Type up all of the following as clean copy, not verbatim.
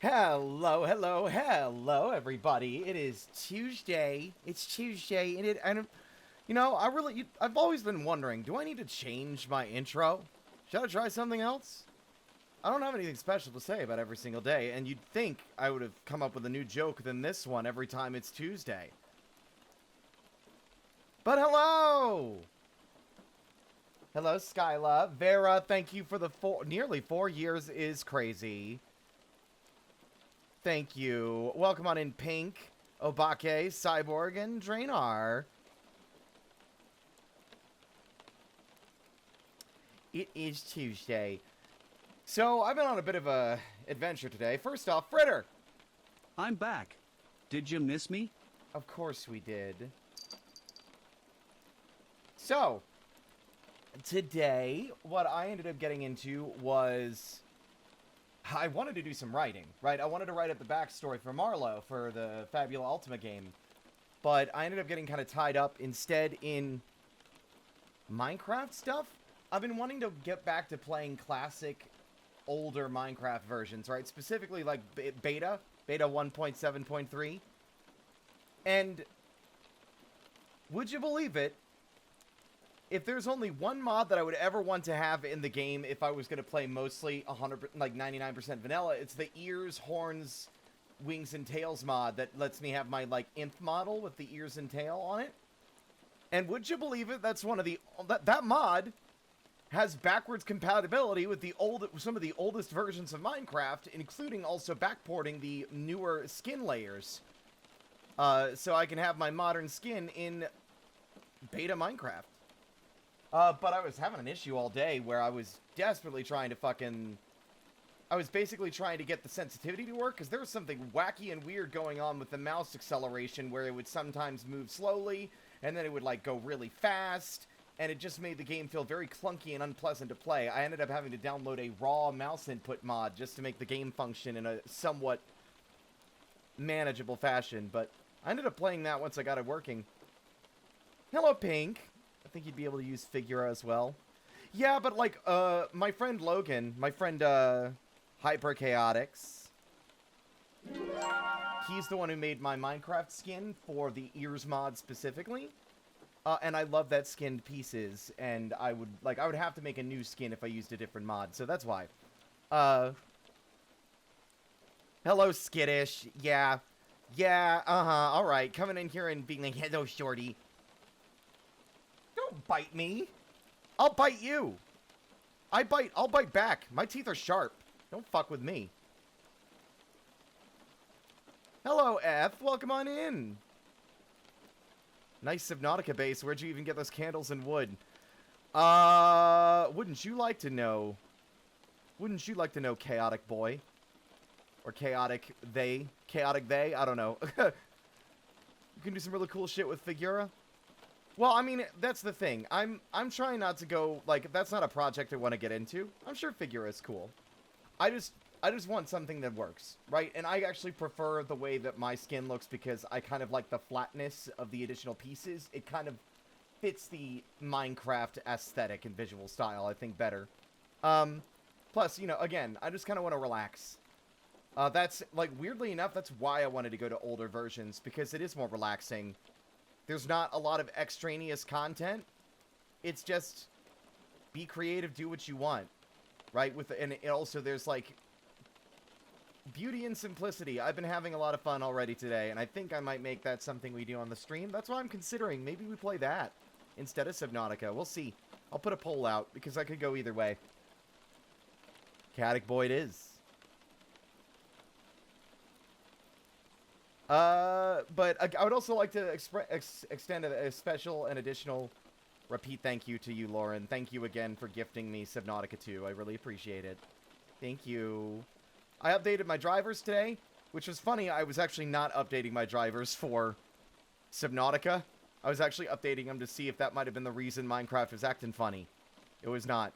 Hello, hello, hello, everybody. It is Tuesday. It's Tuesday, and I've always been wondering, do I need to change my intro? Should I try something else? I don't have anything special to say about every single day, and you'd think I would have come up with a new joke than this one every time it's Tuesday. But hello! Hello, Skyla. Vera, thank you for the nearly 4 years is crazy. Thank you. Welcome on in, Pink, Obake, Cyborg, and Drainar. It is Tuesday. So, I've been on a bit of a adventure today. First off, Fritter! I'm back. Did you miss me? Of course we did. So, today, what I ended up getting into was I wanted to do some writing, right? I wanted to write up the backstory for Marlowe for the Fabula Ultima game. But I ended up getting kind of tied up instead in Minecraft stuff. I've been wanting to get back to playing classic, older Minecraft versions, right? Specifically like Beta 1.7.3. And would you believe it? If there's only one mod that I would ever want to have in the game if I was going to play mostly 99% vanilla, it's the ears, horns, wings, and tails mod that lets me have my, imp model with the ears and tail on it. And would you believe it, that's one of the... That mod has backwards compatibility with some of the oldest versions of Minecraft, including also backporting the newer skin layers. So I can have my modern skin in beta Minecraft. But I was having an issue all day where I was desperately trying to I was basically trying to get the sensitivity to work, because there was something wacky and weird going on with the mouse acceleration, where it would sometimes move slowly, and then it would, go really fast, and it just made the game feel very clunky and unpleasant to play. I ended up having to download a raw mouse input mod just to make the game function in a somewhat manageable fashion, but I ended up playing that once I got it working. Hello, Pink. I think you'd be able to use Figura as well. Yeah, but my friend Logan, my friend Hyperchaotix, he's the one who made my Minecraft skin for the ears mod specifically. And I love that skin to pieces, and I would have to make a new skin if I used a different mod, so that's why. Hello, Skittish. Yeah, alright, coming in here and being like, hello, shorty. Don't bite me. I'll bite you. I'll bite back. My teeth are sharp. Don't fuck with me. Hello, F. Welcome on in. Nice Subnautica base. Where'd you even get those candles and wood? Wouldn't you like to know? Wouldn't you like to know, chaotic boy? Or chaotic they? Chaotic they? I don't know. You can do some really cool shit with Figura. Well, I mean, that's the thing. I'm trying not to go, that's not a project I want to get into. I'm sure Figura is cool. I just want something that works, right? And I actually prefer the way that my skin looks because I kind of like the flatness of the additional pieces. It kind of fits the Minecraft aesthetic and visual style, I think, better. Plus, again, I just kind of want to relax. That's, weirdly enough, that's why I wanted to go to older versions, because it is more relaxing. There's not a lot of extraneous content. It's just be creative, do what you want, right? And also there's beauty and simplicity. I've been having a lot of fun already today, and I think I might make that something we do on the stream. That's why I'm considering maybe we play that instead of Subnautica. We'll see. I'll put a poll out because I could go either way. Chaotic boy it is. But I would also like to extend a special and additional repeat thank you to you, Lauren. Thank you again for gifting me Subnautica 2. I really appreciate it. Thank you. I updated my drivers today, which was funny. I was actually not updating my drivers for Subnautica. I was actually updating them to see if that might have been the reason Minecraft was acting funny. It was not.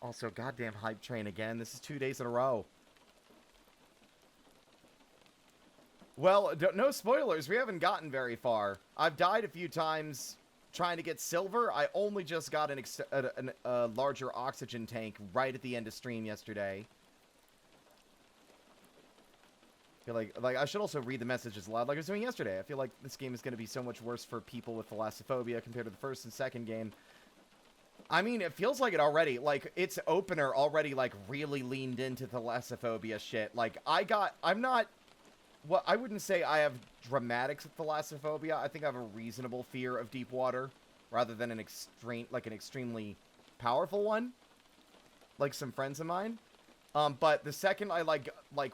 Also, goddamn hype train again. This is 2 days in a row. Well, no spoilers. We haven't gotten very far. I've died a few times trying to get silver. I only just got a larger oxygen tank right at the end of stream yesterday. I feel like I should also read the messages aloud like I was doing yesterday. I feel like this game is going to be so much worse for people with thalassophobia compared to the first and second game. I mean, it feels like it already. Like, its opener already, like, really leaned into thalassophobia shit. Like, I'm not... Well, I wouldn't say I have dramatic thalassophobia. I think I have a reasonable fear of deep water, rather than an extremely powerful one, like some friends of mine. But the second I like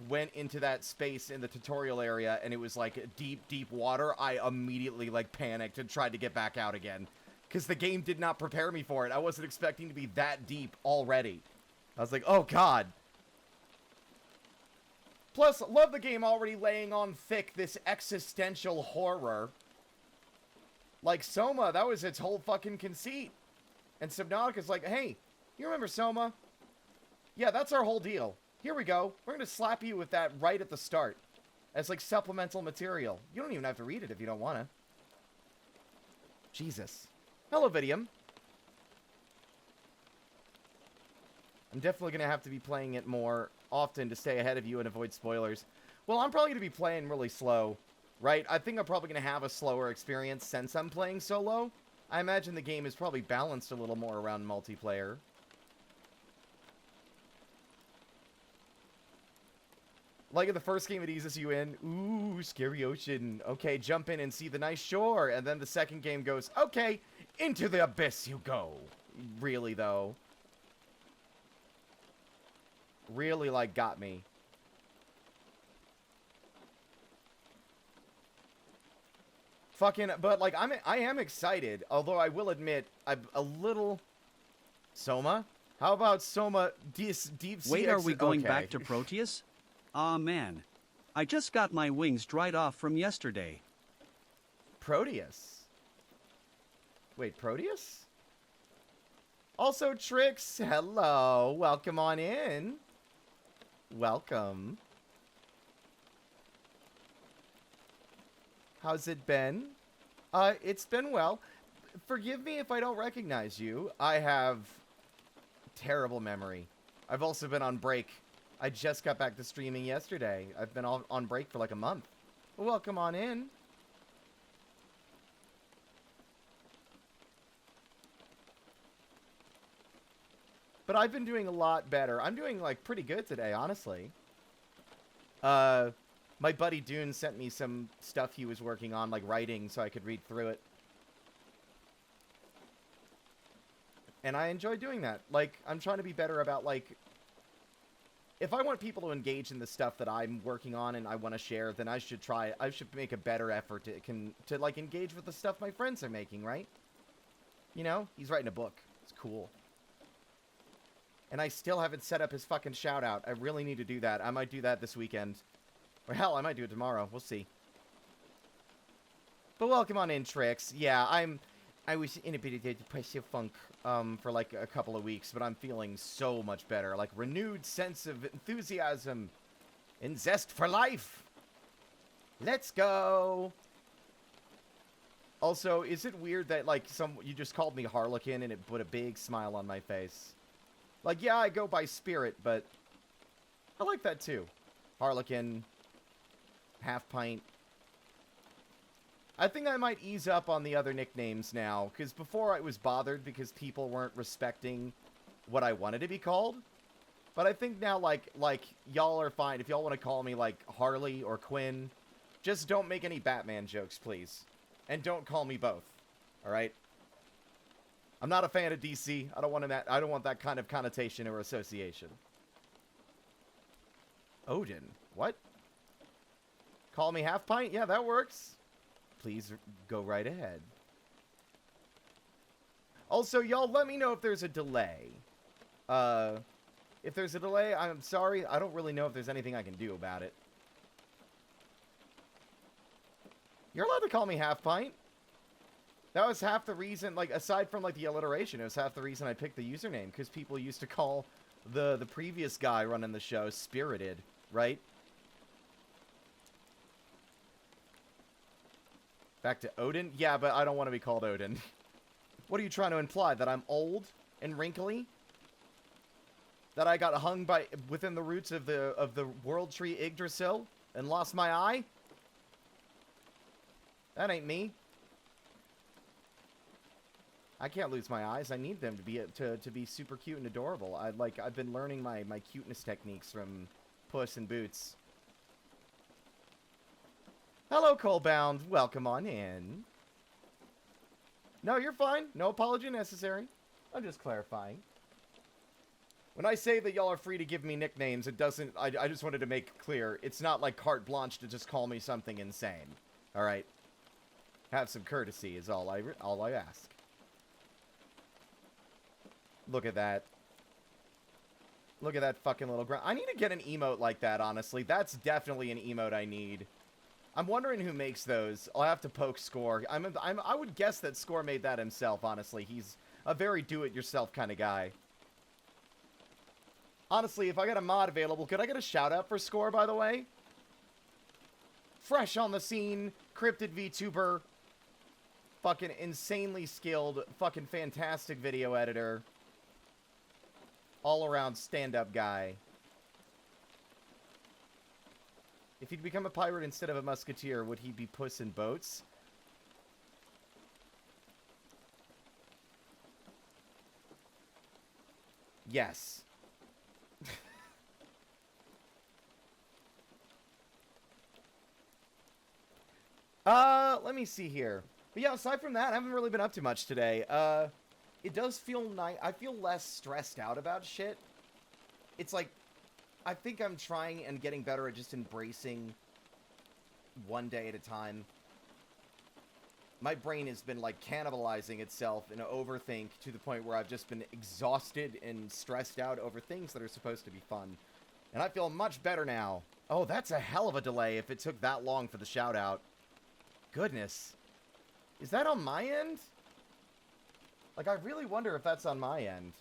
went into that space in the tutorial area and it was like deep water, I immediately like panicked and tried to get back out again, because the game did not prepare me for it. I wasn't expecting to be that deep already. I was like, oh god. Plus, love the game already laying on thick this existential horror. Like Soma, that was its whole fucking conceit. And Subnautica's like, hey, you remember Soma? Yeah, that's our whole deal. Here we go. We're gonna slap you with that right at the start. As like supplemental material. You don't even have to read it if you don't wanna. Jesus. Hello, Vidium. I'm definitely gonna have to be playing it more often to stay ahead of you and avoid spoilers. Well, I'm probably gonna be playing really slow, right? I think I'm probably gonna have a slower experience since I'm playing solo. I imagine the game is probably balanced a little more around multiplayer. Like in the first game, it eases you in. Ooh, scary ocean. Okay, jump in and see the nice shore. And then the second game goes, okay, into the abyss you go. Really, though. Really, like, got me. Fucking, but, like, I am excited. Although I will admit, I'm a little... Soma? How about Soma deep sea... Wait, are we going back to Proteus? Aw, man. I just got my wings dried off from yesterday. Proteus? Wait, Proteus? Also, Trix, hello. Welcome on in. Welcome. How's it been? It's been well. Forgive me if I don't recognize you. I have terrible memory. I've also been on break. I just got back to streaming yesterday. I've been on break for like a month. Welcome on in. But I've been doing a lot better. I'm doing, like, pretty good today, honestly. My buddy Dune sent me some stuff he was working on, like, writing, so I could read through it. And I enjoy doing that. Like, I'm trying to be better about, like... If I want people to engage in the stuff that I'm working on and I want to share, then I should make a better effort to like, engage with the stuff my friends are making, right? You know? He's writing a book. It's cool. And I still haven't set up his fucking shout-out. I really need to do that. I might do that this weekend. Or hell, I might do it tomorrow. We'll see. But welcome on in, Trix. Yeah, I was in a bit of a depressive funk for like a couple of weeks, but I'm feeling so much better. Like, renewed sense of enthusiasm and zest for life. Let's go. Also, is it weird that, like, you just called me Harlequin and it put a big smile on my face? Like, yeah, I go by Spirit, but I like that too. Harlequin, Halfpint. I think I might ease up on the other nicknames now, because before I was bothered because people weren't respecting what I wanted to be called. But I think now, like y'all are fine. If y'all want to call me, like, Harley or Quinn, just don't make any Batman jokes, please. And don't call me both. Alright? I'm not a fan of DC. I don't want that kind of connotation or association. Odin. What? Call me Halfpint? Yeah, that works. Please go right ahead. Also, y'all, let me know if there's a delay. If there's a delay, I'm sorry. I don't really know if there's anything I can do about it. You're allowed to call me Halfpint. That was half the reason, like, aside from, like, the alliteration, it was half the reason I picked the username, because people used to call the previous guy running the show Spirited, right? Back to Odin? Yeah, but I don't want to be called Odin. What are you trying to imply? That I'm old and wrinkly? That I got hung within the roots of the world tree Yggdrasil? And lost my eye? That ain't me. I can't lose my eyes. I need them to be super cute and adorable. I've been learning my cuteness techniques from Puss in Boots. Hello, Colebound. Welcome on in. No, you're fine. No apology necessary. I'm just clarifying. When I say that y'all are free to give me nicknames, it doesn't... I just wanted to make clear. It's not like carte blanche to just call me something insane. Alright? Have some courtesy is all I ask. Look at that. Look at that fucking little ground. I need to get an emote like that, honestly. That's definitely an emote I need. I'm wondering who makes those. I'll have to poke Score. I would guess that Score made that himself, honestly. He's a very do-it-yourself kind of guy. Honestly, if I got a mod available, could I get a shout-out for Score, by the way? Fresh on the scene, cryptid VTuber, fucking insanely skilled, fucking fantastic video editor. All-around stand-up guy. If he'd become a pirate instead of a musketeer, would he be Puss in Boats? Yes. Let me see here. But yeah, aside from that, I haven't really been up to much today. It does feel nice. I feel less stressed out about shit. It's like, I think I'm trying and getting better at just embracing one day at a time. My brain has been, like, cannibalizing itself in an overthink to the point where I've just been exhausted and stressed out over things that are supposed to be fun. And I feel much better now. Oh, that's a hell of a delay if it took that long for the shout-out. Goodness. Is that on my end? Like, I really wonder if that's on my end.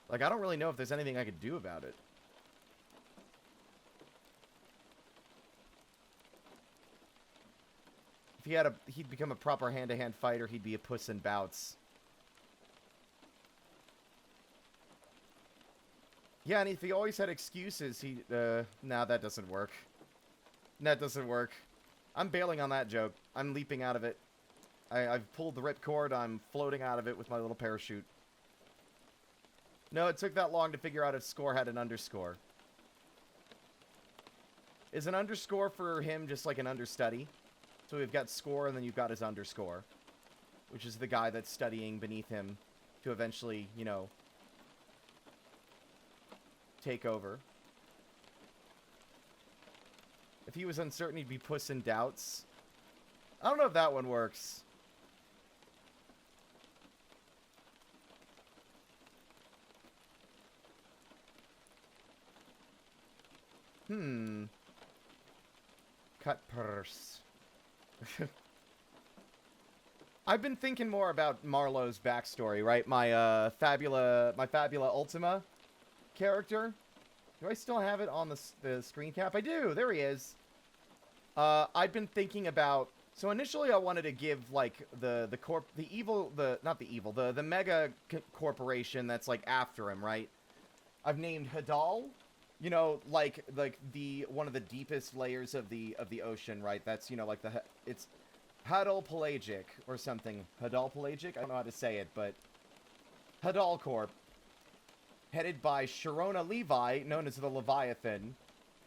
Like, I don't really know if there's anything I could do about it. If he'd become a proper hand-to-hand fighter, he'd be a Puss in Boots. Yeah, and if he always had excuses, nah, that doesn't work. That doesn't work. I'm bailing on that joke. I'm leaping out of it. I've pulled the ripcord. I'm floating out of it with my little parachute. No, it took that long to figure out if Score had an underscore. Is an underscore for him just like an understudy? So we've got Score, and then you've got his underscore, which is the guy that's studying beneath him to eventually, you know, take over. If he was uncertain, he'd be Puss in Doubts. I don't know if that one works. Cut purse. I've been thinking more about Marlowe's backstory, right? My Fabula Ultima character. Do I still have it on the screen cap? I do. There he is. I've been thinking about. So initially, I wanted to give like the mega corporation that's like after him, right? I've named Hadal. You know, like the one of the deepest layers of the ocean, right? That's, you know, like it's Hadal Pelagic or something. Hadal Pelagic? I don't know how to say it, but Hadal Corp, headed by Sharona Levi, known as the Leviathan.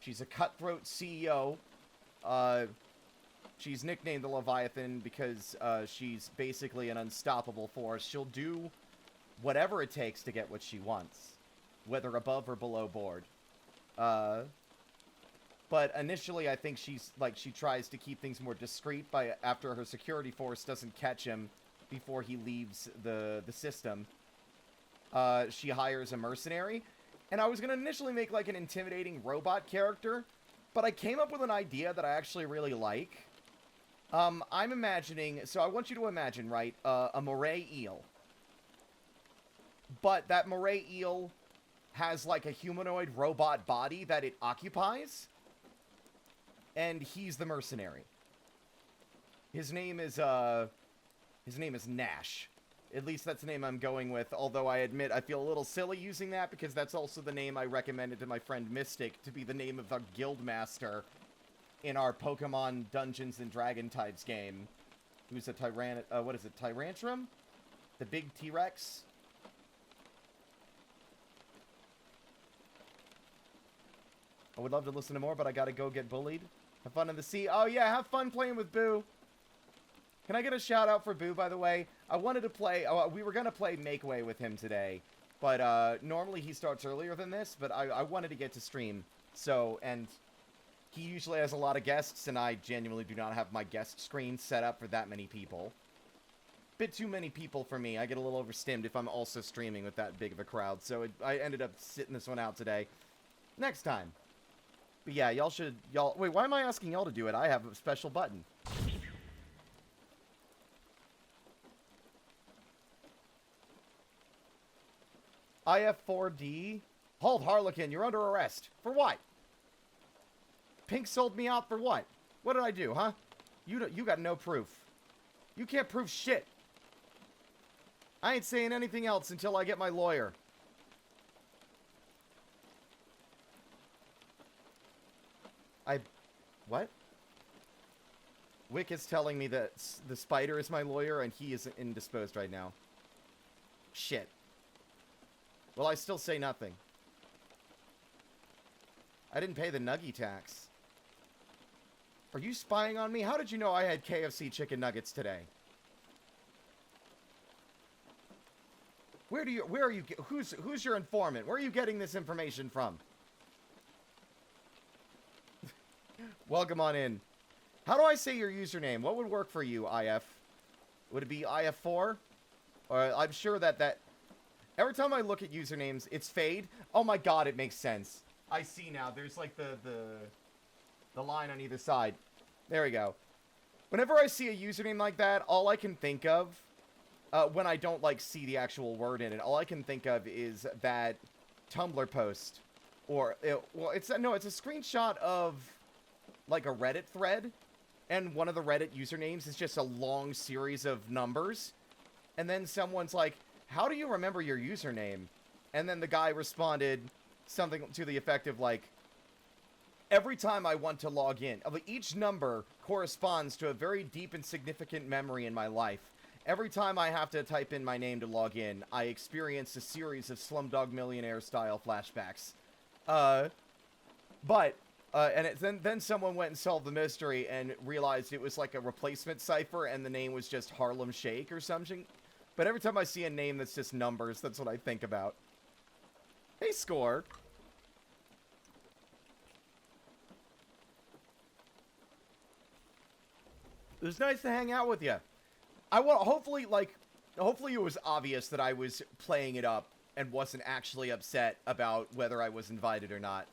She's a cutthroat CEO. She's nicknamed the Leviathan because she's basically an unstoppable force. She'll do whatever it takes to get what she wants, whether above or below board. But initially, I think she tries to keep things more discreet after her security force doesn't catch him before he leaves the system. She hires a mercenary, and I was gonna initially make like an intimidating robot character, but I came up with an idea that I actually really like. I'm imagining, so I want you to imagine, right, a moray eel, but that moray eel has like a humanoid robot body that it occupies, and he's the mercenary. His name is Nash. At least that's the name I'm going with, although I admit I feel a little silly using that because that's also the name I recommended to my friend Mystic to be the name of our guild master in our Pokemon Dungeons and Dragon types game. Who's a what is it, Tyrantrum? The big T-Rex? I would love to listen to more, but I gotta go get bullied. Have fun in the sea. Oh yeah, have fun playing with Boo. Can I get a shout out for Boo, by the way? I wanted to play, we were gonna play Make Way with him today. But, normally he starts earlier than this, but I wanted to get to stream. So, and he usually has a lot of guests, and I genuinely do not have my guest screen set up for that many people. Bit too many people for me. I get a little overstimmed if I'm also streaming with that big of a crowd. So I ended up sitting this one out today. Next time. But yeah, wait, why am I asking y'all to do it? I have a special button. IF4D. Halfpint-Harlequin, you're under arrest. For what? Pink sold me out for what? What did I do, huh? You got no proof. You can't prove shit. I ain't saying anything else until I get my lawyer. What? Wick is telling me that the spider is my lawyer and he is indisposed right now. Shit. Well, I still say nothing. I didn't pay the nuggy tax. Are you spying on me? How did you know I had KFC chicken nuggets today? Where are you, who's your informant? Where are you getting this information from? Welcome on in. How do I say your username? What would work for you, IF? Would it be IF4? Or I'm sure that every time I look at usernames, it's Fade. Oh my god, it makes sense. I see now. There's like the line on either side. There we go. Whenever I see a username like that, all I can think of, when I don't like see the actual word in it, all I can think of is that Tumblr post, or it's a screenshot of like a Reddit thread, and one of the Reddit usernames is just a long series of numbers, and then someone's like, how do you remember your username? And then the guy responded something to the effect of like, every time I want to log in, each number corresponds to a very deep and significant memory in my life. Every time I have to type in my name to log in, I experience a series of Slumdog Millionaire style flashbacks. Then someone went and solved the mystery and realized it was like a replacement cipher and the name was just Harlem Shake or something. But every time I see a name that's just numbers, that's what I think about. Hey, Score. It was nice to hang out with you. Hopefully it was obvious that I was playing it up and wasn't actually upset about whether I was invited or not.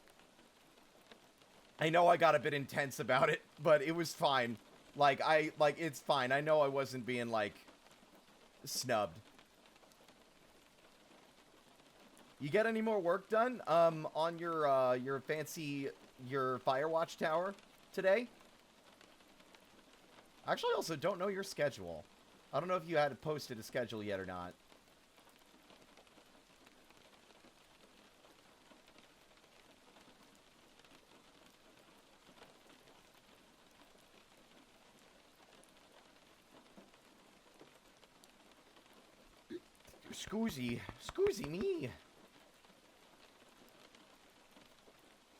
I know I got a bit intense about it, but it was fine. It's fine. I know I wasn't being, snubbed. You get any more work done, on your Firewatch tower today? Actually, I also don't know your schedule. I don't know if you had posted a schedule yet or not. Scoozy me.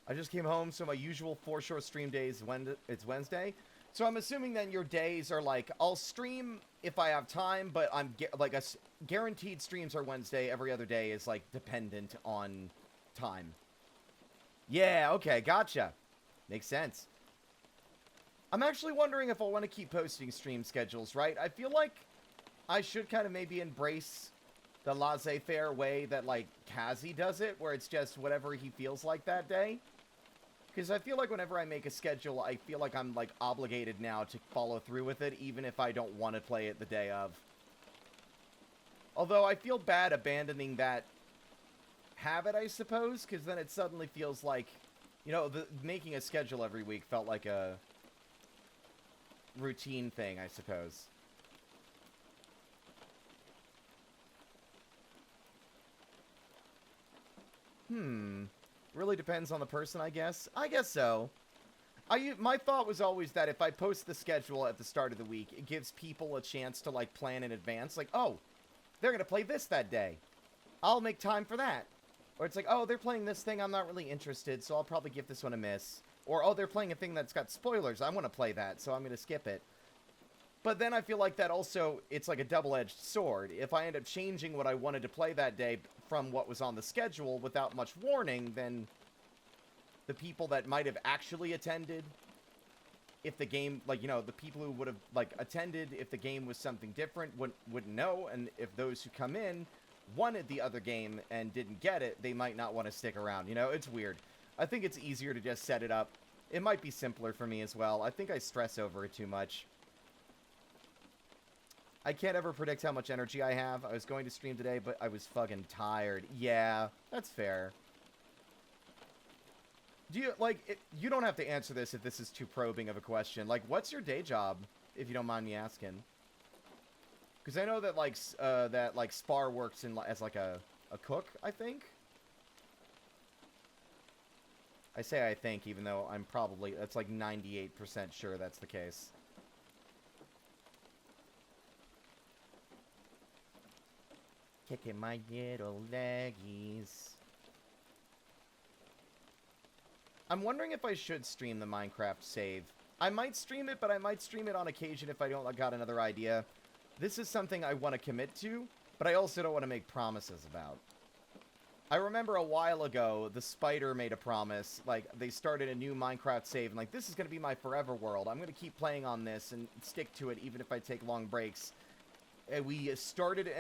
I just came home, so my usual short stream days it's Wednesday. So I'm assuming then your days are like, I'll stream if I have time, but I'm guaranteed streams are Wednesday. Every other day is dependent on time. Yeah, okay, gotcha. Makes sense. I'm actually wondering if I want to keep posting stream schedules, right? I feel like I should kind of maybe embrace the laissez-faire way that, Kazi does it, where it's just whatever he feels like that day. Because I feel like whenever I make a schedule, I feel like I'm, obligated now to follow through with it, even if I don't want to play it the day of. Although I feel bad abandoning that habit, I suppose, because then it suddenly feels like, making a schedule every week felt like a routine thing, I suppose. Really depends on the person, I guess. I guess so. My thought was always that if I post the schedule at the start of the week, it gives people a chance to, like, plan in advance. Like, oh, they're going to play this that day. I'll make time for that. Or it's like, oh, they're playing this thing, I'm not really interested, so I'll probably give this one a miss. Or, oh, they're playing a thing that's got spoilers, I want to play that, so I'm going to skip it. But then I feel like that also, it's like a double-edged sword. If I end up changing what I wanted to play that day from what was on the schedule without much warning, then the people that might have actually attended, if the game, like, you know, the people who would have, like, attended if the game was something different wouldn't know, and if those who come in wanted the other game and didn't get it, they might not want to stick around. You know, it's weird. I think it's easier to just set it up. It might be simpler for me as well. I think I stress over it too much. I can't ever predict how much energy I have. I was going to stream today, but I was fucking tired. Yeah, that's fair. Do you, like, you don't have to answer this if this is too probing of a question. Like, what's your day job, if you don't mind me asking? Because I know that, like, Spar works as, like, a cook, I think? I say I think, even though I'm probably, that's like 98% sure that's the case. Kicking my little leggies. I'm wondering if I should stream the Minecraft save. I might stream it, but I might stream it on occasion if I don't got another idea. This is something I want to commit to, but I also don't want to make promises about. I remember a while ago, the Spider made a promise, like, they started a new Minecraft save, and like, this is going to be my forever world. I'm going to keep playing on this and stick to it even if I take long breaks. And we started,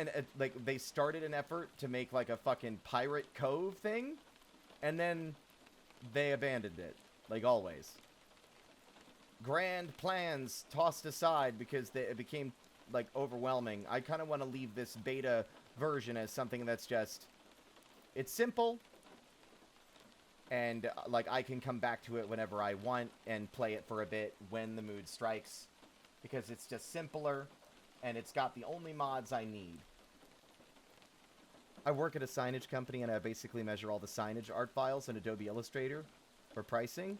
they started an effort to make, like, a fucking Pirate Cove thing, and then they abandoned it, like always. Grand plans tossed aside because it became, like, overwhelming. I kind of want to leave this beta version as something that's just, it's simple, and, like, I can come back to it whenever I want and play it for a bit when the mood strikes, because it's just simpler, and it's got the only mods I need. I work at a signage company, and I basically measure all the signage art files in Adobe Illustrator for pricing.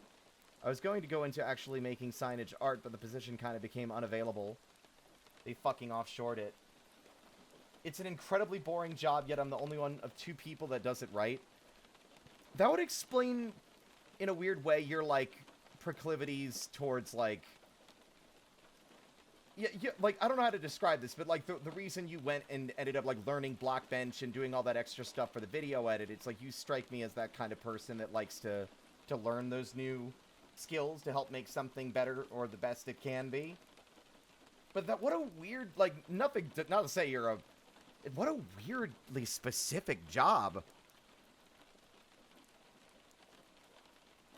I was going to go into actually making signage art, but the position kind of became unavailable. They fucking offshored it. It's an incredibly boring job, yet I'm the only one of 2 people that does it right. That would explain, in a weird way, your, like, proclivities towards, like... Yeah, like, I don't know how to describe this, but, like, the reason you went and ended up, like, learning Blockbench and doing all that extra stuff for the video edit, it's like, you strike me as that kind of person that likes to learn those new skills to help make something better or the best it can be. But that, what a weird, like, not to say you're a... What a weirdly specific job.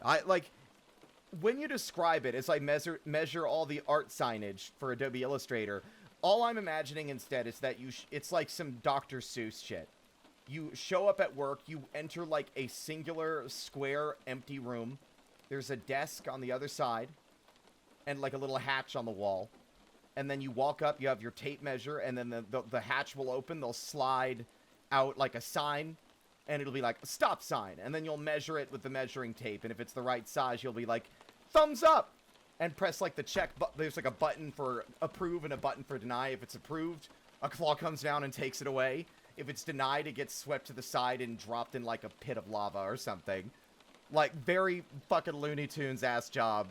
Like, when you describe it as I measure all the art signage for Adobe Illustrator, all I'm imagining instead is that it's like some Dr. Seuss shit. You show up at work, you enter, like, a singular square empty room. There's a desk on the other side, and, like, a little hatch on the wall. And then you walk up, you have your tape measure, and then the hatch will open, they'll slide out like a sign, and it'll be like, a stop sign. And then you'll measure it with the measuring tape, and if it's the right size, you'll be like, thumbs up! And press, like, the check button. There's, like, a button for approve and a button for deny. If it's approved, a claw comes down and takes it away. If it's denied, it gets swept to the side and dropped in, like, a pit of lava or something. Like, very fucking Looney Tunes-ass job.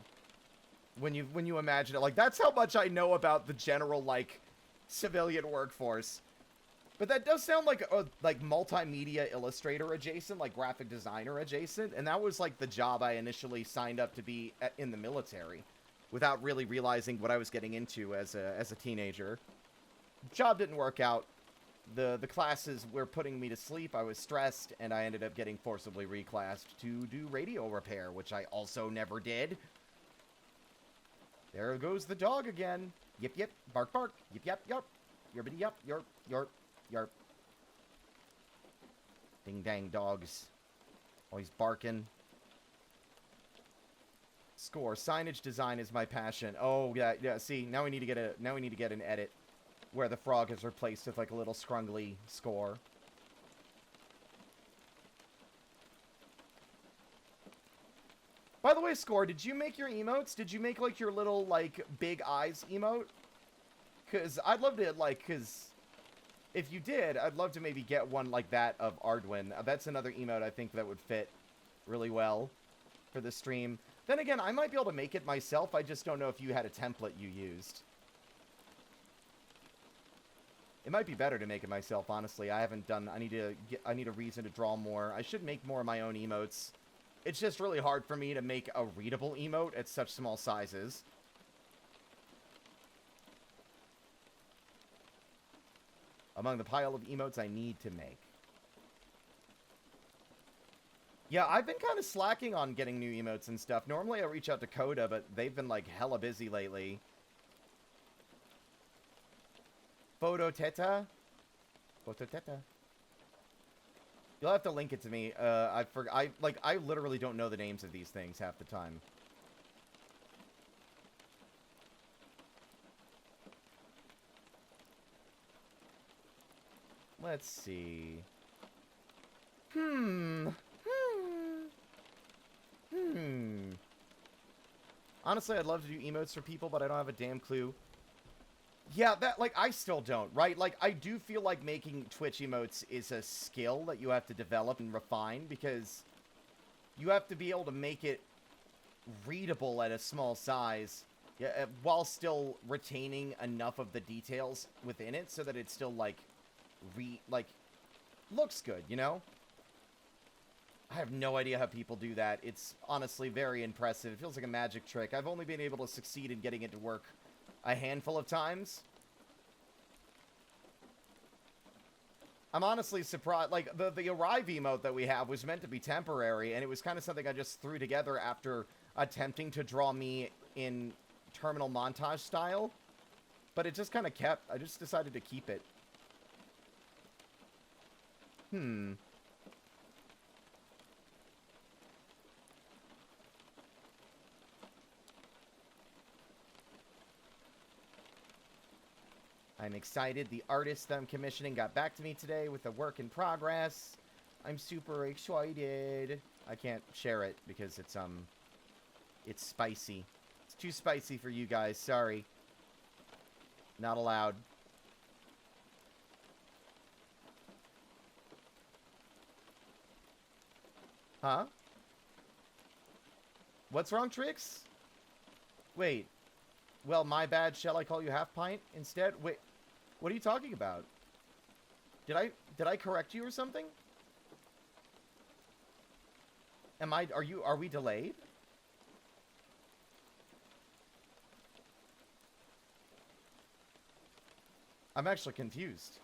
When you imagine it, like, that's how much I know about the general, like, civilian workforce. But that does sound like multimedia illustrator adjacent, like graphic designer adjacent, and that was, like, the job I initially signed up to be in the military, without really realizing what I was getting into as a teenager. Job didn't work out. The classes were putting me to sleep. I was stressed, and I ended up getting forcibly reclassed to do radio repair, which I also never did. There goes the dog again. Yip, yip, bark, bark. Yip, yip, yarp. Yerbity, yup, yarp, yarp, yarp. Ding dang dogs. Always barking. Score. Signage design is my passion. Oh, yeah, see, now we need to get an edit where the frog is replaced with, like, a little scrungly score. By the way, Score, did you make your emotes? Did you make, like, your little, like, big eyes emote? Because I'd love to, like, because if you did, I'd love to maybe get one like that of Ardwin. That's another emote I think that would fit really well for the stream. Then again, I might be able to make it myself. I just don't know if you had a template you used. It might be better to make it myself, honestly. I haven't done... I need a reason to draw more. I should make more of my own emotes. It's just really hard for me to make a readable emote at such small sizes. Among the pile of emotes I need to make. Yeah, I've been kind of slacking on getting new emotes and stuff. Normally I reach out to Coda, but they've been, like, hella busy lately. Phototeta? Phototeta. You'll have to link it to me. I literally don't know the names of these things half the time. Let's see. Honestly, I'd love to do emotes for people, but I don't have a damn clue. Yeah, that, like, I still don't, right? Like, I do feel like making Twitch emotes is a skill that you have to develop and refine, because you have to be able to make it readable at a small size, while still retaining enough of the details within it, so that it still, like, looks good, you know? I have no idea how people do that. It's honestly very impressive. It feels like a magic trick. I've only been able to succeed in getting it to work a handful of times. I'm honestly surprised. Like, the Arrive emote that we have was meant to be temporary, and it was kind of something I just threw together after attempting to draw me in terminal montage style. But it just kind of kept... I just decided to keep it. I'm excited. The artist that I'm commissioning got back to me today with a work in progress. I'm super excited. I can't share it because it's spicy. It's too spicy for you guys. Sorry. Not allowed. Huh? What's wrong, Trix? Wait. Well, my bad. Shall I call you Halfpint instead? Wait. What are you talking about? Did I correct you or something? Are we delayed? I'm actually confused.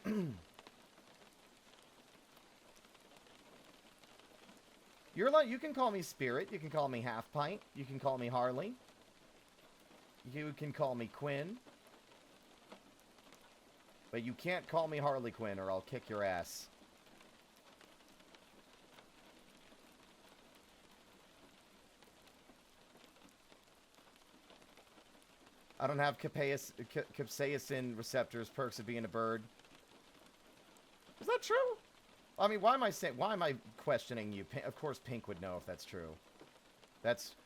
You can call me Spirit, you can call me Halfpint, you can call me Harley. You can call me Quinn. But you can't call me Harley Quinn or I'll kick your ass. I don't have capsaicin receptors, perks of being a bird. Is that true? I mean, why am I questioning you? Of course Pink would know if that's true. That's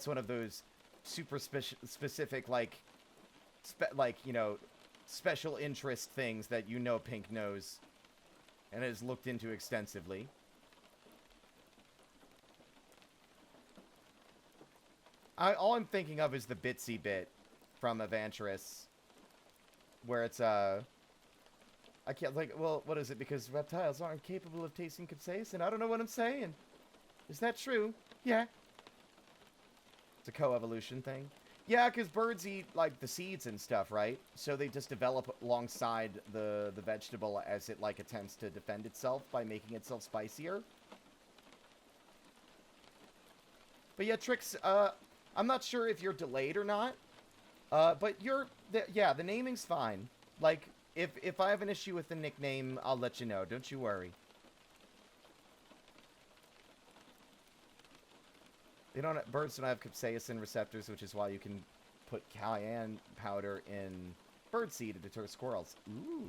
one of those super specific, like, you know, special interest things that you know Pink knows and has looked into extensively. All I'm thinking of is the Bitsy bit from Evantress, where it's, I can't, like, well, what is it? Because reptiles aren't capable of tasting capsaicin. I don't know what I'm saying. Is that true? Yeah. It's a co-evolution thing. Yeah, because birds eat, like, the seeds and stuff, right? So they just develop alongside the vegetable as it, like, attempts to defend itself by making itself spicier. But yeah, Trix, I'm not sure if you're delayed or not. But yeah, the naming's fine. Like, if I have an issue with the nickname, I'll let you know. Don't you worry. Birds don't have capsaicin receptors, which is why you can put cayenne powder in birdseed to deter squirrels. Ooh.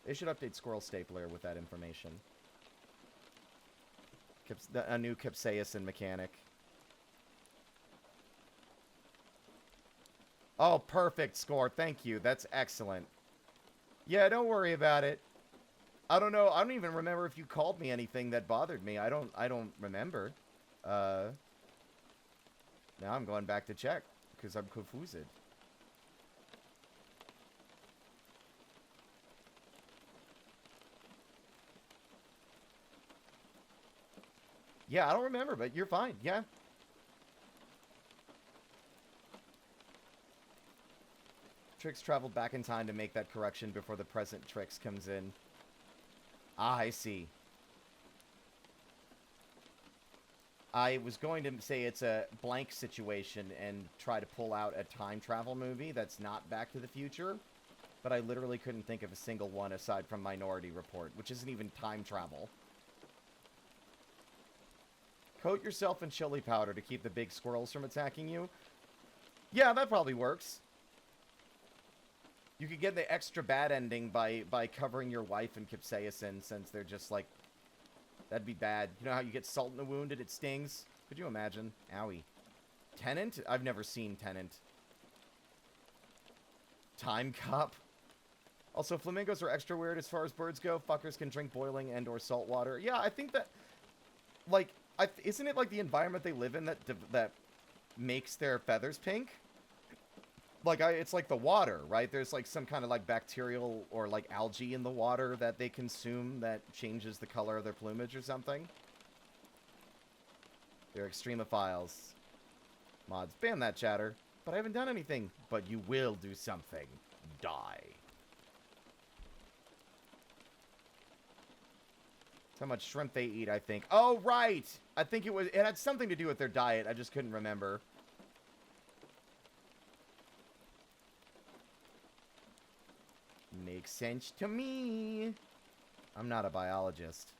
They should update Squirrel Stapler with that information. A new capsaicin mechanic. Oh, perfect score. Thank you. That's excellent. Yeah, don't worry about it. I don't know. I don't even remember if you called me anything that bothered me. I don't remember. Now I'm going back to check because I'm confused. Yeah, I don't remember, but you're fine. Yeah. Trix traveled back in time to make that correction before the present Trix comes in. Ah, I see. I was going to say it's a blank situation and try to pull out a time travel movie that's not Back to the Future, but I literally couldn't think of a single one aside from Minority Report, which isn't even time travel. Coat yourself in chili powder to keep the big squirrels from attacking you. Yeah, that probably works. You could get the extra bad ending by covering your wife in capsaicin, since they're just like... That'd be bad. You know how you get salt in a wound and it stings? Could you imagine? Owie. Tenant? I've never seen Tenant. Time Cop? Also, flamingos are extra weird as far as birds go. Fuckers can drink boiling and or salt water. Yeah, I think that... Like... isn't it like the environment they live in that makes their feathers pink? Like, it's like the water, right? There's like some kind of like bacterial or like algae in the water that they consume that changes the color of their plumage or something. They're extremophiles. Mods, ban that chatter. But I haven't done anything. But you will do something. Die. How much shrimp they eat, I think. Oh, right! I think it had something to do with their diet. I just couldn't remember. Makes sense to me. I'm not a biologist.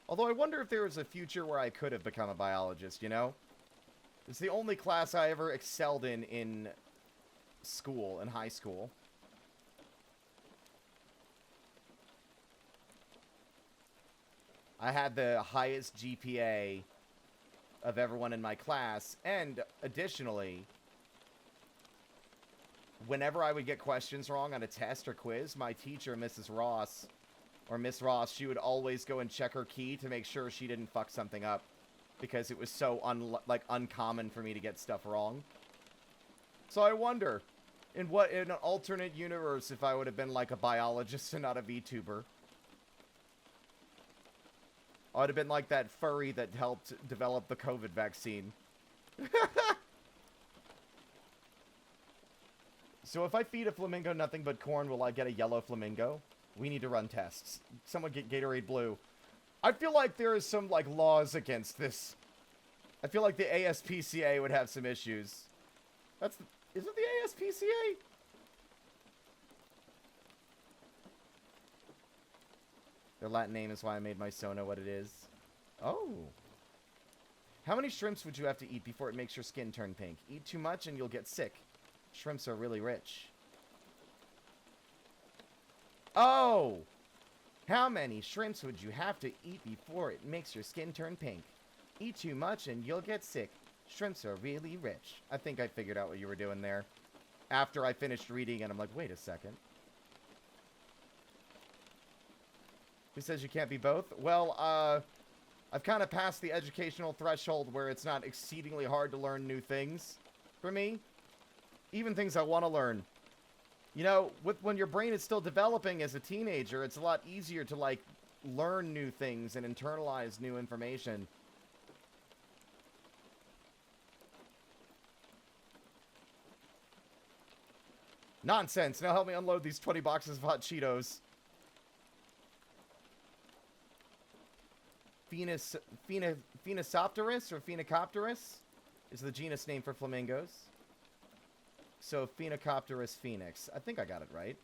Although I wonder if there was a future where I could have become a biologist, you know? It's the only class I ever excelled in school, in high school. I had the highest GPA of everyone in my class, and additionally, whenever I would get questions wrong on a test or quiz, my teacher, Mrs. Ross, or Miss Ross, she would always go and check her key to make sure she didn't fuck something up, because it was so uncommon for me to get stuff wrong. So I wonder, in an alternate universe, if I would have been like a biologist and not a VTuber. I would have been like that furry that helped develop the COVID vaccine. So if I feed a flamingo nothing but corn, will I get a yellow flamingo? We need to run tests. Someone get Gatorade Blue. I feel like there is some, like, laws against this. I feel like the ASPCA would have some issues. Is it the ASPCA? Their Latin name is why I made my Sona what it is. Oh. How many shrimps would you have to eat before it makes your skin turn pink? Eat too much and you'll get sick. Shrimps are really rich. Oh! How many shrimps would you have to eat before it makes your skin turn pink? Eat too much and you'll get sick. Shrimps are really rich. I think I figured out what you were doing there. After I finished reading and I'm like, wait a second. Who says you can't be both? Well, I've kind of passed the educational threshold where it's not exceedingly hard to learn new things for me. Even things I want to learn. You know, when your brain is still developing as a teenager, it's a lot easier to, like, learn new things and internalize new information. Nonsense. Now help me unload these 20 boxes of hot Cheetos. Phenosopterus or Phenocopterus is the genus name for flamingos. So Phenocopterus phoenix. I think I got it right.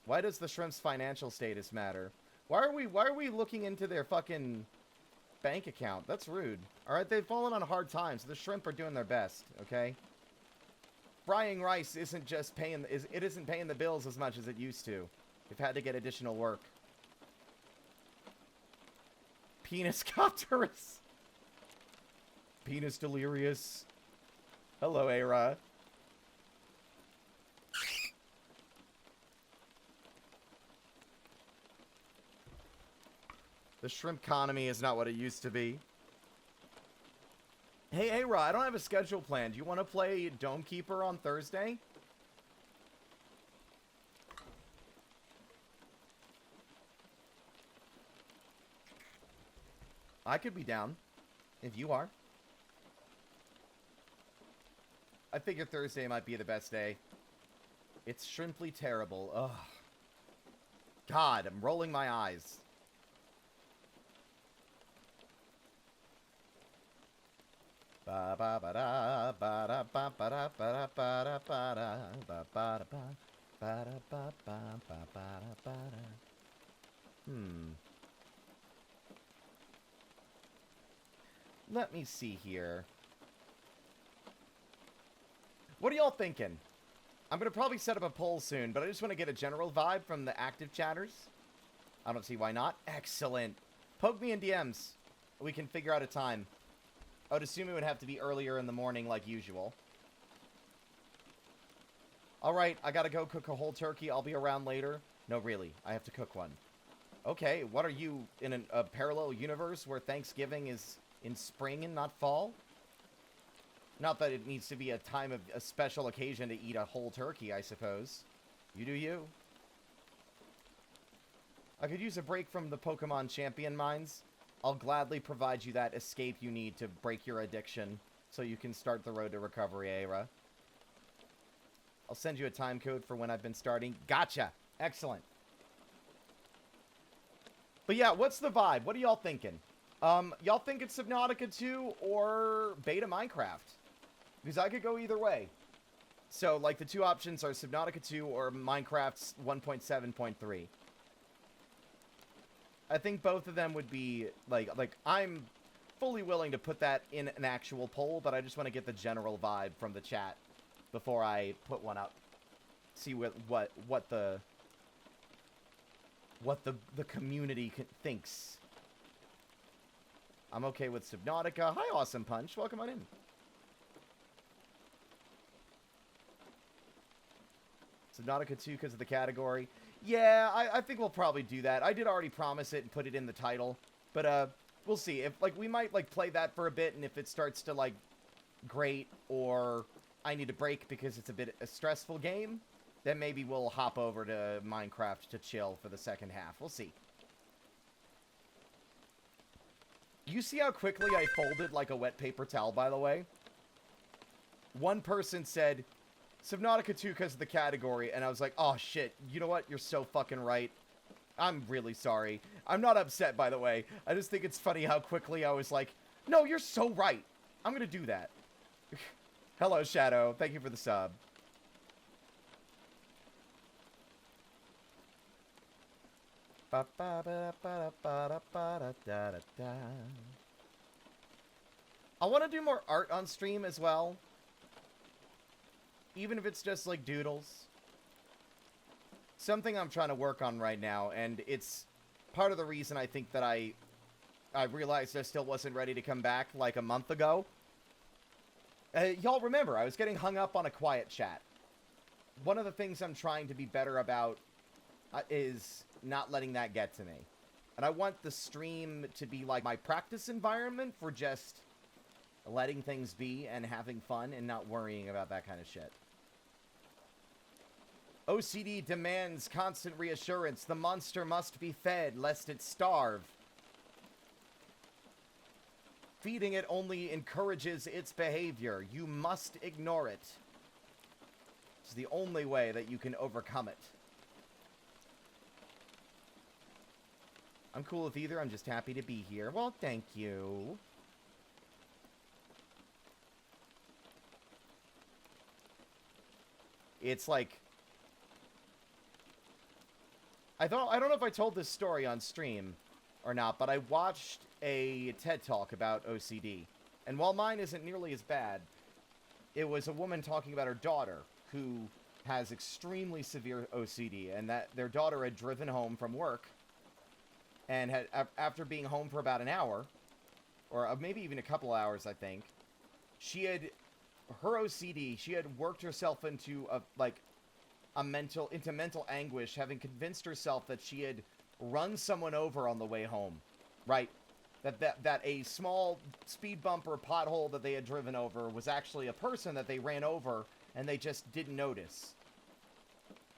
Why does the shrimp's financial status matter? Why are we looking into their fucking bank account? That's rude. Alright, they've fallen on hard times. The shrimp are doing their best, okay? Frying rice isn't just paying it isn't paying the bills as much as it used to. They've had to get additional work. Penis copterus. Penis delirious. Hello, Ara. The shrimp economy is not what it used to be. Hey, Ara, I don't have a schedule planned. Do you want to play Dome Keeper on Thursday? I could be down, if you are. I figure Thursday might be the best day. It's shrimply terrible. Ugh. God, I'm rolling my eyes. Ba ba ba da ba da ba ba da ba da ba da ba da ba ba da ba ba da ba ba ba ba da ba da. Let me see here. What are y'all thinking? I'm gonna probably set up a poll soon, but I just want to get a general vibe from the active chatters. I don't see why not. Excellent. Poke me in DMs. We can figure out a time. I would assume it would have to be earlier in the morning like usual. Alright, I gotta go cook a whole turkey. I'll be around later. No, really. I have to cook one. Okay, what are you, in a parallel universe where Thanksgiving is in spring and not fall? Not that it needs to be a time of a special occasion to eat a whole turkey, I suppose. You do you. I could use a break from the Pokemon champion mines. I'll gladly provide you that escape you need to break your addiction so you can start the road to recovery, Era. I'll send you a time code for when I've been starting. Gotcha! Excellent. But yeah, what's the vibe? What are y'all thinking? Y'all think it's Subnautica 2 or Beta Minecraft? Because I could go either way. So, like, the two options are Subnautica 2 or Minecraft's 1.7.3. I think both of them would be, like, I'm fully willing to put that in an actual poll, but I just want to get the general vibe from the chat before I put one up. See what the community thinks. I'm okay with Subnautica. Hi, Awesome Punch. Welcome on in. Subnautica 2 because of the category. Yeah, I think we'll probably do that. I did already promise it and put it in the title. But, we'll see. If, like, we might, like, play that for a bit, and if it starts to, like, grate, or I need a break because it's a stressful game, then maybe we'll hop over to Minecraft to chill for the second half. We'll see. You see how quickly I folded like a wet paper towel, by the way? One person said, Subnautica 2 because of the category, and I was like, oh shit, you know what? You're so fucking right. I'm really sorry. I'm not upset, by the way. I just think it's funny how quickly I was like, no, you're so right. I'm gonna do that. Hello, Shadow. Thank you for the sub. I want to do more art on stream as well. Even if it's just like doodles. Something I'm trying to work on right now, and it's part of the reason I think that I realized I still wasn't ready to come back like a month ago. Y'all remember, I was getting hung up on a quiet chat. One of the things I'm trying to be better about is not letting that get to me. And I want the stream to be like my practice environment for just letting things be and having fun and not worrying about that kind of shit. OCD demands constant reassurance. The monster must be fed, lest it starve. Feeding it only encourages its behavior. You must ignore it. It's the only way that you can overcome it. I'm cool with either. I'm just happy to be here. Well, thank you. It's like... I don't know if I told this story on stream or not, but I watched a TED Talk about OCD. And while mine isn't nearly as bad, it was a woman talking about her daughter who has extremely severe OCD, and that their daughter had driven home from work and after being home for about an hour, or maybe even a couple hours, I think, her OCD, she had worked herself into mental anguish, having convinced herself that she had run someone over on the way home, right? That a small speed bump or pothole that they had driven over was actually a person that they ran over, and they just didn't notice.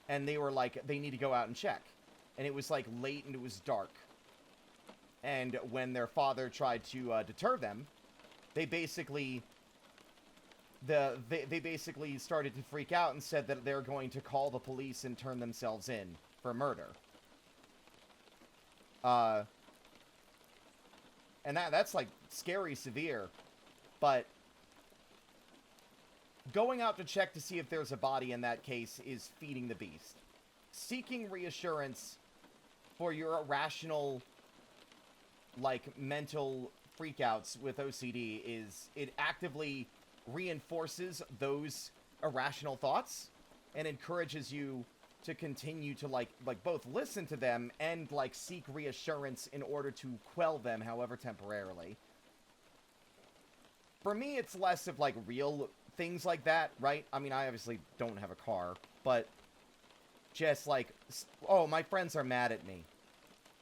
And they were like, they need to go out and check. And it was like late and it was dark. And when their father tried to deter them, they basically started to freak out and said that they're going to call the police and turn themselves in for murder. And that's like scary severe, but going out to check to see if there's a body in that case is feeding the beast. Seeking reassurance for your irrational, like, mental freakouts with OCD it actively reinforces those irrational thoughts and encourages you to continue to like both listen to them and like seek reassurance in order to quell them, however temporarily. For me, it's less of like real things like that, right? I mean, I obviously don't have a car, but just like, oh, my friends are mad at me.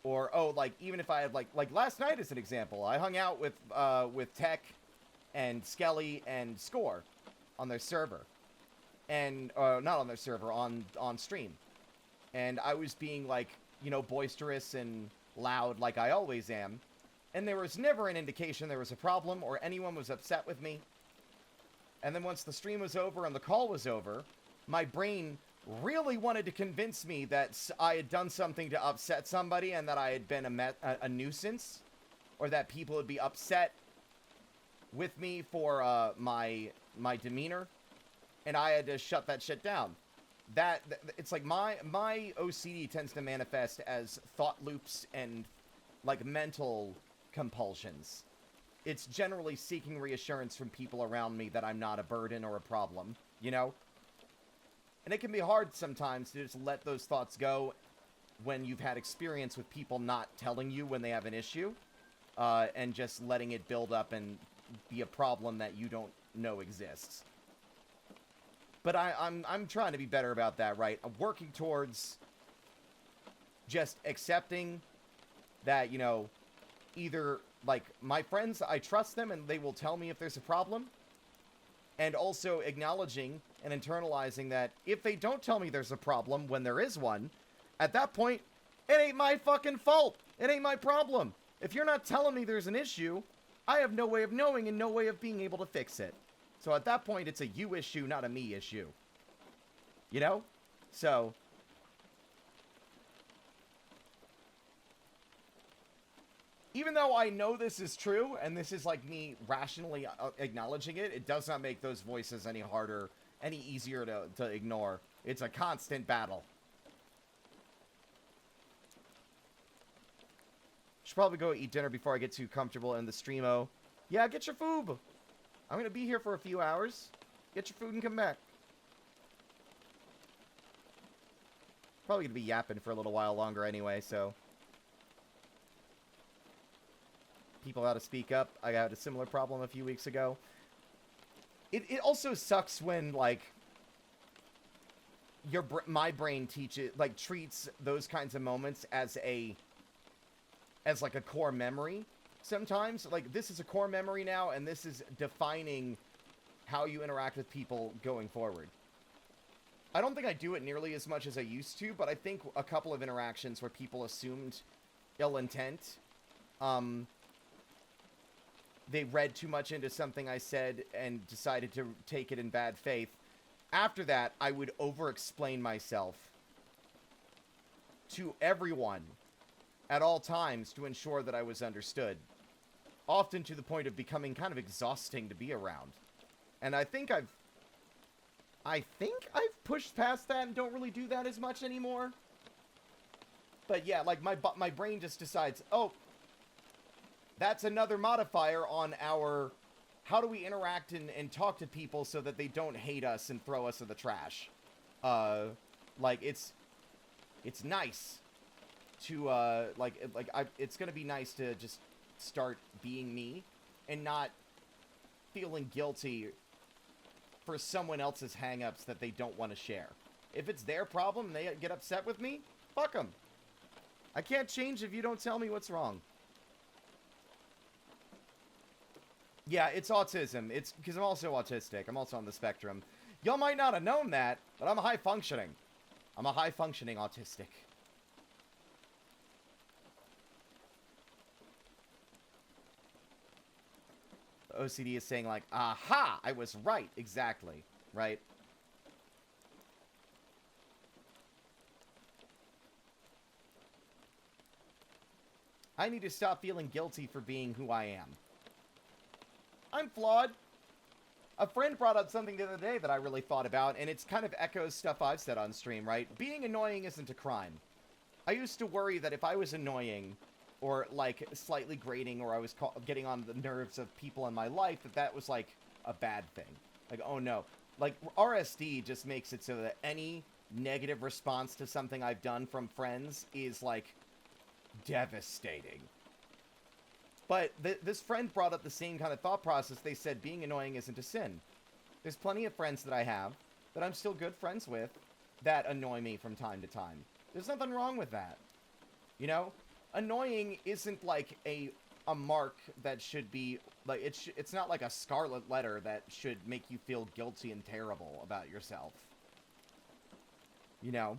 Or, oh, like, even if I had, like last night as an example, I hung out with Tech and Skelly and Score on their server. And, not on their server, on stream. And I was being, like, you know, boisterous and loud like I always am. And there was never an indication there was a problem or anyone was upset with me. And then once the stream was over and the call was over, my brain really wanted to convince me that I had done something to upset somebody and that I had been a nuisance, or that people would be upset with me for my demeanor, and I had to shut that shit down. It's like my OCD tends to manifest as thought loops and like mental compulsions. It's generally seeking reassurance from people around me that I'm not a burden or a problem, you know? And it can be hard sometimes to just let those thoughts go when you've had experience with people not telling you when they have an issue, and just letting it build up and be a problem that you don't know exists. But I'm trying to be better about that, right? I'm working towards just accepting that, you know, either, like, my friends, I trust them and they will tell me if there's a problem. And also acknowledging and internalizing that if they don't tell me there's a problem when there is one, at that point, it ain't my fucking fault. It ain't my problem. If you're not telling me there's an issue, I have no way of knowing and no way of being able to fix it. So at that point, it's a you issue, not a me issue. You know? So even though I know this is true, and this is like me rationally acknowledging it, it does not make those voices any harder, any easier to ignore. It's a constant battle. Should probably go eat dinner before I get too comfortable in the streamo. Yeah, get your food. I'm gonna be here for a few hours. Get your food and come back. Probably gonna be yapping for a little while longer anyway, so. People how to speak up. I had a similar problem a few weeks ago. It also sucks when, like, my brain treats those kinds of moments as like a core memory. Sometimes, like, this is a core memory now, and this is defining how you interact with people going forward. I don't think I do it nearly as much as I used to, but I think a couple of interactions where people assumed ill intent, they read too much into something I said and decided to take it in bad faith. After that, I would over-explain myself to everyone at all times to ensure that I was understood. Often to the point of becoming kind of exhausting to be around. And I think I've pushed past that and don't really do that as much anymore. But yeah, like my brain just decides, oh, that's another modifier on our how do we interact and talk to people so that they don't hate us and throw us in the trash. Like, it's nice. to it's gonna be nice to just start being me and not feeling guilty for someone else's hang-ups that they don't want to share. If it's their problem and they get upset with me, fuck them. I can't change if you don't tell me what's wrong. Yeah, it's autism. It's because I'm also autistic. I'm also on the spectrum. Y'all might not have known that, but I'm high-functioning. I'm a high-functioning autistic. OCD is saying, like, aha, I was right. Exactly. Right? I need to stop feeling guilty for being who I am. I'm flawed. A friend brought up something the other day that I really thought about, and it's kind of echoes stuff I've said on stream, right? Being annoying isn't a crime. I used to worry that if I was annoying, or, like, slightly grating, or I was getting on the nerves of people in my life, that was, like, a bad thing. Like, oh no. Like, RSD just makes it so that any negative response to something I've done from friends is, like, devastating. But this friend brought up the same kind of thought process. They said being annoying isn't a sin. There's plenty of friends that I have that I'm still good friends with that annoy me from time to time. There's nothing wrong with that. You know? Annoying isn't like a mark that should be like it's not like a scarlet letter that should make you feel guilty and terrible about yourself. You know?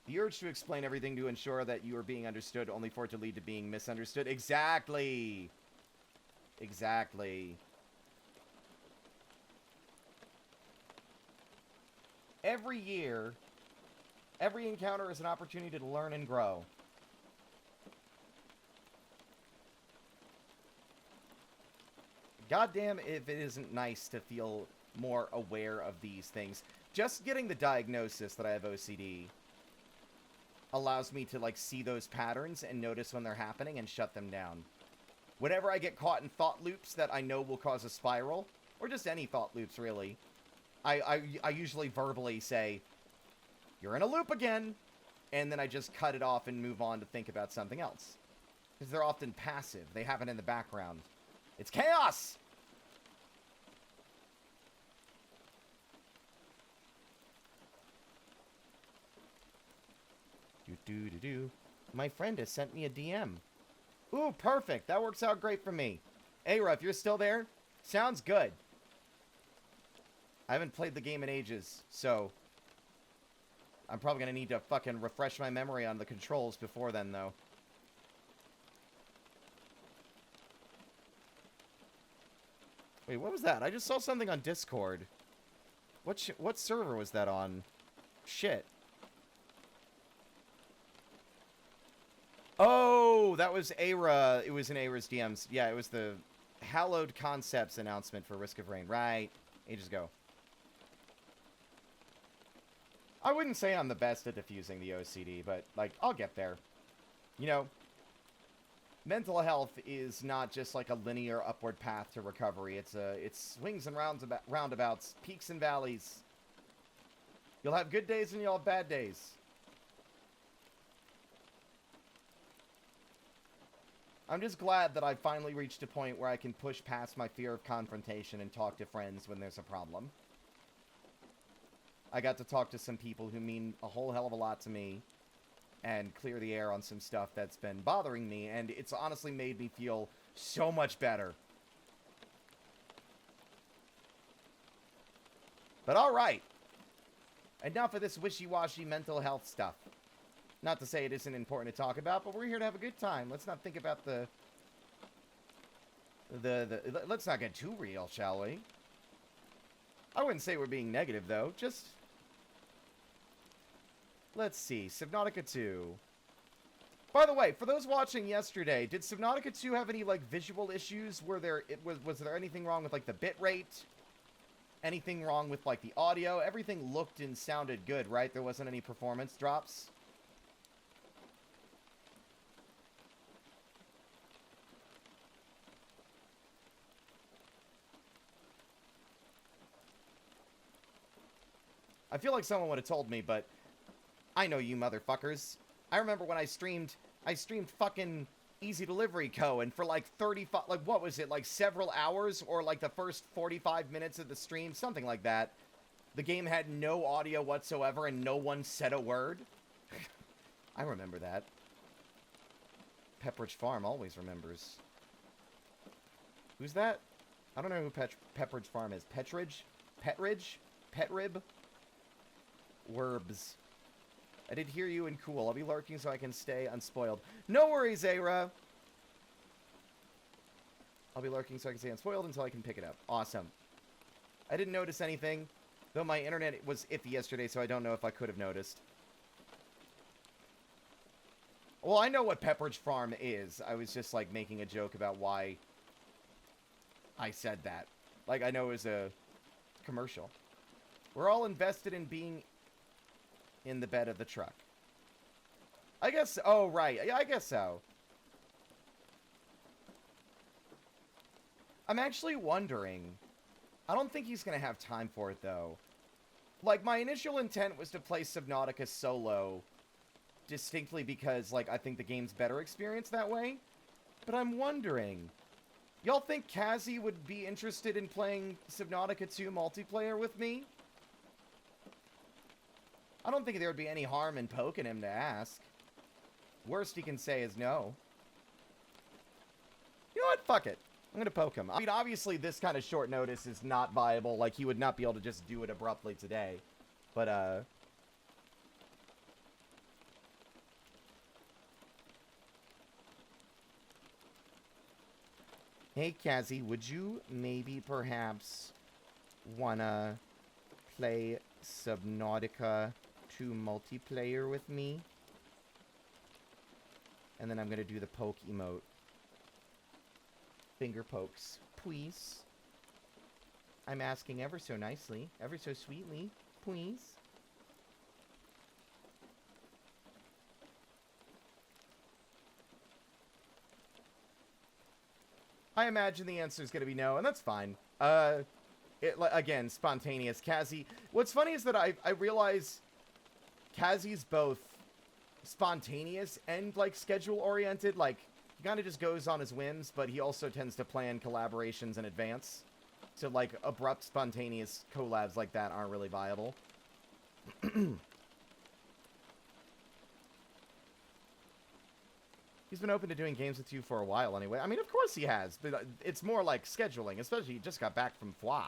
The urge to explain everything to ensure that you are being understood only for it to lead to being misunderstood. Exactly. Exactly. Every year, every encounter is an opportunity to learn and grow. Goddamn if it isn't nice to feel more aware of these things. Just getting the diagnosis that I have OCD allows me to, like, see those patterns and notice when they're happening and shut them down. Whenever I get caught in thought loops that I know will cause a spiral, or just any thought loops, really, I usually verbally say, you're in a loop again, and then I just cut it off and move on to think about something else. Because they're often passive. They happen in the background. It's chaos! My friend has sent me a DM. Ooh, perfect. That works out great for me. Ayra, if you're still there, sounds good. I haven't played the game in ages, so I'm probably going to need to fucking refresh my memory on the controls before then, though. Wait, what was that? I just saw something on Discord. What server was that on? Shit. Oh, that was Ayra. It was in Ayra's DMs. Yeah, it was the Hallowed Concepts announcement for Risk of Rain. Right. Ages ago. I wouldn't say I'm the best at diffusing the OCD, but, like, I'll get there. You know, mental health is not just like a linear upward path to recovery. It's swings and roundabouts, peaks and valleys. You'll have good days and you'll have bad days. I'm just glad that I finally reached a point where I can push past my fear of confrontation and talk to friends when there's a problem. I got to talk to some people who mean a whole hell of a lot to me and clear the air on some stuff that's been bothering me, and it's honestly made me feel so much better. But alright. And now for this wishy-washy mental health stuff. Not to say it isn't important to talk about, but we're here to have a good time. Let's not think about let's not get too real, shall we? I wouldn't say we're being negative, though. Just... let's see. Subnautica 2. By the way, for those watching yesterday, did Subnautica 2 have any, like, visual issues? Was there anything wrong with, like, the bitrate? Anything wrong with, like, the audio? Everything looked and sounded good, right? There wasn't any performance drops? I feel like someone would have told me, but I know you motherfuckers. I remember when I streamed fucking Easy Delivery Co. and for like 35, like what was it, like several hours or like the first 45 minutes of the stream, something like that. The game had no audio whatsoever and no one said a word. I remember that. Pepperidge Farm always remembers. Who's that? I don't know who Pepperidge Farm is. Petridge? Petridge? Petrib? Werbs. I did hear you and cool. I'll be lurking so I can stay unspoiled. No worries, Aira. I'll be lurking so I can stay unspoiled until I can pick it up. Awesome. I didn't notice anything, though my internet was iffy yesterday, so I don't know if I could have noticed. Well, I know what Pepperidge Farm is. I was just, like, making a joke about why I said that. Like, I know it was a commercial. We're all invested in being in the bed of the truck. I guess... Oh, right. Yeah, I guess so. I'm actually wondering... I don't think he's going to have time for it, though. Like, my initial intent was to play Subnautica solo... distinctly because, like, I think the game's better experience that way. But I'm wondering... Y'all think Kazi would be interested in playing Subnautica 2 multiplayer with me? I don't think there would be any harm in poking him to ask. Worst he can say is no. You know what? Fuck it. I'm gonna poke him. I mean, obviously, this kind of short notice is not viable. Like, he would not be able to just do it abruptly today. But, Hey, Kazi, would you maybe perhaps wanna play Subnautica 2 multiplayer with me? And then I'm gonna do the poke emote. Finger pokes. Please. I'm asking ever so nicely, ever so sweetly. Please. I imagine the answer is going to be no, and that's fine. Again, spontaneous. Kazi. What's funny is that I realize Kazi's both spontaneous and, like, schedule-oriented. Like, he kind of just goes on his whims, but he also tends to plan collaborations in advance. So, like, abrupt, spontaneous collabs like that aren't really viable. He's been open to doing games with you for a while anyway. I mean, of course he has, but it's more like scheduling, especially he just got back from Foix.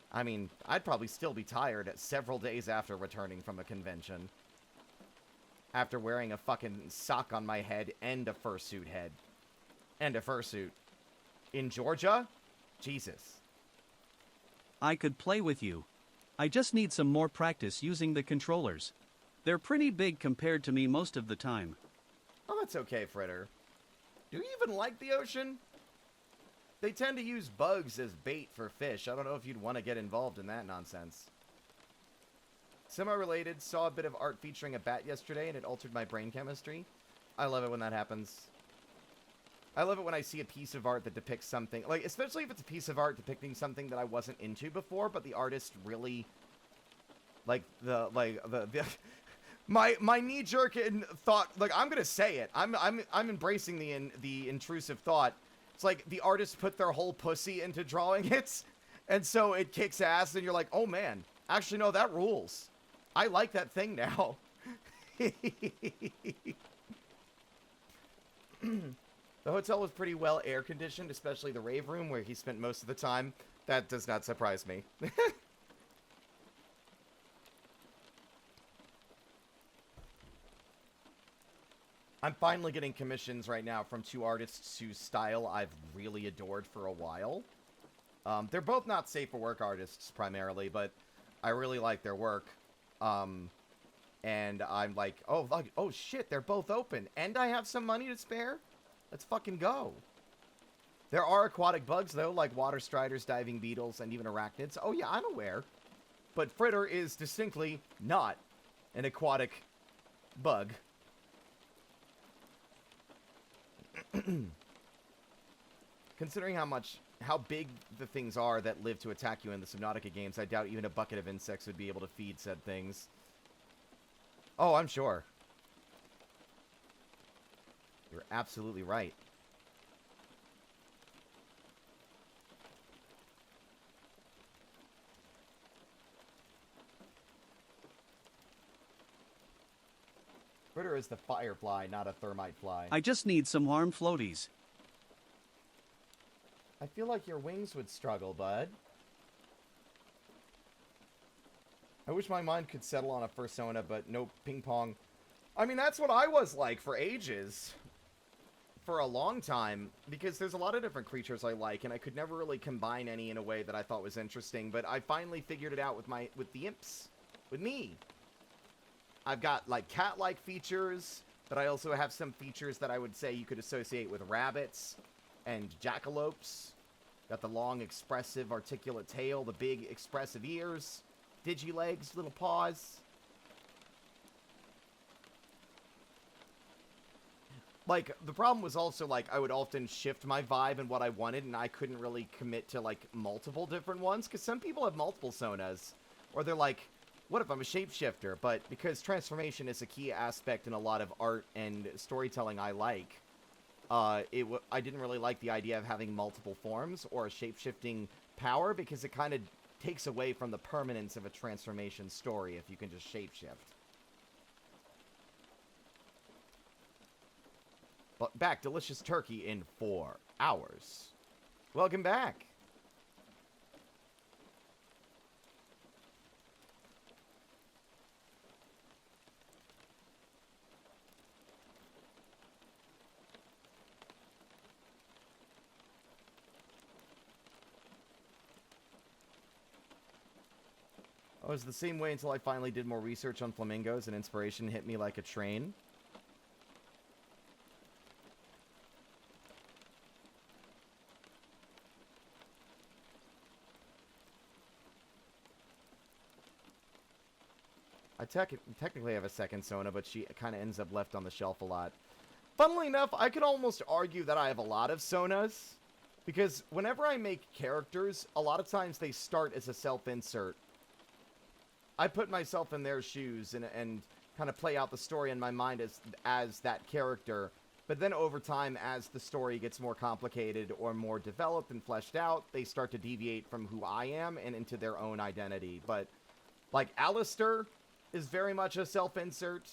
I mean, I'd probably still be tired at several days after returning from a convention. After wearing a fucking sock on my head and a fursuit head. And a fursuit. In Georgia? Jesus. I could play with you. I just need some more practice using the controllers. They're pretty big compared to me most of the time. Oh, that's okay, Fritter. Do you even like the ocean? They tend to use bugs as bait for fish. I don't know if you'd want to get involved in that nonsense. Semi-related, saw a bit of art featuring a bat yesterday, and it altered my brain chemistry. I love it when that happens. I love it when I see a piece of art that depicts something, like, especially if it's a piece of art depicting something that I wasn't into before, but the artist really, my knee-jerk thought, like, I'm gonna say it. I'm embracing the intrusive thought. It's like the artist put their whole pussy into drawing it, and so it kicks ass, and you're like, oh man, actually no, that rules. I like that thing now. The hotel was pretty well air-conditioned, especially the rave room where he spent most of the time. That does not surprise me. I'm finally getting commissions right now from two artists whose style I've really adored for a while. They're both not safe for work artists, primarily, but I really like their work. And I'm like, oh shit, they're both open, and I have some money to spare? Let's fucking go. There are aquatic bugs, though, like water striders, diving beetles, and even arachnids. Oh yeah, I'm aware. But Fritter is distinctly not an aquatic bug. Considering how big the things are that live to attack you in the Subnautica games, I doubt even a bucket of insects would be able to feed said things. Oh, I'm sure. You're absolutely right. Critter is the firefly, not a thermite fly. I just need some warm floaties. I feel like your wings would struggle, bud. I wish my mind could settle on a fursona, but no ping pong. I mean, that's what I was like for ages. For a long time. Because there's a lot of different creatures I like, and I could never really combine any in a way that I thought was interesting. But I finally figured it out with the imps. With me. I've got, like, cat-like features, but I also have some features that I would say you could associate with rabbits and jackalopes. Got the long, expressive, articulate tail, the big, expressive ears, digi-legs, little paws. Like, the problem was also, like, I would often shift my vibe and what I wanted, and I couldn't really commit to, like, multiple different ones, because some people have multiple sonas, or they're like, what if I'm a shapeshifter? But because transformation is a key aspect in a lot of art and storytelling I like, I didn't really like the idea of having multiple forms or a shapeshifting power, because it kind of takes away from the permanence of a transformation story if you can just shapeshift. But back, delicious turkey in 4 hours. Welcome back. I was the same way until I finally did more research on flamingos and inspiration hit me like a train. I technically have a second Sona, but she kind of ends up left on the shelf a lot. Funnily enough, I could almost argue that I have a lot of Sonas, because whenever I make characters, a lot of times they start as a self-insert. I put myself in their shoes and kind of play out the story in my mind as that character. But then over time, as the story gets more complicated or more developed and fleshed out, they start to deviate from who I am and into their own identity. But, like, Alistair is very much a self-insert.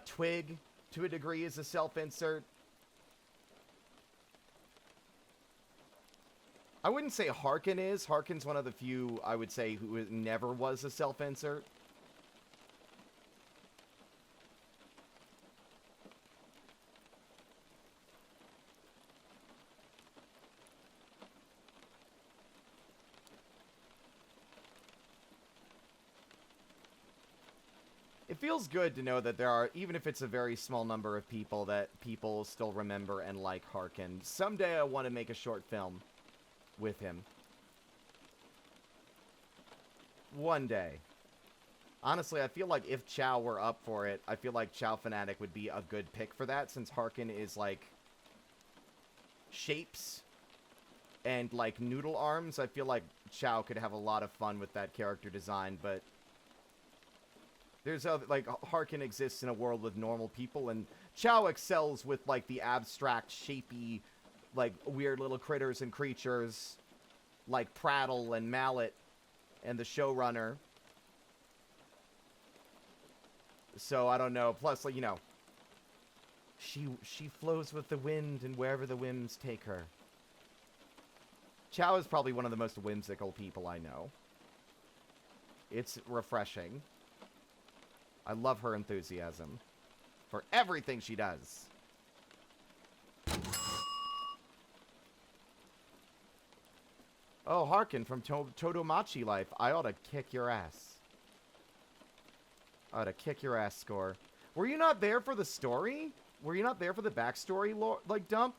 Twig, to a degree, is a self-insert. I wouldn't say Harkin is. Harkin's one of the few, I would say, who never was a self-insert. It feels good to know that there are, even if it's a very small number of people, that people still remember and like Harkin. Someday I want to make a short film with him. One day. Honestly, I feel like if Chow were up for it, I feel like Chow Fanatic would be a good pick for that, since Harkin is, like, shapes and, like, noodle arms. I feel like Chow could have a lot of fun with that character design, but there's other, like, Harkin exists in a world with normal people, and Chow excels with, like, the abstract, shapy, like, weird little critters and creatures, like Prattle and Mallet and the Showrunner. So, I don't know. Plus, like, you know, she flows with the wind and wherever the whims take her. Chow is probably one of the most whimsical people I know. It's refreshing. I love her enthusiasm for everything she does. Oh, Harkin from Todomachi Life. I ought to kick your ass. I ought to kick your ass, Score. Were you not there for the story? Were you not there for the backstory, like, dump?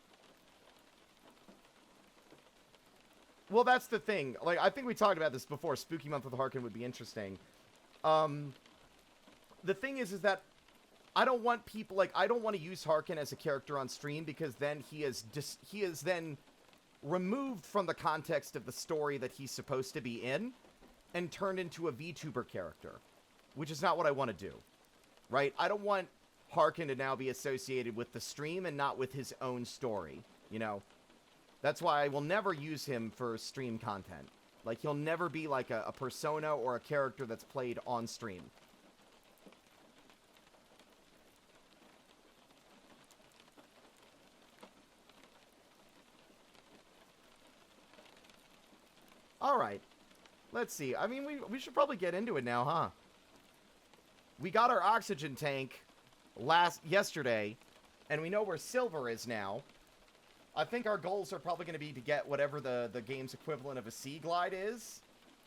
Well, that's the thing. Like, I think we talked about this before. Spooky Month with Harkin would be interesting. The thing is that I don't want people, like, I don't want to use Harkin as a character on stream, because then he is then removed from the context of the story that he's supposed to be in and turned into a VTuber character, which is not what I want to do. right? I don't want Harkin to now be associated with the stream and not with his own story, you know? That's why I will never use him for stream content. Like, he'll never be like a persona or a character that's played on stream. Alright. Let's see. I mean, we should probably get into it now, huh? We got our oxygen tank yesterday, and we know where silver is now. I think our goals are probably going to be to get whatever the game's equivalent of a sea glide is,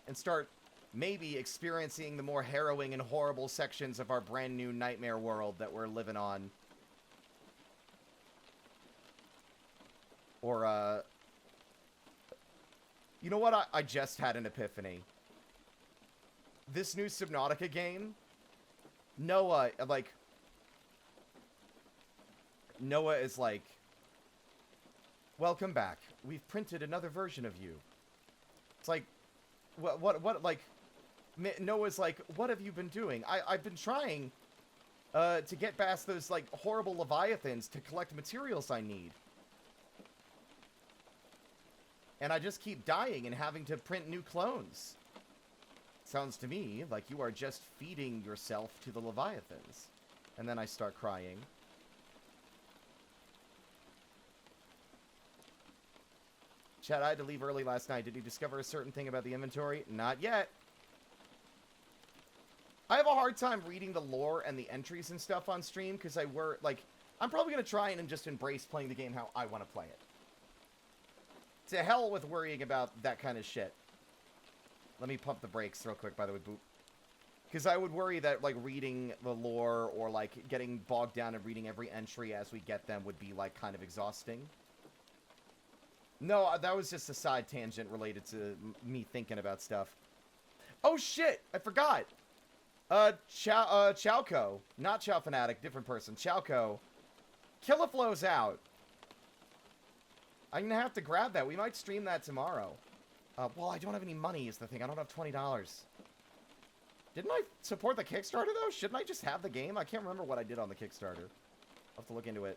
and start maybe experiencing the more harrowing and horrible sections of our brand new nightmare world that we're living on. Or, you know what? I just had an epiphany. This new Subnautica game, Noah is like, welcome back. We've printed another version of you. It's like, like, Noah's like, what have you been doing? I've been trying to get past those, like, horrible leviathans to collect materials I need. And I just keep dying and having to print new clones. Sounds to me like you are just feeding yourself to the leviathans. And then I start crying. Chad, I had to leave early last night. Did you discover a certain thing about the inventory? Not yet. I have a hard time reading the lore and the entries and stuff on stream because I'm probably going to try and just embrace playing the game how I want to play it. To hell with worrying about that kind of shit. Let me pump the brakes real quick, by the way, boop. Because I would worry that, like, reading the lore or, like, getting bogged down and reading every entry as we get them would be, like, kind of exhausting. No, that was just a side tangent related to me thinking about stuff. Oh, shit! I forgot! Chowco. Not Chow Fanatic, different person. Chowco. Killaflow's out. I'm gonna have to grab that. We might stream that tomorrow. Well, I don't have any money is the thing. I don't have $20. Didn't I support the Kickstarter, though? Shouldn't I just have the game? I can't remember what I did on the Kickstarter. I'll have to look into it.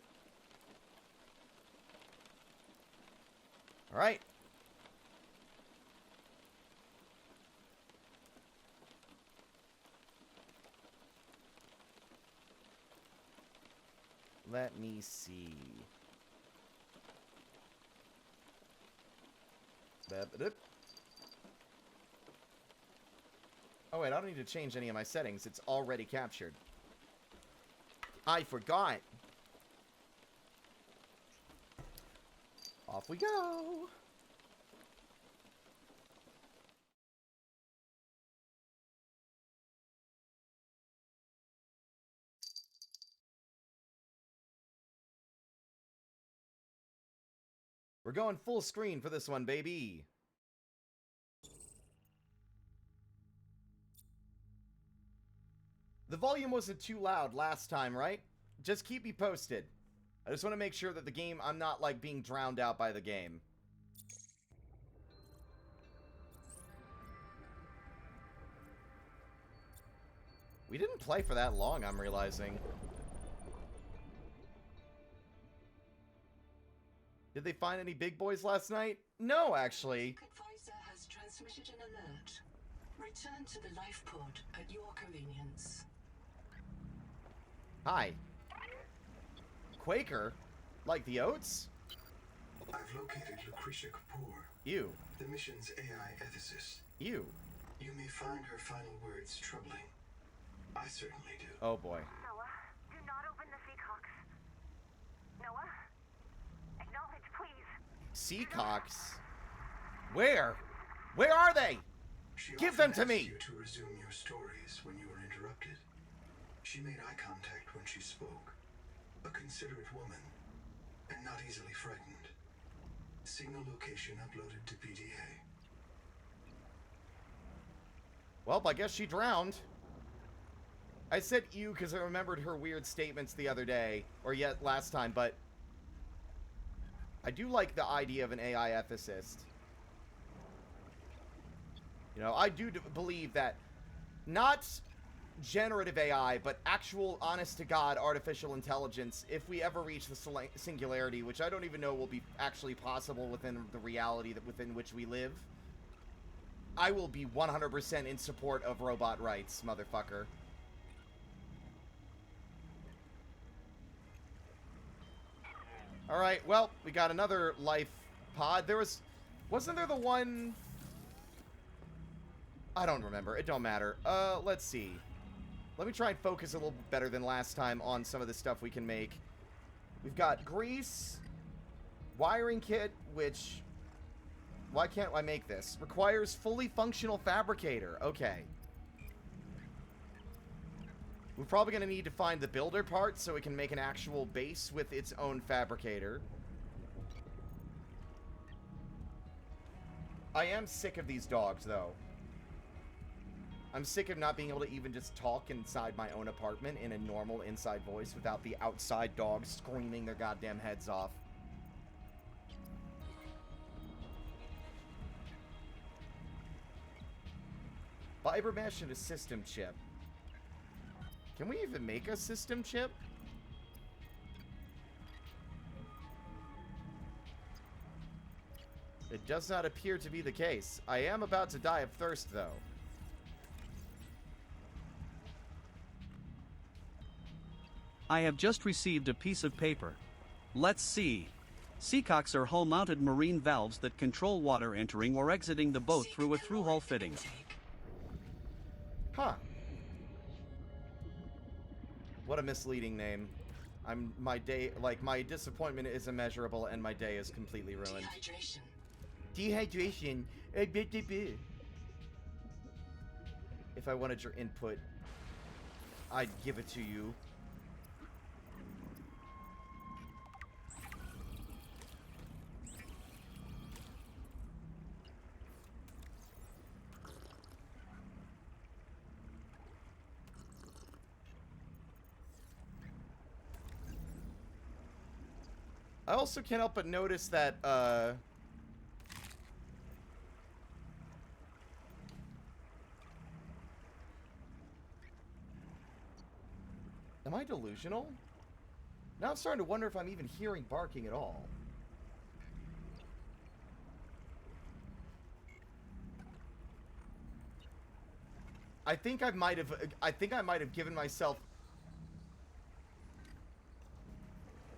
Alright. Let me see. Oh wait, I don't need to change any of my settings. It's already captured. I forgot. Off we go. We're going full screen for this one, baby. The volume wasn't too loud last time, right? Just keep me posted. I just want to make sure that the game, I'm not, like, being drowned out by the game. We didn't play for that long, I'm realizing. Did they find any big boys last night? No, actually. Advisor has transmitted an alert. Return to the life pod at your convenience. Hi. Quaker? Like the oats? I've located Lucretia Kapoor, Ew. the mission's AI ethicist. Ew. You may find her final words troubling. I certainly do. Oh boy. Noah, do not open the Seacocks. Noah? Acknowledge, please. Seacocks? Where? Where are they? She Give often them to asked me! you to resume your stories when you were interrupted. She made eye contact when she spoke. A considerate woman, and not easily frightened. Signal location uploaded to PDA. Well, I guess she drowned. I said ew because I remembered her weird statements the other day, or yet last time, but I do like the idea of an AI ethicist. You know, I do believe that not generative AI, but actual, honest-to-God artificial intelligence, if we ever reach the singularity, which I don't even know will be actually possible within the reality within which we live, I will be 100% in support of robot rights, motherfucker. Alright, well, we got another life pod. Wasn't there the one... I don't remember. It don't matter. Let's see. Let me try and focus a little bit better than last time on some of the stuff we can make. We've got grease, wiring kit, which... Why can't I make this? Requires fully functional fabricator. Okay. We're probably going to need to find the builder part so we can make an actual base with its own fabricator. I am sick of these dogs, though. I'm sick of not being able to even just talk inside my own apartment in a normal inside voice without the outside dogs screaming their goddamn heads off. Fiber mesh and a system chip. Can we even make a system chip? It does not appear to be the case. I am about to die of thirst, though. I have just received a piece of paper. Let's see. Seacocks are hull-mounted marine valves that control water entering or exiting the boat through a through-hull fitting. Huh. What a misleading name. My disappointment is immeasurable and my day is completely ruined. Dehydration. If I wanted your input, I'd give it to you. I also can't help but notice that, am I delusional? Now I'm starting to wonder if I'm even hearing barking at all. I think I might have given myself...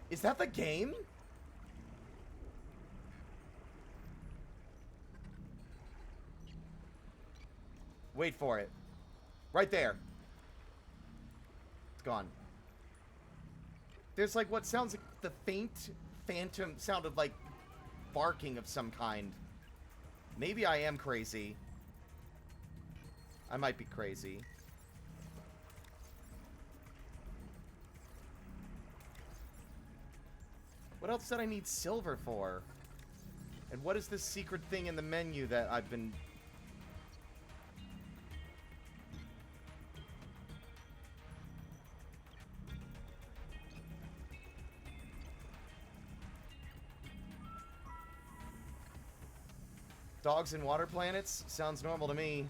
Is that the game? Wait for it. Right there. It's gone. There's like what sounds like the faint phantom sound of like barking of some kind. Maybe I am crazy. I might be crazy. What else did I need silver for? And what is this secret thing in the menu that I've been... Dogs and water planets? Sounds normal to me.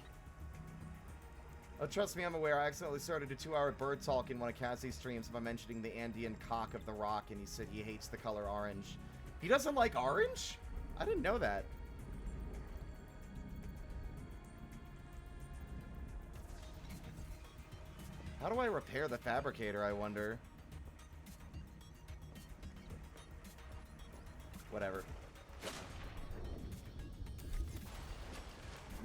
Oh, trust me, I'm aware. I accidentally started a 2-hour bird talk in one of Cassie's streams by mentioning the Andean cock of the rock, and he said he hates the color orange. He doesn't like orange? I didn't know that. How do I repair the fabricator, I wonder? Whatever.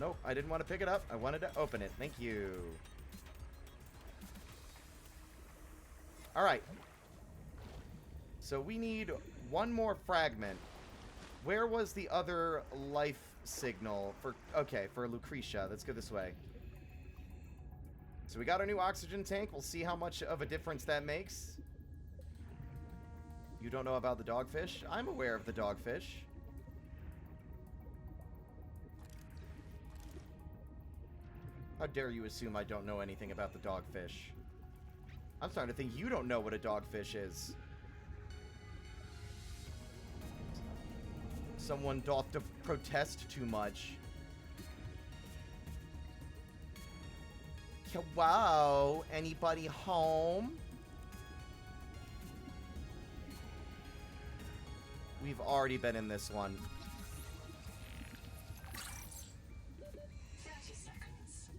Nope, I didn't want to pick it up. I wanted to open it. Thank you. Alright. So we need one more fragment. Where was the other life signal for... Okay, for Lucretia. Let's go this way. So we got our new oxygen tank. We'll see how much of a difference that makes. You don't know about the dogfish? I'm aware of the dogfish. How dare you assume I don't know anything about the dogfish? I'm starting to think you don't know what a dogfish is. Someone doth to protest too much. Hello? Anybody home? We've already been in this one. 30 seconds.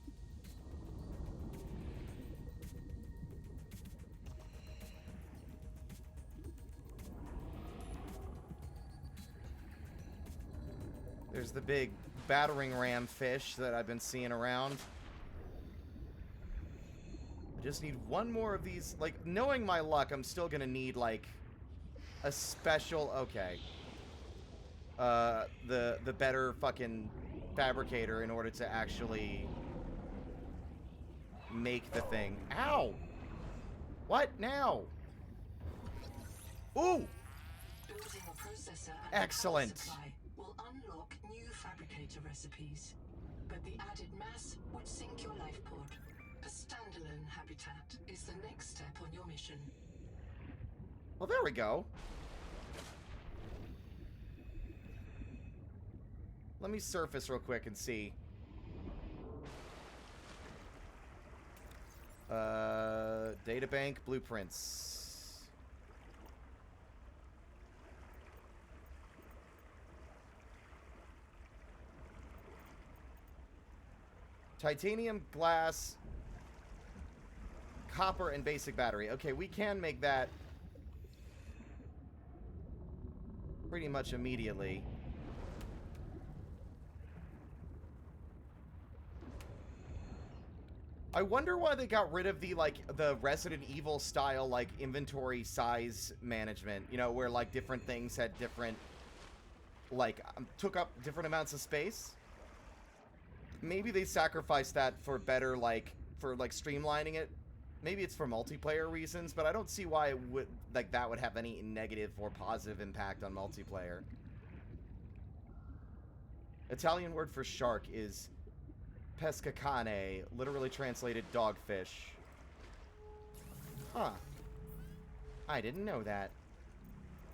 There's the big battering ram fish that I've been seeing around. I just need one more of these. Like, knowing my luck, I'm still gonna need, like, a special... Okay. The better fucking fabricator in order to actually make the thing. Ow! What now? Ooh! Building a processor and Excellent. power supply will unlock new fabricator recipes, but the added mass would sink your life pod. A standalone habitat is the next step on your mission. Well, there we go. Let me surface real quick and see. Databank blueprints. Titanium, glass, copper, and basic battery. Okay, we can make that pretty much immediately. I wonder why they got rid of the, like, the Resident Evil style, like, inventory size management. You know, where, like, different things had different, like, took up different amounts of space. Maybe they sacrificed that for better, like, for, like, streamlining it. Maybe it's for multiplayer reasons, but I don't see why it would, like, that would have any negative or positive impact on multiplayer. Italian word for shark is pescacane, literally translated dogfish. Huh. I didn't know that.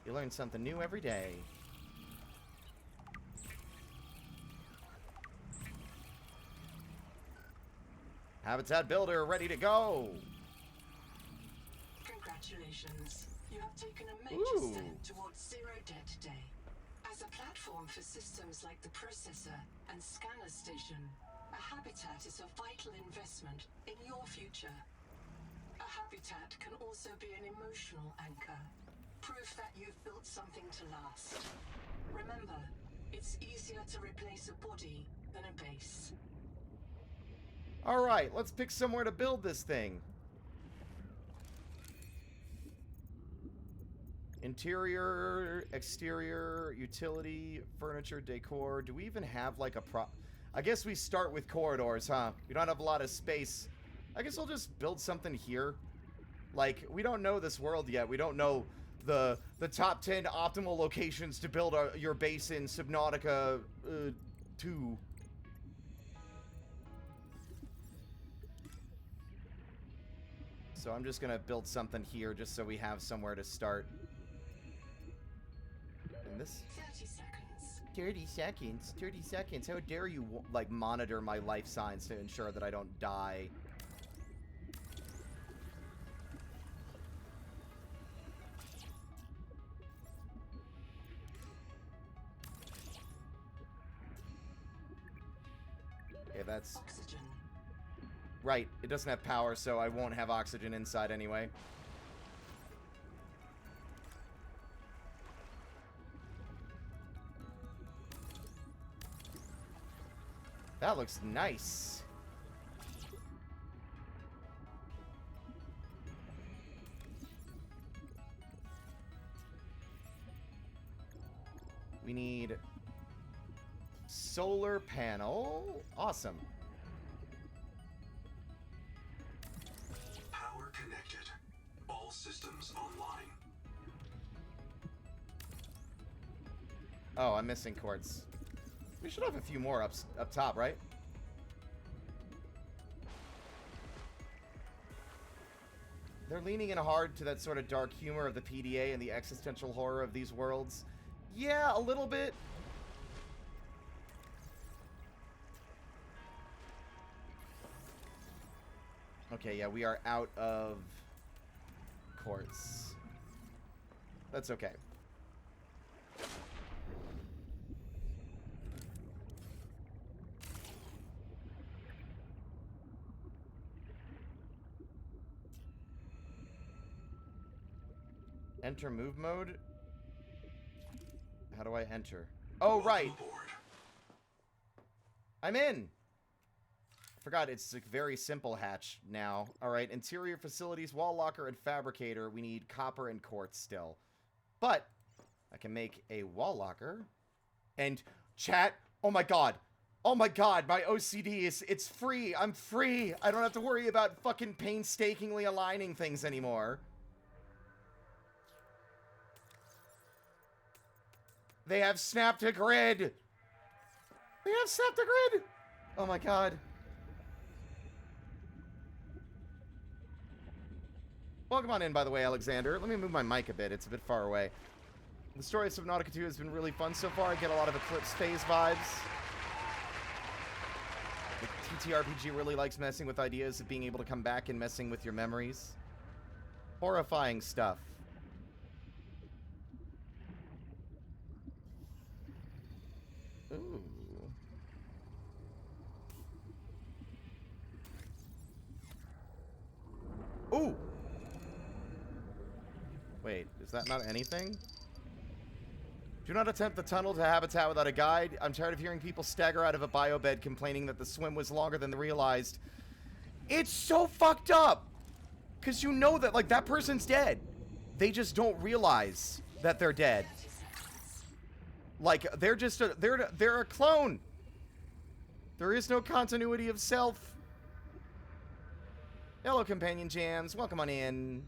You learn something new every day. Habitat builder ready to go. Congratulations. You have taken a major Ooh. step towards zero debt today. As a platform for systems like the processor and scanner station, a habitat is a vital investment in your future. A habitat can also be an emotional anchor, proof that you've built something to last. Remember, it's easier to replace a body than a base. Alright, let's pick somewhere to build this thing. Interior, exterior, utility, furniture, decor. Do we even have, like, a I guess we start with corridors, huh? We don't have a lot of space. I guess I'll just build something here. Like, we don't know this world yet. We don't know the top 10 optimal locations to build your base in Subnautica 2. So I'm just gonna build something here just so we have somewhere to start. And this... 30 seconds. 30 seconds? 30 seconds? How dare you, like, monitor my life signs to ensure that I don't die? Okay, that's... Oxygen. Right, it doesn't have power, so I won't have oxygen inside anyway. That looks nice. We need solar panel. Awesome. Power connected. All systems online. Oh, I'm missing quartz. We should have a few more up top, right? They're leaning in hard to that sort of dark humor of the PDA and the existential horror of these worlds. Yeah, a little bit. Okay, yeah, we are out of quartz. That's okay. Enter move mode? How do I enter? Oh, right! I'm in! Forgot, it's a very simple hatch now. Alright, interior facilities, wall locker, and fabricator. We need copper and quartz still. But, I can make a wall locker. And, chat, oh my god. Oh my god, my OCD is, it's free. I'm free. I don't have to worry about fucking painstakingly aligning things anymore. They have snapped a grid. They have snapped a grid. Oh my god. Welcome on in, by the way, Alexander. Let me move my mic a bit. It's a bit far away. The story of Subnautica 2 has been really fun so far. I get a lot of Eclipse phase vibes. The TTRPG really likes messing with ideas of being able to come back and messing with your memories. Horrifying stuff. Ooh. Ooh! Wait, is that not anything? Do not attempt the tunnel to habitat without a guide. I'm tired of hearing people stagger out of a biobed complaining that the swim was longer than they realized. It's so fucked up! Because you know that, like, that person's dead. They just don't realize that they're dead. Like, they're just a, they're a clone. There is no continuity of self. Hello, Companion Jams. Welcome on in.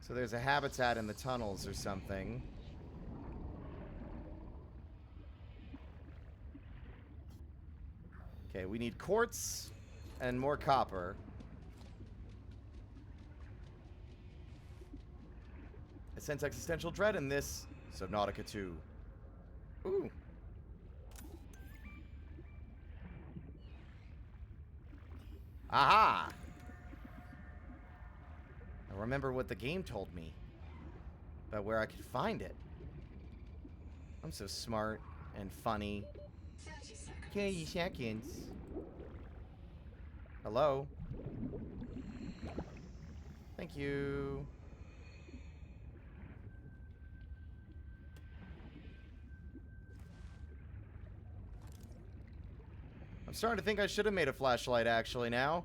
So there's a habitat in the tunnels or something. Okay, we need quartz and more copper. I sense existential dread in this Subnautica 2. Ooh. Aha! I remember what the game told me about where I could find it. I'm so smart and funny. 30 seconds. Hello? Thank you. I'm starting to think I should have made a flashlight actually now.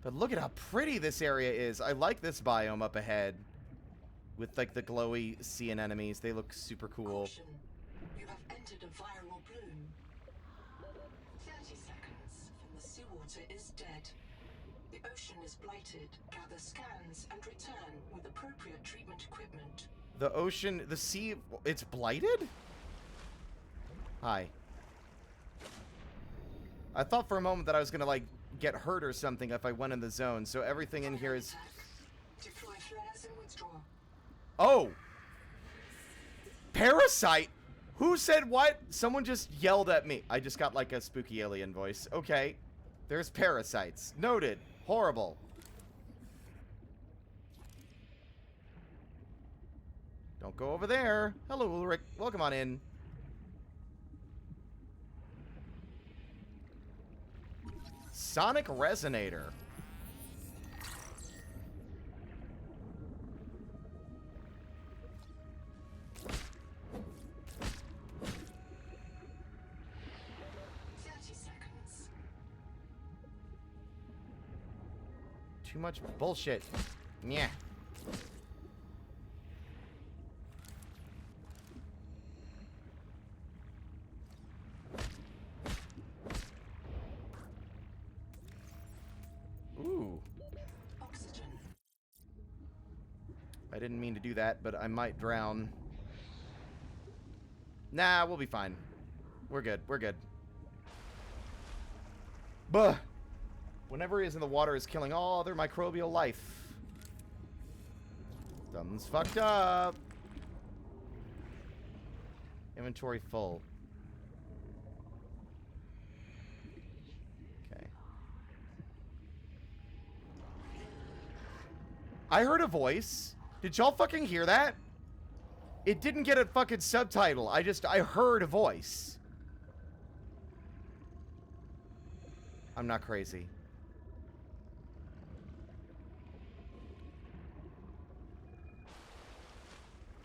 But look at how pretty this area is. I like this biome up ahead. With like the glowy sea anemones. They look super cool. Caution. You have entered a viral bloom. 30 seconds and the seawater is dead. The ocean is blighted. Gather scans and return with appropriate treatment equipment. The ocean, the sea, it's blighted? Hi. I thought for a moment that I was gonna like get hurt or something if I went in the zone, so everything in here is... Deploy flares and withdraw. Oh! Parasite? Who said what? Someone just yelled at me. I just got like a spooky alien voice. Okay. There's parasites. Noted. Horrible. Don't go over there. Hello, Ulrich. Welcome on in. Sonic Resonator. Too much bullshit. Yeah. Ooh. Oxygen. I didn't mean to do that, but I might drown. Nah, we'll be fine. We're good. We're good. Buh! Whenever he is in the water is killing all other microbial life. Something's fucked up. Inventory full. Okay. I heard a voice. Did y'all fucking hear that? It didn't get a fucking subtitle. I heard a voice. I'm not crazy.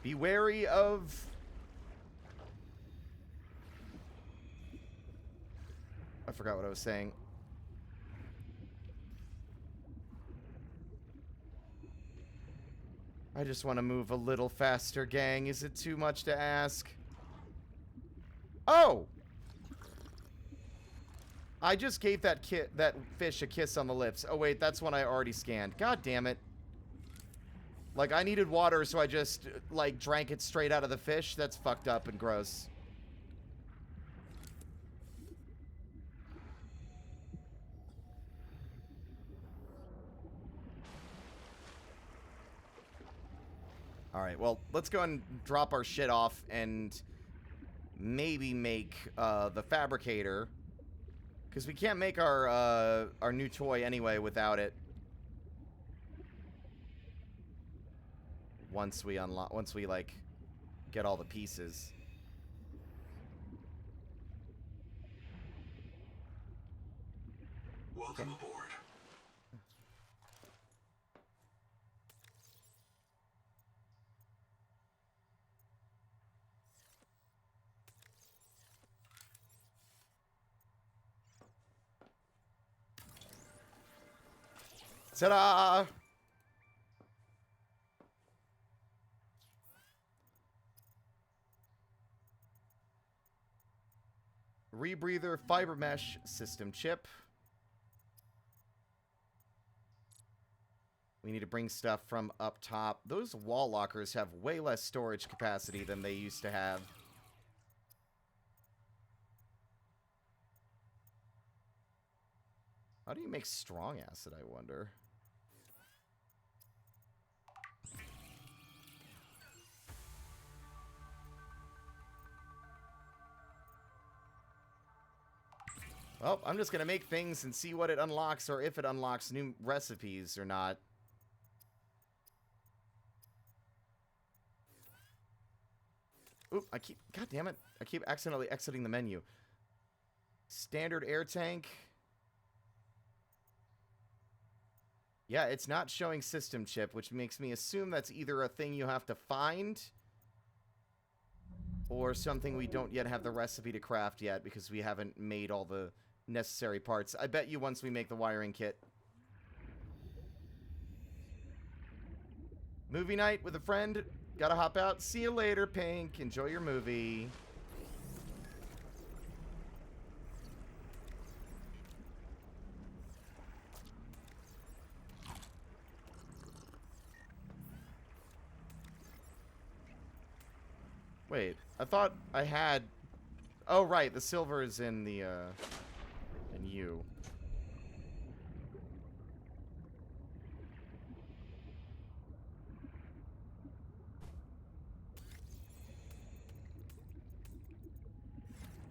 Be wary of... I forgot what I was saying. I just want to move a little faster, gang. Is it too much to ask? Oh! I just gave that fish a kiss on the lips. Oh, wait, that's one I already scanned. God damn it. Like, I needed water, so I just, like, drank it straight out of the fish. That's fucked up and gross. Alright, well, let's go and drop our shit off and maybe make the fabricator. Because we can't make our new toy anyway without it. Once we, like, get all the pieces. Welcome aboard. Ta-da! Rebreather fiber mesh system chip. We need to bring stuff from up top. Those wall lockers have way less storage capacity than they used to have. How do you make strong acid, I wonder? Well, I'm just going to make things and see what it unlocks or if it unlocks new recipes or not. Oop, God damn it. I keep accidentally exiting the menu. Standard air tank. Yeah, it's not showing system chip, which makes me assume that's either a thing you have to find or something we don't yet have the recipe to craft yet because we haven't made all the necessary parts. I bet you once we make the wiring kit. Movie night with a friend. Gotta hop out. See you later, Pink. Enjoy your movie. Wait, I thought I had... Oh, right, the silver is in the, in you.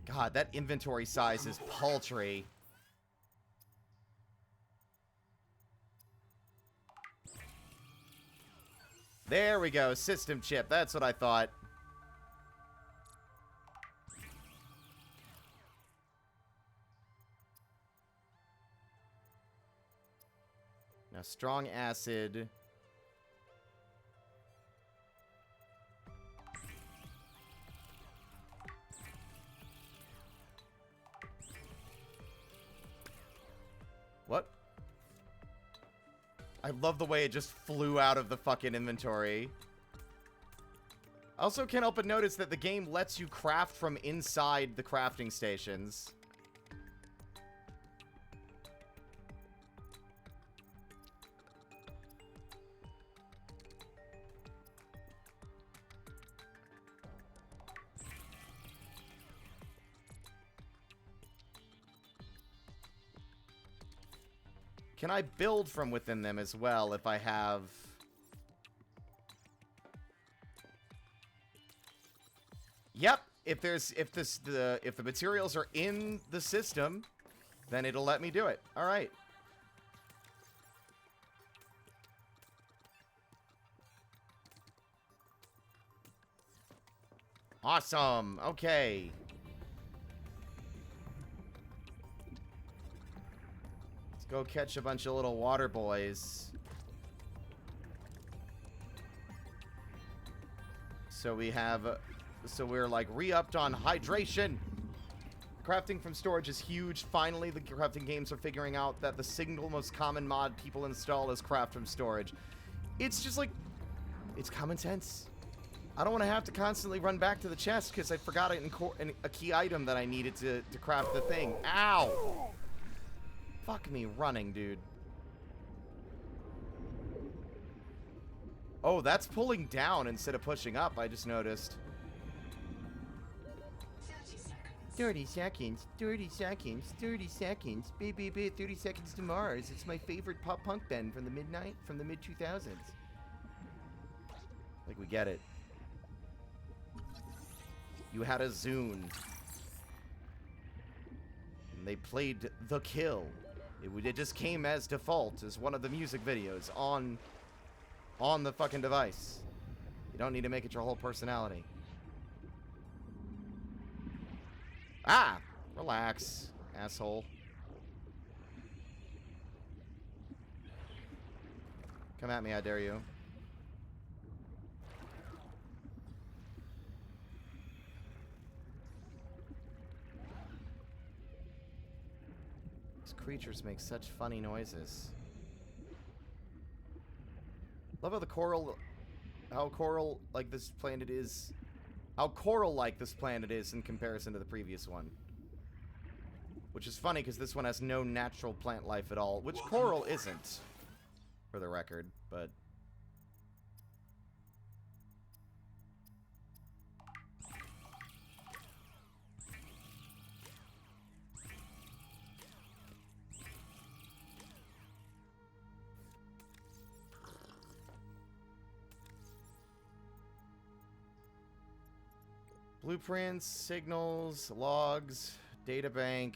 God, that inventory size is paltry. There we go, system chip, that's what I thought. Now, strong acid. What? I love the way it just flew out of the fucking inventory. I also can't help but notice that the game lets you craft from inside the crafting stations. Can I build from within them as well if I have... Yep. If the materials are in the system, then it'll let me do it. All right. Awesome. Okay. Let's go catch a bunch of little water boys. So we're like re-upped on hydration. Crafting from storage is huge. Finally, the crafting games are figuring out that the single most common mod people install is craft from storage. It's just like, it's common sense. I don't want to have to constantly run back to the chest because I forgot a key item that I needed to craft the thing. Ow! Fuck me running, dude. Oh, that's pulling down instead of pushing up, I just noticed. 30 seconds, 30 seconds, 30 seconds, baby, 30 seconds to Mars. It's my favorite pop punk band from the mid-2000s. Like, we get it. You had a Zune. And they played The Kill. It just came as default as one of the music videos on the fucking device. You don't need to make it your whole personality. Ah! Relax, asshole. Come at me, I dare you. These creatures make such funny noises. Love how how coral-like this planet is. How coral-like this planet is in comparison to the previous one. Which is funny, because this one has no natural plant life at all. Which coral isn't, for the record, but... Blueprints, signals, logs, databank.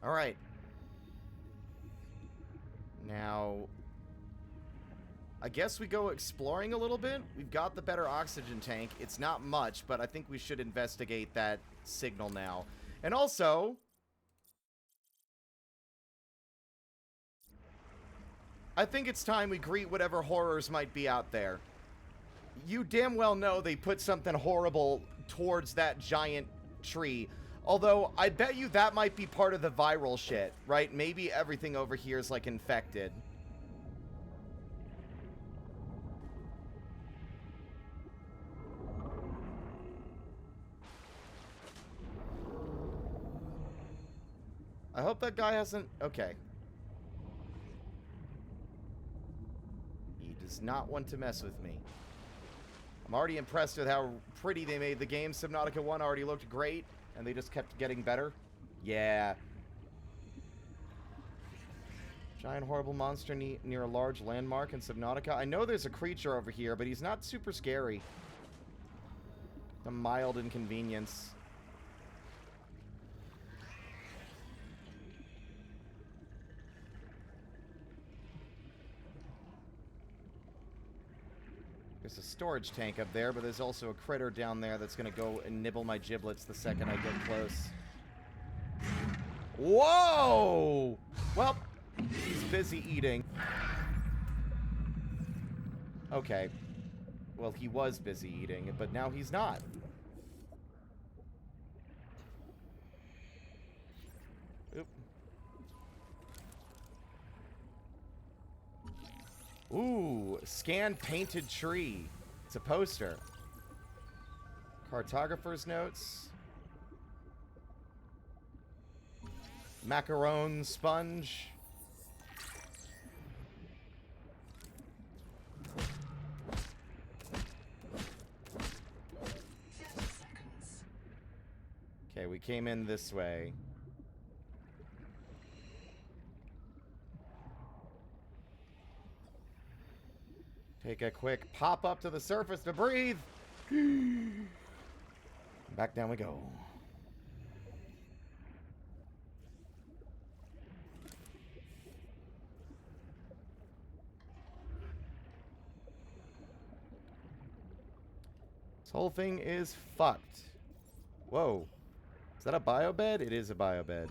Alright. Now, I guess we go exploring a little bit. We've got the better oxygen tank. It's not much, but I think we should investigate that signal now. And also... I think it's time we greet whatever horrors might be out there. You damn well know they put something horrible towards that giant tree. Although, I bet you that might be part of the viral shit, right? Maybe everything over here is, like, infected. I hope that guy hasn't... Okay. He does not want to mess with me. I'm already impressed with how pretty they made the game. Subnautica 1 already looked great, and they just kept getting better. Yeah. Giant horrible monster near a large landmark in Subnautica. I know there's a creature over here, but he's not super scary. A mild inconvenience. There's a storage tank up there, but there's also a critter down there that's gonna go and nibble my giblets the second I get close. Whoa! Well, he's busy eating. Okay. Well, he was busy eating, but now he's not. Oop. Ooh, scan painted tree. It's a poster. Cartographer's notes. Macaron sponge. Okay, we came in this way. Take a quick pop up to the surface to breathe. Back down we go. This whole thing is fucked. Whoa. Is that a biobed? It is a biobed.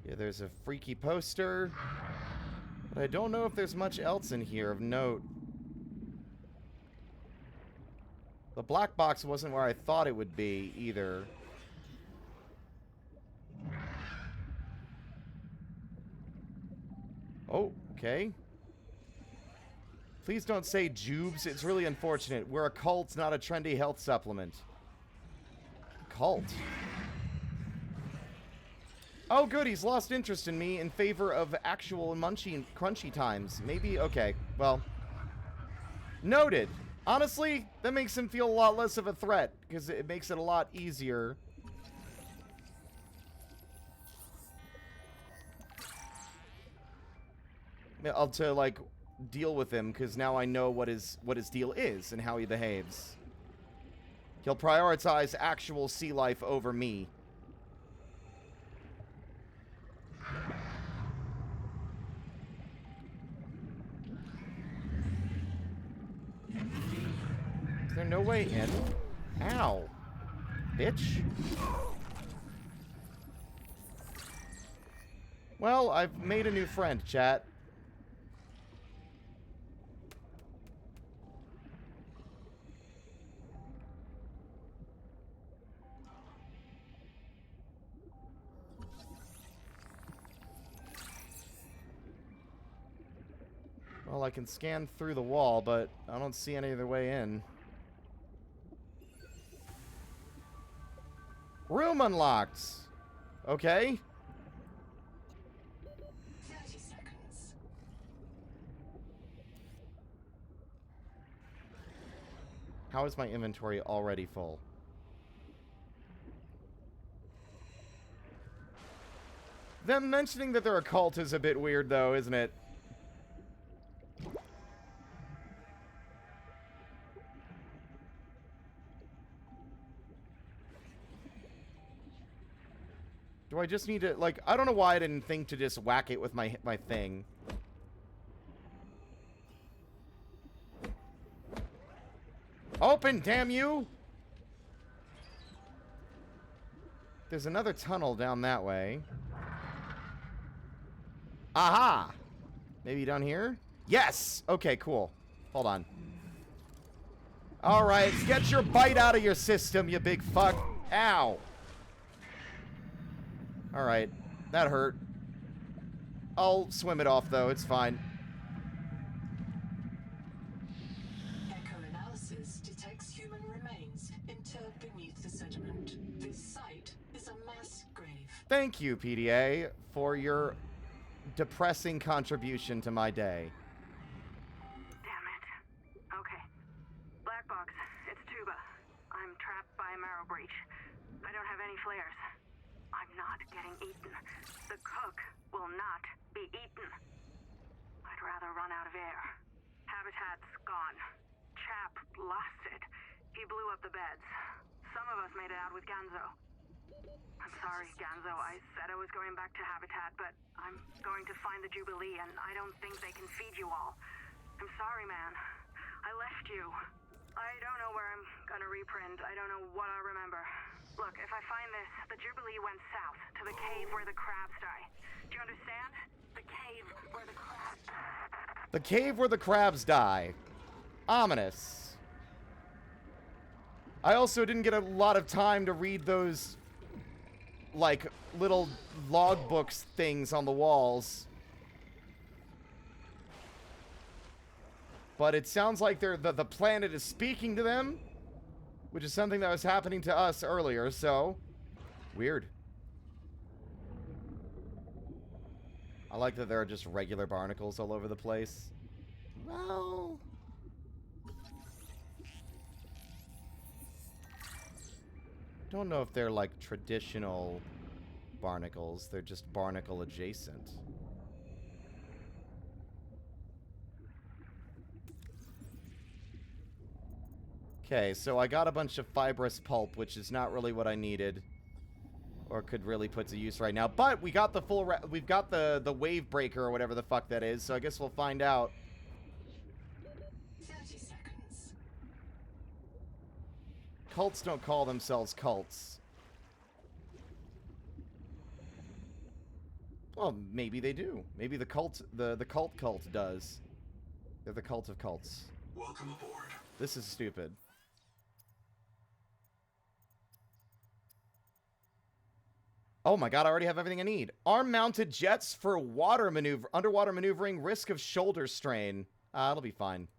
Yeah, there's a freaky poster. But I don't know if there's much else in here of note. The black box wasn't where I thought it would be, either. Oh, okay. Please don't say Jubes. It's really unfortunate. We're a cult, not a trendy health supplement. Cult? Oh, good. He's lost interest in me in favor of actual munchy and crunchy times. Maybe, okay. Well, noted. Honestly, that makes him feel a lot less of a threat, because it makes it a lot easier. To, like, deal with him, because now I know what his deal is and how he behaves. He'll prioritize actual sea life over me. Is there no way in? Ow. Bitch. Well, I've made a new friend, chat. Well, I can scan through the wall, but I don't see any other way in. Room unlocked! Okay. 30 seconds. How is my inventory already full? Them mentioning that they're a cult is a bit weird, though, isn't it? Do I just need to, like, I don't know why I didn't think to just whack it with my thing. Open, damn you! There's another tunnel down that way. Aha! Maybe down here? Yes! Okay, cool. Hold on. Alright, get your bite out of your system, you big fuck. Ow! Alright, that hurt. I'll swim it off, though. It's fine. Echo-analysis detects human remains interred beneath the sediment. This site is a mass grave. Thank you, PDA, for your depressing contribution to my day. Damn it. Okay. Black box. It's Tuba. I'm trapped by a marrow breach. I don't have any flares. I'm not getting eaten. The cook will not be eaten. I'd rather run out of air. Habitat's gone. Chap lost it. He blew up the beds. Some of us made it out with Ganzo. I'm sorry, Ganzo. I said I was going back to Habitat, but I'm going to find the Jubilee, and I don't think they can feed you all. I'm sorry, man. I left you. I don't know where I'm gonna reprint. I don't know what I'll remember. Look, if I find this, the Jubilee went south, to the cave where the crabs die. Do you understand? The cave where the crabs... The cave where the crabs die. Ominous. I also didn't get a lot of time to read those, like, little logbooks things on the walls. But it sounds like the planet is speaking to them, which is something that was happening to us earlier, so weird. I like that there are just regular barnacles all over the place. Well... don't know if they're, like, traditional barnacles. They're just barnacle adjacent. Okay, so I got a bunch of fibrous pulp, which is not really what I needed. Or could really put to use right now. But we got the full... we've got the wave breaker or whatever the fuck that is, so I guess we'll find out. 30 seconds. Cults don't call themselves cults. Well, maybe they do. Maybe the cult cult does. They're the cult of cults. Welcome aboard. This is stupid. Oh my god, I already have everything I need. Arm-mounted jets for underwater maneuvering, risk of shoulder strain. It'll be fine.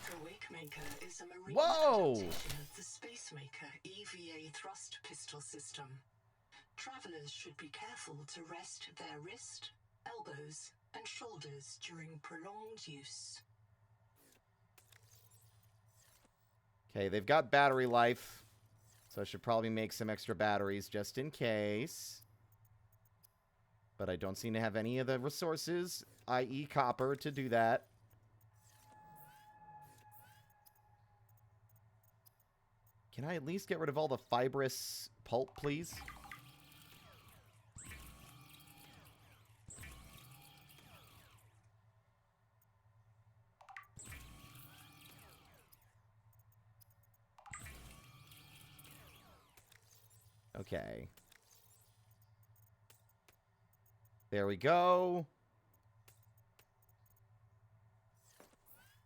The Wakemaker is a marine Whoa! adaptation of the Spacemaker EVA thrust pistol system. Travelers should be careful to rest their wrist, elbows, and shoulders during prolonged use. Okay, they've got battery life. So I should probably make some extra batteries just in case. But I don't seem to have any of the resources, i.e. copper, to do that. Can I at least get rid of all the fibrous pulp, please? Okay. There we go.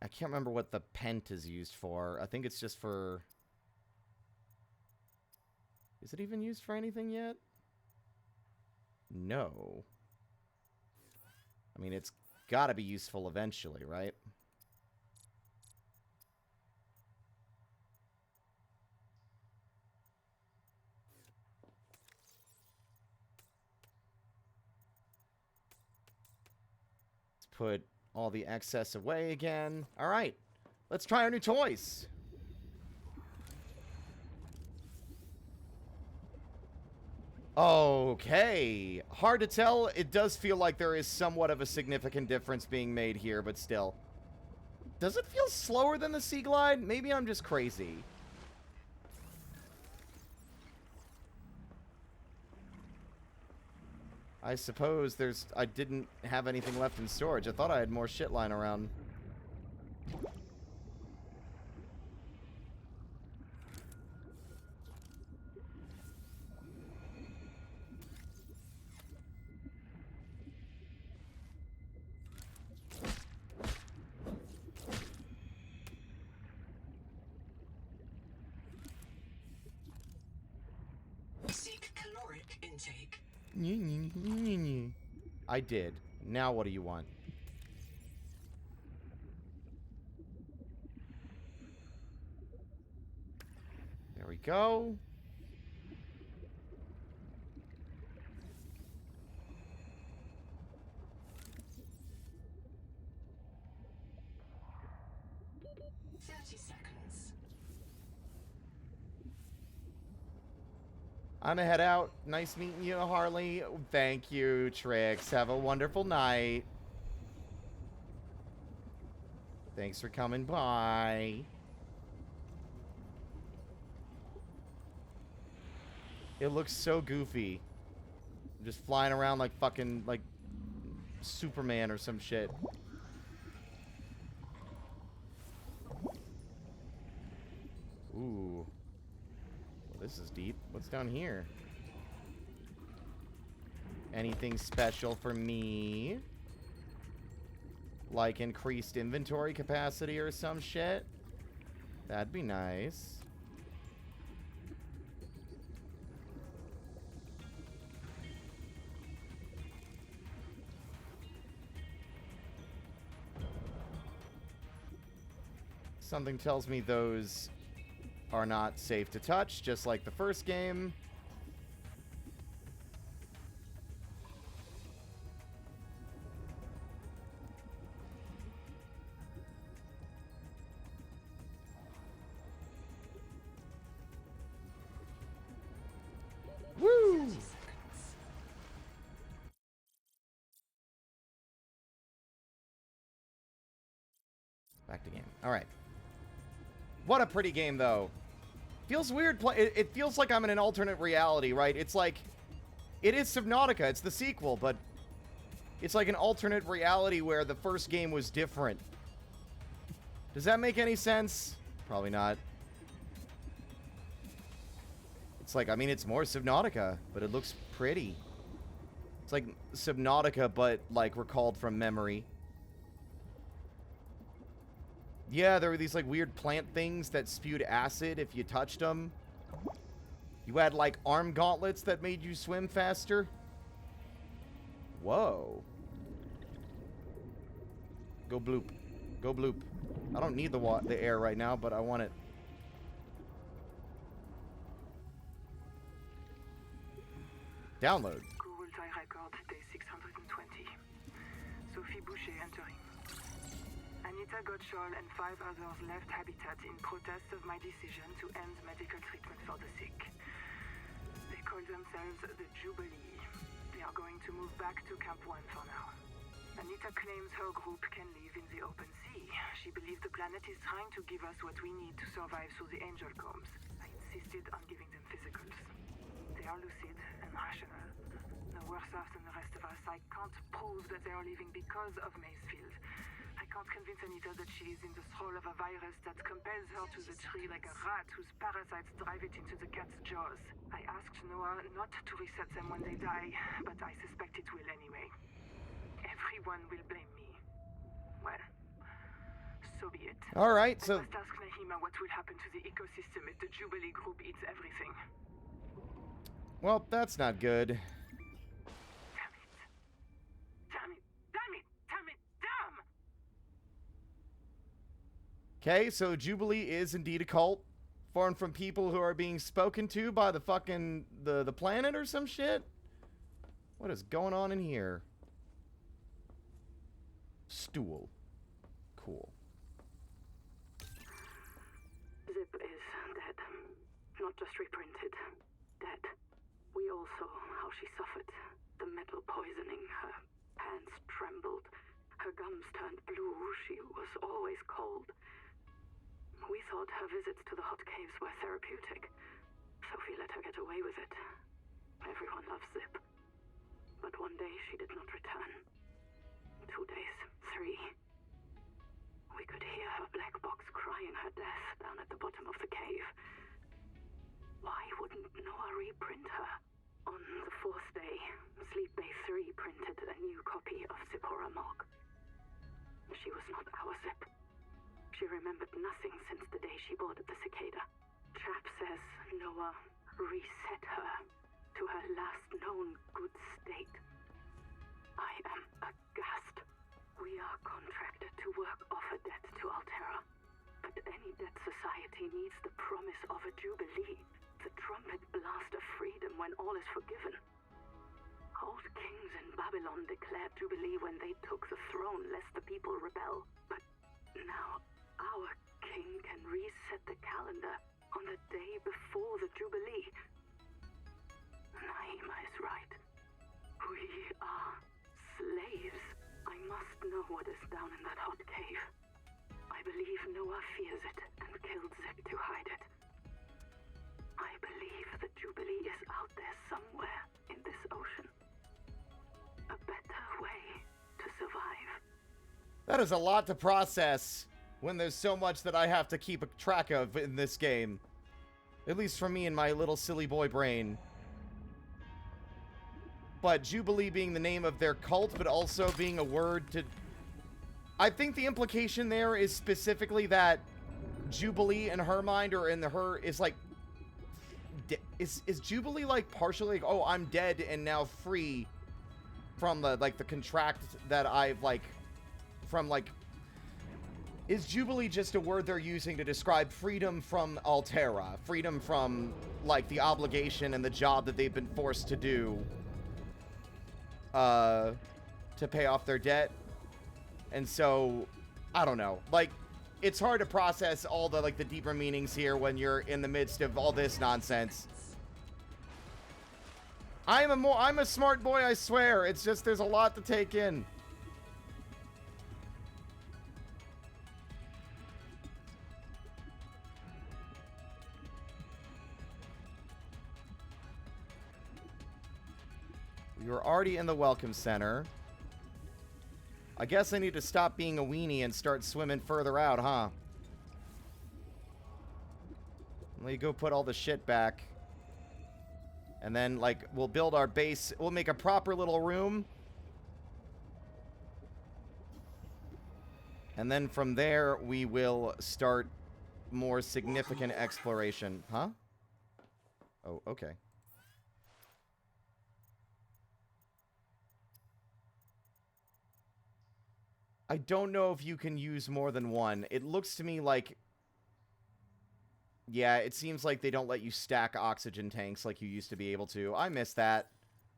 I can't remember what the pent is used for. I think it's just for... Is it even used for anything yet? No. I mean, it's gotta be useful eventually, right? Put all the excess away again. All right, let's try our new toys. Okay, hard to tell. It does feel like there is somewhat of a significant difference being made here, but still. Does it feel slower than the Sea Glide? Maybe I'm just crazy. I suppose I didn't have anything left in storage. I thought I had more shit lying around. Seek caloric intake. I did. Now what do you want? There we go. I'm gonna head out. Nice meeting you, Harley. Thank you, Trix. Have a wonderful night. Thanks for coming by. It looks so goofy. Just flying around like fucking, like, Superman or some shit. Ooh. Well, this is deep. What's down here? Anything special for me? Like increased inventory capacity or some shit? That'd be nice. Something tells me those are not safe to touch, just like the first game. Back to game. Alright. What a pretty game, though. Feels weird. It feels like I'm in an alternate reality, right? It's like... It is Subnautica. It's the sequel, but... It's like an alternate reality where the first game was different. Does that make any sense? Probably not. It's like, I mean, it's more Subnautica, but it looks pretty. It's like Subnautica, but, like, recalled from memory. Yeah, there were these, like, weird plant things that spewed acid if you touched them. You had, like, arm gauntlets that made you swim faster. Whoa. Go bloop. Go bloop. I don't need the air right now, but I want it. Download. Google Tie Record, day 620. Sophie Boucher entering. Anita Gottschall and 5 others left Habitat in protest of my decision to end medical treatment for the sick. They call themselves the Jubilee. They are going to move back to Camp 1 for now. Anita claims her group can live in the open sea. She believes the planet is trying to give us what we need to survive through the angel combs. I insisted on giving them physicals. They are lucid and rational. No worse off than the rest of us. I can't prove that they are leaving because of Macefield. I can't convince Anita that she is in the thrall of a virus that compels her to the tree like a rat whose parasites drive it into the cat's jaws. I asked Noah not to reset them when they die, but I suspect it will anyway. Everyone will blame me. Well, so be it. Alright, so... I must ask Nahima what will happen to the ecosystem if the Jubilee group eats everything. Well, that's not good. Damn it. Damn it. Damn it. Damn it. Damn! Okay, so Jubilee is indeed a cult. Formed from people who are being spoken to by the fucking... the planet or some shit? What is going on in here? Stool. Cool. Zip is dead. Not just reprinted. Dead. We all saw how she suffered. The metal poisoning. Her hands trembled. Her gums turned blue. She was always cold. We thought her visits to the hot caves were therapeutic. Sophie let her get away with it. Everyone loves Zip. But one day she did not return. 2 days. 3. We could hear her black box crying her death down at the bottom of the cave. Why wouldn't Noah reprint her? On the 4th day, Sleep Bay 3 printed a new copy of Zipporah Mock. She was not our Zip. She remembered nothing since the day she boarded the Cicada. Chap says Noah reset her to her last known good state. I am aghast. We are contracted to work off a debt to Altera. But any debt society needs the promise of a jubilee, the trumpet blast of freedom when all is forgiven. Old kings in Babylon declared jubilee when they took the throne lest the people rebel. But now our king can reset the calendar on the day before the jubilee. Nahima is right. We are slaves. I must know what is down in that hot cave. I believe Noah fears it and killed Zip to hide it. I believe the Jubilee is out there somewhere in this ocean. A better way to survive. That is a lot to process when there's so much that I have to keep a track of in this game. At least for me and my little silly boy brain. But Jubilee being the name of their cult, but also being a word to... I think the implication there is specifically that Jubilee in her mind, or in her, is like... Is Jubilee like partially like, oh, I'm dead and now free from the, like, the contract that I've, like... From, like... Is Jubilee just a word they're using to describe freedom from Altera? Freedom from, like, the obligation and the job that they've been forced to do... to pay off their debt. And so, I don't know. Like, it's hard to process all the, like, the deeper meanings here when you're in the midst of all this nonsense. I'm a smart boy, I swear. It's just there's a lot to take in. We were already in the Welcome Center. I guess I need to stop being a weenie and start swimming further out, huh? Let me go put all the shit back. And then, like, we'll build our base. We'll make a proper little room. And then from there, we will start more significant exploration. Huh? Oh, okay. I don't know if you can use more than one. It looks to me like... Yeah, it seems like they don't let you stack oxygen tanks like you used to be able to. I miss that.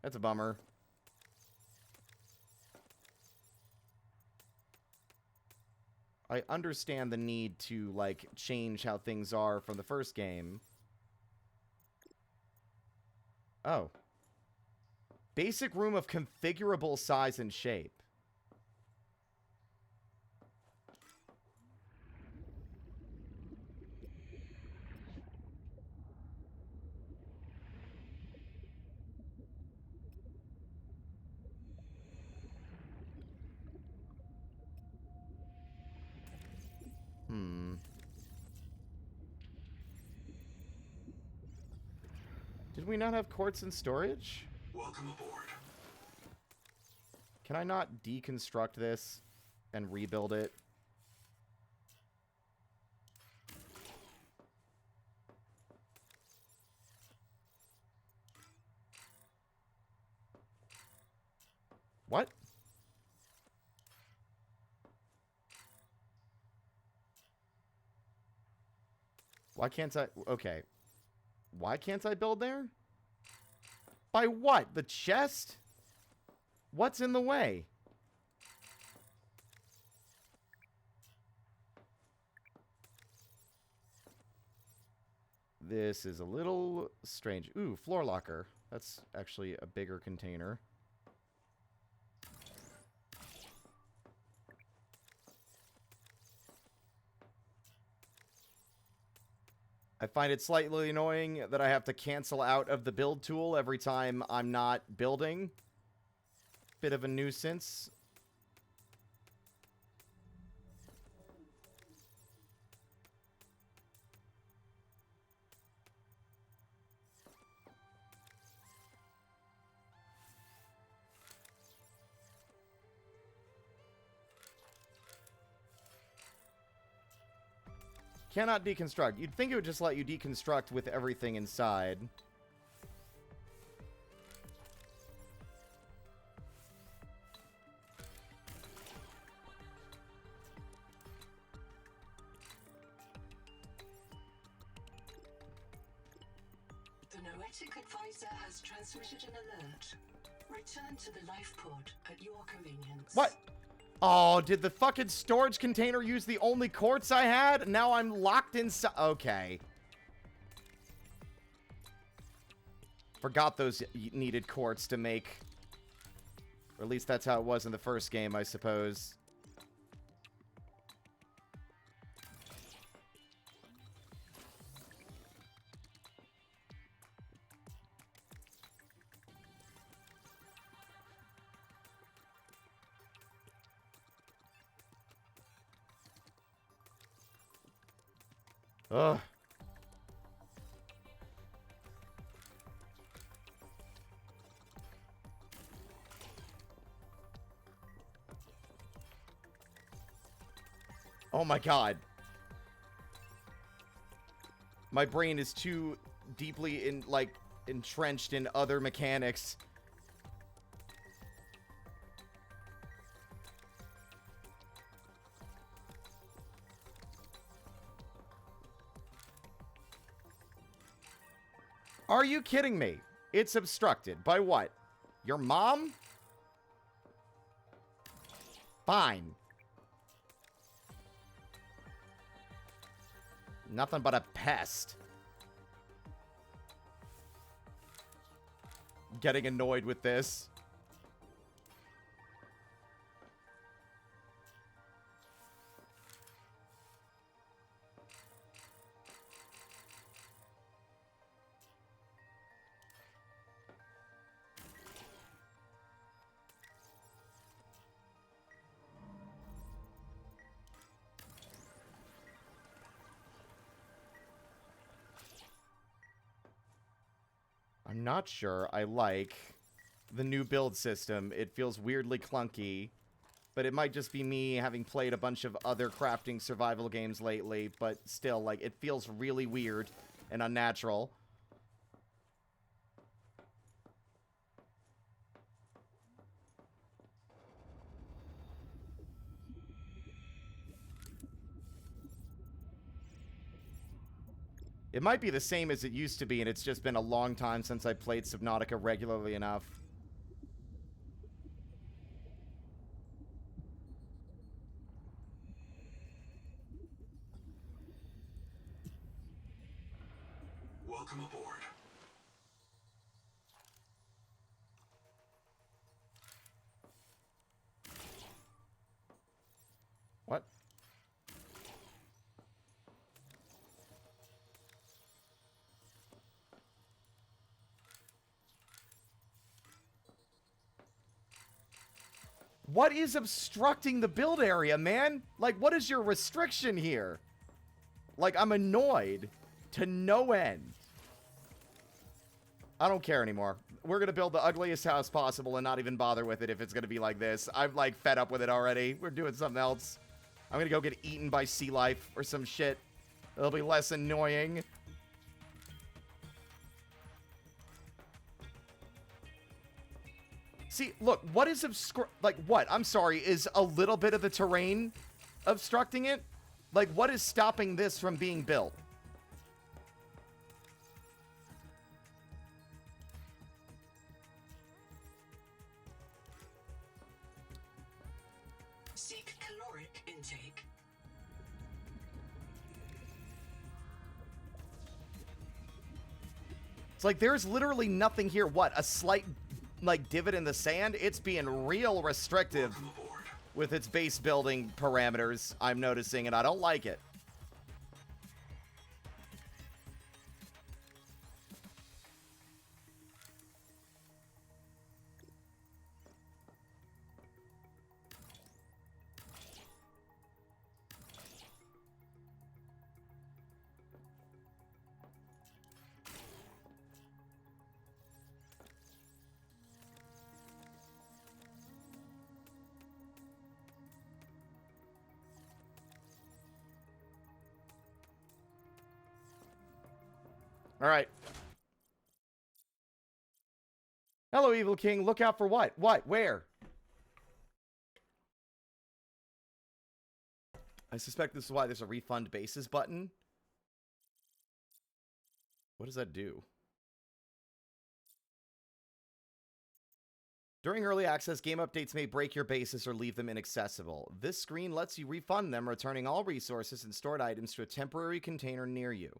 That's a bummer. I understand the need to, like, change how things are from the first game. Oh. Basic room of configurable size and shape. Did we not have quartz in storage? Welcome aboard. Can I not deconstruct this and rebuild it? What? Why can't I... Okay. Why can't I build there? By what? The chest? What's in the way? This is a little strange. Ooh, floor locker. That's actually a bigger container. I find it slightly annoying that I have to cancel out of the build tool every time I'm not building. Bit of a nuisance. Cannot deconstruct. You'd think it would just let you deconstruct with everything inside. The Noetic Advisor has transmitted an alert. Return to the life pod at your convenience. What? Oh, did the fucking storage container use the only quartz I had? Now I'm locked inside. Okay. Forgot those needed quartz to make. Or at least that's how it was in the first game, I suppose. Ugh. Oh my god. My brain is too deeply entrenched in other mechanics. Are you kidding me? It's obstructed. By what? Your mom? Fine. Nothing but a pest. Getting annoyed with this. I'm not sure I like the new build system. It feels weirdly clunky, but it might just be me having played a bunch of other crafting survival games lately, but still, like, it feels really weird and unnatural. It might be the same as it used to be, and it's just been a long time since I played Subnautica regularly enough. Welcome aboard. What? What is obstructing the build area, man? Like, what is your restriction here? Like, I'm annoyed to no end. I don't care anymore. We're gonna build the ugliest house possible and not even bother with it if it's gonna be like this. I'm, like, fed up with it already. We're doing something else. I'm gonna go get eaten by sea life or some shit. It'll be less annoying. See, look, what is like, what? I'm sorry, is a little bit of the terrain obstructing it? Like, what is stopping this from being built? Seek caloric intake. It's like, there's literally nothing here. What, a slight, like, divot in the sand? It's being real restrictive with its base building parameters, I'm noticing, and I don't like it. All right. Hello, Evil King. Look out for what? What? Where? I suspect this is why there's a refund bases button. What does that do? During early access, game updates may break your bases or leave them inaccessible. This screen lets you refund them, returning all resources and stored items to a temporary container near you.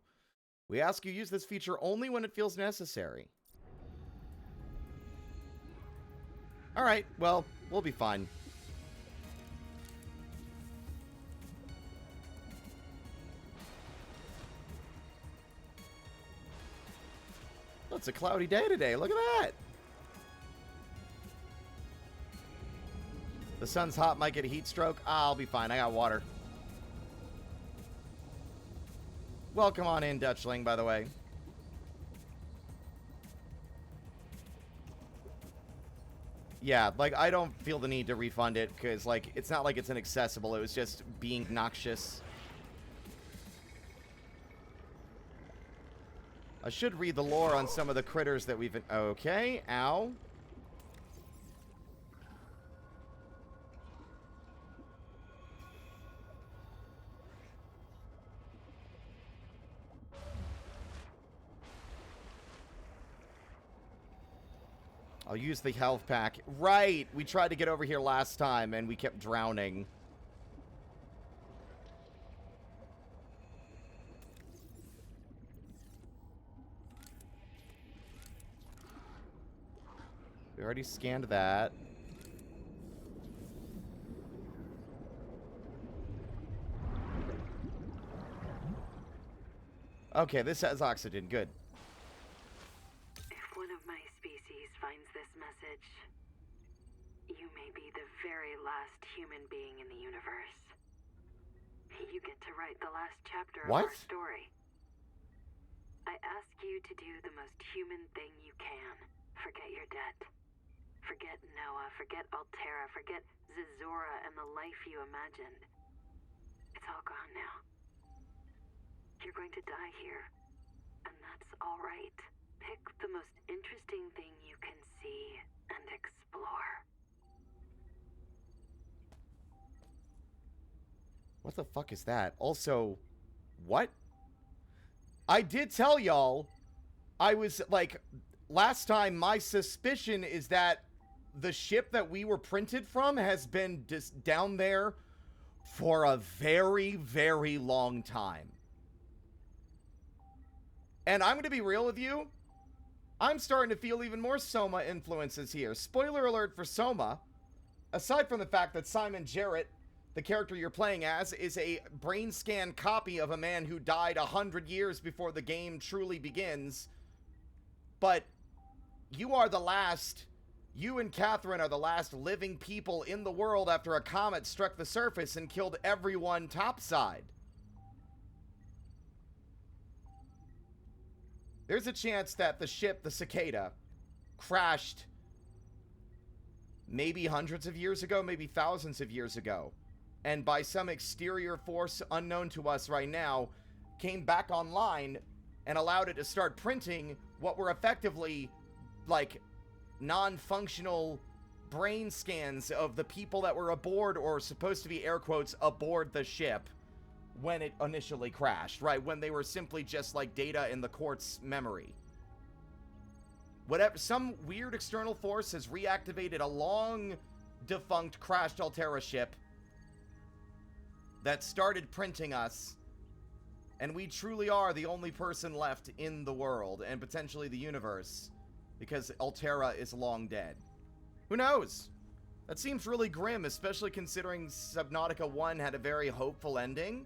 We ask you use this feature only when it feels necessary. Alright, well, we'll be fine. Oh, it's a cloudy day today. Look at that. The sun's hot, might get a heat stroke. I'll be fine. I got water. Welcome on in, Dutchling, by the way. Yeah, like, I don't feel the need to refund it, because, like, it's not like it's inaccessible. It was just being noxious. I should read the lore on some of the critters that we've... Okay, ow. I'll use the health pack. Right! We tried to get over here last time, and we kept drowning. We already scanned that. Okay, this has oxygen. Good. If one of my species finds this message, you may be the very last human being in the universe. You get to write the last chapter of What? our story. I ask you to do the most human thing you can. Forget your debt. Forget Noah, forget Altera, forget Zazora and the life you imagined. It's all gone now. You're going to die here, and that's all right. Pick the most interesting thing you can see and explore. What the fuck is that? Also, what? I did tell y'all, I was, like, last time, my suspicion is that the ship that we were printed from has been just down there for a very, very long time. And I'm going to be real with you, I'm starting to feel even more Soma influences here. Spoiler alert for Soma. Aside from the fact that Simon Jarrett, the character you're playing as, is a brain scan copy of a man who died 100 years before the game truly begins. But you are the last, you and Catherine are the last living people in the world after a comet struck the surface and killed everyone topside. There's a chance that the ship, the Cicada, crashed maybe hundreds of years ago, maybe thousands of years ago. And by some exterior force unknown to us right now, came back online and allowed it to start printing what were effectively, like, non-functional brain scans of the people that were aboard, or supposed to be, air quotes, aboard the ship when it initially crashed, right? When they were simply just, like, data in the quartz memory. Whatever, some weird external force has reactivated a long-defunct crashed Altera ship that started printing us, and we truly are the only person left in the world, and potentially the universe, because Altera is long dead. Who knows? That seems really grim, especially considering Subnautica 1 had a very hopeful ending.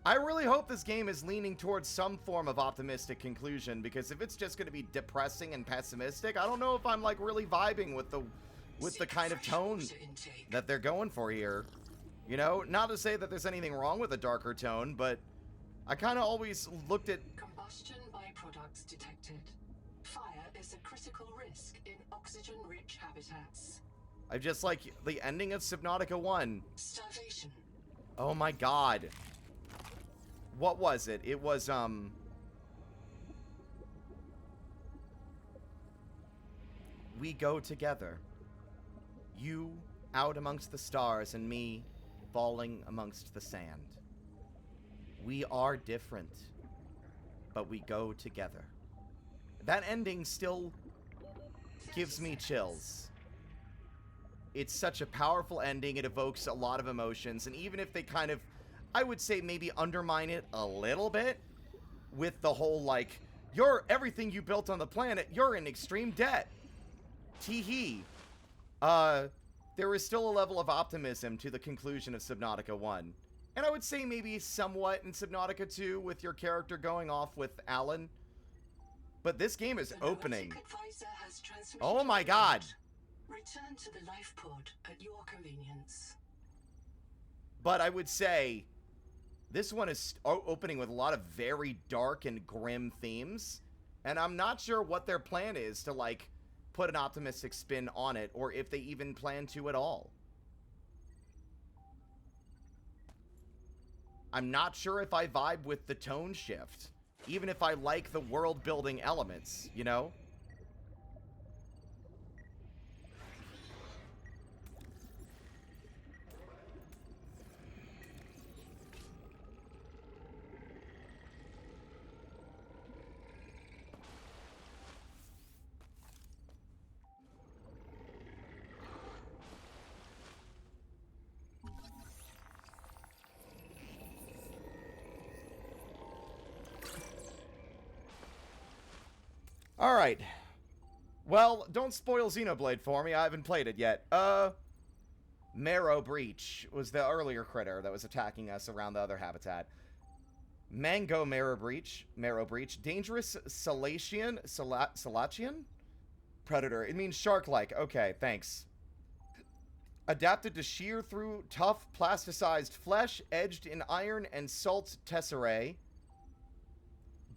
I really hope this game is leaning towards some form of optimistic conclusion, because if it's just going to be depressing and pessimistic, I don't know if I'm, like, really vibing with the kind of tone that they're going for here. You know, not to say that there's anything wrong with a darker tone, but I kind of always looked at... Combustion byproducts detected. Fire is a critical risk in oxygen-rich habitats. I just like the ending of Subnautica 1. Starvation. Oh my god. What was it? It was, we go together. You out amongst the stars and me falling amongst the sand. We are different, but we go together. That ending still gives me chills. It's such a powerful ending. It evokes a lot of emotions, and even if they kind of, I would say, maybe undermine it a little bit with the whole, like, you're everything you built on the planet, you're in extreme debt. Tee-hee. There is still a level of optimism to the conclusion of Subnautica 1. And I would say maybe somewhat in Subnautica 2 with your character going off with Alan. But this game is opening. Oh my god! Return to the life pod at your convenience. But I would say this one is opening with a lot of very dark and grim themes. And I'm not sure what their plan is to, like, put an optimistic spin on it, or if they even plan to at all. I'm not sure if I vibe with the tone shift, even if I like the world-building elements, you know? Alright. Well, don't spoil Xenoblade for me. I haven't played it yet. Marrow Breach was the earlier critter that was attacking us around the other habitat. Mango Marrow Breach. Dangerous Salachian? Predator. It means shark-like. Okay, thanks. Adapted to shear through tough, plasticized flesh, edged in iron and salt tesserae.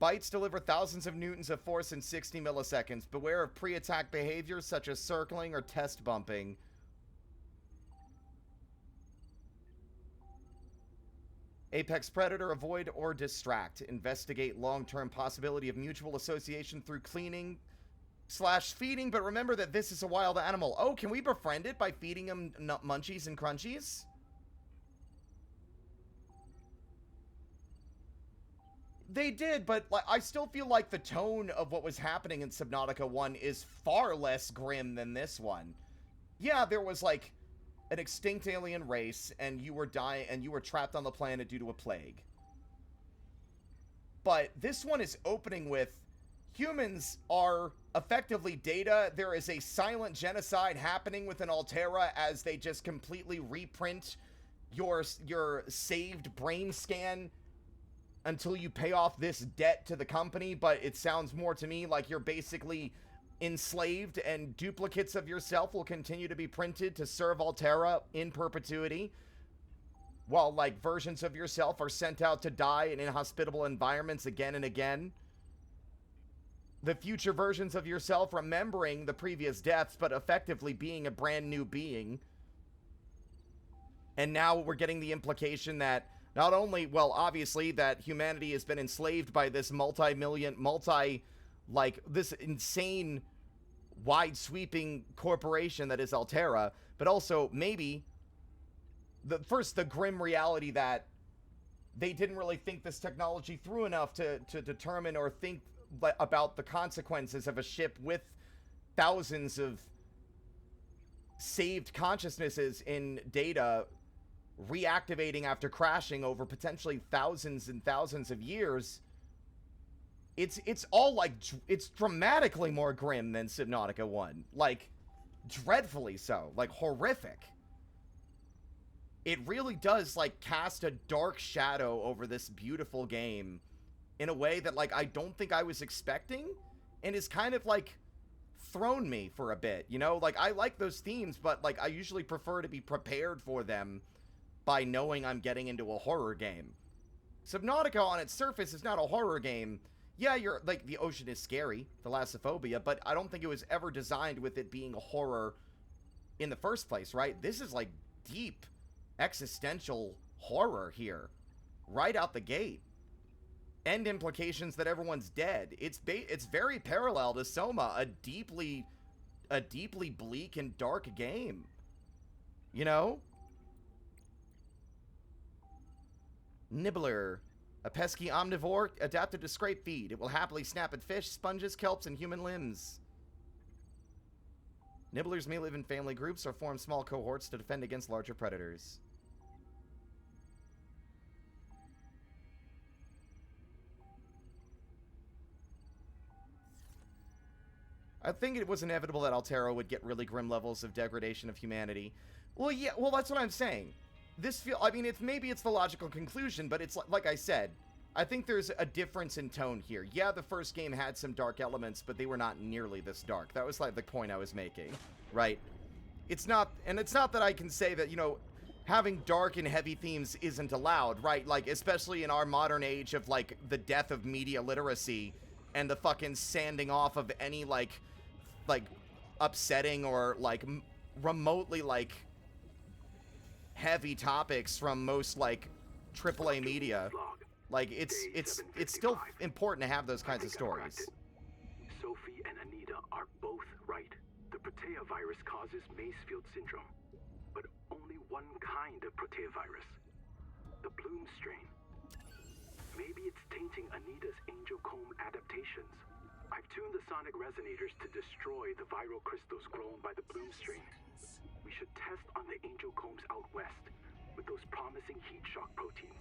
Bites deliver thousands of newtons of force in 60 milliseconds. Beware of pre-attack behaviors such as circling or test bumping. Apex Predator, avoid or distract. Investigate long-term possibility of mutual association through cleaning / feeding, but remember that this is a wild animal. Oh, can we befriend it by feeding him munchies and crunchies? They did, but like, I still feel like the tone of what was happening in Subnautica 1 is far less grim than this one. Yeah, there was like an extinct alien race, and you were trapped on the planet due to a plague. But this one is opening with humans are effectively data. There is a silent genocide happening within Altera as they just completely reprint your saved brain scan until you pay off this debt to the company. But it sounds more to me like you're basically enslaved, and duplicates of yourself will continue to be printed to serve Altera in perpetuity, while like versions of yourself are sent out to die in inhospitable environments again and again. The future versions of yourself remembering the previous deaths, but effectively being a brand new being. And now we're getting the implication that not only, well, obviously, that humanity has been enslaved by this this insane, wide-sweeping corporation that is Altera, but also maybe the grim reality that they didn't really think this technology through enough to determine or think about the consequences of a ship with thousands of saved consciousnesses in data reactivating after crashing over potentially thousands and thousands of years. It's all like, it's dramatically more grim than Subnautica 1. Like, dreadfully so. Like, horrific. It really does, like, cast a dark shadow over this beautiful game in a way that, like, I don't think I was expecting, and is kind of, like, thrown me for a bit, you know? Like, I like those themes, but, like, I usually prefer to be prepared for them by knowing I'm getting into a horror game. Subnautica, on its surface, is not a horror game. Yeah, you're, like, the ocean is scary, thalassophobia, but I don't think it was ever designed with it being a horror in the first place, right? This is, like, deep existential horror here, right out the gate. End implications that everyone's dead. It's very parallel to Soma, a deeply bleak and dark game. You know? Nibbler. A pesky omnivore adapted to scrape feed. It will happily snap at fish, sponges, kelps, and human limbs. Nibblers may live in family groups or form small cohorts to defend against larger predators. I think it was inevitable that Altera would get really grim levels of degradation of humanity. Well, yeah, well, that's what I'm saying. I mean, maybe it's the logical conclusion, but it's like I said, I think there's a difference in tone here. Yeah, the first game had some dark elements, but they were not nearly this dark. That was like the point I was making, right? It's not that I can say that, you know, having dark and heavy themes isn't allowed, right? Like, especially in our modern age of, like, the death of media literacy and the fucking sanding off of any, like upsetting or, like, remotely, like, heavy topics from most, like, AAA media. Like, it's still important to have those kinds of stories. Sophie and Anita are both right. The Protea virus causes Macefield syndrome, but only one kind of Protea virus, the Bloom strain. Maybe it's tainting Anita's angel comb adaptations. I've tuned the sonic resonators to destroy the viral crystals grown by the Bloom strain. We should test on the angel combs out west with those promising heat shock proteins.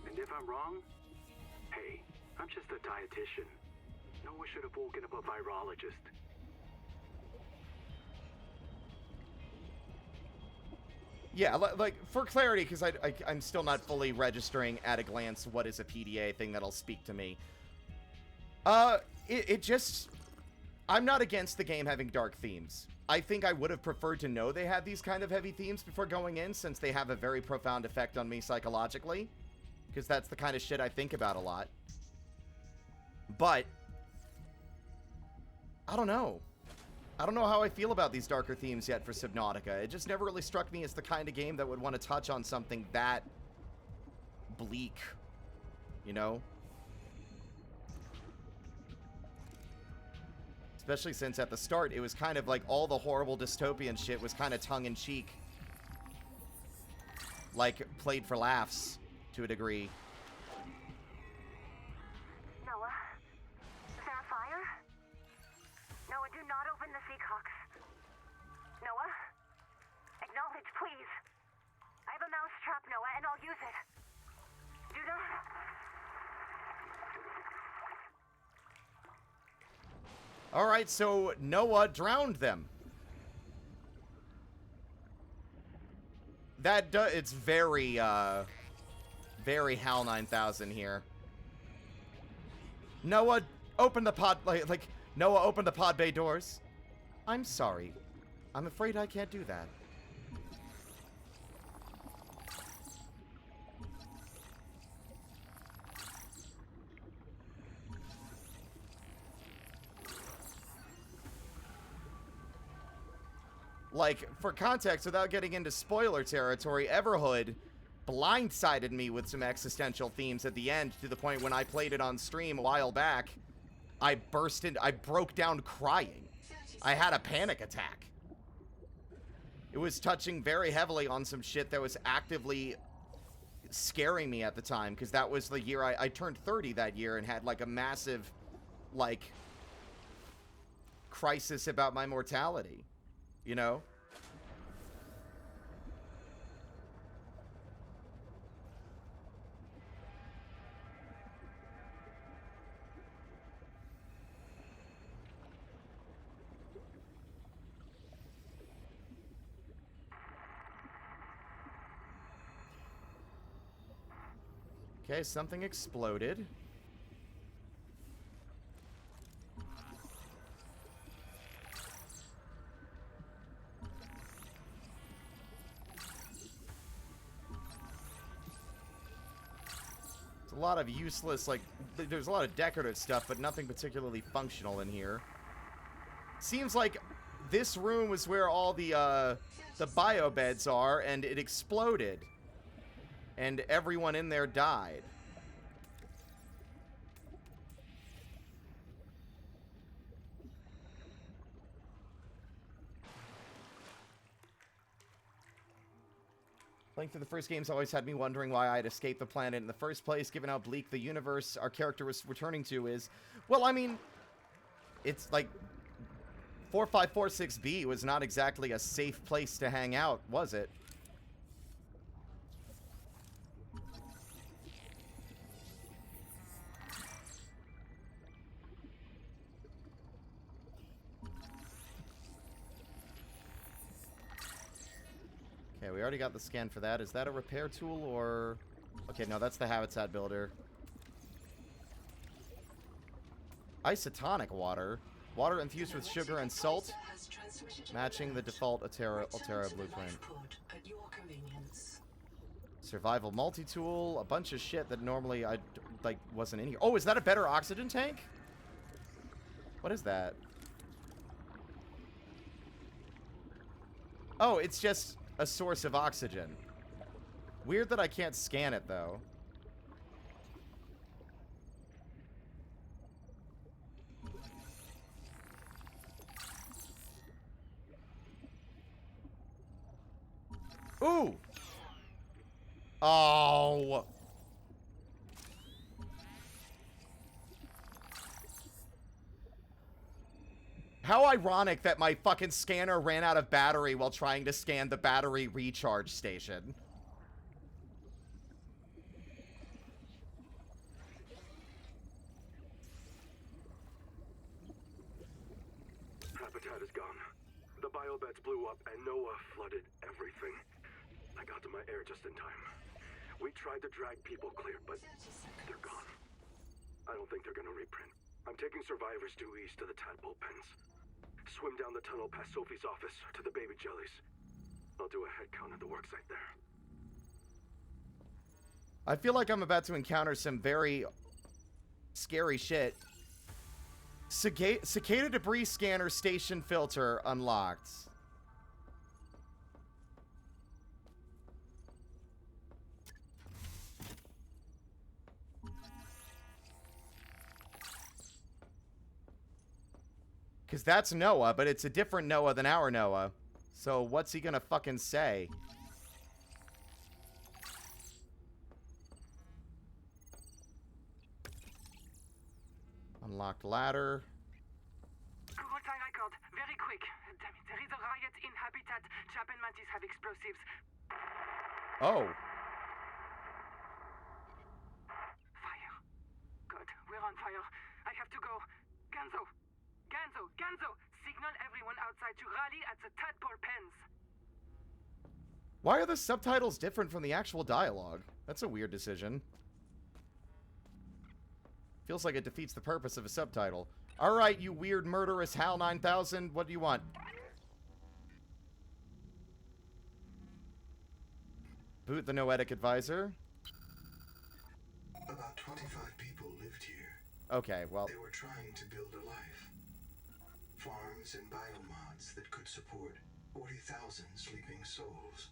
And if I'm wrong, hey, I'm just a dietitian. No one should have woken up a virologist. Yeah, like, for clarity, because I'm still not fully registering at a glance what is a PDA thing that'll speak to me. I'm not against the game having dark themes. I think I would have preferred to know they had these kind of heavy themes before going in, since they have a very profound effect on me psychologically. Because that's the kind of shit I think about a lot. But I don't know. I don't know how I feel about these darker themes yet for Subnautica. It just never really struck me as the kind of game that would want to touch on something that bleak, you know? Especially since at the start, it was kind of like all the horrible dystopian shit was kind of tongue-in-cheek. Like, played for laughs, to a degree. Noah? Is there a fire? Noah, do not open the Seacocks. Noah? Acknowledge, please. I have a mouse trap, Noah, and I'll use it. Do not... Alright, so Noah drowned them. It's very, very HAL 9000 here. Noah, open the pod, Noah, open the pod bay doors. I'm sorry. I'm afraid I can't do that. Like, for context, without getting into spoiler territory, Everhood blindsided me with some existential themes at the end, to the point when I played it on stream a while back, I broke down crying. I had a panic attack. It was touching very heavily on some shit that was actively scaring me at the time, because that was the year I turned 30 that year and had, like, a massive, like, crisis about my mortality. You know? Okay, something exploded. A lot of useless, like, there's a lot of decorative stuff, but nothing particularly functional in here. Seems like this room was where all the bio beds are, and it exploded. And everyone in there died. Playing through the first games always had me wondering why I'd escaped the planet in the first place, given how bleak the universe our character was returning to is. Well, I mean, it's like 4546B was not exactly a safe place to hang out, was it? Okay, we already got the scan for that. Is that a repair tool or... Okay, no, that's the habitat builder. Isotonic water. Water infused with sugar and salt. Matching the default Altera blueprint. Survival multi-tool. A bunch of shit that normally I, like, wasn't in here. Oh, is that a better oxygen tank? What is that? Oh, it's just a source of oxygen. Weird that I can't scan it, though. Ooh! Oh! How ironic that my fucking scanner ran out of battery while trying to scan the battery recharge station. Habitat is gone. The biobeds blew up and Noah flooded everything. I got to my air just in time. We tried to drag people clear, but they're gone. I don't think they're gonna reprint. I'm taking survivors due east to the tadpole pens. Swim down the tunnel past Sophie's office to the baby jellies. I'll do a head count at the worksite there. I feel like I'm about to encounter some very scary shit. Cicada debris scanner station filter unlocked. Because that's Noah, but it's a different Noah than our Noah. So what's he gonna fucking say? Unlocked ladder. Roll-time record. Very quick. Damn it. There is a riot in Habitat. Chap and Mantis have explosives. Oh. Fire. Good. We're on fire. I have to go. Ganzo. Ganzo. Ganzo. Signal everyone outside to rally at the tadpole pens. Why are the subtitles different from the actual dialogue? That's a weird decision. Feels like it defeats the purpose of a subtitle. Alright, you weird murderous HAL 9000, what do you want? Boot the Noetic advisor. About 25 people lived here. Okay, well... They were trying to build a life. Farms and biomods that could support 40,000 sleeping souls.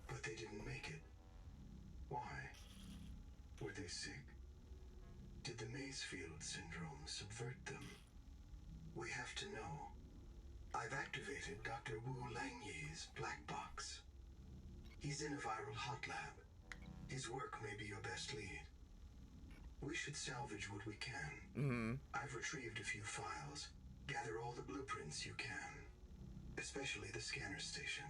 But they didn't make it. Why? Were they sick? Did the Maysfield syndrome subvert them? We have to know. I've activated Dr. Wu Langyi's black box. He's in a viral hot lab. His work may be your best lead. We should salvage what we can. I've retrieved a few files. Gather all the blueprints you can. Especially the scanner station.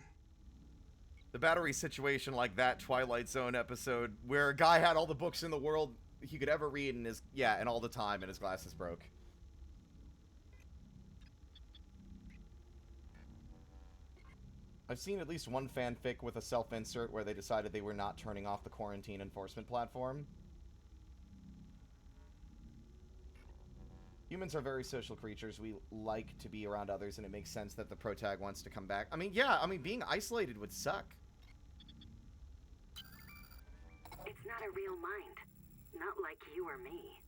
The battery situation like that Twilight Zone episode where a guy had all the books in the world he could ever read and and all the time and his glasses broke. I've seen at least one fanfic with a self-insert where they decided they were not turning off the quarantine enforcement platform. Humans are very social creatures. We like to be around others, and it makes sense that the protag wants to come back. I mean, yeah, being isolated would suck. It's not a real mind. Not like you or me.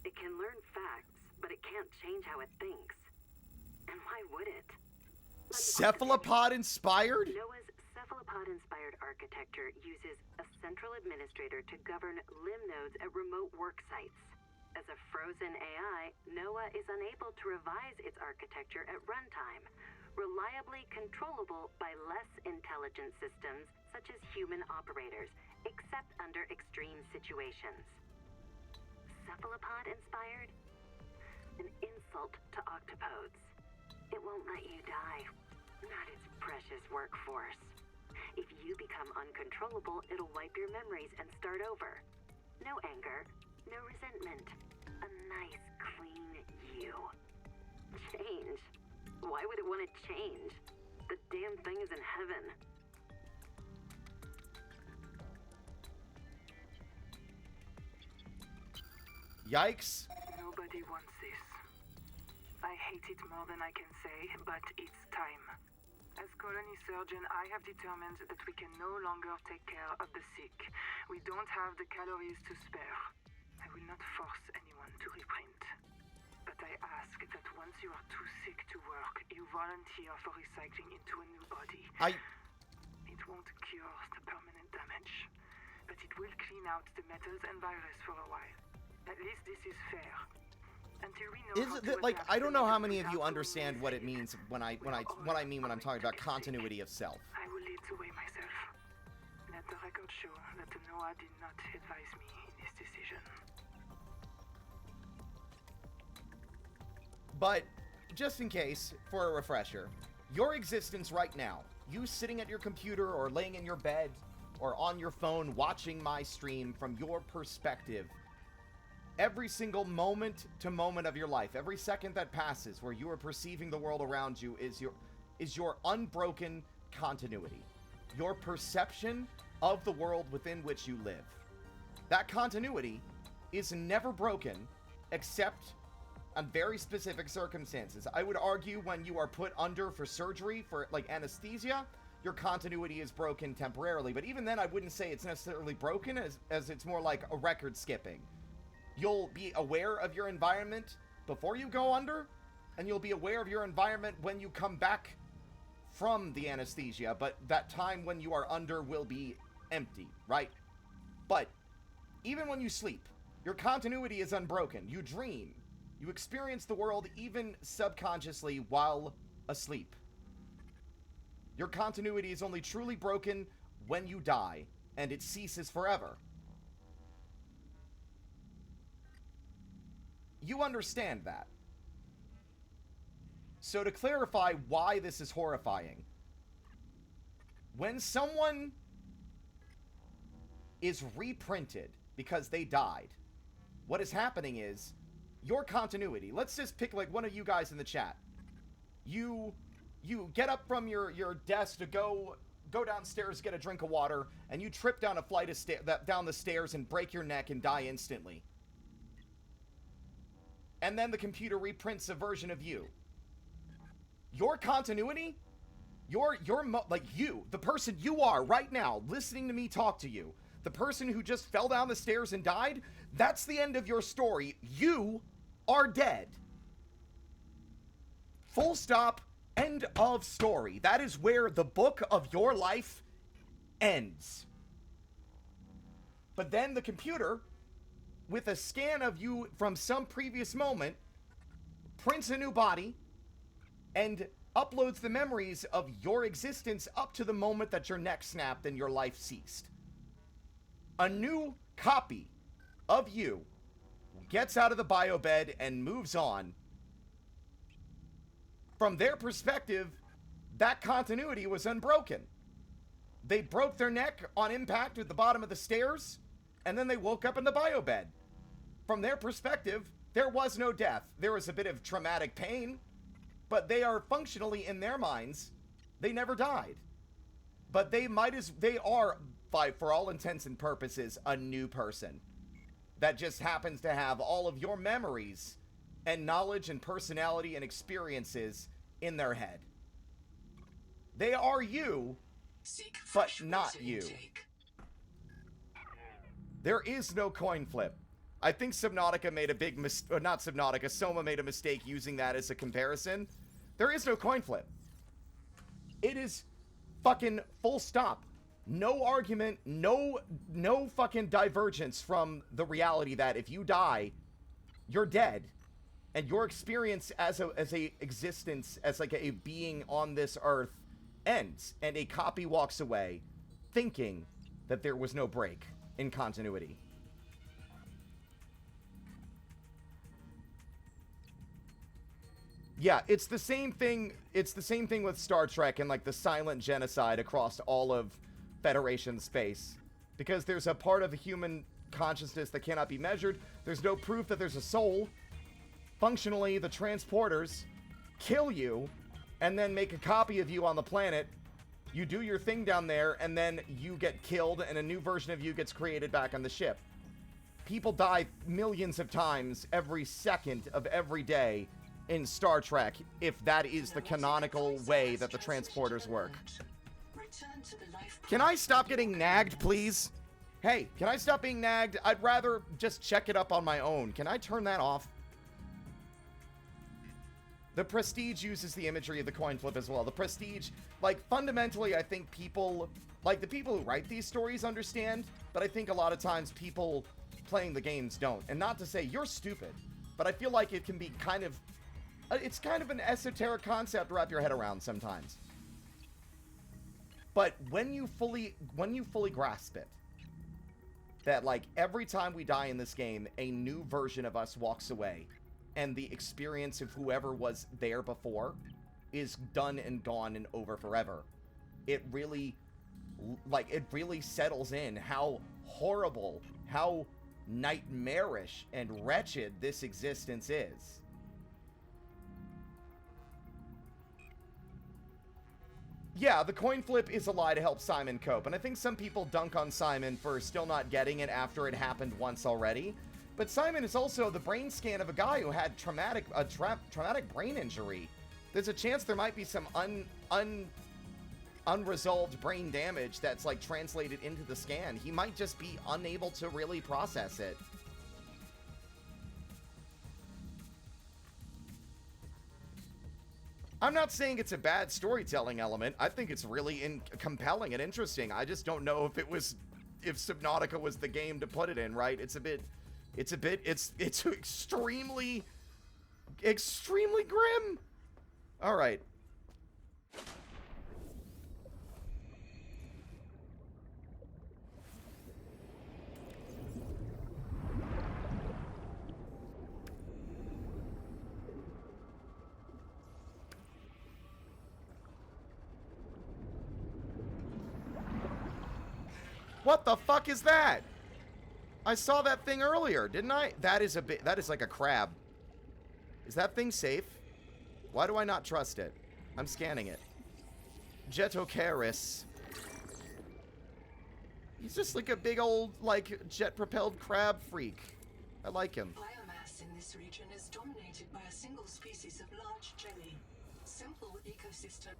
It can learn facts, but it can't change how it thinks. And why would it? Cephalopod-inspired? Noah's cephalopod-inspired architecture uses a central administrator to govern limb nodes at remote work sites. As a frozen AI, Noah is unable to revise its architecture at runtime, reliably controllable by less intelligent systems such as human operators, except under extreme situations. Cephalopod-inspired? An insult to octopodes. It won't let you die. Not its precious workforce. If you become uncontrollable, it'll wipe your memories and start over. No anger, no resentment. A nice, clean you. Change? Why would it want to change? The damn thing is in heaven. Yikes. Nobody wants this. I hate it more than I can say, but it's time. As colony surgeon, I have determined that we can no longer take care of the sick. We don't have the calories to spare. I will not force anyone to reprint. But I ask that once you are too sick to work, you volunteer for recycling into a new body. It won't cure the permanent damage, but it will clean out the metals and virus for a while. At least this is fair. Until we know how to adapt I don't know how many of you without understand what it means when I mean when I'm talking about continuity of self. I will lead the way myself. Let the record show that Noah did not advise me in this decision. But, just in case, for a refresher, your existence right now, you sitting at your computer or laying in your bed or on your phone watching my stream from your perspective, every single moment to moment of your life, every second that passes where you are perceiving the world around you is your unbroken continuity. Your perception of the world within which you live. That continuity is never broken except on very specific circumstances. I would argue when you are put under for surgery, for like anesthesia, your continuity is broken temporarily. But even then, I wouldn't say it's necessarily broken as it's more like a record skipping. You'll be aware of your environment, before you go under, and you'll be aware of your environment when you come back from the anesthesia, but that time when you are under will be empty, right? But even when you sleep, your continuity is unbroken. You dream. You experience the world even subconsciously while asleep. Your continuity is only truly broken when you die, and it ceases forever. You understand that. So to clarify why this is horrifying, when someone is reprinted because they died, what is happening is your continuity. Let's just pick like one of you guys in the chat. You get up from your desk to go downstairs, get a drink of water, and you trip down a flight of down the stairs and break your neck and die instantly. And then the computer reprints a version of you. Your continuity, like you, the person you are right now, listening to me talk to you, the person who just fell down the stairs and died, that's the end of your story. You are dead. Full stop, end of story. That is where the book of your life ends. But then the computer, with a scan of you from some previous moment, prints a new body, and uploads the memories of your existence up to the moment that your neck snapped and your life ceased. A new copy of you gets out of the biobed and moves on. From their perspective, that continuity was unbroken. They broke their neck on impact at the bottom of the stairs, and then they woke up in the biobed. From their perspective, there was no death. There was a bit of traumatic pain, but they are functionally, in their minds, they never died. But they are, for all intents and purposes, a new person that just happens to have all of your memories and knowledge and personality and experiences in their head. They are you, but not you. There is no coin flip. I think Subnautica made a big mistake, not Subnautica, Soma made a mistake using that as a comparison. There is no coin flip. It is fucking full stop. No argument, no fucking divergence from the reality that if you die, you're dead. And your experience as a existence, as like a being on this earth ends. And a copy walks away thinking that there was no break in continuity. Yeah, it's the same thing. It's the same thing with Star Trek and like the silent genocide across all of Federation space. Because there's a part of the human consciousness that cannot be measured. There's no proof that there's a soul. Functionally, the transporters kill you and then make a copy of you on the planet. You do your thing down there and then you get killed and a new version of you gets created back on the ship. People die millions of times every second of every day in Star Trek, if that is the canonical way that the transporters work. Can I stop getting nagged, please? Hey, can I stop being nagged? I'd rather just check it up on my own. Can I turn that off? The Prestige uses the imagery of the coin flip as well. The Prestige, like, fundamentally, I think people, like, the people who write these stories understand, but I think a lot of times people playing the games don't. And not to say you're stupid, but I feel like it can be kind of, it's kind of an esoteric concept to wrap your head around sometimes. But when you fully grasp it, that, like, every time we die in this game, a new version of us walks away, and the experience of whoever was there before is done and gone and over forever. It really, like, it really settles in how horrible, how nightmarish and wretched this existence is. Yeah, the coin flip is a lie to help Simon cope, and I think some people dunk on Simon for still not getting it after it happened once already. But Simon is also the brain scan of a guy who had traumatic brain injury. There's a chance there might be some unresolved brain damage that's like translated into the scan. He might just be unable to really process it. I'm not saying it's a bad storytelling element. I think it's really compelling and interesting. I just don't know if Subnautica was the game to put it in, right? It's extremely grim. All right. What the fuck is that? I saw that thing earlier, didn't I? That is like a crab. Is that thing safe? Why do I not trust it? I'm scanning it. Jetocaris. He's just like a big old, like, jet-propelled crab freak. I like him. Biomass in this region is dominated by a single species of large jelly. Simple ecosystem.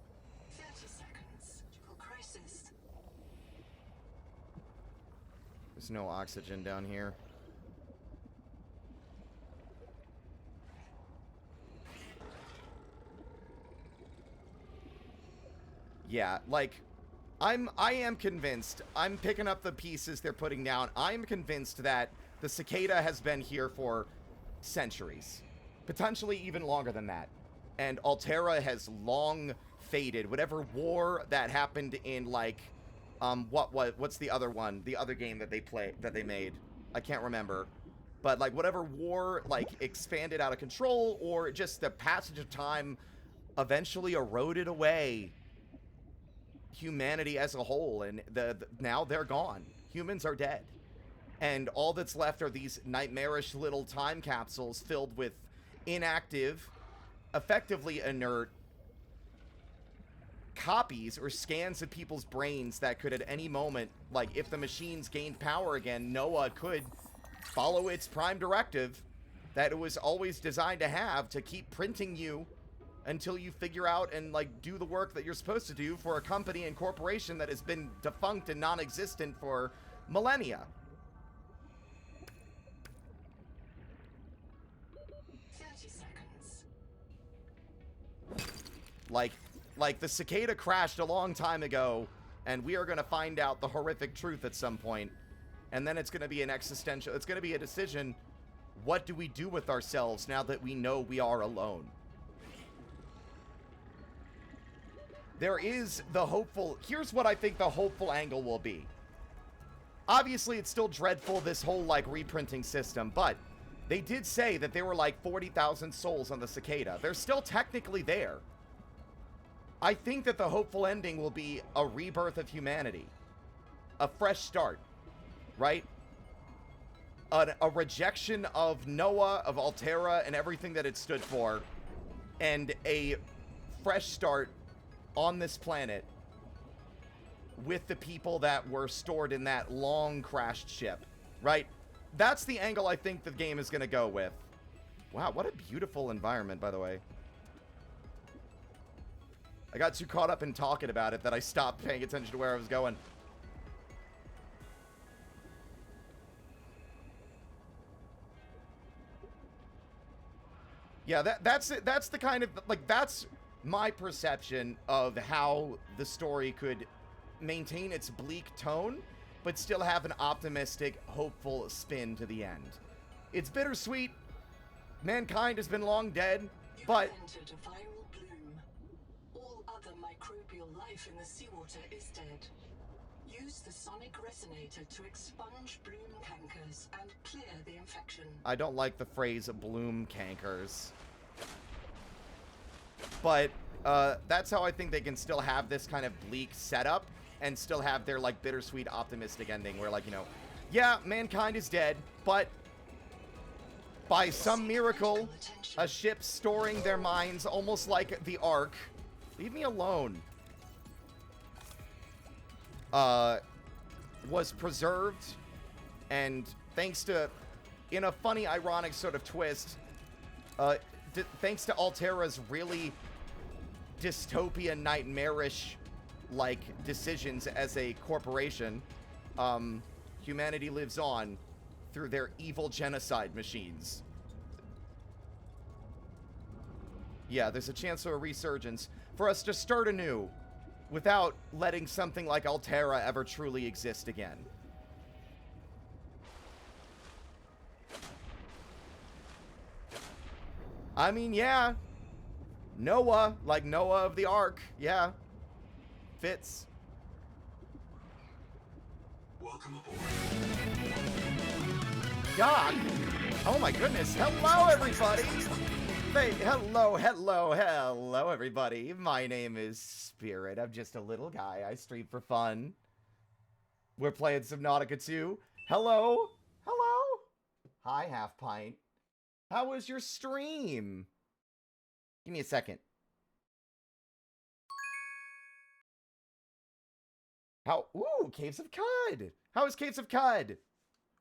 30 seconds. Crisis. There's no oxygen down here. Yeah, like, I am convinced. I'm picking up the pieces they're putting down. I'm convinced that the cicada has been here for centuries. Potentially even longer than that. And Altera has long faded. Whatever war that happened in, like, what's the other one? The other game that they made. I can't remember. But, like, whatever war, like, expanded out of control, or just the passage of time eventually eroded away humanity as a whole, and now they're gone. Humans are dead. And all that's left are these nightmarish little time capsules filled with inactive, effectively inert copies or scans of people's brains that could at any moment, like, if the machines gained power again, Noah could follow its prime directive that it was always designed to have, to keep printing you until you figure out and, like, do the work that you're supposed to do for a company and corporation that has been defunct and non-existent for millennia. 30 seconds. Like the cicada crashed a long time ago, and we are going to find out the horrific truth at some point, and then it's going to be an existential, it's going to be a decision. What do we do with ourselves now that we know we are alone? There is the hopeful... Here's what I think the hopeful angle will be. Obviously, it's still dreadful, this whole, like, reprinting system, but they did say that there were, like, 40,000 souls on the cicada. They're still technically there. I think that the hopeful ending will be a rebirth of humanity. A fresh start. Right? A rejection of Noah, of Altera, and everything that it stood for. And a fresh start on this planet with the people that were stored in that long crashed ship, right? That's the angle I think the game is going to go with. Wow, what a beautiful environment, by the way. I got too caught up in talking about it that I stopped paying attention to where I was going. Yeah, that's it. That's the kind of, like, that's my perception of how the story could maintain its bleak tone, but still have an optimistic, hopeful spin to the end. It's bittersweet. Mankind has been long dead, but... You've entered a viral bloom. All other microbial life in the seawater is dead. Use the sonic resonator to expunge bloom cankers and clear the infection. I don't like the phrase bloom cankers. But that's how I think they can still have this kind of bleak setup and still have their, like, bittersweet optimistic ending where, like, you know, yeah, mankind is dead, but by some miracle, a ship storing their minds almost like the Ark, leave me alone, was preserved, and thanks to, in a funny, ironic sort of twist, thanks to Altera's really dystopian, nightmarish, like, decisions as a corporation, humanity lives on through their evil genocide machines. Yeah, there's a chance of a resurgence for us to start anew without letting something like Altera ever truly exist again. I mean, yeah. Noah, like Noah of the Ark. Yeah. Fits. Welcome aboard. God. Oh my goodness. Hello, everybody. Hello, everybody. My name is Spirit. I'm just a little guy. I stream for fun. We're playing Subnautica 2. Hello. Hello. Hi, Half Pint. How was your stream? Give me a second. Ooh, Caves of Cud. How is Caves of Cud?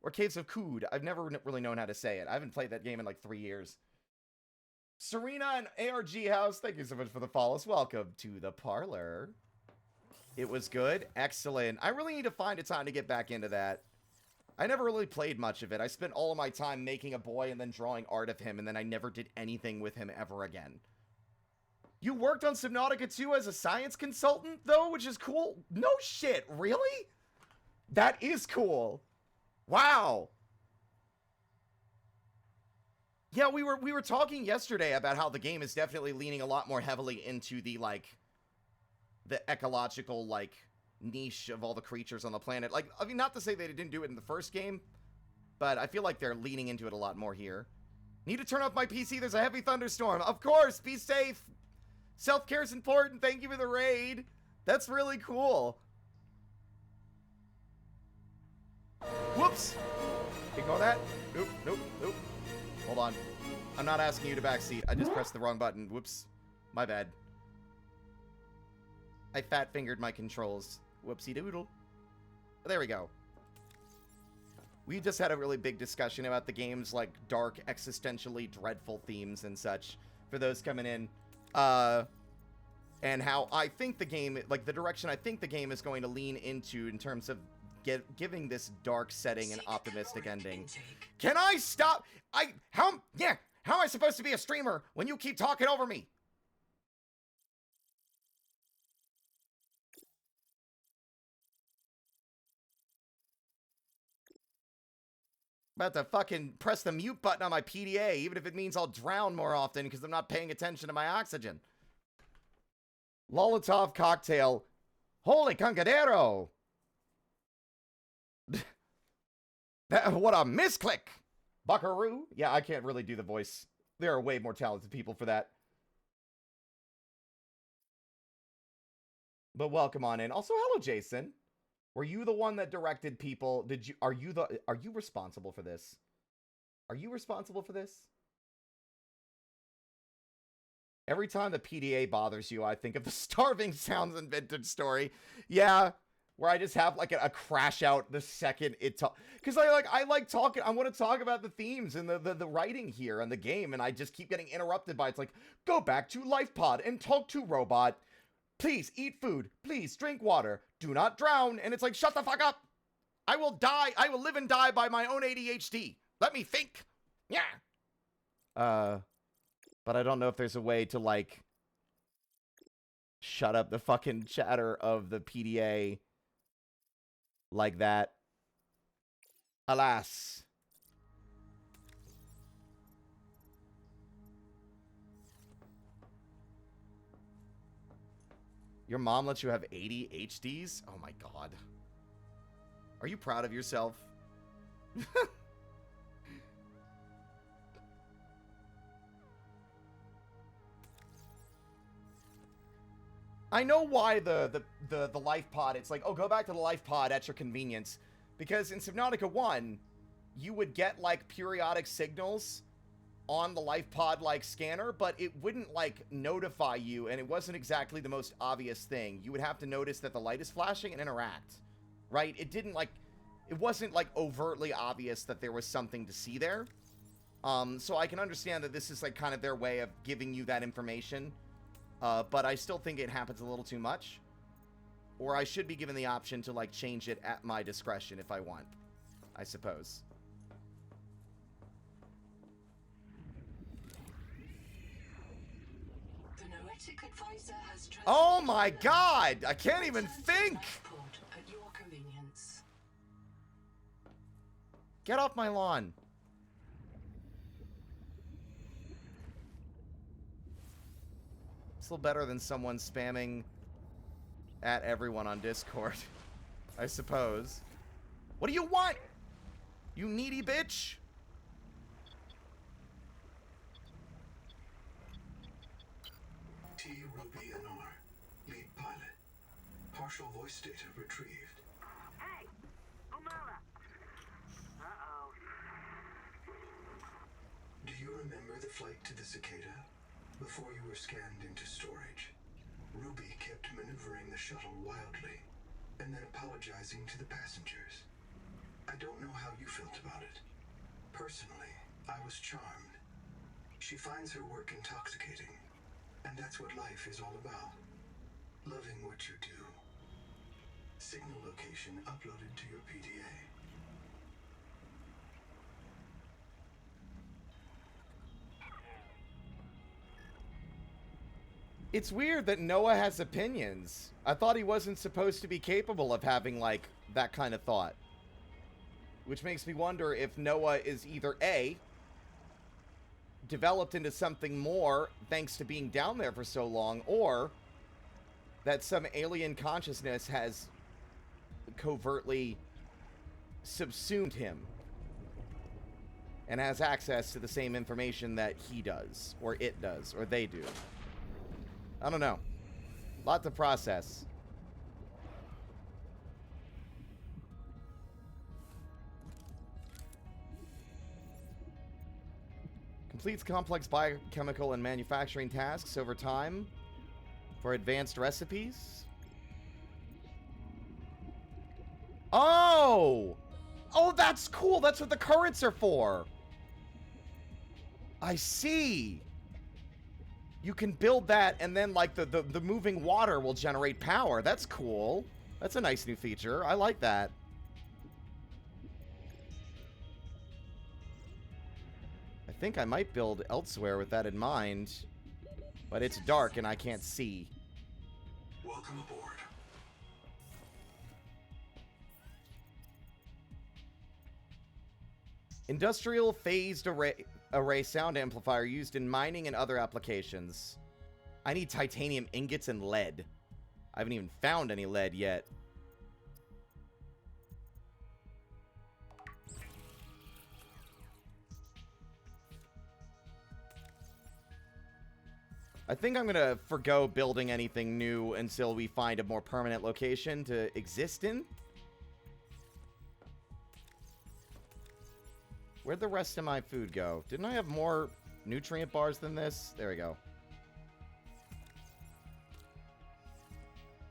Or Caves of Cood. I've never really known how to say it. I haven't played that game in like 3 years. Serena and ARG House, thank you so much for the follows. Welcome to the parlor. It was good. Excellent. I really need to find a time to get back into that. I never really played much of it. I spent all of my time making a boy and then drawing art of him, and then I never did anything with him ever again. You worked on Subnautica 2 as a science consultant, though, which is cool. No shit, really? That is cool. Wow. Yeah, we were talking yesterday about how the game is definitely leaning a lot more heavily into the, like, the ecological, like, niche of all the creatures on the planet. Like, I mean, not to say they didn't do it in the first game, but I feel like they're leaning into it a lot more here. Need to turn off my PC. There's a heavy thunderstorm. Of course, be safe. Self-care is important. Thank you for the raid. That's really cool. Whoops. Ignore that. Nope, nope, nope. Hold on. I'm not asking you to backseat. I just pressed the wrong button. Whoops. My bad. I fat-fingered my controls. Whoopsie doodle. There we go. We just had a really big discussion about the game's, like, dark, existentially dreadful themes and such. For those coming in. And how I think the game, like, the direction I think the game is going to lean into in terms of giving this dark setting an optimistic ending. Can I stop? How am I supposed to be a streamer when you keep talking over me? About to fucking press the mute button on my PDA, even if it means I'll drown more often because I'm not paying attention to my oxygen. Molotov cocktail. Holy concadero. What a misclick. Buckaroo. Yeah, I can't really do the voice. There are way more talented people for that. But welcome on in. Also, hello, Jason. Were you the one that directed people? Are you responsible for this? Are you responsible for this? Every time the PDA bothers you, I think of the Starving Sounds and Vintage story. Yeah, where I just have like a crash out the second it because I like talking. I want to talk about the themes and the writing here and the game, and I just keep getting interrupted by it's like, go back to Life Pod and talk to robot. Please eat food. Please drink water. Do not drown. And it's like, shut the fuck up. I will die. I will live and die by my own ADHD. Let me think. Yeah. But I don't know if there's a way to, like, shut up the fucking chatter of the PDA like that. Alas. Your mom lets you have 80 HDs? Oh my god. Are you proud of yourself? I know why the life pod, it's like, oh, go back to the life pod at your convenience. Because in Subnautica 1, you would get, like, periodic signals on the life pod, like, scanner, but it wouldn't, like, notify you, and it wasn't exactly the most obvious thing. You would have to notice that the light is flashing and interact, right? It didn't, like, it wasn't, like, overtly obvious that there was something to see there. So I can understand that this is, like, kind of their way of giving you that information. But I still think it happens a little too much. Or I should be given the option to, like, change it at my discretion if I want, I suppose. Genetic advisor has Oh my god! I can't even think! At your convenience. Get off my lawn. Still better than someone spamming at everyone on Discord, I suppose. What do you want? You needy bitch? T. Ruby Anar, lead pilot. Partial voice data retrieved. Hey! Umala! Uh-oh. Do you remember the flight to the cicada? Before you were scanned into storage, Ruby kept maneuvering the shuttle wildly, and then apologizing to the passengers. I don't know how you felt about it. Personally, I was charmed. She finds her work intoxicating, and that's what life is all about. Loving what you do. Signal location uploaded to your PDA. It's weird that Noah has opinions. I thought he wasn't supposed to be capable of having, like, that kind of thought. Which makes me wonder if Noah is either A, developed into something more thanks to being down there for so long, or that some alien consciousness has covertly subsumed him and has access to the same information that he does, or it does, or they do. I don't know. Lot to process. Completes complex biochemical and manufacturing tasks over time for advanced recipes. Oh! Oh, that's cool. That's what the currents are for. I see. You can build that, and then, like, the moving water will generate power. That's cool. That's a nice new feature. I like that. I think I might build elsewhere with that in mind. But it's dark, and I can't see. Welcome aboard. Industrial phased array sound amplifier used in mining and other applications. I need titanium ingots and lead. I haven't even found any lead yet. I think I'm gonna forgo building anything new until we find a more permanent location to exist in. Where'd the rest of my food go? Didn't I have more nutrient bars than this? There we go.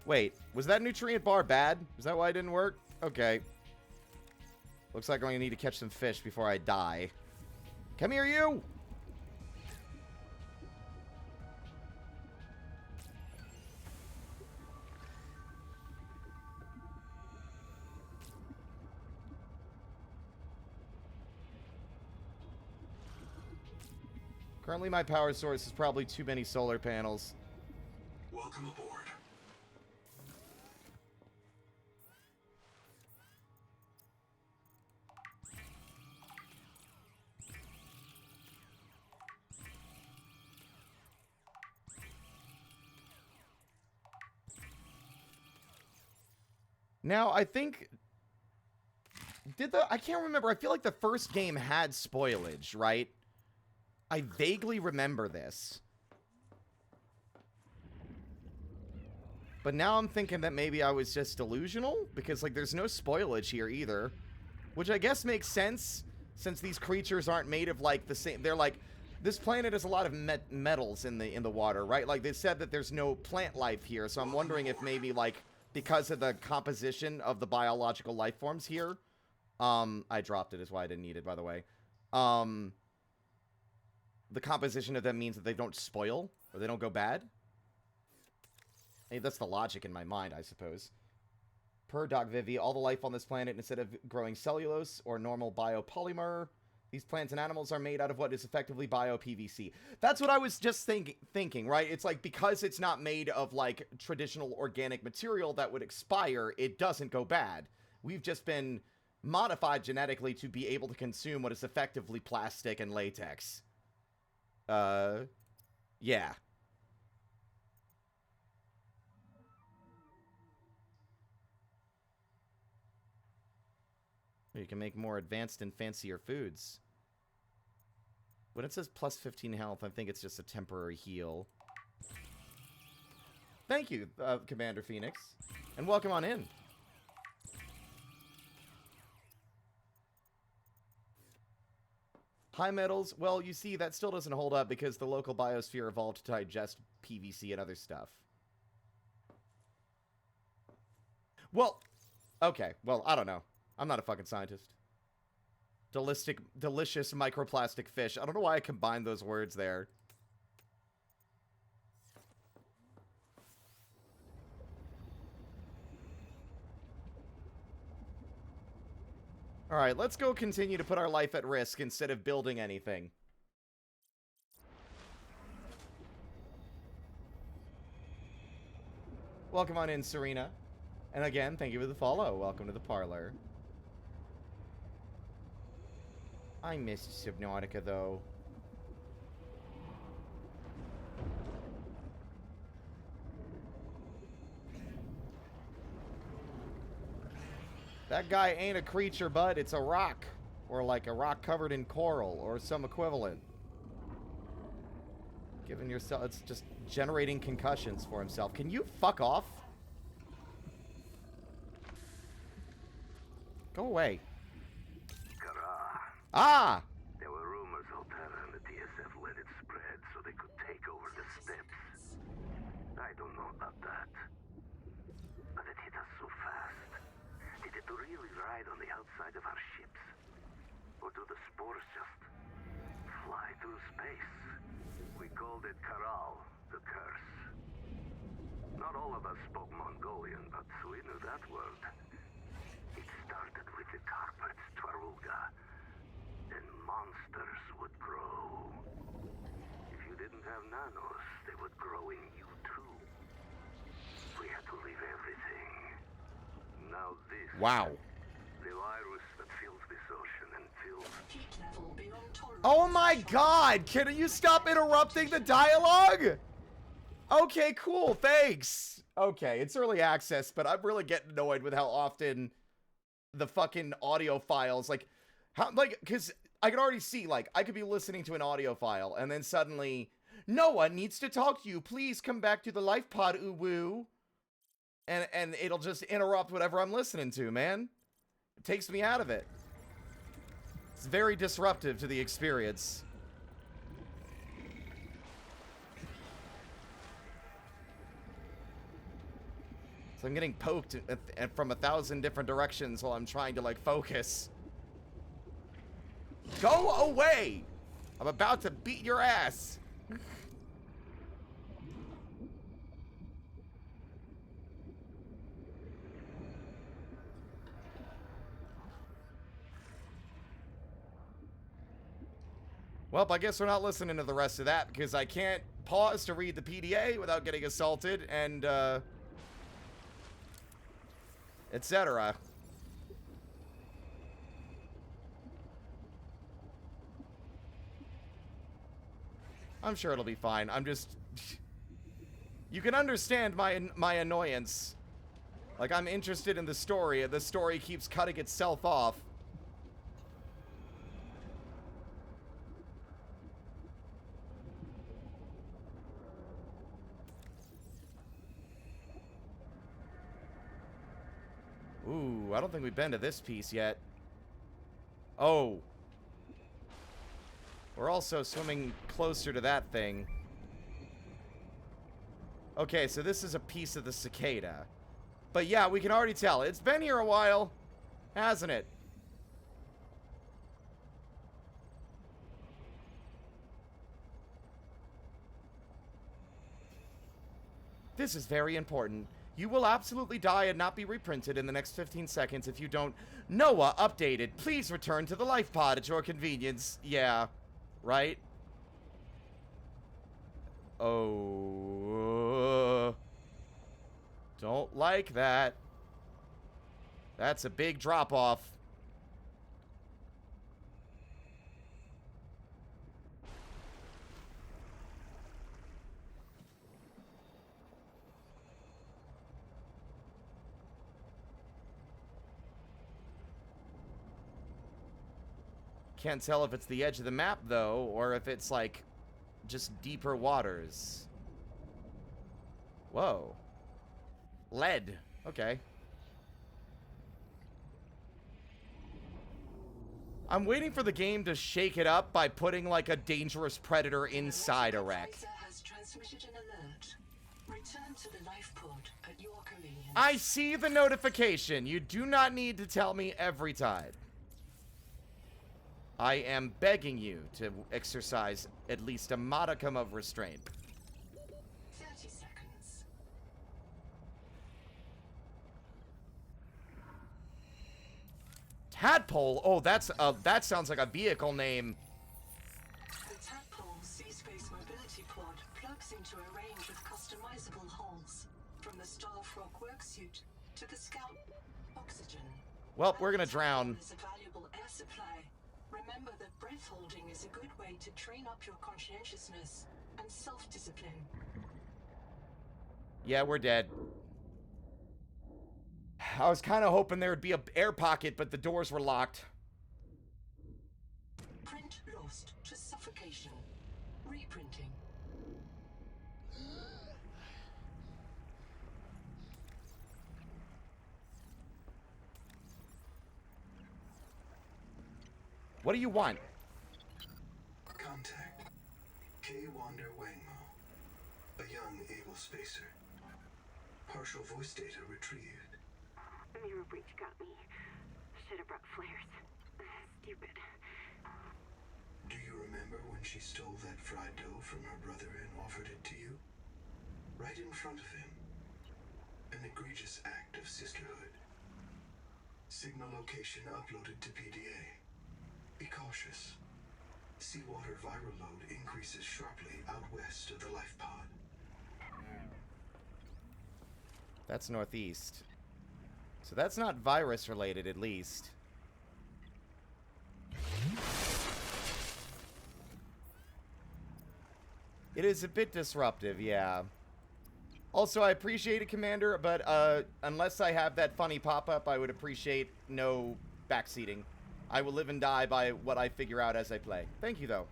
Wait, was that nutrient bar bad? Is that why it didn't work? Okay. Looks like I'm gonna need to catch some fish before I die. Come here, you! Currently, my power source is probably too many solar panels. Welcome aboard. Now, I think... I can't remember. I feel like the first game had spoilage, right? I vaguely remember this. But now I'm thinking that maybe I was just delusional, because, like, there's no spoilage here either. Which I guess makes sense, since these creatures aren't made of, like, the same... They're, like... This planet has a lot of metals in the water, right? Like, they said that there's no plant life here, so I'm wondering if maybe, like, because of the composition of the biological life forms here... I dropped it, is why I didn't need it, by the way. The composition of them means that they don't spoil, or they don't go bad. Hey, that's the logic in my mind, I suppose. Per Doc Vivi, all the life on this planet, instead of growing cellulose or normal biopolymer, These plants and animals are made out of what is effectively bio-PVC. That's what I was just thinking, right? It's like, because it's not made of, like, traditional organic material that would expire, it doesn't go bad. We've just been modified genetically to be able to consume what is effectively plastic and latex. Yeah. You can make more advanced and fancier foods. When it says plus 15 health, I think it's just a temporary heal. Thank you, Commander Phoenix. And welcome on in. High metals, well, you see, that still doesn't hold up because the local biosphere evolved to digest PVC and other stuff. Well, okay, well, I don't know. I'm not a fucking scientist. Delicious microplastic fish. I don't know why I combined those words there. Alright, let's go continue to put our life at risk instead of building anything. Welcome on in, Serena. And again, thank you for the follow. Welcome to the parlor. I missed Subnautica, though. That guy ain't a creature, bud. It's a rock. Or like a rock covered in coral, or some equivalent. Giving yourself... It's just generating concussions for himself. Can you fuck off? Go away. Ah! There were rumors Altera and the TSF let it spread so they could take over the steppes. I don't know about that. But it hit us so fast. Did it really ride on the outside of our ships? Or do the spores just fly through space? We called it Karal, the curse. Not all of us spoke Mongolian, but we knew that word. It started with the carpets, Twaruga. And monsters would grow. If you didn't have nanos, they would grow in you too. We had to leave everything. Now this. Wow. The virus that fills this ocean and fills... Heat level beyond tolerance. Oh my god! Can you stop interrupting the dialogue? Okay, cool, thanks. Okay, it's early access, but I'm really getting annoyed with how often the fucking audio files, like, how, like, because I can already see, like, I could be listening to an audio file, and then suddenly, no one needs to talk to you. Please come back to the life pod, oo-woo. And it'll just interrupt whatever I'm listening to, man. It takes me out of it. It's very disruptive to the experience. So I'm getting poked from 1,000 different directions while I'm trying to, like, focus. Go away! I'm about to beat your ass. Well, I guess we're not listening to the rest of that because I can't pause to read the PDA without getting assaulted and, etc. I'm sure it'll be fine. I'm just... You can understand my annoyance. Like, I'm interested in the story, and the story keeps cutting itself off. Ooh, I don't think we've been to this piece yet. Oh. We're also swimming closer to that thing. Okay, so this is a piece of the cicada. But yeah, we can already tell. It's been here a while, hasn't it? This is very important. You will absolutely die and not be reprinted in the next 15 seconds if you don't. Noah, updated. Please return to the life pod at your convenience. Yeah. Right? Oh. Don't like that. That's a big drop-off. Can't tell if it's the edge of the map, though, or if it's, like, just deeper waters. Whoa. Lead. Okay. I'm waiting for the game to shake it up by putting, like, a dangerous predator inside a wreck. Has transmitted an alert. Return to the life pod at your convenience. I see the notification. You do not need to tell me every time. I am begging you to exercise at least a modicum of restraint. 30 seconds. Tadpole? Oh, that sounds like a vehicle name. The Tadpole Sea-Space Mobility Pod plugs into a range of customizable hulls, from the Starfrog worksuit to the Scout oxygen. Well, we're gonna drown. Is a valuable air supply. Remember that breath holding is a good way to train up your conscientiousness and self-discipline. Yeah, we're dead. I was kind of hoping there would be an air pocket, but the doors were locked. Print lost to suffocation. Reprinting. What do you want? Contact. K. Wander Wangmo. A young, able spacer. Partial voice data retrieved. Mirror breach got me. Should have brought flares. Stupid. Do you remember when she stole that fried dough from her brother and offered it to you? Right in front of him. An egregious act of sisterhood. Signal location uploaded to PDA. Be cautious. Seawater viral load increases sharply out west of the life pod. That's northeast. So that's not virus related, at least. It is a bit disruptive, yeah. Also, I appreciate it, Commander, but unless I have that funny pop-up, I would appreciate no backseating. I will live and die by what I figure out as I play. Thank you, though.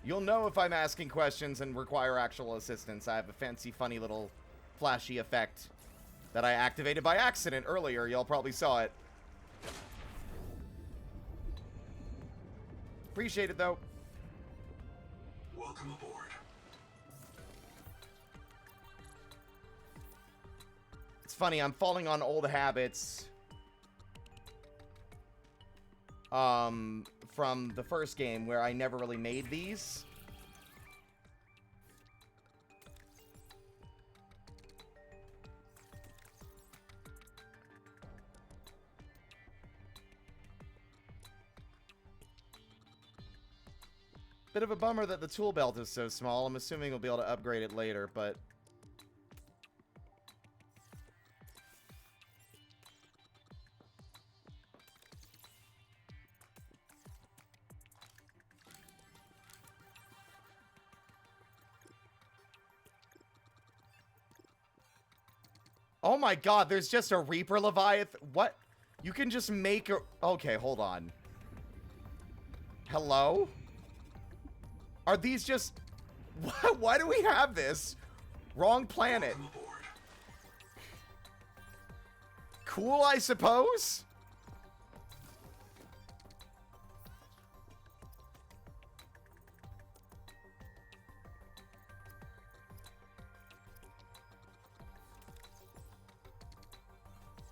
You'll know if I'm asking questions and require actual assistance. I have a fancy, funny little flashy effect that I activated by accident earlier. Y'all probably saw it. Appreciate it, though. Welcome aboard. It's funny, I'm falling on old habits. From the first game where I never really made these. Bit of a bummer that the tool belt is so small. I'm assuming we'll be able to upgrade it later, but... Oh my god, there's just a Reaper Leviathan. What? You can just make a... Okay, hold on. Hello? Are these just... Why do we have this? Wrong planet. Welcome aboard. Cool, I suppose?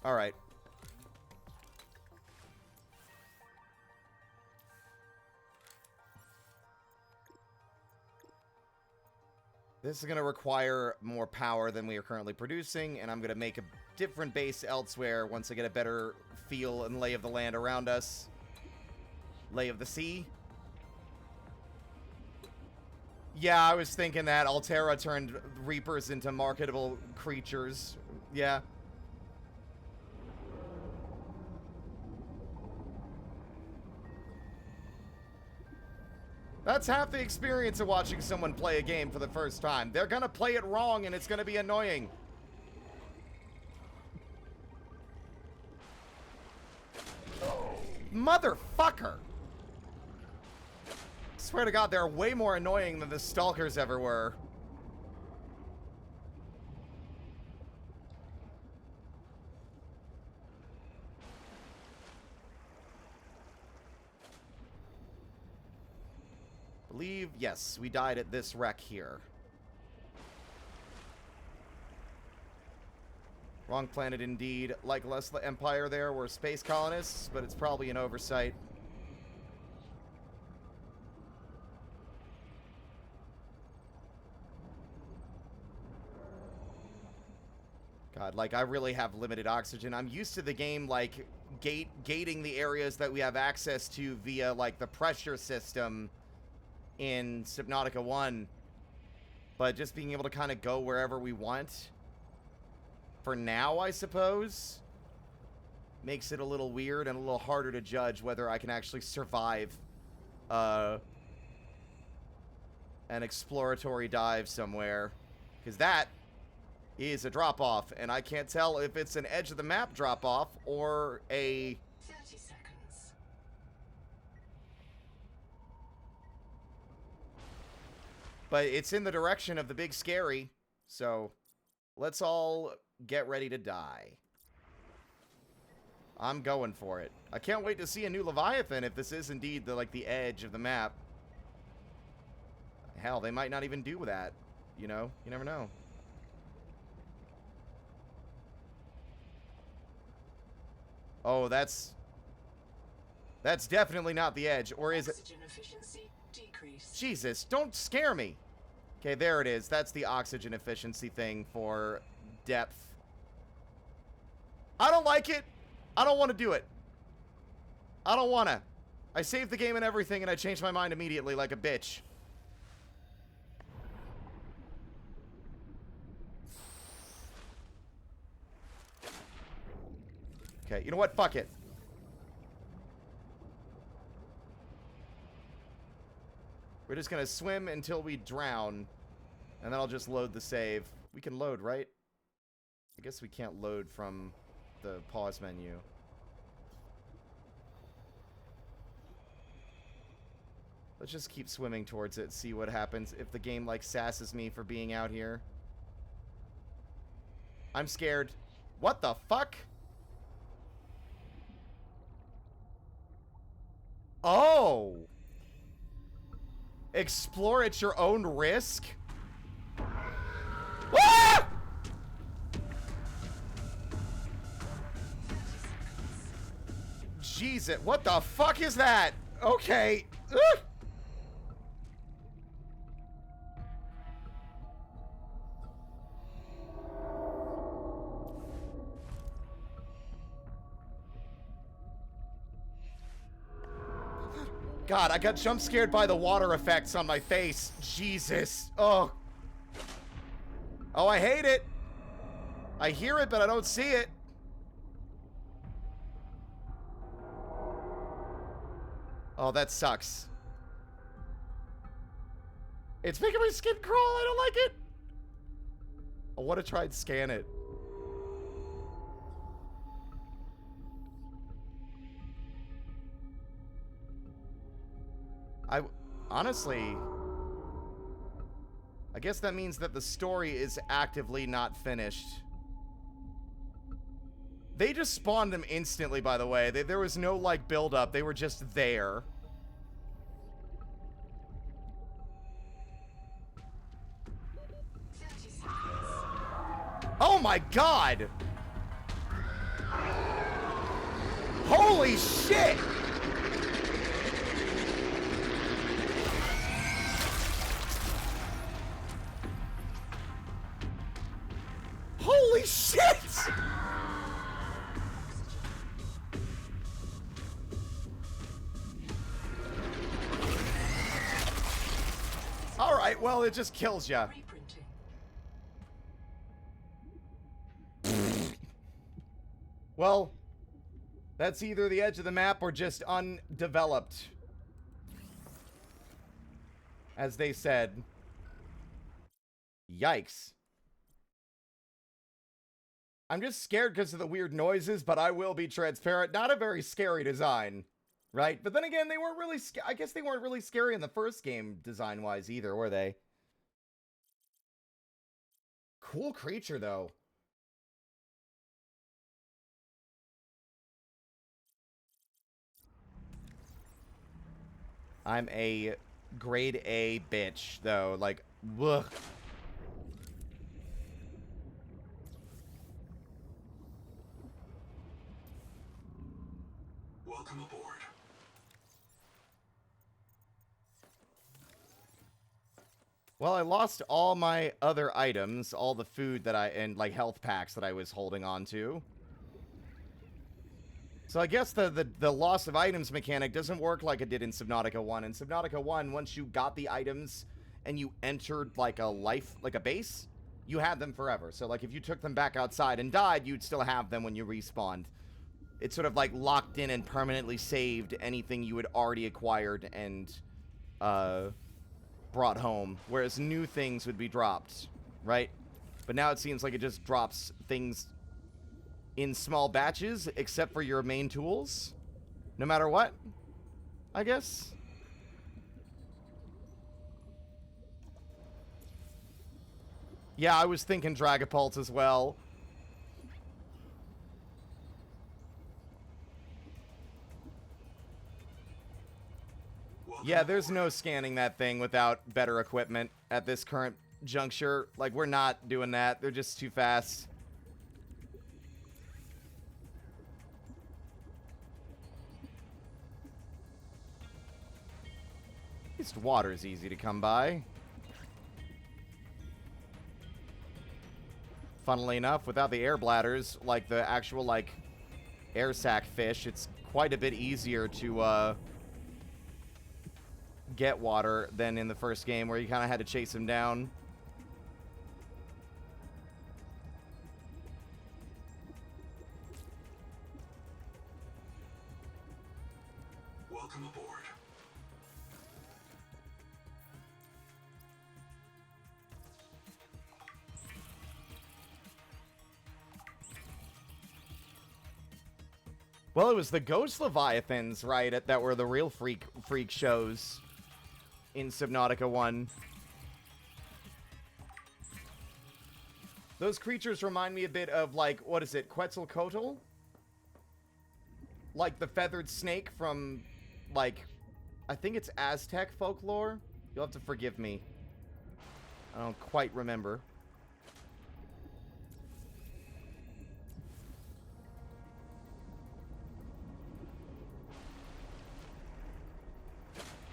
Alright. This is going to require more power than we are currently producing, and I'm going to make a different base elsewhere once I get a better feel and lay of the land around us. Lay of the sea. Yeah, I was thinking that. Altera turned Reapers into marketable creatures. Yeah. That's half the experience of watching someone play a game for the first time. They're gonna play it wrong and it's gonna be annoying. Motherfucker! Swear to God, they're way more annoying than the stalkers ever were. Believe, yes, we died at this wreck here. Wrong planet indeed. Like less the Empire there were space colonists, but it's probably an oversight. God, like, I really have limited oxygen. I'm used to the game, like, gating the areas that we have access to via, like, the pressure system in Subnautica 1. But just being able to kind of go wherever we want, for now, I suppose, makes it a little weird and a little harder to judge whether I can actually survive an exploratory dive somewhere. Because that is a drop-off, and I can't tell if it's an edge-of-the-map drop-off or a... 30 seconds. But it's in the direction of the big scary, so let's all get ready to die. I'm going for it. I can't wait to see a new Leviathan if this is indeed the edge of the map. Hell, they might not even do that, you know? You never know. Oh, that's definitely not the edge, or is it? Oxygen efficiency decreased. Jesus, don't scare me. Okay, there it is. That's the oxygen efficiency thing for depth. I don't like it. I don't want to do it. I don't want to. I saved the game and everything, and I changed my mind immediately like a bitch. Okay, you know what? Fuck it. We're just gonna swim until we drown, and then I'll just load the save. We can load, right? I guess we can't load from the pause menu. Let's just keep swimming towards it, see what happens if the game, like, sasses me for being out here. I'm scared. What the fuck? Oh! Explore at your own risk? Ah! Jesus, what the fuck is that? Okay. Ugh. God, I got jump scared by the water effects on my face. Jesus. Oh. Oh, I hate it. I hear it, but I don't see it. Oh, that sucks. It's making my skin crawl. I don't like it. I want to try and scan it. Honestly, I guess that means that the story is actively not finished. They just spawned them instantly, by the way. There was no, like, build-up. They were just there. Oh my god! Holy shit! Holy shit! Alright, well, it just kills ya. Reprinting. Well, that's either the edge of the map or just undeveloped. As they said. Yikes. I'm just scared because of the weird noises, but I will be transparent. Not a very scary design, right? But then again, they weren't really I guess they weren't really scary in the first game design-wise either, were they? Cool creature, though. I'm a grade A bitch, though. Like, ugh. Welcome aboard. Well, I lost all my other items, all the food that and like health packs that I was holding on to. So I guess the loss of items mechanic doesn't work like it did in Subnautica 1. In Subnautica 1, once you got the items and you entered like a base, you had them forever. So like if you took them back outside and died, you'd still have them when you respawned. It's sort of like locked in and permanently saved anything you had already acquired and brought home, whereas new things would be dropped, right? But now it seems like it just drops things in small batches, except for your main tools, no matter what, I guess. Yeah, I was thinking Dragapult as well. Yeah, there's no scanning that thing without better equipment at this current juncture. Like, we're not doing that. They're just too fast. At least water's easy to come by. Funnily enough, without the air bladders, like the actual, like, air sac fish, it's quite a bit easier to, get water than in the first game where you kind of had to chase him down. Welcome aboard. Well, it was the Ghost Leviathans, right, that were the real freak shows in Subnautica 1. Those creatures remind me a bit of, like, what is it, Quetzalcoatl? Like the feathered snake from, like, I think it's Aztec folklore? You'll have to forgive me. I don't quite remember.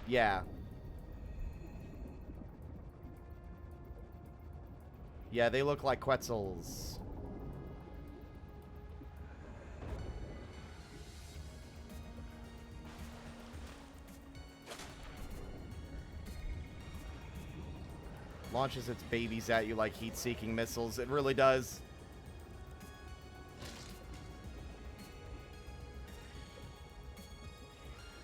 Yeah. Yeah, they look like Quetzals. Launches its babies at you like heat-seeking missiles. It really does.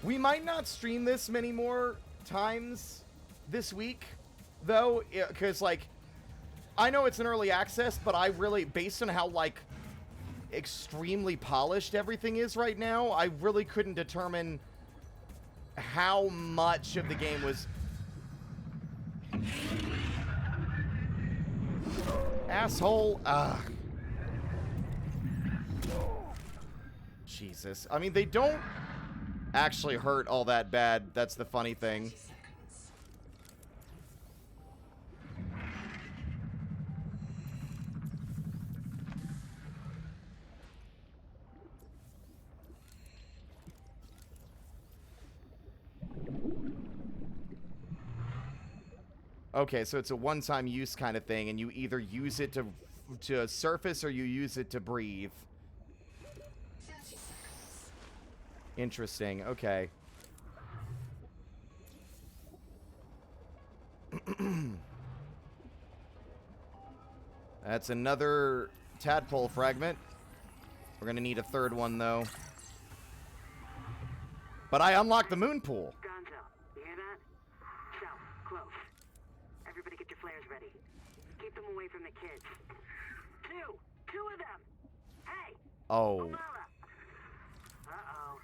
We might not stream this many more times this week, though, because, like, I know it's an early access, but I really, based on how, like, extremely polished everything is right now, I really couldn't determine how much of the game was... Asshole. Ugh. Jesus. I mean, they don't actually hurt all that bad. That's the funny thing. Okay, so it's a one-time use kind of thing, and you either use it to to surface or you use it to breathe. 30 seconds. Interesting. Okay. That's another tadpole fragment. We're gonna need a third one, though. But I unlocked the moon pool. Gonzo, you hear that? So, close. Everybody get your flares ready. Keep them away from the kids. Two of them! Hey! Oh. Umbrella! Uh-oh.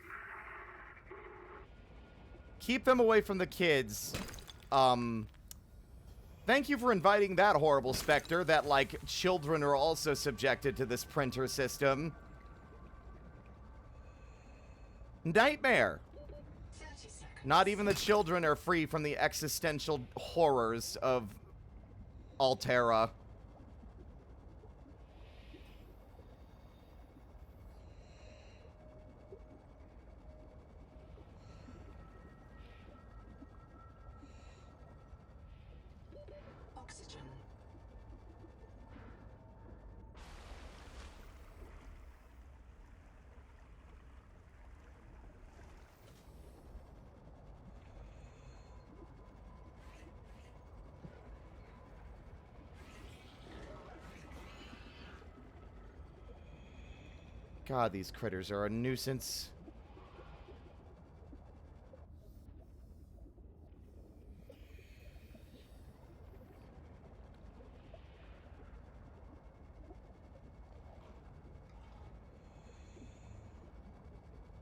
Keep them away from the kids. Thank you for inviting that horrible specter that, like, children are also subjected to this printer system. Nightmare. 30 seconds. Not even the children are free from the existential horrors of Altera. Oxygen. God, these critters are a nuisance.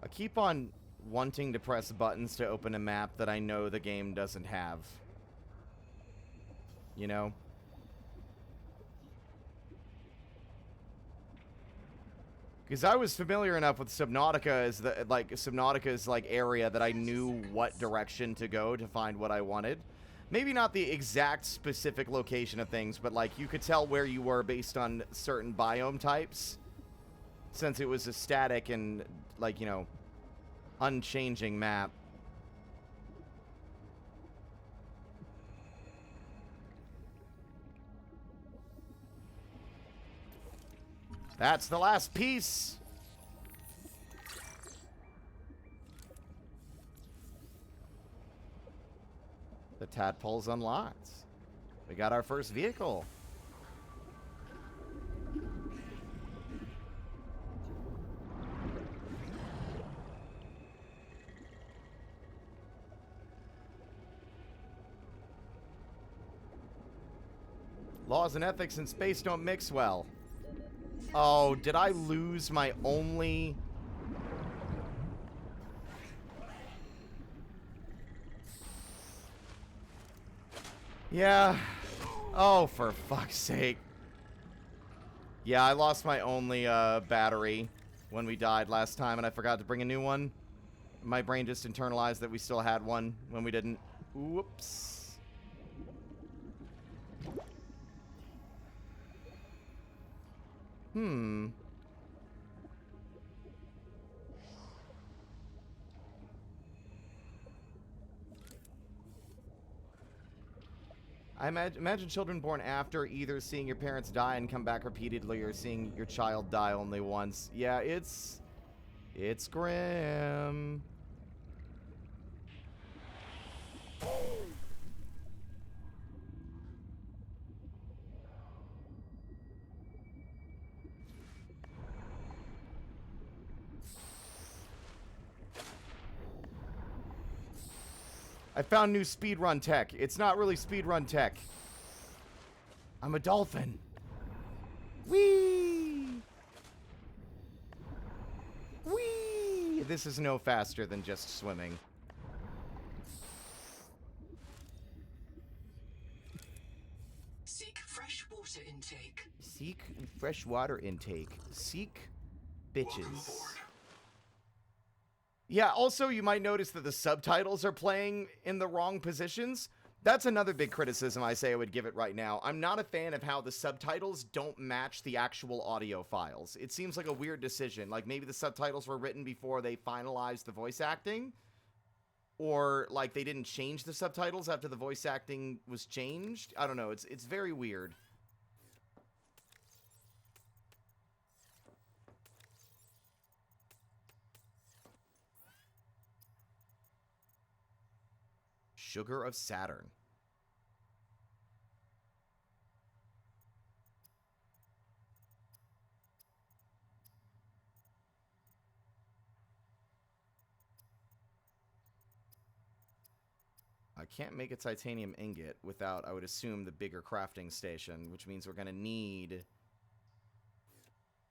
I keep on wanting to press buttons to open a map that I know the game doesn't have. You know? Because I was familiar enough with Subnautica as the Subnautica's like area that I knew what direction to go to find what I wanted. Maybe not the exact specific location of things, but like you could tell where you were based on certain biome types, since it was a static and like, you know, unchanging map. That's the last piece. The tadpole's unlocked. We got our first vehicle. Laws and ethics in space don't mix well. Oh, did I lose my only... Yeah. Oh, for fuck's sake. Yeah, I lost my only battery when we died last time, and I forgot to bring a new one. My brain just internalized that we still had one when we didn't. Whoops. I imagine children born after either seeing your parents die and come back repeatedly or seeing your child die only once. Yeah, it's grim. I found new speedrun tech. It's not really speedrun tech. I'm a dolphin. Whee! Whee! This is no faster than just swimming. Seek fresh water intake. Seek fresh water intake. Seek Welcome bitches. aboard. Yeah, also you might notice that the subtitles are playing in the wrong positions. That's another big criticism I say I would give it right now. I'm not a fan of how the subtitles don't match the actual audio files. It seems like a weird decision. Like maybe the subtitles were written before they finalized the voice acting. Or like they didn't change the subtitles after the voice acting was changed. I don't know. It's very weird. sugar of Saturn. I can't make a titanium ingot without, I would assume, the bigger crafting station, which means we're going to need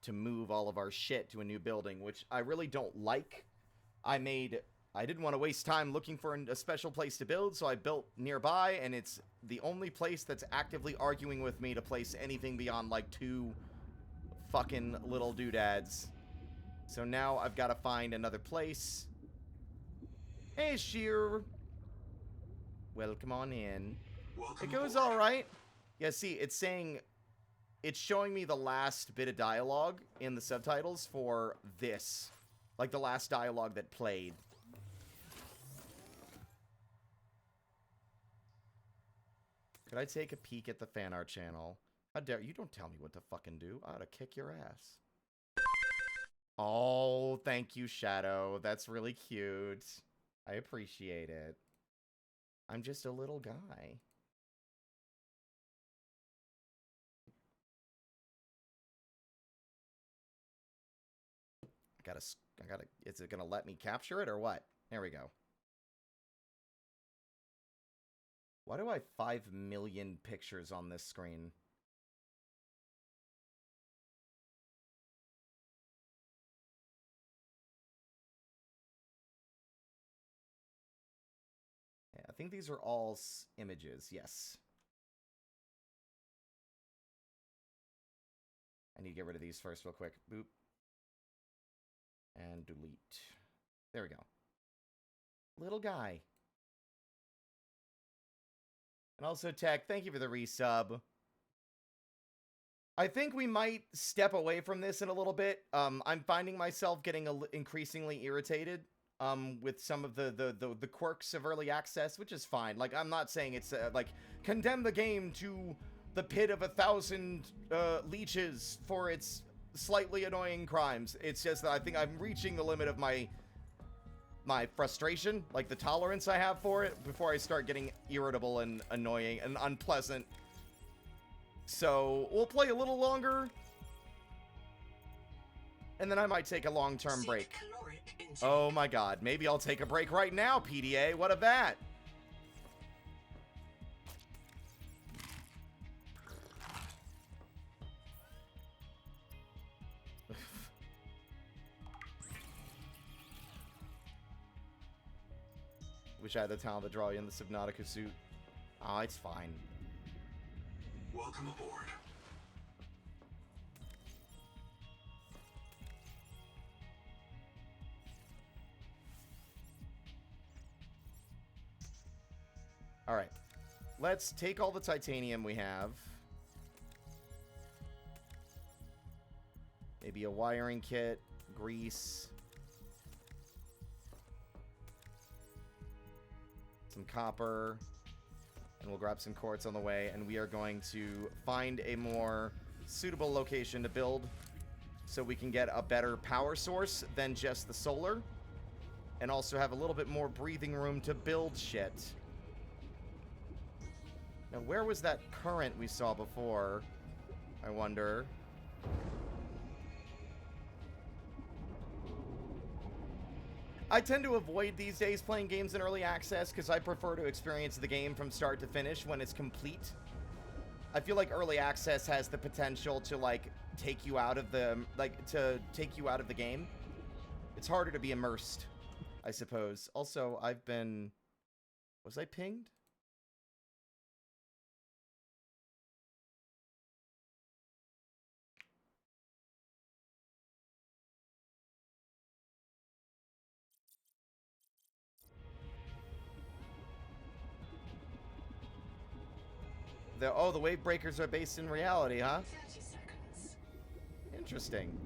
to move all of our shit to a new building, which I really don't like. I didn't want to waste time looking for a special place to build, so I built nearby, and it's the only place that's actively arguing with me to place anything beyond, like, 2 fucking little doodads. So now I've got to find another place. Hey, Sheer. Welcome on in. Welcome It goes aboard. all right. Yeah, see, it's saying... It's showing me the last bit of dialogue in the subtitles for this. Like, the last dialogue that played. Could I take a peek at the fan art channel? How dare you? Don't tell me what to fucking do. I ought to kick your ass. Oh, thank you, Shadow. That's really cute. I appreciate it. I'm just a little guy. I gotta, is it gonna let me capture it or what? There we go. Why do I have 5 million pictures on this screen? Yeah, I think these are all images, yes. I need to get rid of these first real quick. Boop. And delete. There we go. Little guy. And also, Tech, thank you for the resub. I think we might step away from this in a little bit. I'm finding myself getting increasingly irritated with some of the quirks of early access, which is fine. Like, I'm not saying it's, like, condemn the game to the pit of 1,000 leeches for its slightly annoying crimes. It's just that I think I'm reaching the limit of my frustration, like the tolerance I have for it, before I start getting irritable and annoying and unpleasant. So we'll play a little longer, and then I might take a long-term break. Oh my god, maybe I'll take a break right now, PDA. What of that? Wish I had the talent to draw you in the Subnautica suit. Oh, it's fine. Welcome aboard. Alright. Let's take all the titanium we have. Maybe a wiring kit, grease, some copper, and we'll grab some quartz on the way, and we are going to find a more suitable location to build so we can get a better power source than just the solar, and also have a little bit more breathing room to build shit. Now, where was that current we saw before? I wonder. I tend to avoid these days playing games in early access because I prefer to experience the game from start to finish when it's complete. I feel like early access has the potential to, like, take you out of the, game. It's harder to be immersed, I suppose. Also, was I pinged? The wave breakers are based in reality, huh? 30 seconds. Interesting.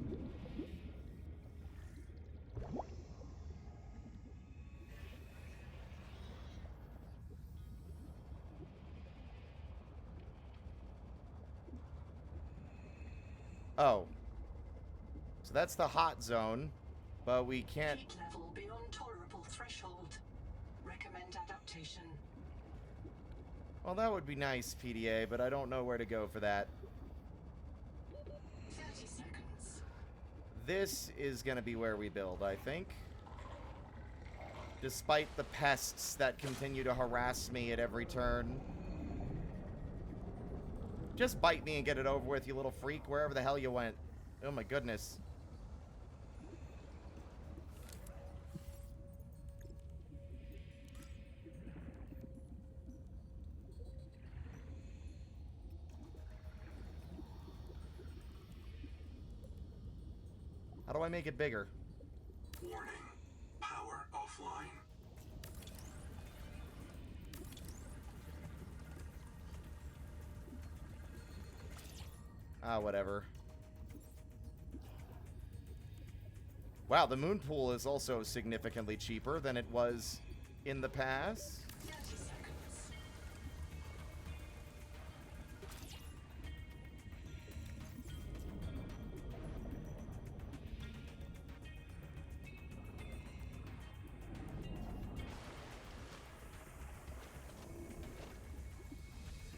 Oh. So that's the hot zone, but we can't... Heat level beyond tolerable threshold. Recommend adaptation. Well, that would be nice, PDA, but I don't know where to go for that. 30 seconds. This is going to be where we build, I think. Despite the pests that continue to harass me at every turn. Just bite me and get it over with, you little freak, wherever the hell you went. Oh my goodness. How do I make it bigger? Warning. Power offline. Ah, whatever. Wow, the moon pool is also significantly cheaper than it was in the past. 30 seconds.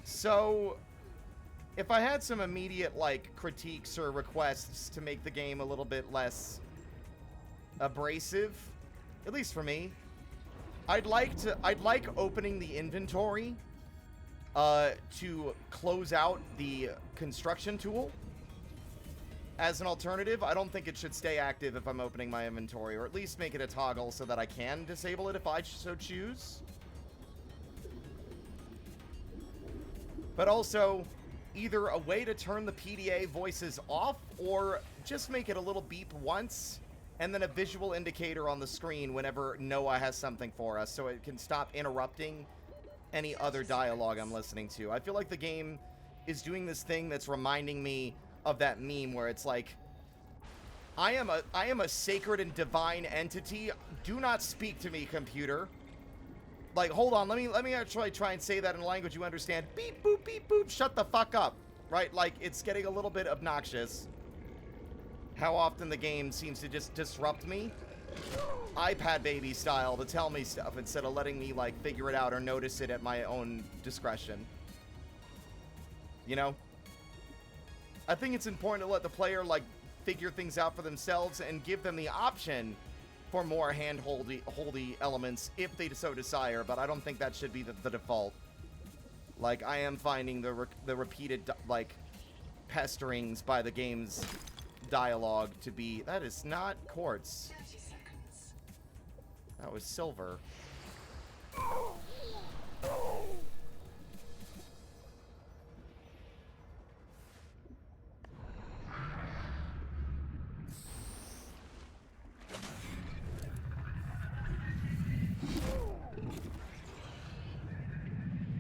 So, if I had some immediate, like, critiques or requests to make the game a little bit less abrasive, at least for me, I'd like opening the inventory to close out the construction tool as an alternative. I don't think it should stay active if I'm opening my inventory, or at least make it a toggle so that I can disable it if I so choose. But also, either a way to turn the PDA voices off, or just make it a little beep once, and then a visual indicator on the screen whenever Noah has something for us, so it can stop interrupting any other dialogue I'm listening to. I feel like the game is doing this thing that's reminding me of that meme where it's like, I am a sacred and divine entity. Do not speak to me, computer. Like, hold on, let me actually try and say that in a language you understand. Beep, boop, beep, boop, shut the fuck up. Right? Like, it's getting a little bit obnoxious. How often the game seems to just disrupt me. iPad baby style to tell me stuff instead of letting me, like, figure it out or notice it at my own discretion. You know? I think it's important to let the player, like, figure things out for themselves and give them the option for more hand-holdy elements if they so desire, but I don't think that should be the default. Like, I am finding the repeated, like, pesterings by the game's dialogue to be... That is not quartz. 30 seconds. That was silver.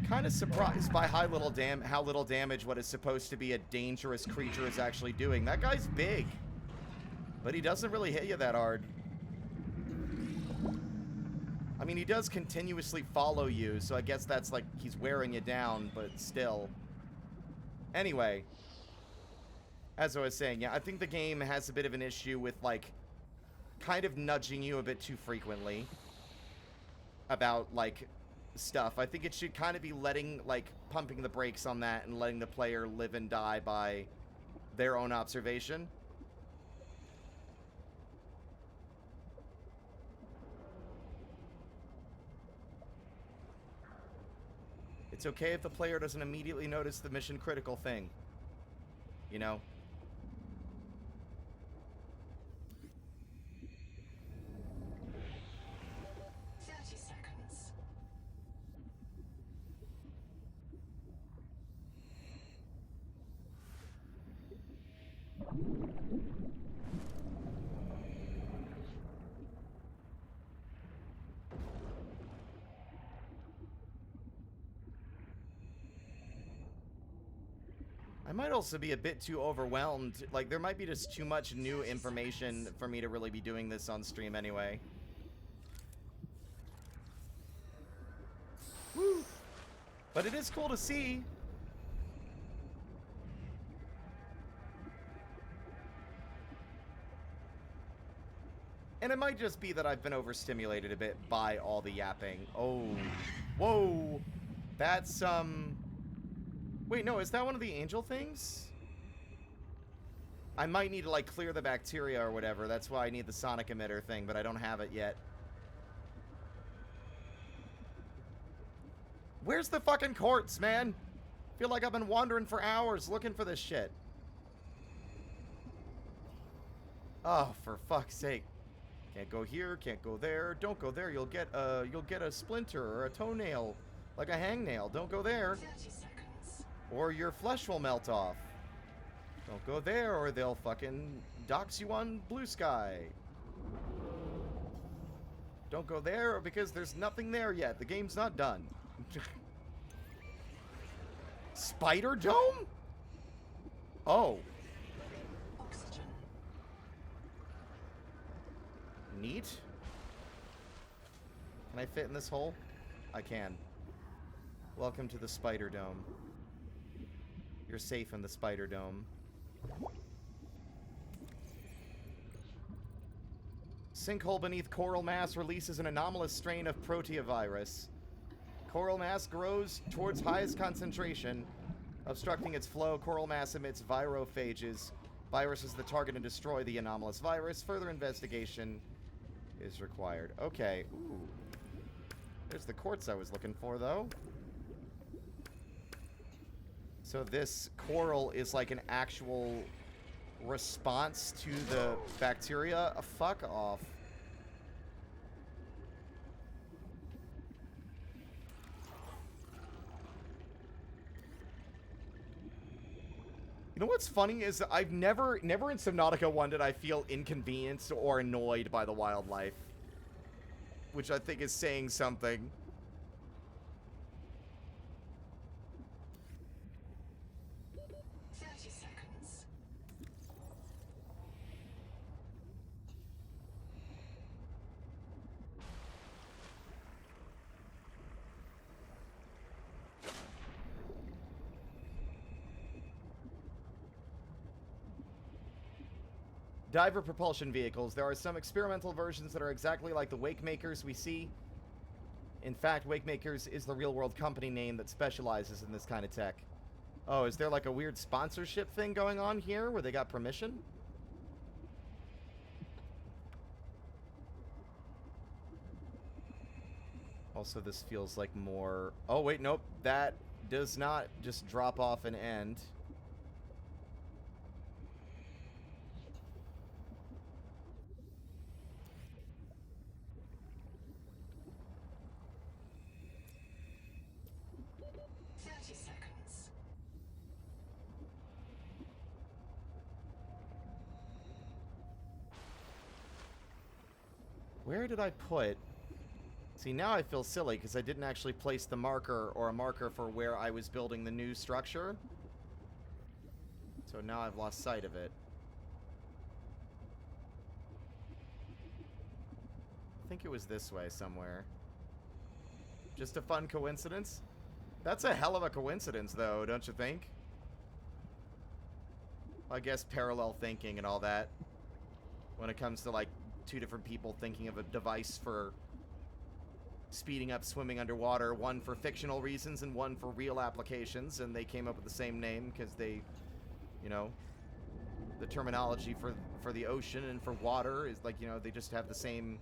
Kind of surprised by how little damage what is supposed to be a dangerous creature is actually doing. That guy's big, but he doesn't really hit you that hard. I mean, he does continuously follow you, so I guess that's like he's wearing you down, but still. Anyway, as I was saying, yeah, I think the game has a bit of an issue with, like, kind of nudging you a bit too frequently about, like, stuff. I think it should kind of be pumping the brakes on that and letting the player live and die by their own observation. It's okay if the player doesn't immediately notice the mission critical thing. You know? I might also be a bit too overwhelmed. Like, there might be just too much new information for me to really be doing this on stream anyway. Woo! But it is cool to see. And it might just be that I've been overstimulated a bit by all the yapping. Oh. Whoa! That's, Wait, no, is that one of the angel things? I might need to, like, clear the bacteria or whatever. That's why I need the sonic emitter thing, but I don't have it yet. Where's the fucking quartz, man? Feel like I've been wandering for hours looking for this shit. Oh, for fuck's sake. Can't go here, can't go there. Don't go there, you'll get a splinter or a toenail. Like a hangnail. Don't go there. 30 seconds. Or your flesh will melt off. Don't go there or they'll fucking dox you on Blue Sky. Don't go there or because there's nothing there yet. The game's not done. Spider Dome? Oh. Oxygen. Neat. Can I fit in this hole? I can. Welcome to the Spider Dome. You're safe in the Spider Dome. Sinkhole beneath coral mass releases an anomalous strain of proteovirus. Coral mass grows towards highest concentration. Obstructing its flow, coral mass emits virophages. Viruses that target and destroy the anomalous virus. Further investigation is required. Okay. Ooh. There's the quartz I was looking for, though. So this coral is like an actual response to the bacteria? Fuck off. You know what's funny is I've never in Subnautica 1 did I feel inconvenienced or annoyed by the wildlife. Which I think is saying something. Diver propulsion vehicles. There are some experimental versions that are exactly like the Wakemakers we see. In fact, Wakemakers is the real-world company name that specializes in this kind of tech. Oh, is there like a weird sponsorship thing going on here where they got permission? Also, this feels like more... Oh, wait, nope. That does not just drop off and end. Where did I put... See, now I feel silly because I didn't actually place the marker or a marker for where I was building the new structure. So now I've lost sight of it. I think it was this way somewhere. Just a fun coincidence? That's a hell of a coincidence, though, don't you think? I guess parallel thinking and all that. When it comes to, like, two different people thinking of a device for speeding up swimming underwater, one for fictional reasons and one for real applications, and they came up with the same name because they, you know, the terminology for the ocean and for water is like, you know, they just have the same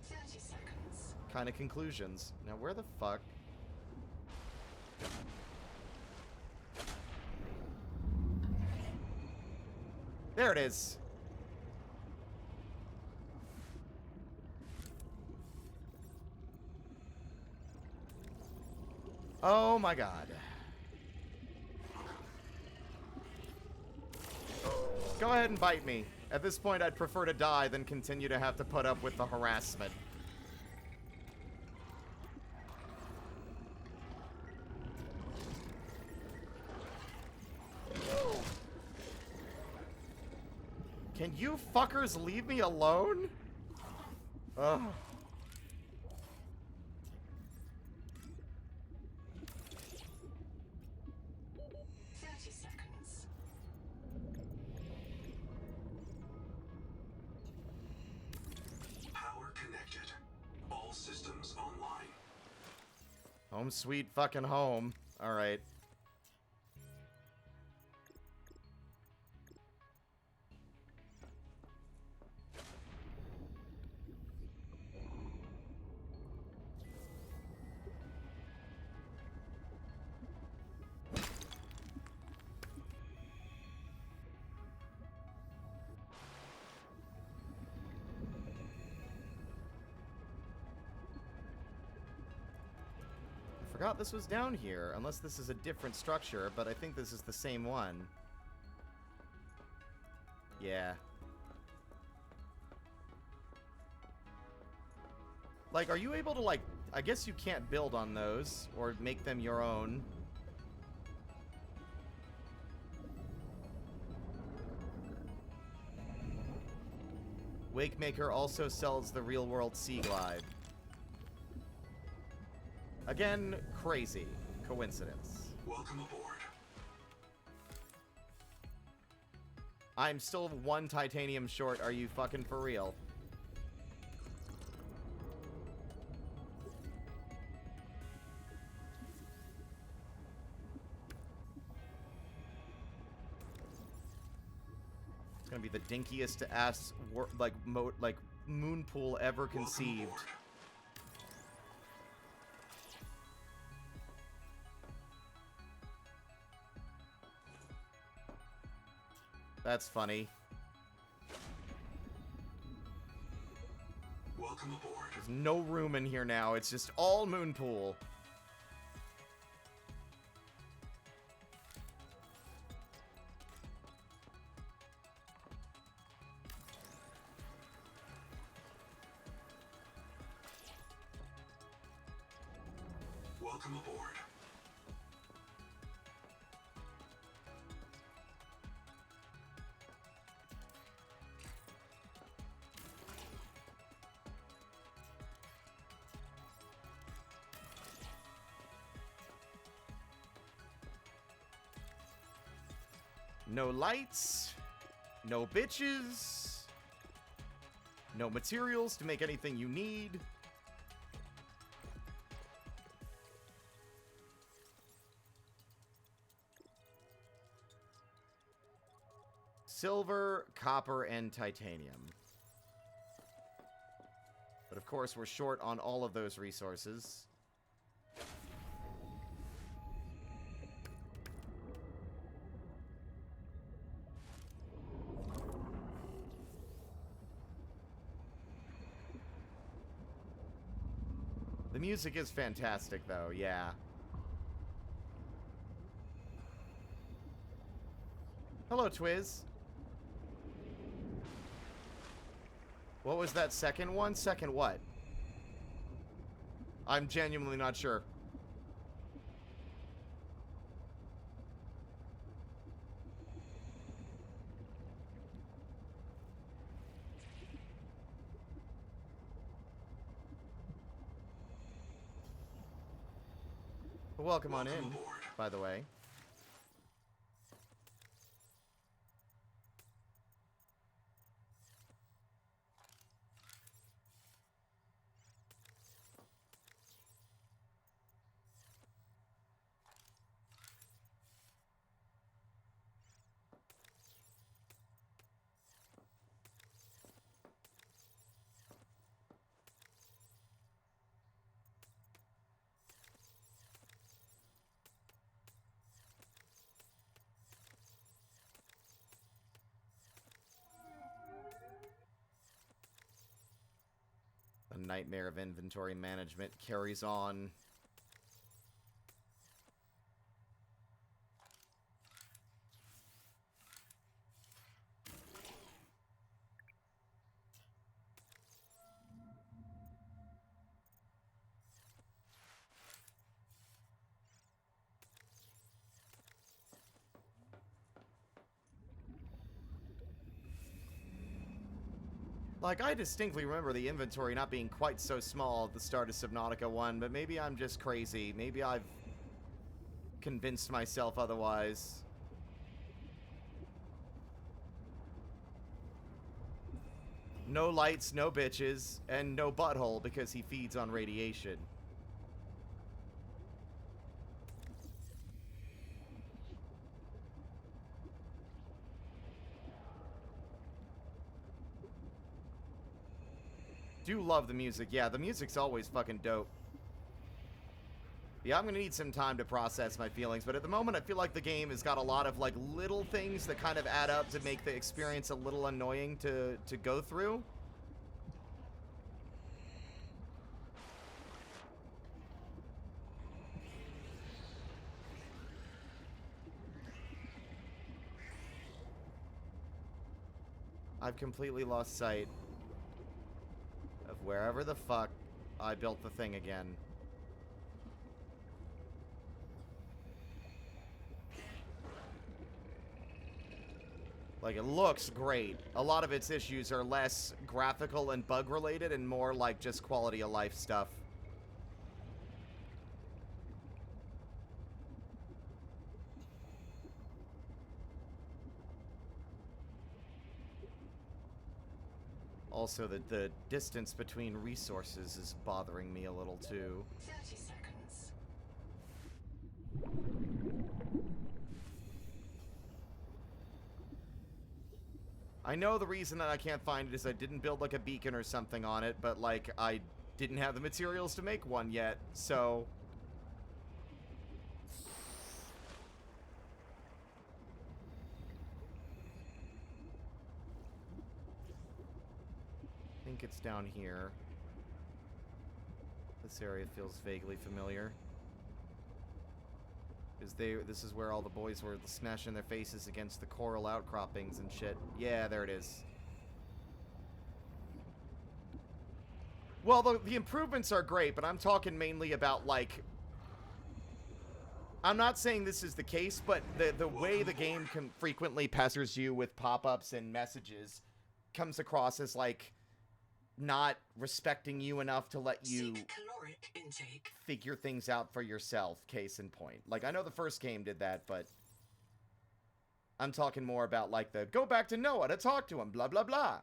kind of conclusions. Now, where the fuck? There it is. Oh my god. Go ahead and bite me. At this point, I'd prefer to die than continue to have to put up with the harassment. Can you fuckers leave me alone? Ugh. 30 seconds. Power connected. All systems online. Home sweet fucking home. Alright. Forgot this was down here, unless this is a different structure, but I think this is the same one. Yeah. Like, are you able to, like, I guess you can't build on those, or make them your own. Wakemaker also sells the real-world Sea Glide. Again, crazy coincidence. Welcome aboard. I'm still 1 titanium short. Are you fucking for real? It's gonna be the dinkiest ass moon pool ever conceived. That's funny. Welcome aboard. There's no room in here now. It's just all moon pool. Welcome aboard. No lights, no bitches, no materials to make anything you need. Silver, copper, and titanium. But of course, we're short on all of those resources. The music is fantastic, though, yeah. Hello, Twiz. What was that second one? Second what? I'm genuinely not sure. Welcome on in, by the way. The nightmare of inventory management carries on. Like, I distinctly remember the inventory not being quite so small at the start of Subnautica 1, but maybe I'm just crazy. Maybe I've convinced myself otherwise. No lights, no bitches, and no butthole because he feeds on radiation. do love the music. Yeah, the music's always fucking dope. Yeah, I'm gonna need some time to process my feelings, but at the moment I feel like the game has got a lot of, like, little things that kind of add up to make the experience a little annoying to go through. I've completely lost sight of wherever the fuck I built the thing again. Like, it looks great. A lot of its issues are less graphical and bug related and more like just quality of life stuff. Also, the distance between resources is bothering me a little too. 30 seconds. I know the reason that I can't find it is I didn't build, like, a beacon or something on it, but, like, I didn't have the materials to make one yet, so... I think it's down here. This area feels vaguely familiar. This is where all the boys were smashing their faces against the coral outcroppings and shit. Yeah, there it is. Well, the improvements are great, but I'm talking mainly about, like... I'm not saying this is the case, but the way the game can frequently pesters you with pop-ups and messages comes across as, like, not respecting you enough to let you Seek caloric intake. figure things out for yourself, case in point. Like, I know the first game did that, but I'm talking more about, like, the go back to Noah to talk to him, blah, blah, blah.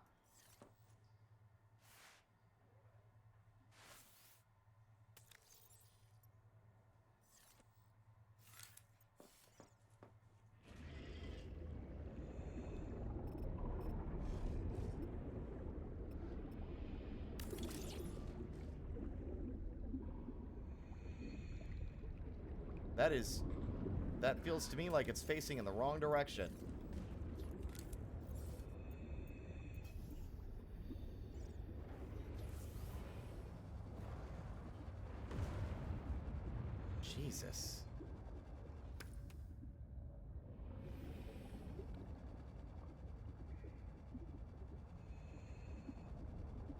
That feels to me like it's facing in the wrong direction. Jesus.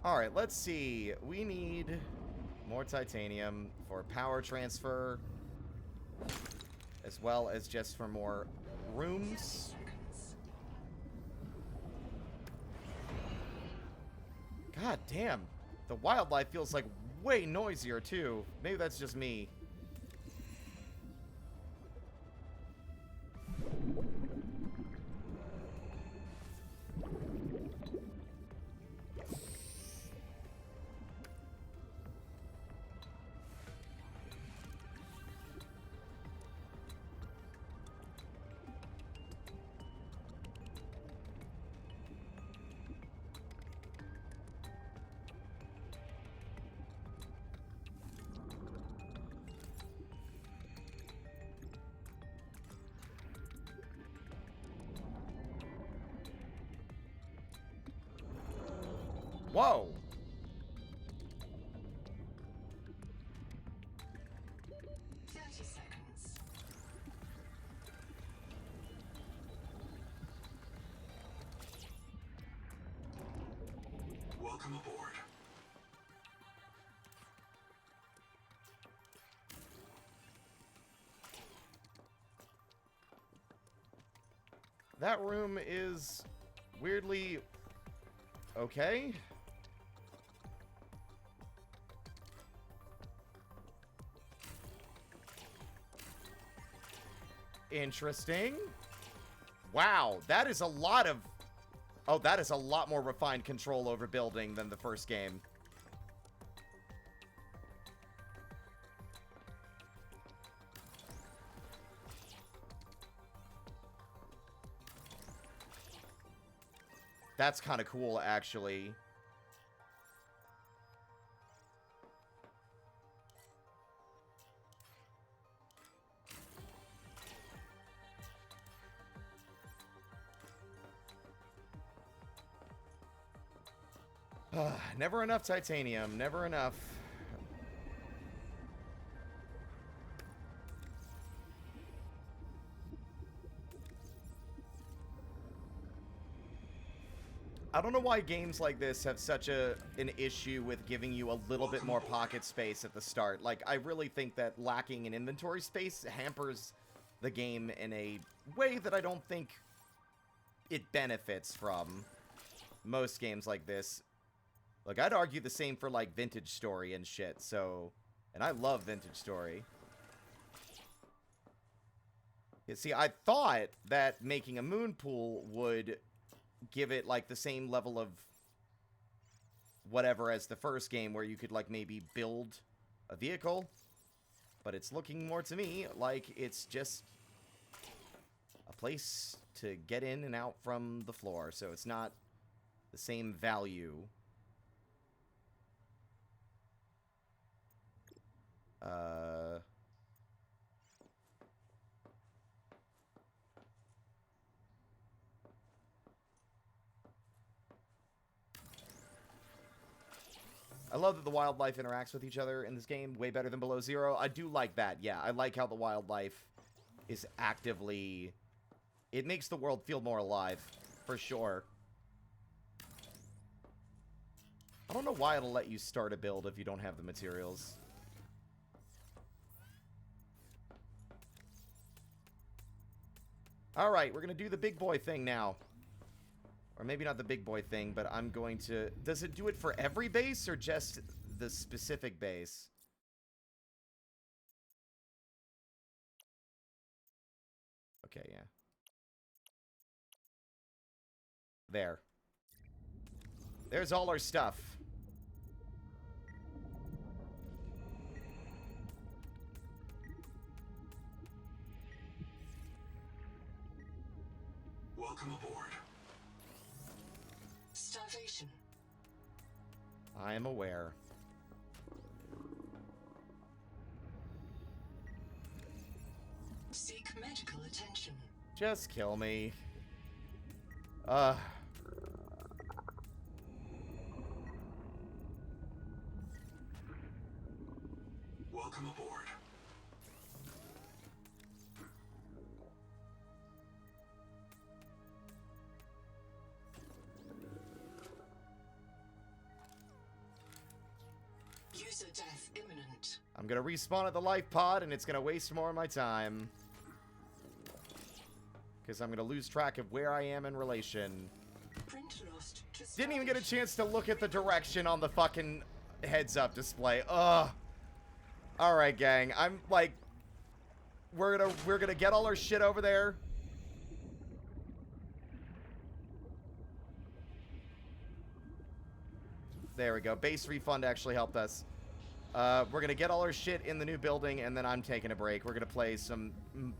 Alright, let's see. We need more titanium for power transfer, as well as just for more rooms. God damn. The wildlife feels like way noisier, too. Maybe that's just me. Whoa! 30 seconds. Welcome aboard. That room is weirdly okay. Interesting. Wow, that is a lot of... Oh, that is a lot more refined control over building than the first game. That's kind of cool, actually. Never enough titanium. Never enough. I don't know why games like this have such an issue with giving you a little bit more pocket space at the start. Like, I really think that lacking in inventory space hampers the game in a way that I don't think it benefits from most games like this. Like, I'd argue the same for, like, Vintage Story and shit, so... And I love Vintage Story. You see, I thought that making a moon pool would give it, like, the same level of whatever as the first game, where you could, like, maybe build a vehicle. But it's looking more to me like it's just a place to get in and out from the floor, so it's not the same value. I love that the wildlife interacts with each other in this game way better than Below Zero. I do like that, yeah. I like how the wildlife is actively... It makes the world feel more alive, for sure. I don't know why it'll let you start a build if you don't have the materials. Alright, we're going to do the big boy thing now. Or maybe not the big boy thing, but I'm going to... Does it do it for every base or just the specific base? Okay, yeah. There. There's all our stuff. Welcome aboard. Starvation. I am aware. Seek medical attention. Just kill me. Welcome aboard. User death imminent. I'm gonna respawn at the life pod, and it's gonna waste more of my time. Because I'm gonna lose track of where I am in relation. Print lost to Didn't even get a starvation. chance to look at the direction on the fucking heads-up display. Ugh. Alright, gang. I'm, like... We're gonna get all our shit over there. There we go. Base refund actually helped us. We're gonna get all our shit in the new building, and then I'm taking a break. We're gonna play some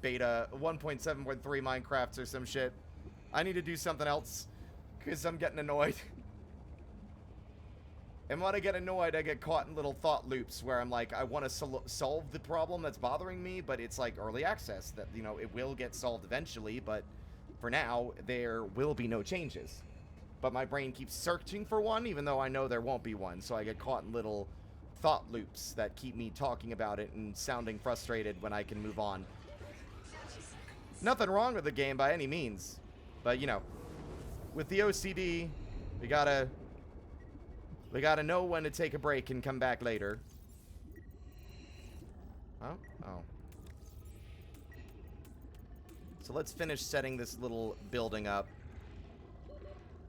beta 1.7.3 Minecrafts or some shit. I need to do something else, because I'm getting annoyed. And when I get annoyed, I get caught in little thought loops where I'm like, I want to solve the problem that's bothering me, but it's like early access. That, you know, it will get solved eventually, but for now, there will be no changes. But my brain keeps searching for one, even though I know there won't be one. So I get caught in little thought loops that keep me talking about it and sounding frustrated when I can move on. Nothing wrong with the game by any means. But, you know, with the OCD, we gotta know when to take a break and come back later. Oh? Oh. So let's finish setting this little building up.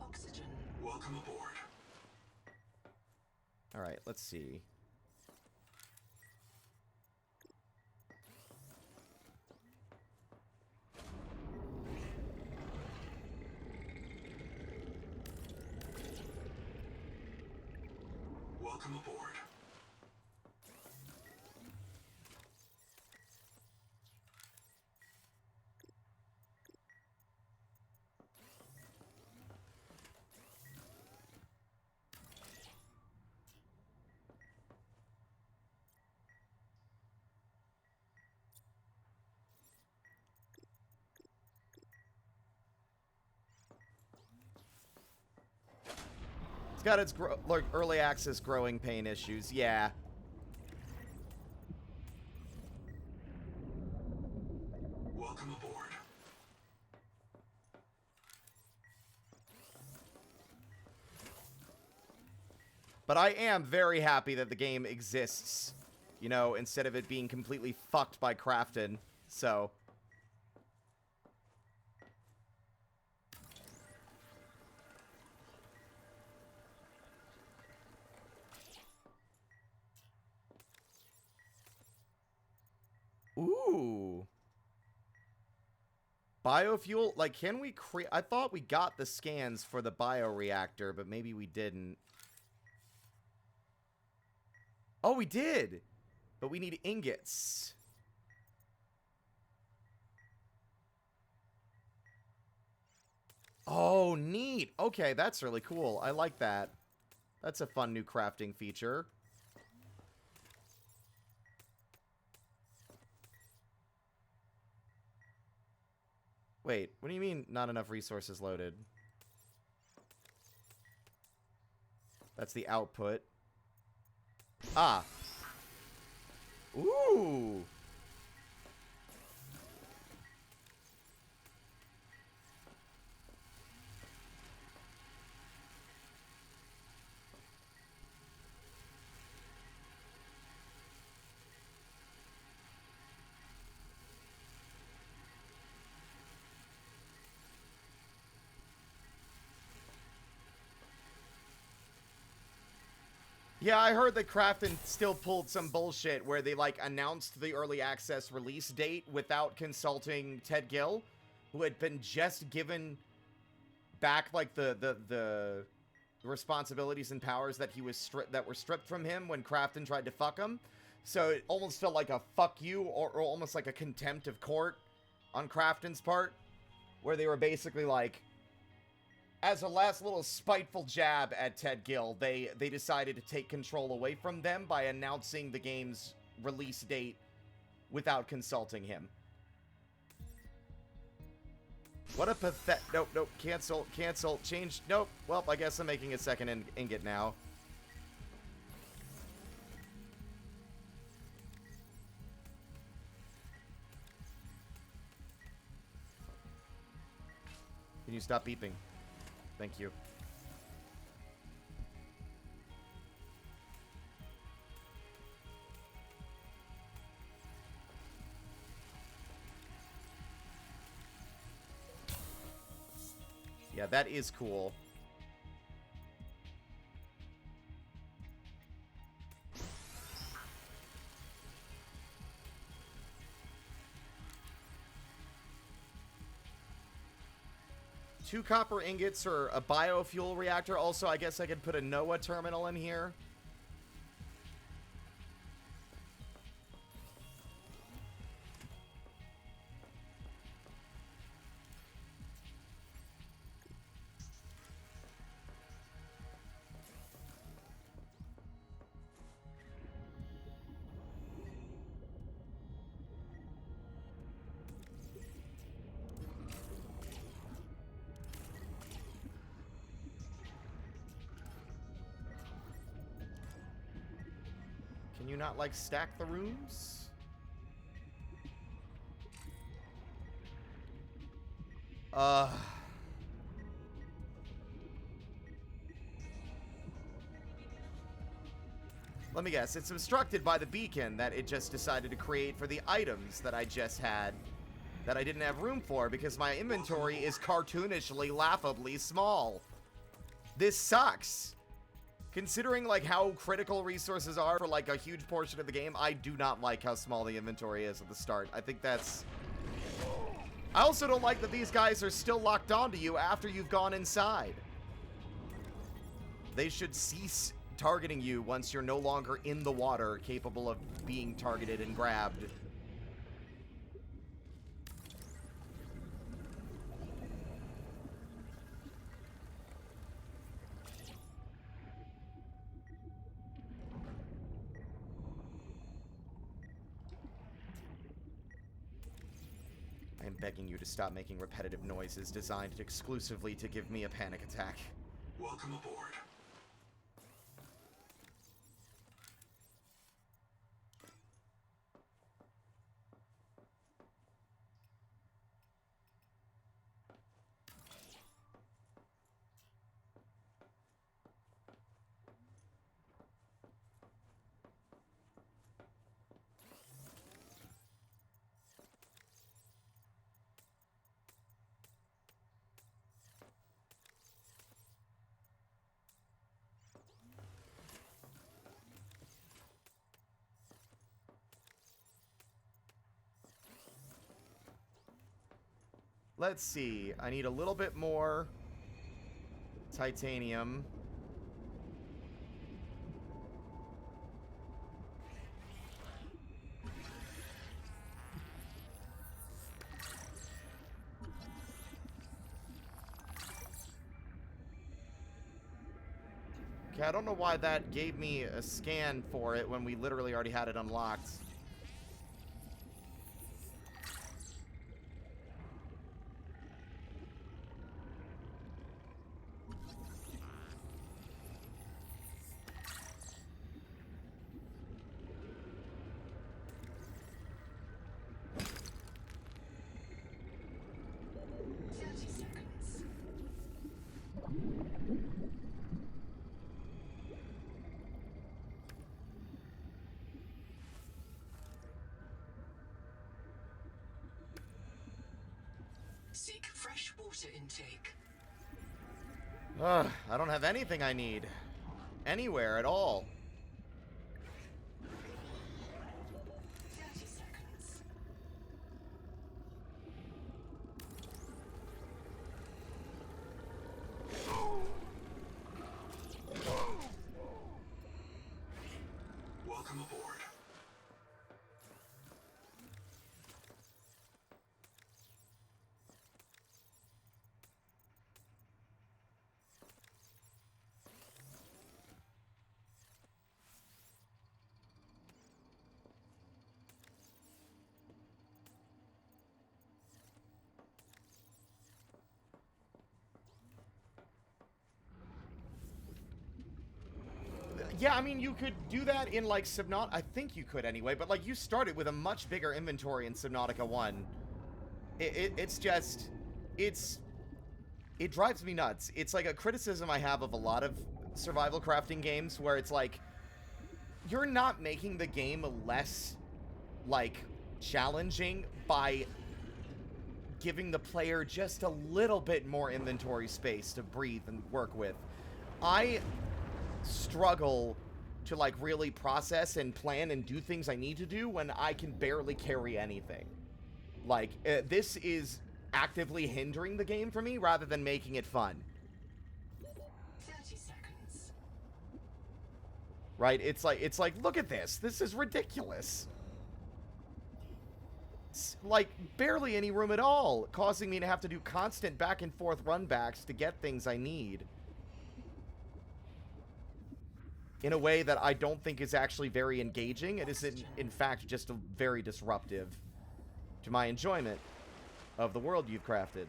Oxygen. Welcome aboard. Alright, let's see. Welcome aboard. got its like early access growing pain issues. Yeah. Welcome aboard. But I am very happy that the game exists, you know, instead of it being completely fucked by Crafton. So. Ooh. Biofuel? Like, can we create... I thought we got the scans for the bioreactor, but maybe we didn't. Oh, we did! But we need ingots. Oh, neat! Okay, that's really cool. I like that. That's a fun new crafting feature. Wait, what do you mean not enough resources loaded? That's the output. Ah. Ooh. Yeah, I heard that Crafton still pulled some bullshit where they, like, announced the early access release date without consulting Ted Gill, who had been just given back, like, the responsibilities and powers that were stripped from him when Crafton tried to fuck him. So it almost felt like a fuck you, or almost like a contempt of court on Crafton's part, where they were basically like, as a last little spiteful jab at Ted Gill, they decided to take control away from them by announcing the game's release date without consulting him. What a pathetic... Nope, nope, cancel, change... Nope, well, I guess I'm making a second ingot now. Can you stop beeping? Thank you. Yeah, that is cool. Two copper ingots or a biofuel reactor. Also, I guess I could put a NOAA terminal in here. Can you not, like, stack the rooms? Let me guess, it's obstructed by the beacon that it just decided to create for the items that I just had that I didn't have room for because my inventory is cartoonishly, laughably small. This sucks. Considering, like, how critical resources are for, like, a huge portion of the game, I do not like how small the inventory is at the start. I think that's... I also don't like that these guys are still locked onto you after you've gone inside. They should cease targeting you once you're no longer in the water, capable of being targeted and grabbed. I am begging you to stop making repetitive noises designed exclusively to give me a panic attack. Welcome aboard. let's see. I need a little bit more titanium. Okay, I don't know why that gave me a scan for it when we literally already had it unlocked. Seek fresh water intake. Ugh, I don't have anything I need. Anywhere at all. 30 seconds. Welcome aboard. Yeah, I mean, you could do that in, like, Subnautica. I think you could anyway, but, like, you started with a much bigger inventory in Subnautica 1. It's just... It drives me nuts. It's, like, a criticism I have of a lot of survival crafting games where it's, like, you're not making the game less, like, challenging by giving the player just a little bit more inventory space to breathe and work with. I struggle to, like, really process and plan and do things I need to do when I can barely carry anything. Like, this is actively hindering the game for me rather than making it fun. 30 seconds. Right? It's like, look at this. This is ridiculous. It's, like, barely any room at all, causing me to have to do constant back and forth runbacks to get things I need. In a way that I don't think is actually very engaging. It is, in fact, just very disruptive to my enjoyment of the world you've crafted.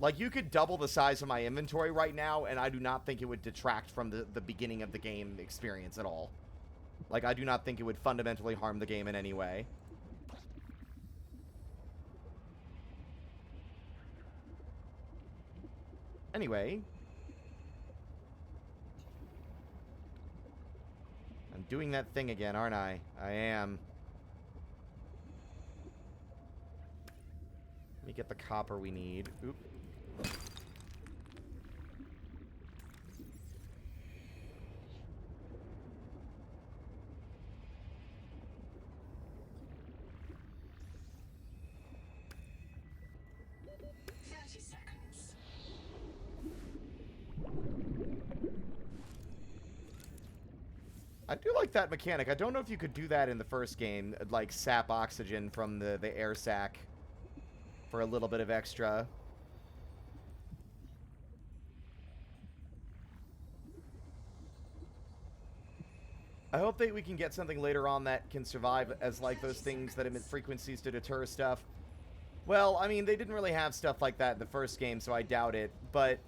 Like, you could double the size of my inventory right now, and I do not think it would detract from the beginning of the game experience at all. Like, I do not think it would fundamentally harm the game in any way. Anyway... I'm doing that thing again, aren't I? I am. Let me get the copper we need. Oop. I do like that mechanic. I don't know if you could do that in the first game, like sap oxygen from the air sac for a little bit of extra. I hope that we can get something later on that can survive as, like, those things that emit frequencies to deter stuff. Well, I mean, they didn't really have stuff like that in the first game, so I doubt it, but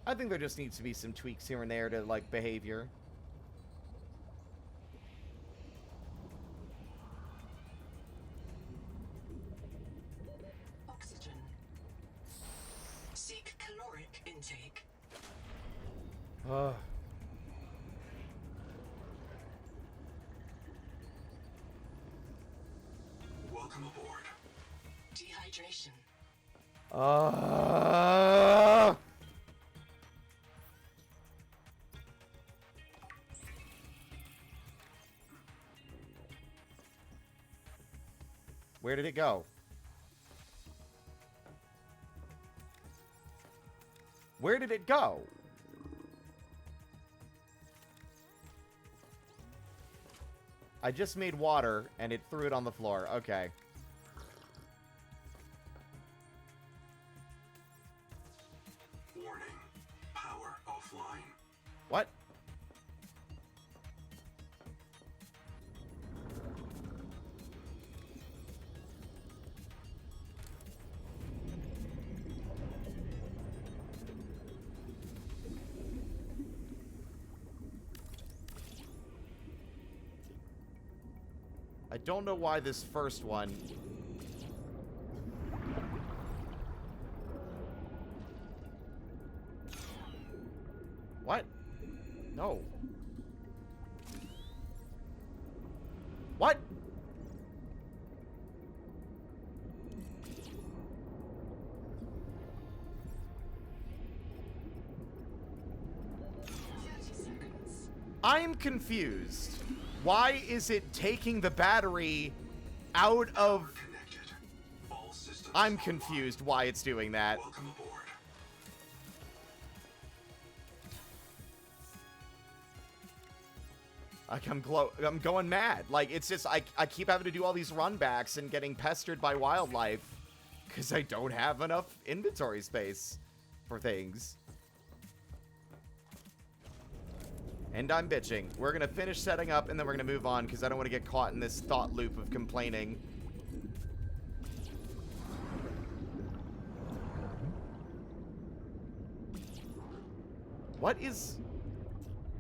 I think there just needs to be some tweaks here and there to, like, behavior. Oxygen. Seek caloric intake. Welcome aboard. Dehydration. Where did it go? Where did it go? I just made water, and it threw it on the floor. Okay. Warning. Power offline. What? I don't know why this first one... What? No. What? I'm confused. Why is it taking the battery out of... Connected. All systems I'm online. confused why it's doing that. Welcome aboard. Like, I'm going mad. Like, it's just, I keep having to do all these runbacks and getting pestered by wildlife because I don't have enough inventory space for things. And I'm bitching. We're going to finish setting up, and then we're going to move on because I don't want to get caught in this thought loop of complaining. What is...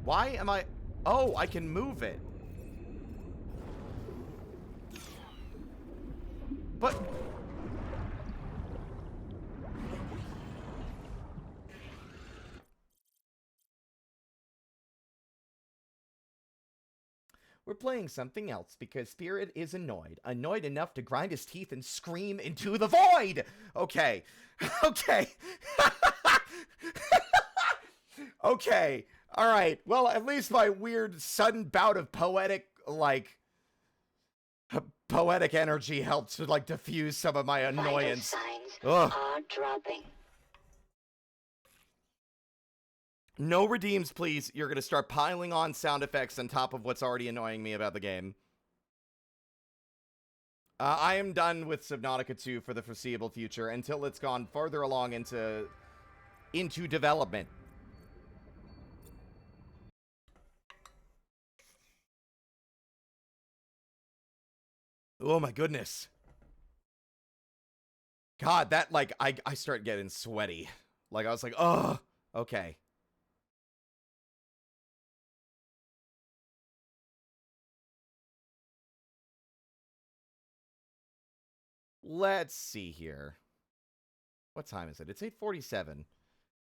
Why am I... Oh, I can move it. But... We're playing something else because Spirit is annoyed. Annoyed enough to grind his teeth and scream into the void! Okay. Okay. Okay. Alright. Well, at least my weird sudden bout of poetic, like... poetic energy helped to, like, diffuse some of my annoyance. Ugh. Are dropping. No redeems, please. You're going to start piling on sound effects on top of what's already annoying me about the game. I am done with Subnautica 2 for the foreseeable future until it's gone further along into development. Oh my goodness. God, that, like, I start getting sweaty. Like, I was like, oh, okay. Let's see here. What time is it? It's 8:47.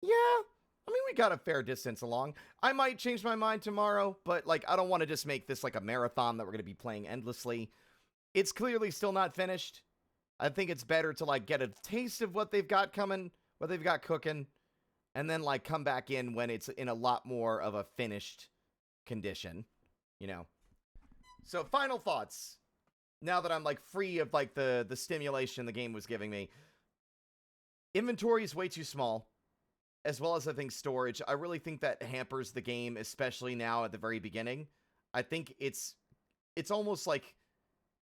Yeah, I mean, we got a fair distance along. I might change my mind tomorrow, but, like, I don't want to just make this, like, a marathon that we're going to be playing endlessly. It's clearly still not finished. I think it's better to, like, get a taste of what they've got coming, what they've got cooking, and then, like, come back in when it's in a lot more of a finished condition, you know? So, final thoughts. Now that I'm, like, free of, like, the stimulation the game was giving me. Inventory is way too small, as well as, I think, storage. I really think that hampers the game, especially now at the very beginning. I think it's almost, like,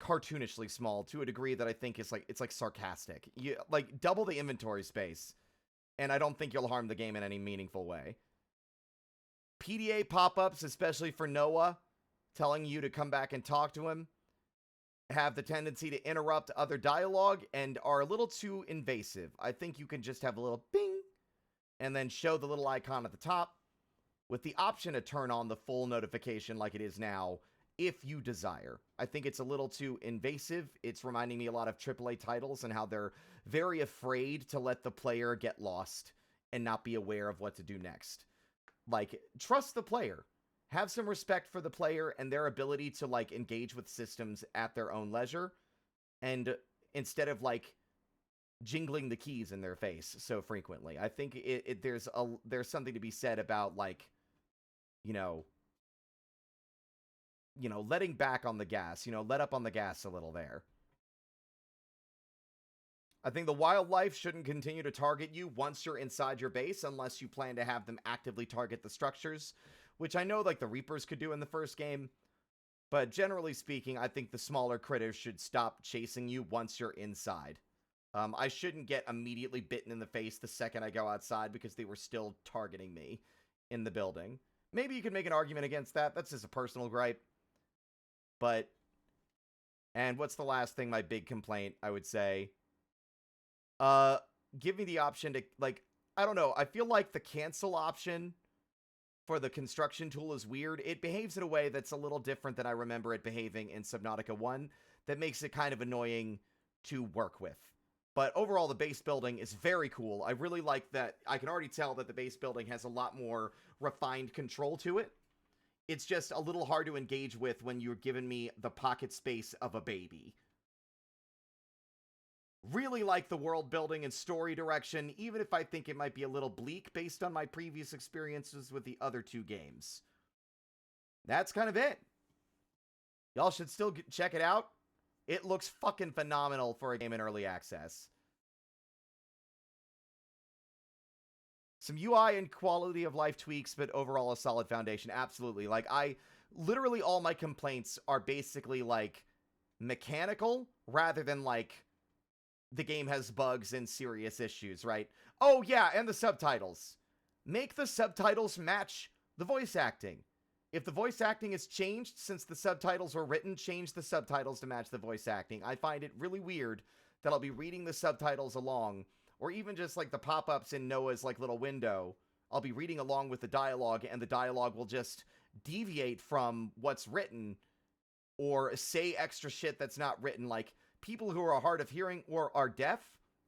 cartoonishly small to a degree that I think is, like, it's, like, sarcastic. You, like, double the inventory space, and I don't think you'll harm the game in any meaningful way. PDA pop-ups, especially for Noah, telling you to come back and talk to him, have the tendency to interrupt other dialogue and are a little too invasive. I think you can just have a little bing and then show the little icon at the top with the option to turn on the full notification like it is now if you desire. I think it's a little too invasive. It's reminding me a lot of AAA titles and how they're very afraid to let the player get lost and not be aware of what to do next. Like, trust the player. Have some respect for the player and their ability to, like, engage with systems at their own leisure. And instead of, like, jingling the keys in their face so frequently. I think there's something to be said about, like, you know, letting back on the gas. You know, let up on the gas a little there. I think the wildlife shouldn't continue to target you once you're inside your base unless you plan to have them actively target the structures, which I know like the Reapers could do in the first game. But generally speaking, I think the smaller critters should stop chasing you once you're inside. I shouldn't get immediately bitten in the face the second I go outside because they were still targeting me in the building. Maybe you could make an argument against that. That's just a personal gripe. But, and what's the last thing, my big complaint, I would say? Give me the option to, like, I don't know. I feel like the cancel option for the construction tool is weird. It behaves in a way that's a little different than I remember it behaving in Subnautica 1 that makes it kind of annoying to work with. But overall, the base building is very cool. I really like that. I can already tell that the base building has a lot more refined control to it. It's just a little hard to engage with when you're giving me the pocket space of a baby. Really like the world building and story direction, even if I think it might be a little bleak based on my previous experiences with the other two games. That's kind of it. Y'all should still check it out. It looks fucking phenomenal for a game in early access. Some UI and quality of life tweaks, but overall a solid foundation. Absolutely. Like, literally all my complaints are basically, like, mechanical rather than, like, the game has bugs and serious issues, right? Oh, yeah, and the subtitles. Make the subtitles match the voice acting. If the voice acting has changed since the subtitles were written, change the subtitles to match the voice acting. I find it really weird that I'll be reading the subtitles along, or even just like the pop-ups in Noah's like little window. I'll be reading along with the dialogue, and the dialogue will just deviate from what's written, or say extra shit that's not written. Like, people who are hard of hearing or are deaf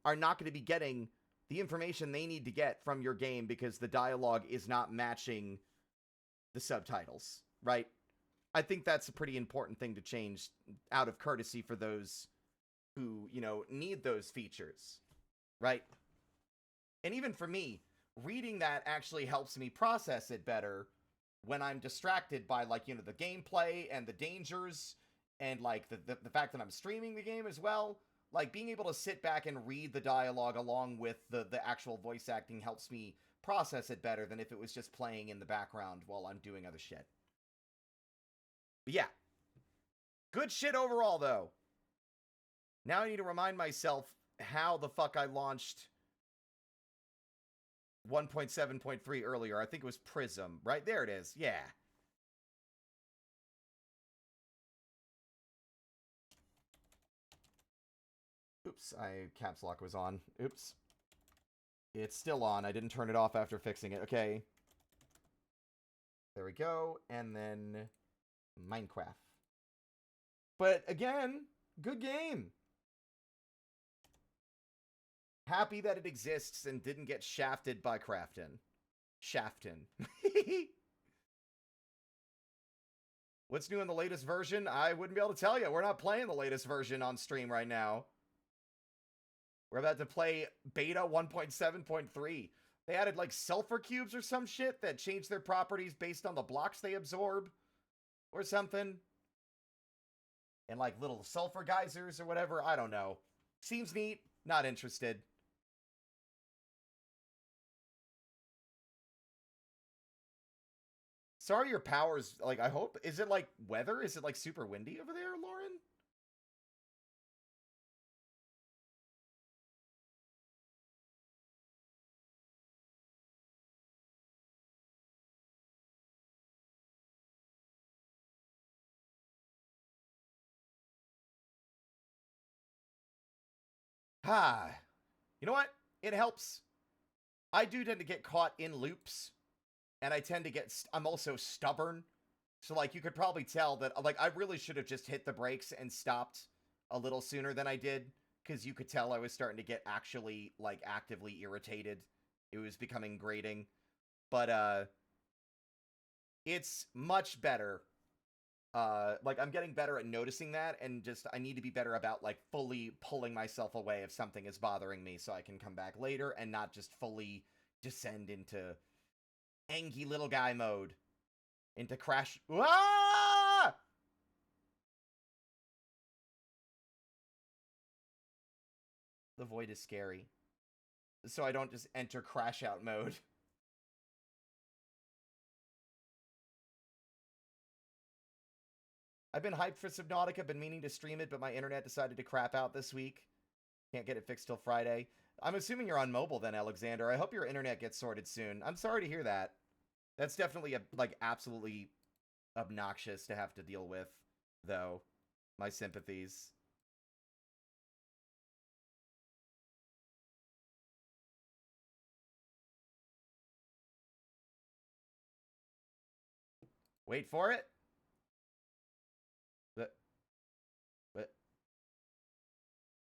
are not going to be getting the information they need to get from your game because the dialogue is not matching the subtitles, right? I think that's a pretty important thing to change out of courtesy for those who, you know, need those features, right? And even for me, reading that actually helps me process it better when I'm distracted by, like, you know, the gameplay and the dangers and, like, the fact that I'm streaming the game as well. Like, being able to sit back and read the dialogue along with the actual voice acting helps me process it better than if it was just playing in the background while I'm doing other shit. But yeah. Good shit overall, though. Now I need to remind myself how the fuck I launched 1.7.3 earlier. I think it was Prism. Right? There it is. Yeah. Oops, caps lock was on. Oops. It's still on. I didn't turn it off after fixing it. Okay. There we go. And then Minecraft. But again, good game. Happy that it exists and didn't get shafted by Crafton. Shafton. What's new in the latest version? I wouldn't be able to tell you. We're not playing the latest version on stream right now. We're about to play beta 1.7.3. They added, like, sulfur cubes or some shit that changed their properties based on the blocks they absorb. Or something. And, like, little sulfur geysers or whatever. I don't know. Seems neat. Not interested. Sorry your power's, like, I hope. Is it, like, weather? Is it, like, super windy over there, Lauren? Ah, you know what? It helps. I do tend to get caught in loops, and I tend to get, I'm also stubborn. So, like, you could probably tell that, like, I really should have just hit the brakes and stopped a little sooner than I did, because you could tell I was starting to get actually, like, actively irritated. It was becoming grating. But, it's much better. Like, I'm getting better at noticing that, and just, I need to be better about, like, fully pulling myself away if something is bothering me so I can come back later and not just fully descend into angry little guy mode. Into crash. Ah! The void is scary. So I don't just enter crash out mode. I've been hyped for Subnautica, been meaning to stream it, but my internet decided to crap out this week. Can't get it fixed till Friday. I'm assuming you're on mobile then, Alexander. I hope your internet gets sorted soon. I'm sorry to hear that. That's definitely, absolutely obnoxious to have to deal with, though. My sympathies. Wait for it. What?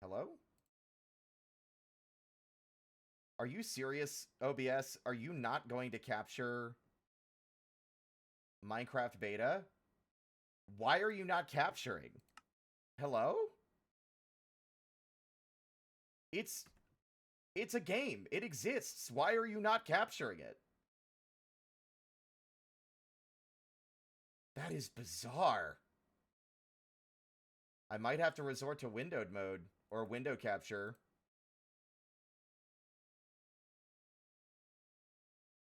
Hello? Are you serious, OBS? Are you not going to capture Minecraft beta? Why are you not capturing? Hello? It's a game. It exists. Why are you not capturing it? That is bizarre. I might have to resort to windowed mode or window capture.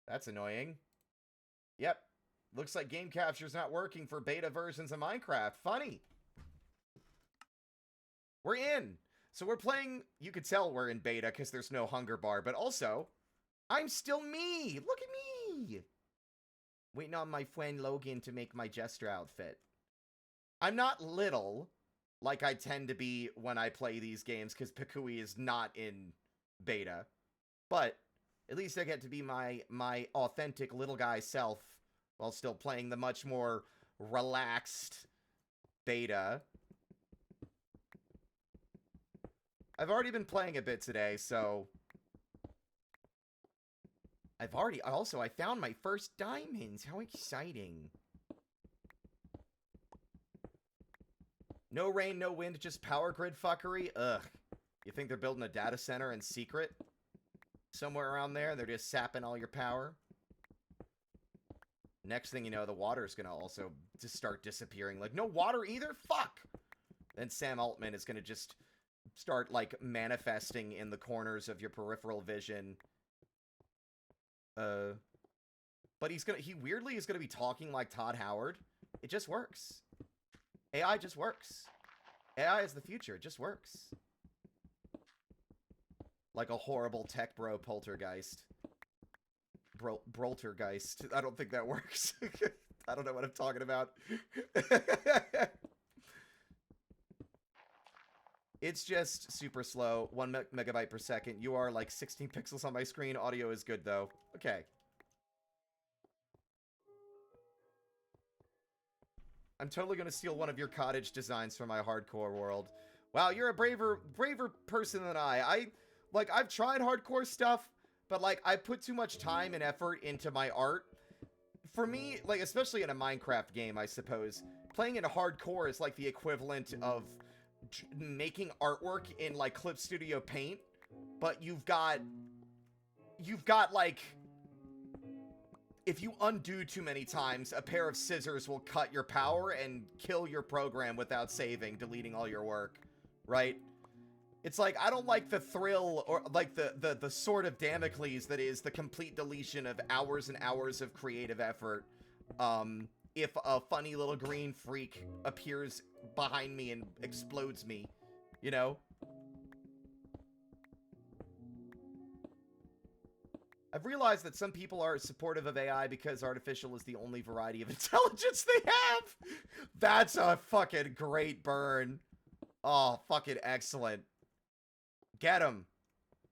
That's annoying. Yep. Looks like game capture's not working for beta versions of Minecraft. Funny. We're in. So we're playing, you could tell we're in beta because there's no hunger bar, but also, I'm still me. Look at me. Waiting on my friend Logan to make my Jester outfit. I'm not little, like I tend to be when I play these games, because Pikui is not in beta. But at least I get to be my authentic little guy self, while still playing the much more relaxed beta. I've already been playing a bit today, so... I found my first diamonds. How exciting. No rain, no wind, just power grid fuckery? Ugh. You think they're building a data center in secret? Somewhere around there, they're just sapping all your power? Next thing you know, the water's gonna also just start disappearing. Like, no water either? Fuck! Then Sam Altman is gonna just start, like, manifesting in the corners of your peripheral vision. But he weirdly is gonna be talking like Todd Howard. It just works. AI just works. AI is the future. It just works. Like a horrible tech bro poltergeist. Broltergeist. I don't think that works. I don't know what I'm talking about. It's just super slow. 1 megabyte per second. You are like 16 pixels on my screen. Audio is good, though. Okay. I'm totally going to steal one of your cottage designs from my hardcore world. Wow, you're a braver person than I. I've tried hardcore stuff, but, like, I put too much time and effort into my art. For me, like, especially in a Minecraft game, I suppose, playing in hardcore is like the equivalent of making artwork in, like, Clip Studio Paint, but you've got, like, if you undo too many times, a pair of scissors will cut your power and kill your program without saving, deleting all your work, right? It's like, I don't like the thrill, or, like, the sword of Damocles that is the complete deletion of hours and hours of creative effort, if a funny little green freak appears behind me and explodes me, you know? I've realized that some people are supportive of AI because artificial is the only variety of intelligence they have! That's a fucking great burn. Oh, fucking excellent. Get them.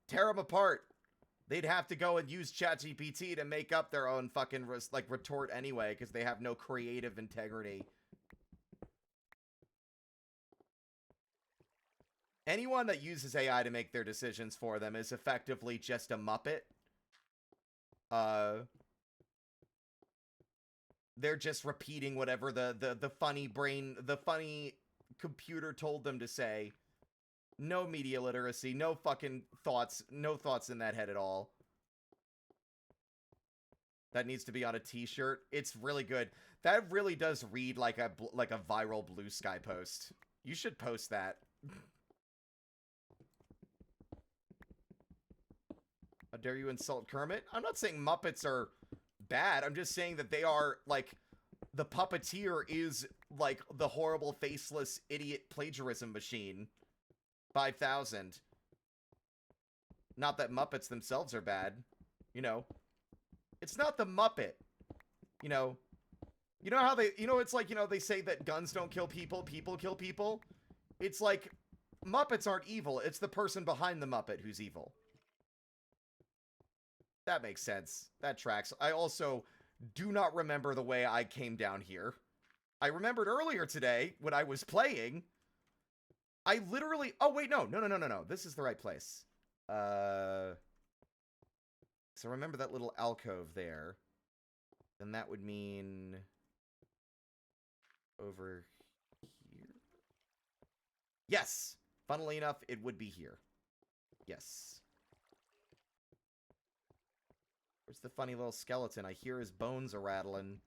Tear them apart. They'd have to go and use ChatGPT to make up their own fucking, like, retort anyway, because they have no creative integrity. Anyone that uses AI to make their decisions for them is effectively just a Muppet. They're just repeating whatever the funny computer told them to say. No media literacy, no fucking thoughts, no thoughts in that head at all. That needs to be on a t-shirt. It's really good. That really does read like a viral Blue Sky post. You should post that. dare you insult Kermit? I'm not saying Muppets are bad. I'm just saying that they are, like, the puppeteer is, like, the horrible, faceless, idiot plagiarism machine. 5000. Not that Muppets themselves are bad. You know. It's not the Muppet. You know. You know how they, you know, it's like, you know, they say that guns don't kill people, people kill people. It's like, Muppets aren't evil. It's the person behind the Muppet who's evil. That makes sense. That tracks. I also do not remember the way I came down here. I remembered earlier today when I was playing. I literally, oh wait, no. This is the right place. So remember that little alcove there. Then that would mean over here. Yes! Funnily enough, it would be here. Yes. Where's the funny little skeleton? I hear his bones are rattling.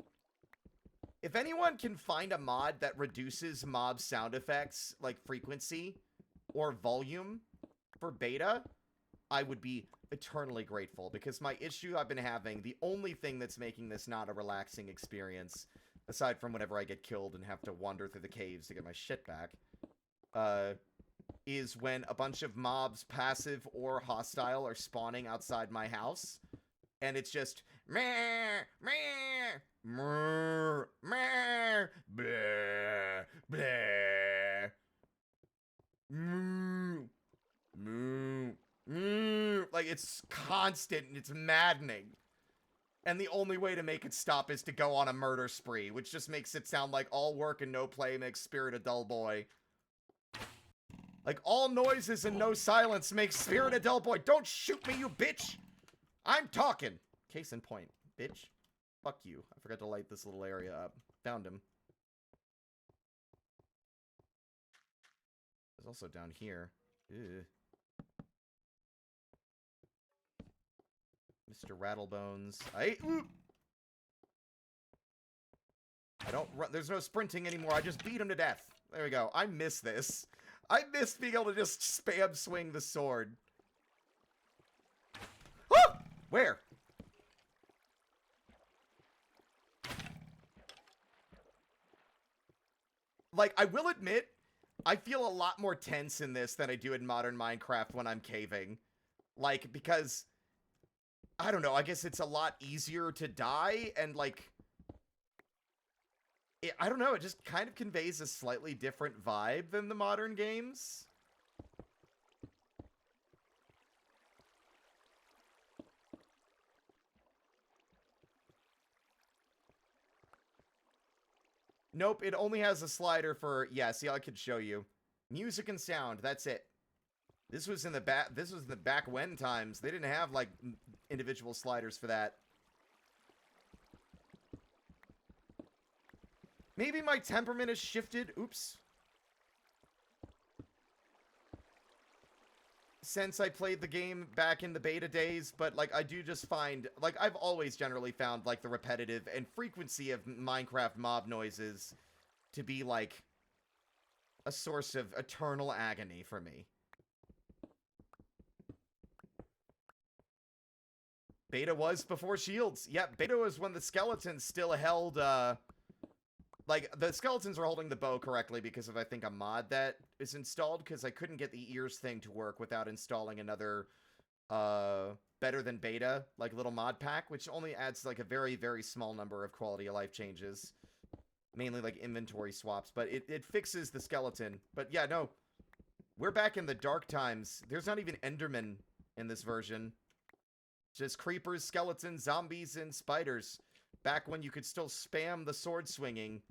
If anyone can find a mod that reduces mob sound effects, like frequency or volume for beta, I would be eternally grateful, because my issue I've been having, the only thing that's making this not a relaxing experience, aside from whenever I get killed and have to wander through the caves to get my shit back, is when a bunch of mobs, passive or hostile, are spawning outside my house, and it's just meh, meh, meh, meh, bleh, bleh, moo, moo, moo. Like, it's constant and it's maddening. And the only way to make it stop is to go on a murder spree, which just makes it sound like all work and no play makes Spirit a dull boy. Like, all noises and no silence makes Spirit a dull boy. Don't shoot me, you bitch! I'm talking! Case in point, bitch. Fuck you. I forgot to light this little area up. Found him. There's also down here. Ew. Mr. Rattlebones. I don't run. There's no sprinting anymore. I just beat him to death. There we go. I miss this. I miss being able to just spam swing the sword. Ah! Where? Like, I will admit, I feel a lot more tense in this than I do in modern Minecraft when I'm caving. Like, because, I don't know, I guess it's a lot easier to die, and, like, I don't know, it just kind of conveys a slightly different vibe than the modern games. Nope, it only has a slider for, yeah, see, I could show you. Music and sound, that's it. This was in the back when times. They didn't have, like, individual sliders for that. Maybe my temperament has shifted. Oops. Since I played the game back in the beta days, but, like, I do just find, like, I've always generally found, like, the repetitive and frequency of Minecraft mob noises to be, like, a source of eternal agony for me. Beta was before shields. Yep, beta was when the skeletons still held, like, the skeletons were holding the bow correctly because of, I think, a mod that is installed, because I couldn't get the ears thing to work without installing another, better than beta, like, little mod pack, which only adds, like, a very, very small number of quality of life changes. Mainly, like, inventory swaps, but it fixes the skeleton. But, yeah, no. We're back in the dark times. There's not even Endermen in this version. Just creepers, skeletons, zombies, and spiders. Back when you could still spam the sword swinging,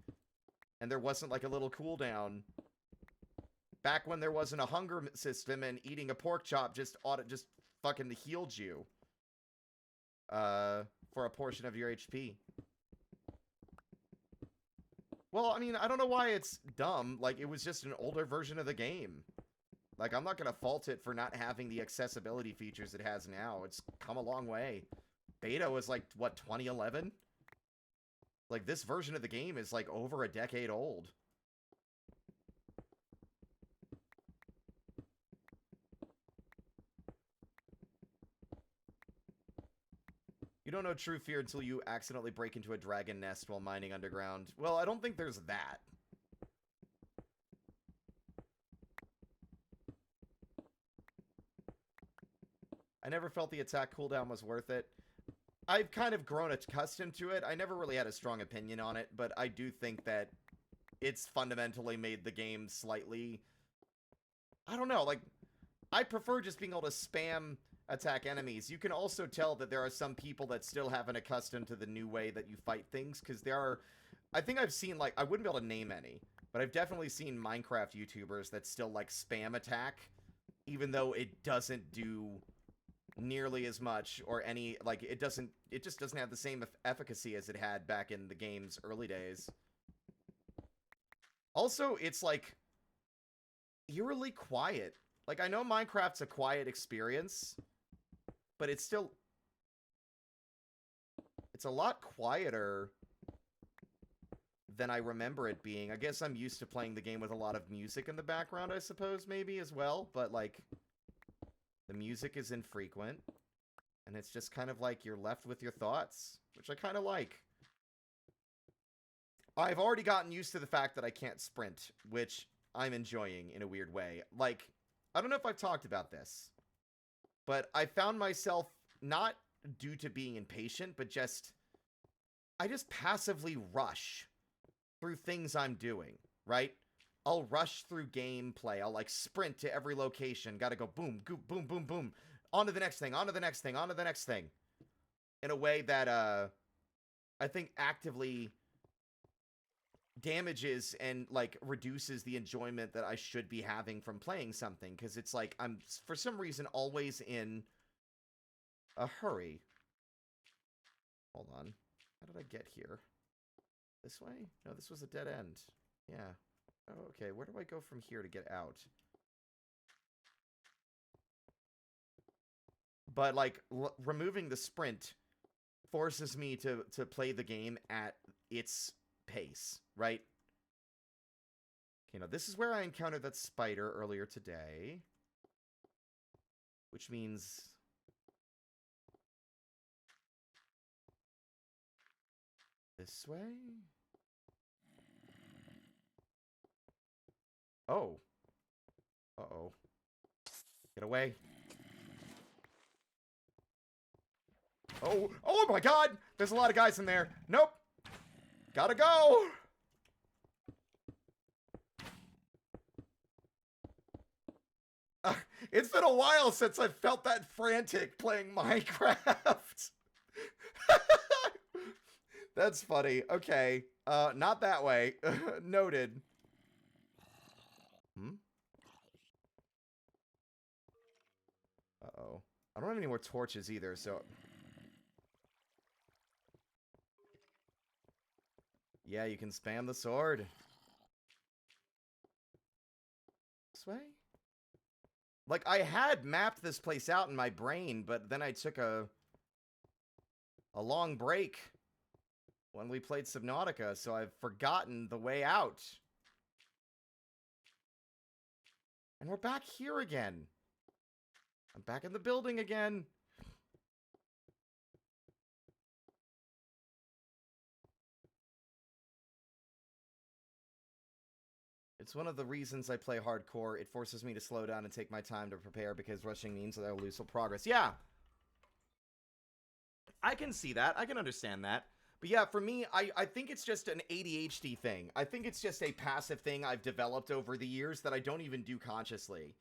and there wasn't, like, a little cooldown. Back when there wasn't a hunger system, and eating a pork chop just fucking healed you. For a portion of your HP. Well, I mean, I don't know why it's dumb. Like, it was just an older version of the game. Like, I'm not gonna fault it for not having the accessibility features it has now. It's come a long way. Beta was, like, what, 2011? Like, this version of the game is, like, over a decade old. don't know true fear until you accidentally break into a dragon nest while mining underground. Well, I don't think there's that. I never felt the attack cooldown was worth it. I've kind of grown accustomed to it. I never really had a strong opinion on it, but I do think that it's fundamentally made the game slightly... I don't know, like, I prefer just being able to spam attack enemies. You can also tell that there are some people that still haven't accustomed to the new way that you fight things, because there are... I think I've seen, like, I wouldn't be able to name any, but I've definitely seen Minecraft YouTubers that still, like, spam attack, even though it doesn't do nearly as much, or any, like, it just doesn't have the same efficacy as it had back in the game's early days. Also, it's, like, eerily quiet. Like, I know Minecraft's a quiet experience, but it's still... It's a lot quieter than I remember it being. I guess I'm used to playing the game with a lot of music in the background, I suppose, maybe, as well, but, like... The music is infrequent, and it's just kind of like you're left with your thoughts, which I kind of like. I've already gotten used to the fact that I can't sprint, which I'm enjoying in a weird way. Like, I don't know if I've talked about this, but I found myself, not due to being impatient, but I just passively rush through things I'm doing, right? I'll rush through gameplay. I'll, like, sprint to every location. Gotta go boom, boom, boom, boom. On to the next thing, on to the next thing, on to the next thing. In a way that, I think actively damages and, like, reduces the enjoyment that I should be having from playing something. Because it's like, I'm, for some reason, always in a hurry. Hold on. How did I get here? This way? No, this was a dead end. Yeah. Oh, okay, where do I go from here to get out? But, like, removing the sprint forces me to play the game at its pace, right? Okay, now this is where I encountered that spider earlier today. Which means... This way? Oh. Uh-oh. Get away. Oh, oh my god! There's a lot of guys in there. Nope. Gotta go! It's been a while since I felt that frantic playing Minecraft. That's funny. Okay. Not that way. Noted. Uh-oh. I don't have any more torches either, so... Yeah, you can spam the sword. This way? Like, I had mapped this place out in my brain, but then I took a long break when we played Subnautica, so I've forgotten the way out. And we're back here again. I'm back in the building again. It's one of the reasons I play hardcore. It forces me to slow down and take my time to prepare because rushing means that I will lose progress. Yeah. I can see that. I can understand that. But yeah, for me, I think it's just an ADHD thing. I think it's just a passive thing I've developed over the years that I don't even do consciously.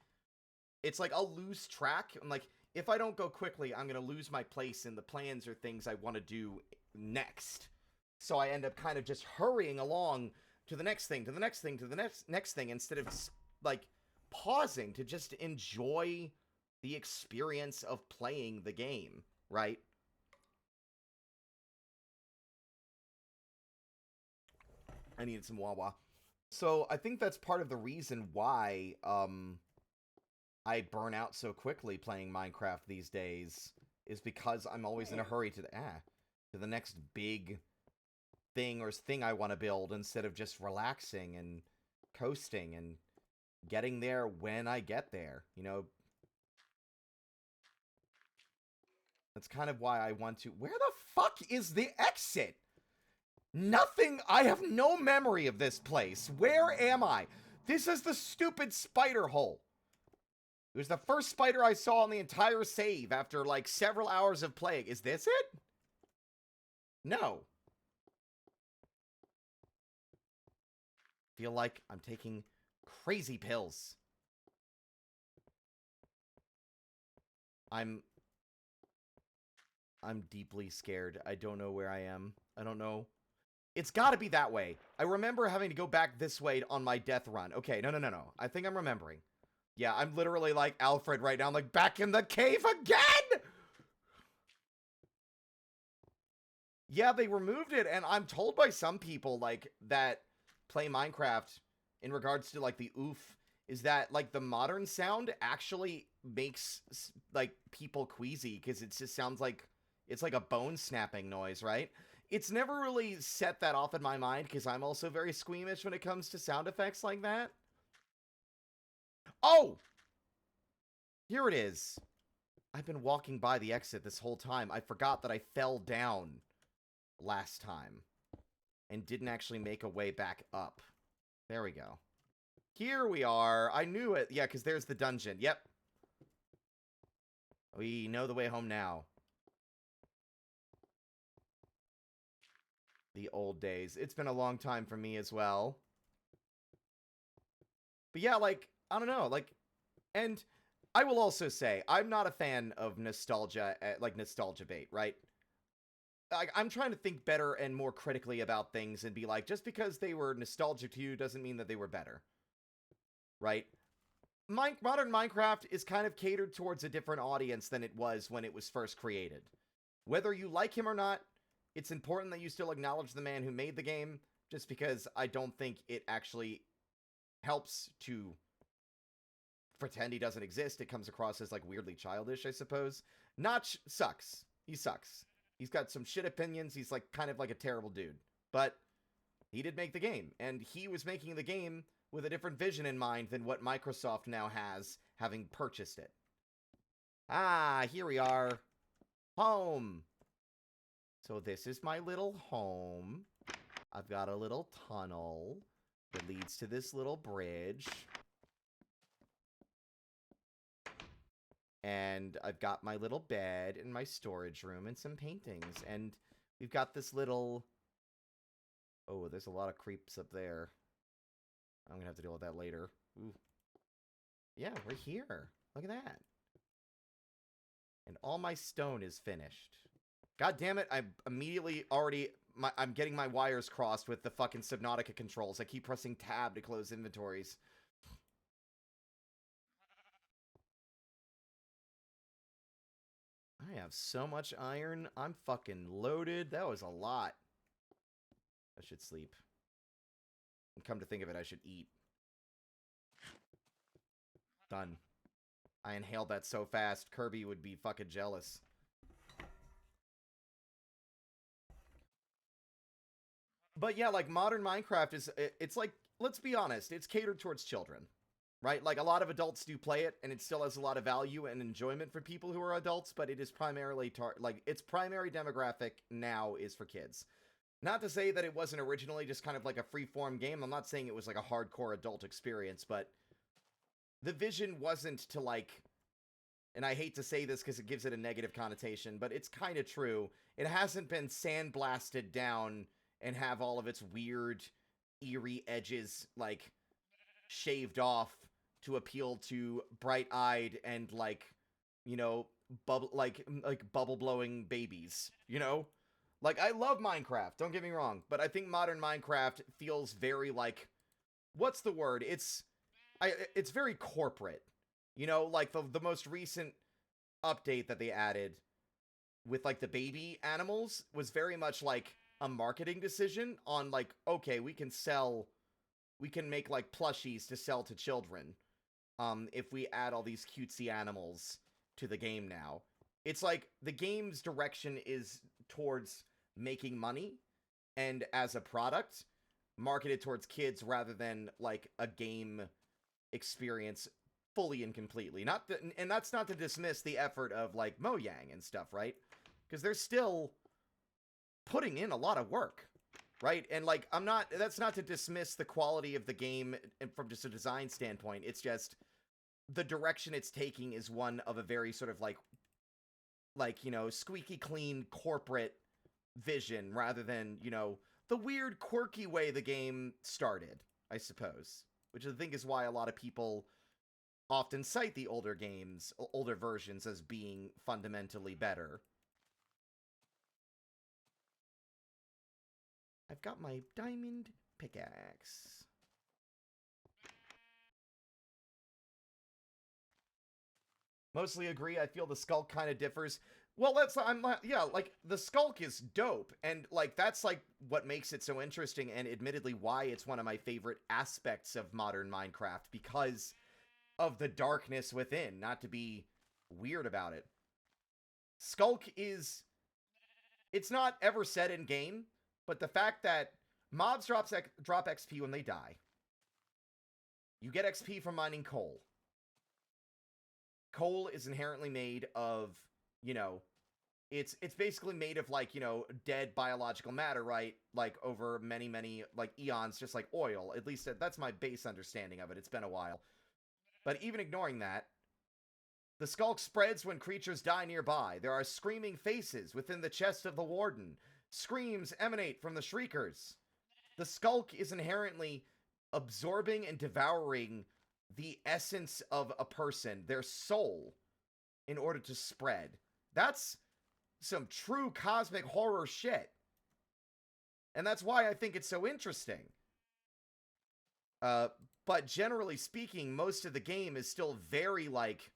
It's like I'll lose track. I'm like, if I don't go quickly, I'm going to lose my place in the plans or things I want to do next. So I end up kind of just hurrying along to the next thing, to the next thing, to the next thing, instead of, like, pausing to just enjoy the experience of playing the game, right? I needed some Wawa. So I think that's part of the reason why I burn out so quickly playing Minecraft these days, is because I'm always in a hurry to the next big thing or thing I want to build, instead of just relaxing and coasting and getting there when I get there, you know? That's kind of why I want to... Where the fuck is the exit? Nothing. I have no memory of this place. Where am I? This is the stupid spider hole. It was the first spider I saw on the entire save after, like, several hours of playing. Is this it? No. Feel like I'm taking crazy pills. I'm deeply scared. I don't know where I am. I don't know. It's gotta be that way. I remember having to go back this way on my death run. Okay, no. I think I'm remembering. Yeah, I'm literally like Alfred right now. I'm like, back in the cave again! Yeah, they removed it, and I'm told by some people, like, that play Minecraft in regards to, like, the oof, is that, like, the modern sound actually makes, like, people queasy, because it just sounds like, it's like a bone snapping noise, right? It's never really set that off in my mind, because I'm also very squeamish when it comes to sound effects like that. Oh! Here it is. I've been walking by the exit this whole time. I forgot that I fell down last time and didn't actually make a way back up. There we go. Here we are. I knew it. Yeah, because there's the dungeon. Yep. We know the way home now. The old days. It's been a long time for me as well. But yeah, like, I don't know, like, and I will also say, I'm not a fan of nostalgia, like, nostalgia bait, right? Like, I'm trying to think better and more critically about things and be like, just because they were nostalgic to you doesn't mean that they were better. Right? Modern Minecraft is kind of catered towards a different audience than it was when it was first created. Whether you like him or not, it's important that you still acknowledge the man who made the game, just because I don't think it actually helps to pretend he doesn't exist. It comes across as, like, weirdly childish, I suppose. Notch sucks. He sucks. He's got some shit opinions. He's, like, kind of like a terrible dude. But he did make the game, and he was making the game with a different vision in mind than what Microsoft now has, having purchased it. Ah, here we are. Home. So this is my little home. I've got a little tunnel that leads to this little bridge. And I've got my little bed and my storage room and some paintings. And we've got this little... Oh, there's a lot of creeps up there. I'm gonna have to deal with that later. Ooh. Yeah, we're here. Look at that. And all my stone is finished. God damn it, I immediately already... I'm getting my wires crossed with the fucking Subnautica controls. I keep pressing tab to close inventories. I have so much iron. I'm fucking loaded. That was a lot. I should sleep. And come to think of it, I should eat. Done. I inhaled that so fast, Kirby would be fucking jealous. But yeah, like, modern Minecraft is, it's like, let's be honest, it's catered towards children. Right? Like, a lot of adults do play it, and it still has a lot of value and enjoyment for people who are adults, but it is primarily, like, its primary demographic now is for kids. Not to say that it wasn't originally just kind of like a free-form game. I'm not saying it was like a hardcore adult experience, but the vision wasn't to, like, and I hate to say this because it gives it a negative connotation, but it's kind of true. It hasn't been sandblasted down and have all of its weird, eerie edges, like, shaved off to appeal to bright-eyed and, like, you know, bubble-blowing babies, you know? Like, I love Minecraft, don't get me wrong, but I think modern Minecraft feels very, like, what's the word? It's very corporate, you know? Like, the most recent update that they added with, like, the baby animals was very much, like, a marketing decision on, like, okay, we can make, like, plushies to sell to children, if we add all these cutesy animals to the game now. It's like, the game's direction is towards making money, and as a product, marketed towards kids rather than, like, a game experience fully and completely. And that's not to dismiss the effort of, like, Mojang and stuff, right? Because there's still putting in a lot of work, right? And like, that's not to dismiss the quality of the game from just a design standpoint. It's just the direction it's taking is one of a very sort of like, you know, squeaky clean corporate vision rather than, you know, the weird quirky way the game started, I suppose, which I think is why a lot of people often cite the older games, older versions as being fundamentally better. I've got my diamond pickaxe. Mostly agree. I feel the skulk kind of differs. Well, yeah, like, the skulk is dope, and, like, that's, like, what makes it so interesting, and admittedly why it's one of my favorite aspects of modern Minecraft, because of the darkness within, not to be weird about it. Skulk is... It's not ever said in-game, but the fact that mobs drop XP when they die. You get XP from mining coal. Coal is inherently made of, you know, it's basically made of, like, you know, dead biological matter, right? Like, over many, many, like, eons, just like oil. At least that's my base understanding of it. It's been a while. But even ignoring that, the skulk spreads when creatures die nearby. There are screaming faces within the chest of the warden. Screams emanate from the shriekers. The skulk is inherently absorbing and devouring the essence of a person, their soul, in order to spread. That's some true cosmic horror shit. And that's why I think it's so interesting. But generally speaking, most of the game is still very, like,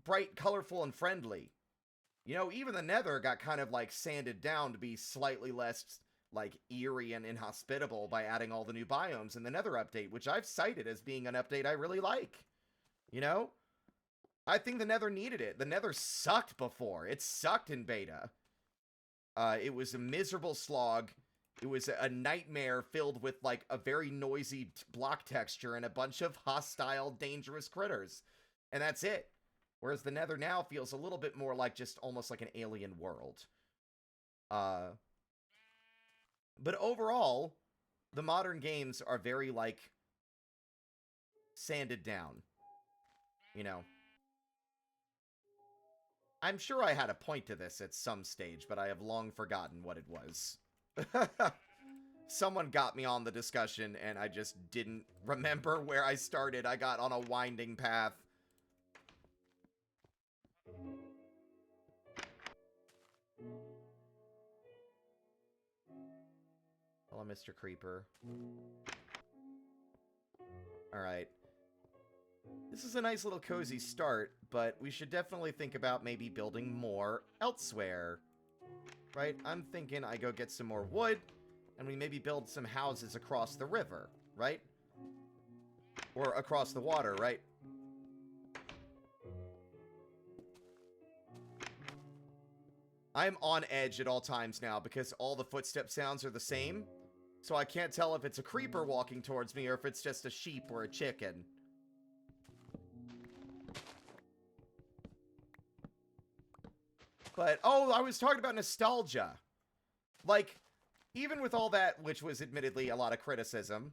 bright, colorful, and friendly. You know, even the Nether got kind of, like, sanded down to be slightly less, like, eerie and inhospitable by adding all the new biomes in the Nether update, which I've cited as being an update I really like. You know? I think the Nether needed it. The Nether sucked before. It sucked in beta. It was a miserable slog. It was a nightmare filled with, like, a very noisy block texture and a bunch of hostile, dangerous critters. And that's it. Whereas the Nether now feels a little bit more like just almost like an alien world. But overall, the modern games are very, like, sanded down. You know? I'm sure I had a point to this at some stage, but I have long forgotten what it was. Someone got me on the discussion, and I just didn't remember where I started. I got on a winding path. Hello, Mr. Creeper. Alright. This is a nice little cozy start, but we should definitely think about maybe building more elsewhere. Right? I'm thinking I go get some more wood, and we maybe build some houses across the river, right? Or across the water, right? I'm on edge at all times now because all the footstep sounds are the same. So I can't tell if it's a creeper walking towards me or if it's just a sheep or a chicken. But, oh, I was talking about nostalgia. Like, even with all that, which was admittedly a lot of criticism,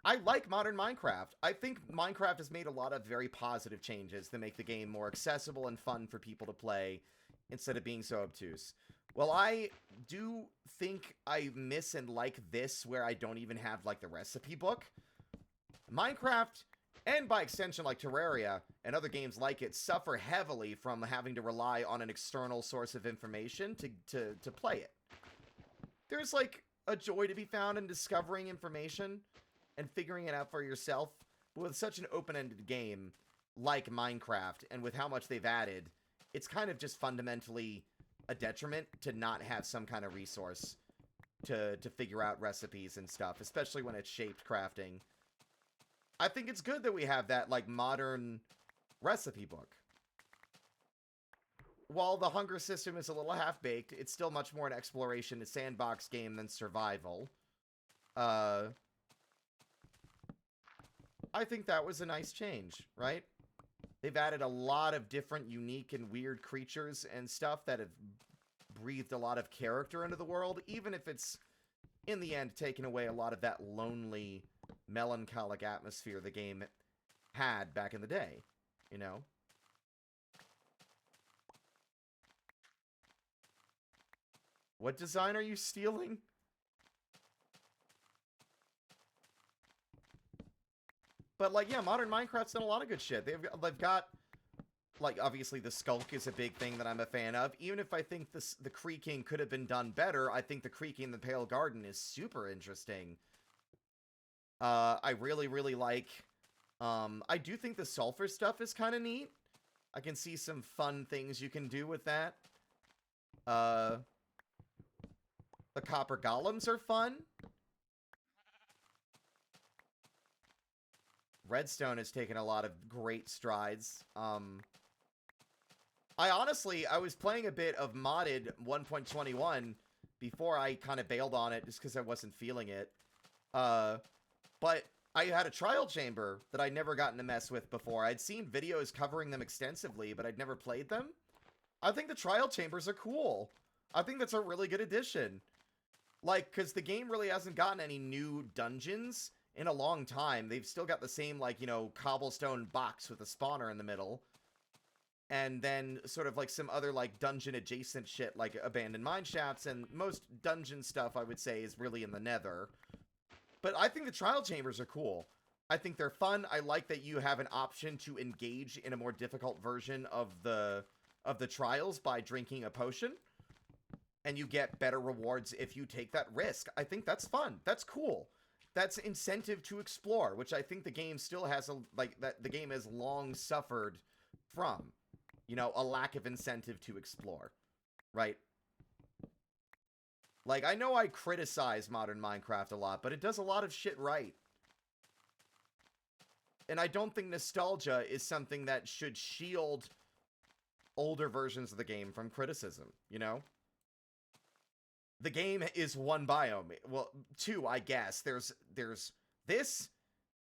I like modern Minecraft. I think Minecraft has made a lot of very positive changes that make the game more accessible and fun for people to play instead of being so obtuse. Well, I do think I miss and like this where I don't even have, like, the recipe book. Minecraft, and by extension, like Terraria and other games like it, suffer heavily from having to rely on an external source of information to play it. There's, like, a joy to be found in discovering information and figuring it out for yourself. But with such an open-ended game like Minecraft, and with how much they've added, it's kind of just fundamentally a detriment to not have some kind of resource to figure out recipes and stuff, especially when it's shaped crafting. I think it's good that we have that, like, modern recipe book. While the hunger system is a little half-baked, it's still much more an exploration, a sandbox game than survival. I think that was a nice change, right? They've added a lot of different unique and weird creatures and stuff that have breathed a lot of character into the world, even if it's, in the end, taken away a lot of that lonely, melancholic atmosphere the game had back in the day, you know? What design are you stealing? But, like, yeah, modern Minecraft's done a lot of good shit. They've got, like, obviously the Skulk is a big thing that I'm a fan of. Even if I think the creaking could have been done better, I think the creaking in the Pale Garden is super interesting. I really, really like... I do think the sulfur stuff is kind of neat. I can see some fun things you can do with that. The copper golems are fun. Redstone has taken a lot of great strides. I was playing a bit of modded 1.21 before I kind of bailed on it just because I wasn't feeling it. But I had a trial chamber that I'd never gotten to mess with before. I'd seen videos covering them extensively, but I'd never played them. I think the trial chambers are cool. I think that's a really good addition. Like, because the game really hasn't gotten any new dungeons in a long time. They've still got the same, like, you know, cobblestone box with a spawner in the middle. And then sort of like some other, like, dungeon adjacent shit, like abandoned mine shafts. And most dungeon stuff, I would say, is really in the nether. But I think the trial chambers are cool. I think they're fun. I like that you have an option to engage in a more difficult version of the trials by drinking a potion. And you get better rewards if you take that risk. I think that's fun. That's cool. That's incentive to explore, which I think the game still has the game has long suffered from. You know, a lack of incentive to explore. Right? Like, I know I criticize modern Minecraft a lot, but it does a lot of shit right. And I don't think nostalgia is something that should shield older versions of the game from criticism, you know? The game is one biome. Well, two, I guess. There's this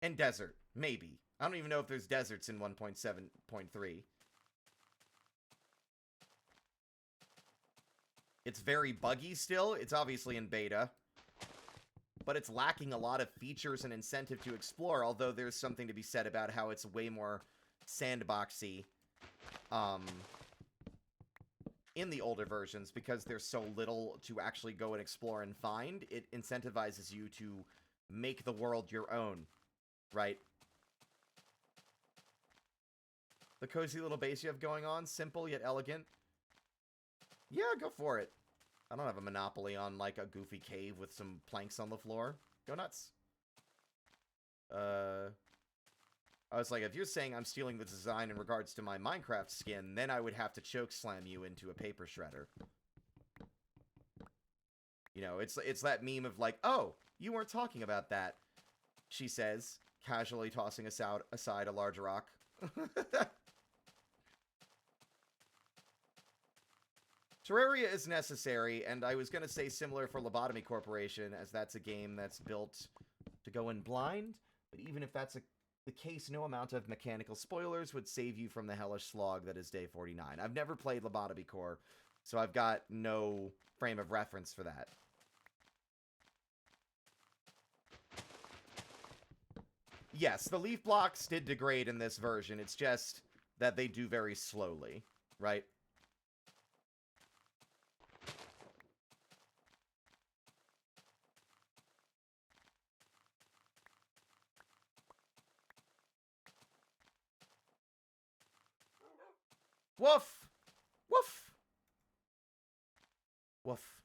and desert, maybe. I don't even know if there's deserts in 1.7.3. It's very buggy still. It's obviously in beta. But it's lacking a lot of features and incentive to explore, although there's something to be said about how it's way more sandboxy in the older versions, because there's so little to actually go and explore and find. It incentivizes you to make the world your own, right? The cozy little base you have going on, simple yet elegant. Yeah, go for it. I don't have a monopoly on, like, a goofy cave with some planks on the floor. Go nuts. I was like, if you're saying I'm stealing the design in regards to my Minecraft skin, then I would have to choke slam you into a paper shredder. You know, it's that meme of like, oh, you weren't talking about that, she says, casually tossing aside a large rock. Terraria is necessary, and I was going to say similar for Lobotomy Corporation, as that's a game that's built to go in blind, but even if that's the case, no amount of mechanical spoilers would save you from the hellish slog that is Day 49. I've never played Lobotomy Core, so I've got no frame of reference for that. Yes, the leaf blocks did degrade in this version. It's just that they do very slowly, right? Woof! Woof! Woof.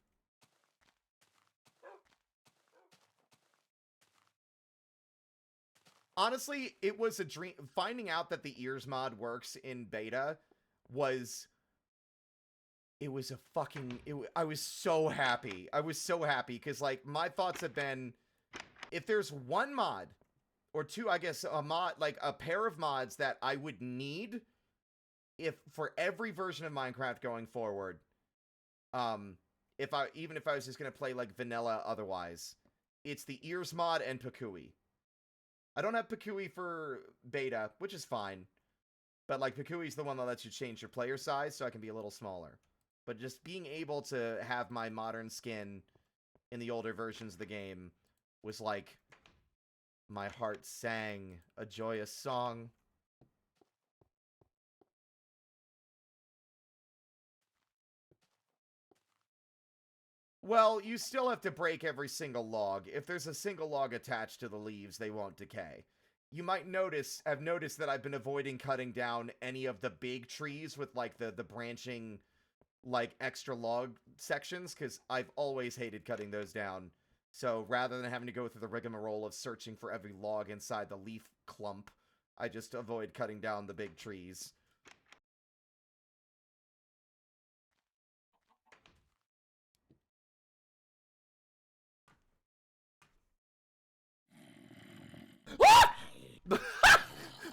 Honestly, it was a dream. Finding out that the ears mod works in beta was... It was a fucking... I was so happy. I was so happy, because, like, my thoughts have been... If there's one mod, or two, I guess, a mod, like, a pair of mods that I would need... for every version of Minecraft going forward, even if I was just gonna play like vanilla otherwise, it's the ears mod and Pakui. I don't have Pakui for beta, which is fine, but like Pakui's the one that lets you change your player size, so I can be a little smaller. But just being able to have my modern skin in the older versions of the game was like my heart sang a joyous song. Well, you still have to break every single log. If there's a single log attached to the leaves, they won't decay. You might have noticed that I've been avoiding cutting down any of the big trees with, like, the branching, like, extra log sections, because I've always hated cutting those down. So, rather than having to go through the rigmarole of searching for every log inside the leaf clump, I just avoid cutting down the big trees.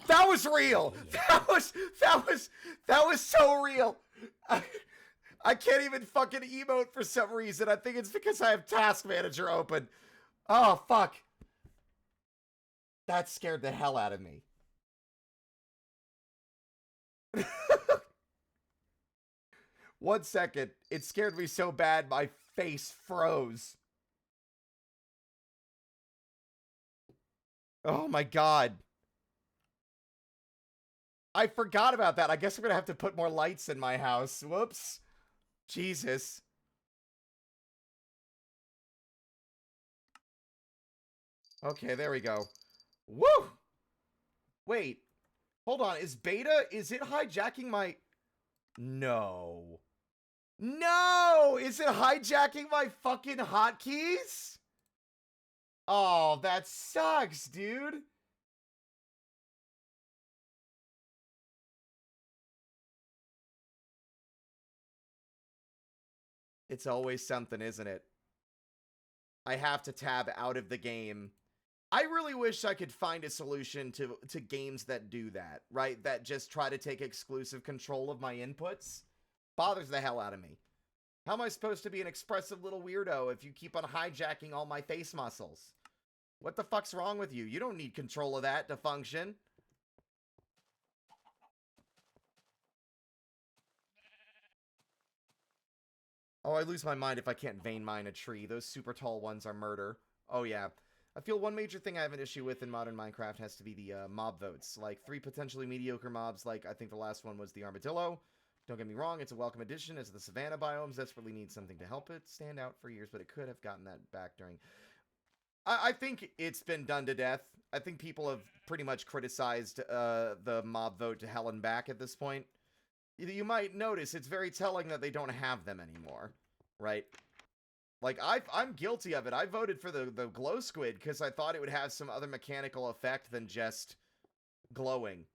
That was real. That was so real. I can't even fucking emote for some reason. I think it's because I have Task Manager open. Oh, fuck. That scared the hell out of me. One second. It scared me so bad my face froze. Oh my god. I forgot about that. I guess I'm gonna have to put more lights in my house. Whoops. Jesus. Okay, there we go. Woo! Wait. Hold on. Is it hijacking my... No. No! Is it hijacking my fucking hotkeys? Oh, that sucks, dude. It's always something, isn't it? I have to tab out of the game. I really wish I could find a solution to games that do that, right? That just try to take exclusive control of my inputs. Bothers the hell out of me. How am I supposed to be an expressive little weirdo if you keep on hijacking all my face muscles? What the fuck's wrong with you? You don't need control of that to function. Oh, I lose my mind if I can't vein mine a tree. Those super tall ones are murder. Oh, yeah. I feel one major thing I have an issue with in modern Minecraft has to be the mob votes. Like, 3 potentially mediocre mobs, like, I think the last one was the armadillo. Don't get me wrong, it's a welcome addition, as the savanna biomes desperately need something to help it stand out for years, but it could have gotten that back during... I think it's been done to death. I think people have pretty much criticized the mob vote to hell and back at this point. You might notice it's very telling that they don't have them anymore, right? Like, I'm guilty of it. I voted for the glow squid because I thought it would have some other mechanical effect than just glowing,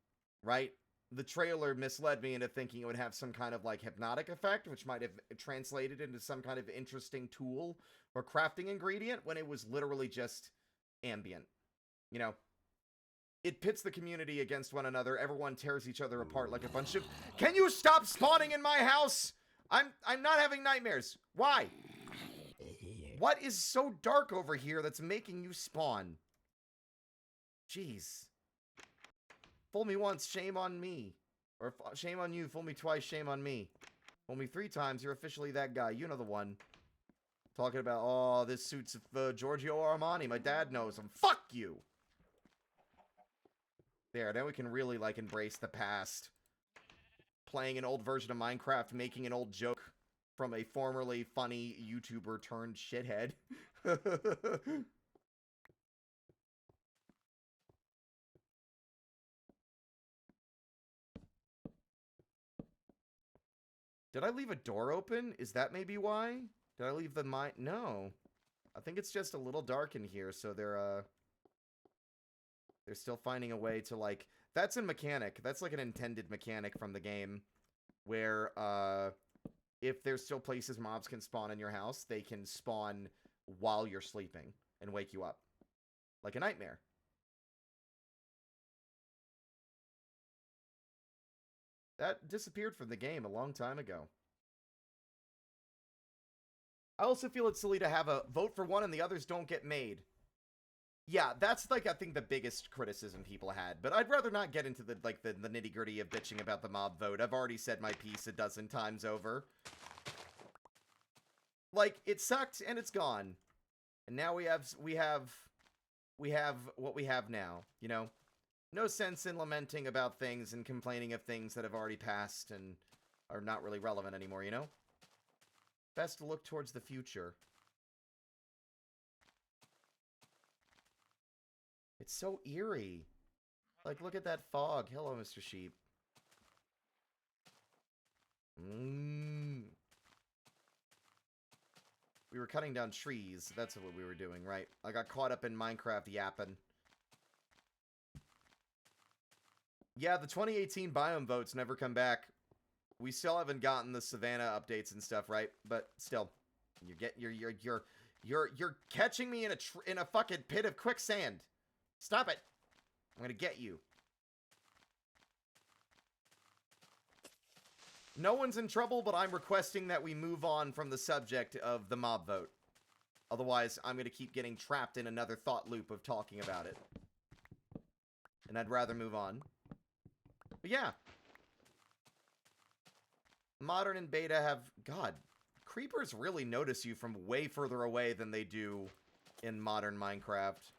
right? The trailer misled me into thinking it would have some kind of, like, hypnotic effect, which might have translated into some kind of interesting tool or crafting ingredient when it was literally just ambient. You know? It pits the community against one another. Everyone tears each other apart like a bunch of... Can you stop spawning in my house? I'm not having nightmares. Why? What is so dark over here that's making you spawn? Jeez. Fool me once, shame on me. Or shame on you, fool me twice, shame on me. Fool me 3 times, you're officially that guy. You know the one. Talking about, oh, this suit's Giorgio Armani. My dad knows him. Fuck you! There, now we can really, like, embrace the past. Playing an old version of Minecraft, making an old joke from a formerly funny YouTuber turned shithead. Did I leave a door open? Is that maybe why? Did I leave the No. I think it's just a little dark in here, so they're still finding a way to, like... That's a mechanic. That's, like, an intended mechanic from the game. Where, if there's still places mobs can spawn in your house, they can spawn while you're sleeping and wake you up. Like a nightmare. That disappeared from the game a long time ago. I also feel it's silly to have a vote for one and the others don't get made. Yeah, that's, like, I think the biggest criticism people had. But I'd rather not get into the nitty-gritty of bitching about the mob vote. I've already said my piece a dozen times over. Like, it sucked and it's gone. And now we have what we have now, you know? No sense in lamenting about things and complaining of things that have already passed and are not really relevant anymore, you know? Best to look towards the future. It's so eerie. Like, look at that fog. Hello, Mr. Sheep. We were cutting down trees. That's what we were doing, right? I got caught up in Minecraft yapping. Yeah, the 2018 biome votes never come back. We still haven't gotten the Savannah updates and stuff, right? But still, you're catching me in a fucking pit of quicksand. Stop it! I'm gonna get you. No one's in trouble, but I'm requesting that we move on from the subject of the mob vote. Otherwise, I'm gonna keep getting trapped in another thought loop of talking about it. And I'd rather move on. But yeah. Modern and beta have... God, creepers really notice you from way further away than they do in modern Minecraft.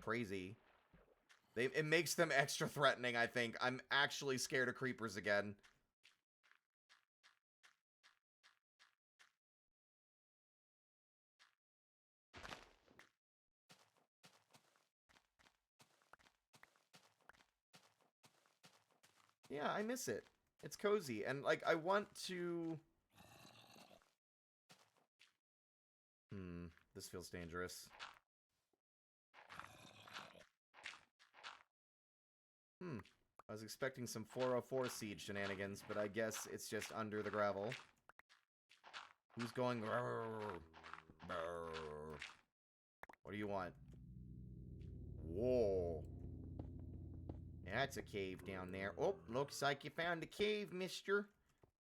Crazy. It makes them extra threatening, I think. I'm actually scared of creepers again. Yeah, I miss it. It's cozy. And, like, I want to... This feels dangerous. I was expecting some 404 siege shenanigans, but I guess it's just under the gravel. Who's going... What do you want? Whoa. That's a cave down there. Oh, looks like you found a cave, mister.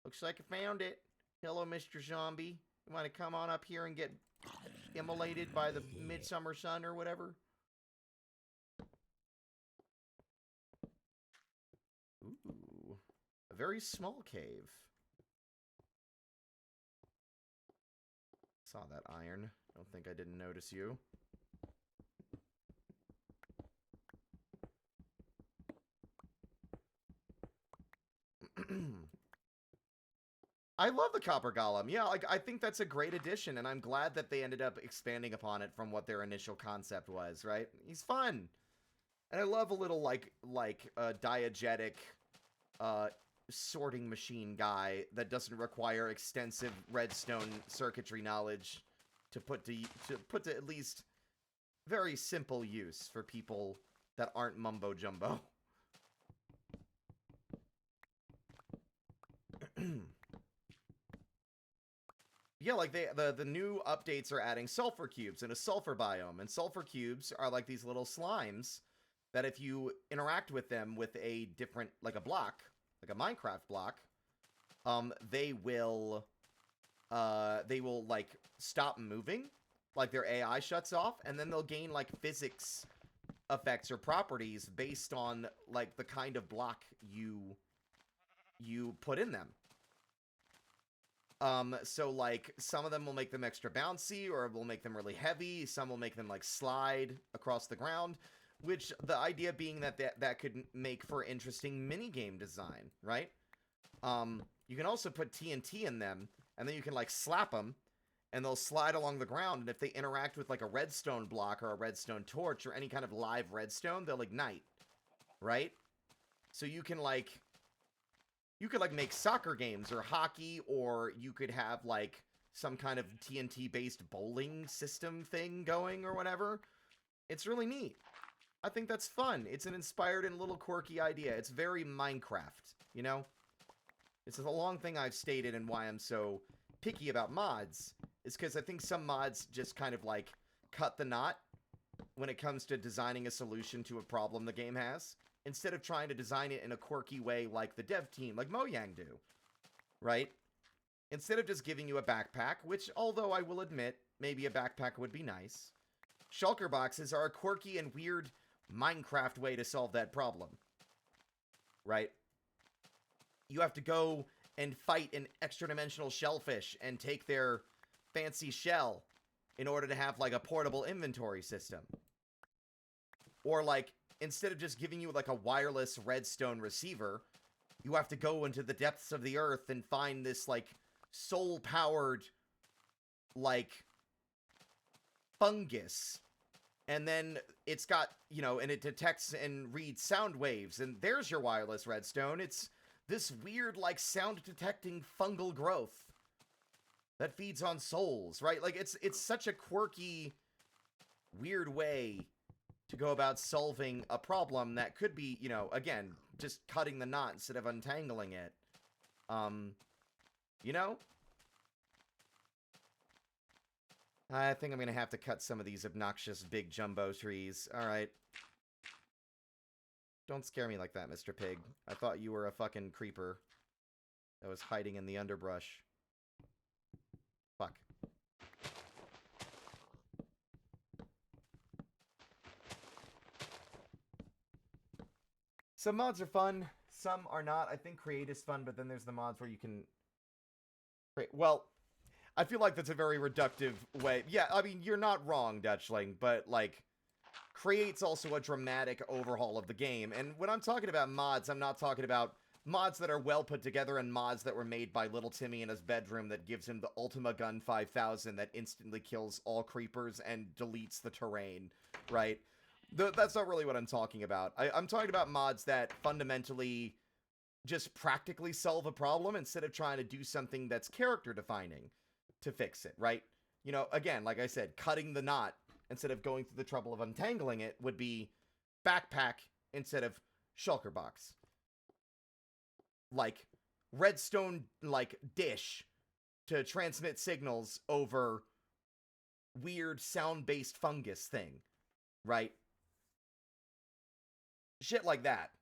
Looks like you found it. Hello, Mr. Zombie. You want to come on up here and get immolated by the midsummer sun or whatever? Ooh. A very small cave. Saw that iron. Don't think I didn't notice you. I love the Copper Golem. Yeah, like, I think that's a great addition, and I'm glad that they ended up expanding upon it from what their initial concept was, right? He's fun. And I love a little, like diegetic, sorting machine guy that doesn't require extensive redstone circuitry knowledge to put to at least very simple use for people that aren't mumbo-jumbo. Yeah, like the new updates are adding sulfur cubes in a sulfur biome, and sulfur cubes are like these little slimes that if you interact with them with a different, like a block, like a Minecraft block, they will like stop moving, like their AI shuts off, and then they'll gain like physics effects or properties based on like the kind of block you put in them. So like some of them will make them extra bouncy, or will make them really heavy. Some will make them like slide across the ground, which the idea being that could make for interesting minigame design, right? You can also put TNT in them, and then you can like slap them, and they'll slide along the ground, and if they interact with like a redstone block or a redstone torch or any kind of live redstone, they'll ignite, right? So you could make soccer games or hockey, or you could have like some kind of TNT based bowling system thing going or whatever. It's really neat. I think that's fun. It's an inspired and little quirky idea. It's very Minecraft, you know? It's a long thing I've stated, and why I'm so picky about mods is because I think some mods just kind of like cut the knot when it comes to designing a solution to a problem the game has, instead of trying to design it in a quirky way like the dev team, like Mojang do, right? Instead of just giving you a backpack, which, although I will admit, maybe a backpack would be nice, shulker boxes are a quirky and weird Minecraft way to solve that problem, right? You have to go and fight an extra-dimensional shellfish and take their fancy shell in order to have, like, a portable inventory system. Or, like, instead of just giving you, like, a wireless redstone receiver, you have to go into the depths of the earth and find this, like, soul-powered, like, fungus. And then it's got, you know, and it detects and reads sound waves, and there's your wireless redstone. It's this weird, like, sound-detecting fungal growth that feeds on souls, right? Like, it's such a quirky, weird way to go about solving a problem that could be, you know, again, just cutting the knot instead of untangling it. You know? I think I'm gonna have to cut some of these obnoxious big jumbo trees. Alright. Don't scare me like that, Mr. Pig. I thought you were a fucking creeper that was hiding in the underbrush. Fuck. Some mods are fun, some are not. I think create is fun, but then there's the mods where you can create. Well, I feel like that's a very reductive way. Yeah, I mean, you're not wrong, Dutchling, but, like, create's also a dramatic overhaul of the game. And when I'm talking about mods, I'm not talking about mods that are well put together and mods that were made by little Timmy in his bedroom that gives him the Ultima Gun 5000 that instantly kills all creepers and deletes the terrain, right? That's not really what I'm talking about. I'm talking about mods that fundamentally just practically solve a problem instead of trying to do something that's character defining to fix it, right? You know, again, like I said, cutting the knot instead of going through the trouble of untangling it would be backpack instead of shulker box. Like, redstone, like, dish to transmit signals over weird sound-based fungus thing, right? Shit like that.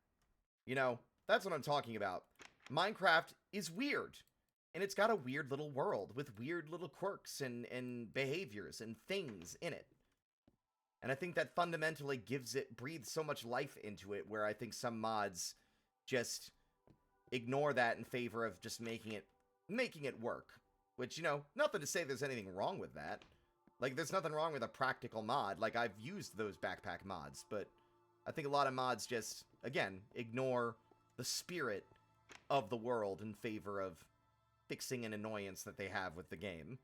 You know, that's what I'm talking about. Minecraft is weird. And it's got a weird little world with weird little quirks and behaviors and things in it. And I think that fundamentally breathes so much life into it, where I think some mods just ignore that in favor of just making it work. Which, you know, nothing to say there's anything wrong with that. Like, there's nothing wrong with a practical mod. Like, I've used those backpack mods, but I think a lot of mods just, again, ignore the spirit of the world in favor of fixing an annoyance that they have with the game.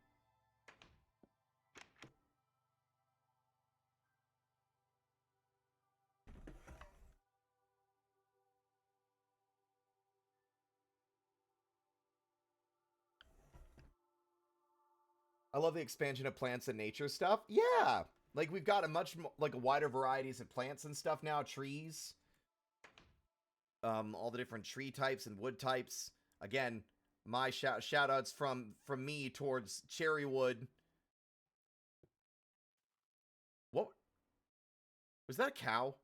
I love the expansion of plants and nature stuff. Yeah! Like, we've got a much more, like, wider varieties of plants and stuff now. Trees. All the different tree types and wood types. Again, my shout-outs from me towards cherry wood. What? Was that a cow?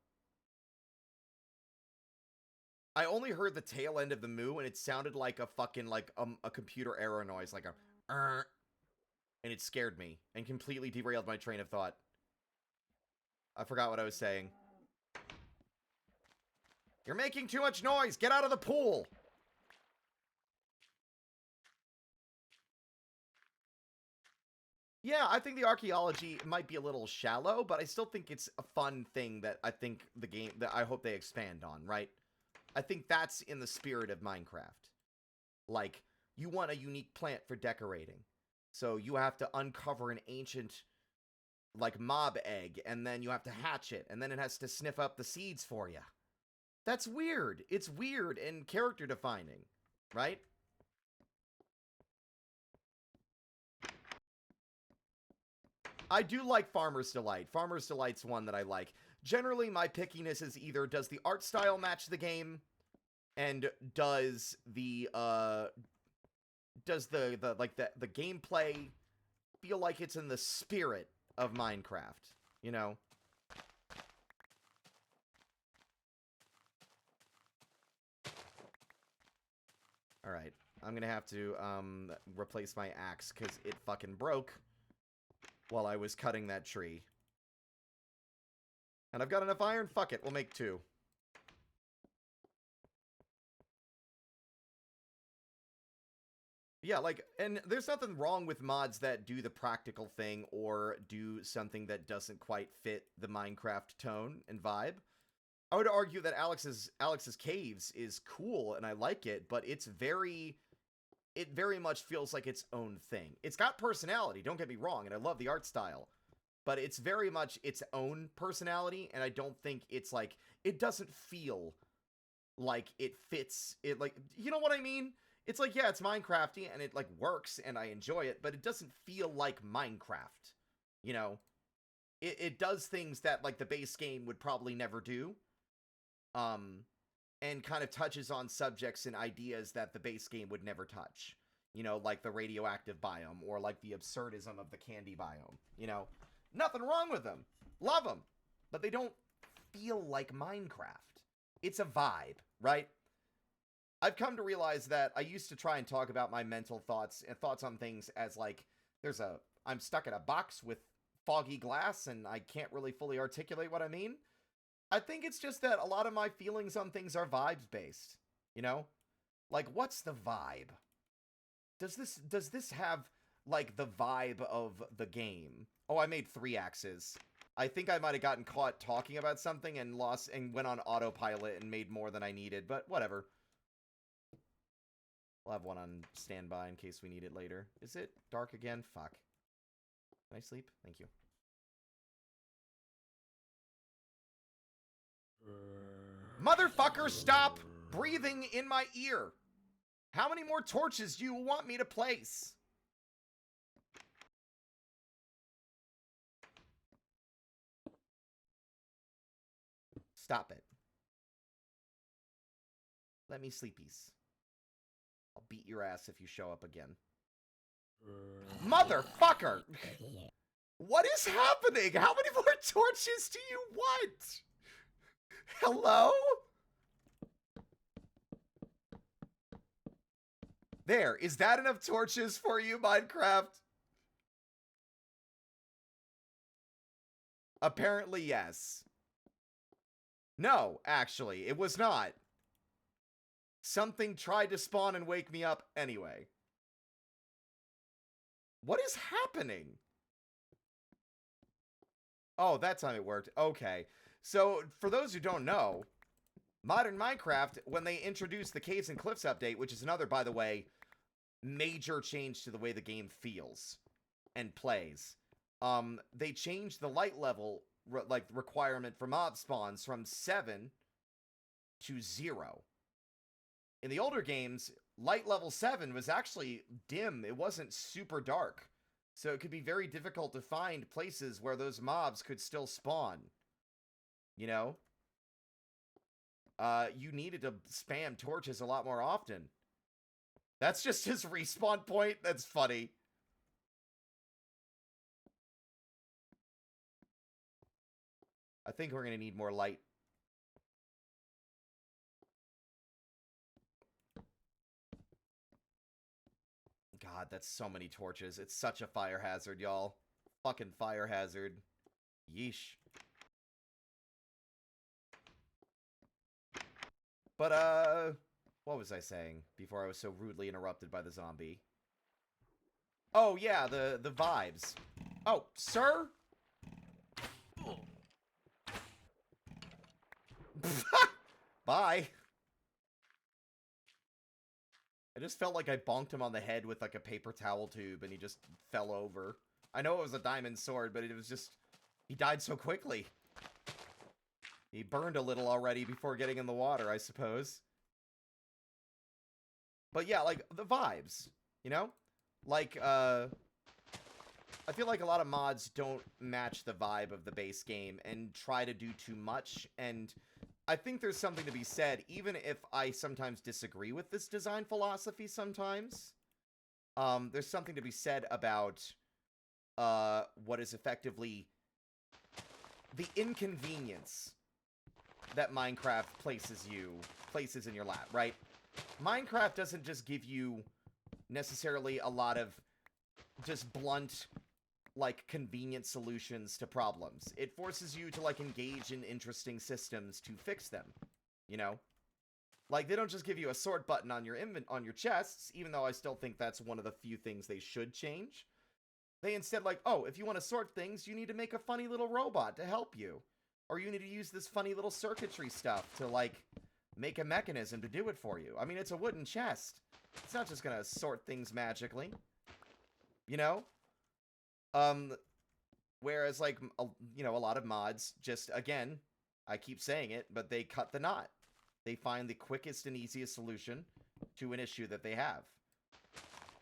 I only heard the tail end of the moo, and it sounded like a fucking, like, a computer error noise. Like a... And it scared me and completely derailed my train of thought. I forgot what I was saying. You're making too much noise! Get out of the pool! Yeah, I think the archaeology might be a little shallow, but I still think it's a fun thing that I think that I hope they expand on, right? I think that's in the spirit of Minecraft. Like, you want a unique plant for decorating. So you have to uncover an ancient, like, mob egg, and then you have to hatch it, and then it has to sniff up the seeds for you. That's weird. It's weird and character defining, right? I do like Farmer's Delight. Farmer's Delight's one that I like. Generally, my pickiness is either does the art style match the game, and does the gameplay feel like it's in the spirit of Minecraft, you know? Alright, I'm gonna have to, replace my axe, because it fucking broke while I was cutting that tree. And I've got enough iron? Fuck it, we'll make 2. Yeah, like, and there's nothing wrong with mods that do the practical thing or do something that doesn't quite fit the Minecraft tone and vibe. I would argue that Alex's Caves is cool and I like it, but it very much feels like its own thing. It's got personality, don't get me wrong, and I love the art style, but it's very much its own personality, and I don't think it's like, it doesn't feel like it fits it, like, you know what I mean? It's like, yeah, it's Minecrafty and it like works and I enjoy it, but it doesn't feel like Minecraft. You know, it does things that like the base game would probably never do. And kind of touches on subjects and ideas that the base game would never touch. You know, like the radioactive biome or like the absurdism of the candy biome. You know, nothing wrong with them. Love them. But they don't feel like Minecraft. It's a vibe, right? I've come to realize that I used to try and talk about my mental thoughts and thoughts on things as like, I'm stuck in a box with foggy glass and I can't really fully articulate what I mean. I think it's just that a lot of my feelings on things are vibes based, you know? Like, what's the vibe? Does this have like the vibe of the game? Oh, I made 3 axes. I think I might have gotten caught talking about something and went on autopilot and made more than I needed, but whatever. We'll have one on standby in case we need it later. Is it dark again? Fuck. Can I sleep? Thank you. Motherfucker, stop breathing in my ear! How many more torches do you want me to place? Stop it. Let me sleepies. I'll beat your ass if you show up again. Motherfucker! What is happening? How many more torches do you want? Hello? There, is that enough torches for you, Minecraft? Apparently, yes. No, actually, it was not. Something tried to spawn and wake me up anyway. What is happening? Oh, that time it worked. Okay. So, for those who don't know, Modern Minecraft, when they introduced the Caves and Cliffs update, which is another, by the way, major change to the way the game feels and plays, they changed the light level, requirement for mob spawns from 7 to 0. In the older games, light level 7 was actually dim. It wasn't super dark. So it could be very difficult to find places where those mobs could still spawn. You know? You needed to spam torches a lot more often. That's just his respawn point? That's funny. I think we're gonna need more light. God, that's so many torches. It's such a fire hazard, y'all. Fucking fire hazard. Yeesh. But, what was I saying before I was so rudely interrupted by the zombie? Oh, yeah, the vibes. Oh, sir? Bye. I just felt like I bonked him on the head with like a paper towel tube and he just fell over. I know it was a diamond sword, but it was just... He died so quickly. He burned a little already before getting in the water, I suppose. But yeah, like, the vibes, you know? Like, I feel like a lot of mods don't match the vibe of the base game and try to do too much, and I think there's something to be said, even if I sometimes disagree with this design philosophy sometimes. There's something to be said about, what is effectively the inconvenience that Minecraft places in your lap, right? Minecraft doesn't just give you necessarily a lot of just blunt, like, convenient solutions to problems. It forces you to, like, engage in interesting systems to fix them, you know? Like, they don't just give you a sort button on your on your chests, even though I still think that's one of the few things they should change. They instead like, oh, if you want to sort things, you need to make a funny little robot to help you. Or you need to use this funny little circuitry stuff to, like, make a mechanism to do it for you. I mean, it's a wooden chest. It's not just gonna sort things magically. You know? Whereas, like, you know, a lot of mods just, again, I keep saying it, but they cut the knot. They find the quickest and easiest solution to an issue that they have.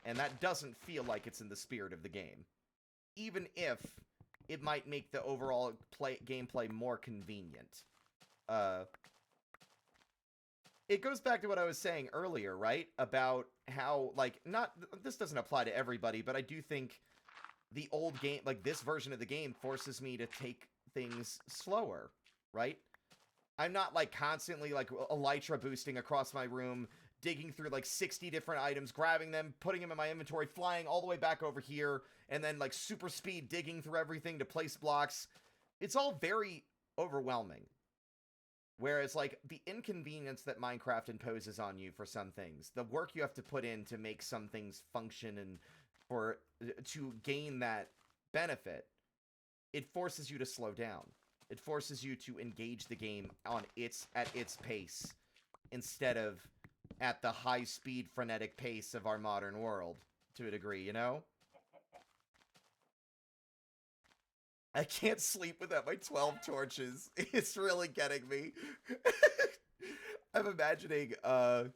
And that doesn't feel like it's in the spirit of the game. Even if it might make the overall gameplay more convenient. It goes back to what I was saying earlier, right? About how, like, this doesn't apply to everybody, but I do think the old game, like, this version of the game forces me to take things slower, right? I'm not, like, constantly, like, elytra boosting across my room, digging through, like, 60 different items, grabbing them, putting them in my inventory, flying all the way back over here, and then, like, super speed digging through everything to place blocks. It's all very overwhelming. Whereas, like, the inconvenience that Minecraft imposes on you for some things, the work you have to put in to make some things function and to gain that benefit, it forces you to slow down. It forces you to engage the game at its pace instead of at the high-speed, frenetic pace of our modern world, to a degree, you know? I can't sleep without my 12 torches. It's really getting me. I'm imagining, I'm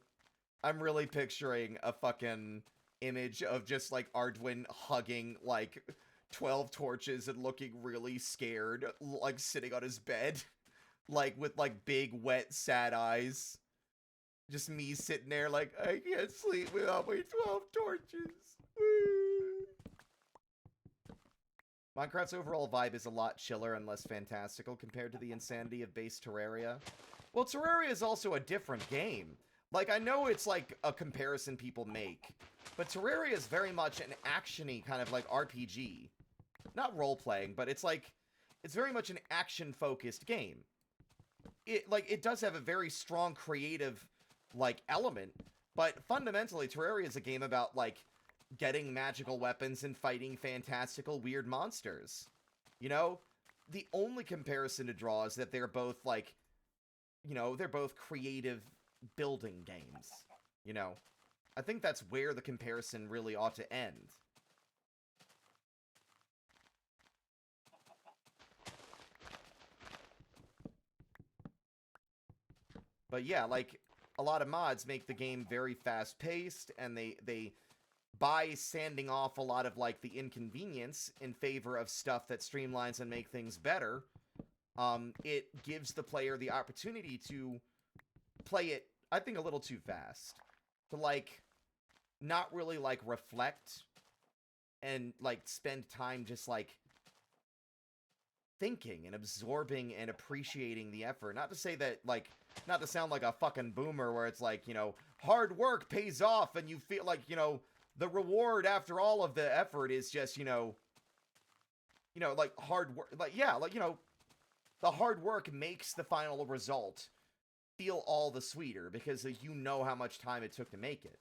really picturing a fucking image of just, like, Arduin hugging, like, 12 torches and looking really scared, like, sitting on his bed, like, with, like, big, wet, sad eyes. Just me sitting there like, I can't sleep without my 12 torches. Woo. Minecraft's overall vibe is a lot chiller and less fantastical compared to the insanity of base Terraria. Well, Terraria is also a different game. Like, I know it's, like, a comparison people make, but Terraria is very much an action-y kind of, like, RPG. Not role-playing, but it's, like, it's very much an action-focused game. It does have a very strong creative, like, element, but fundamentally, Terraria is a game about, like, getting magical weapons and fighting fantastical, weird monsters. You know? The only comparison to draw is that they're both, like, you know, they're both creative building games. You know? I think that's where the comparison really ought to end. But yeah, like, a lot of mods make the game very fast-paced, and they by sanding off a lot of, like, the inconvenience in favor of stuff that streamlines and make things better, it gives the player the opportunity to play it, I think, a little too fast. To, like, not really, like, reflect and, like, spend time just, like, thinking and absorbing and appreciating the effort. Not to say that, like, not to sound like a fucking boomer where it's like, you know, hard work pays off and you feel like, you know, the reward after all of the effort is just, you know, like, hard work. Like, yeah, like, you know, the hard work makes the final result feel all the sweeter because you know how much time it took to make it.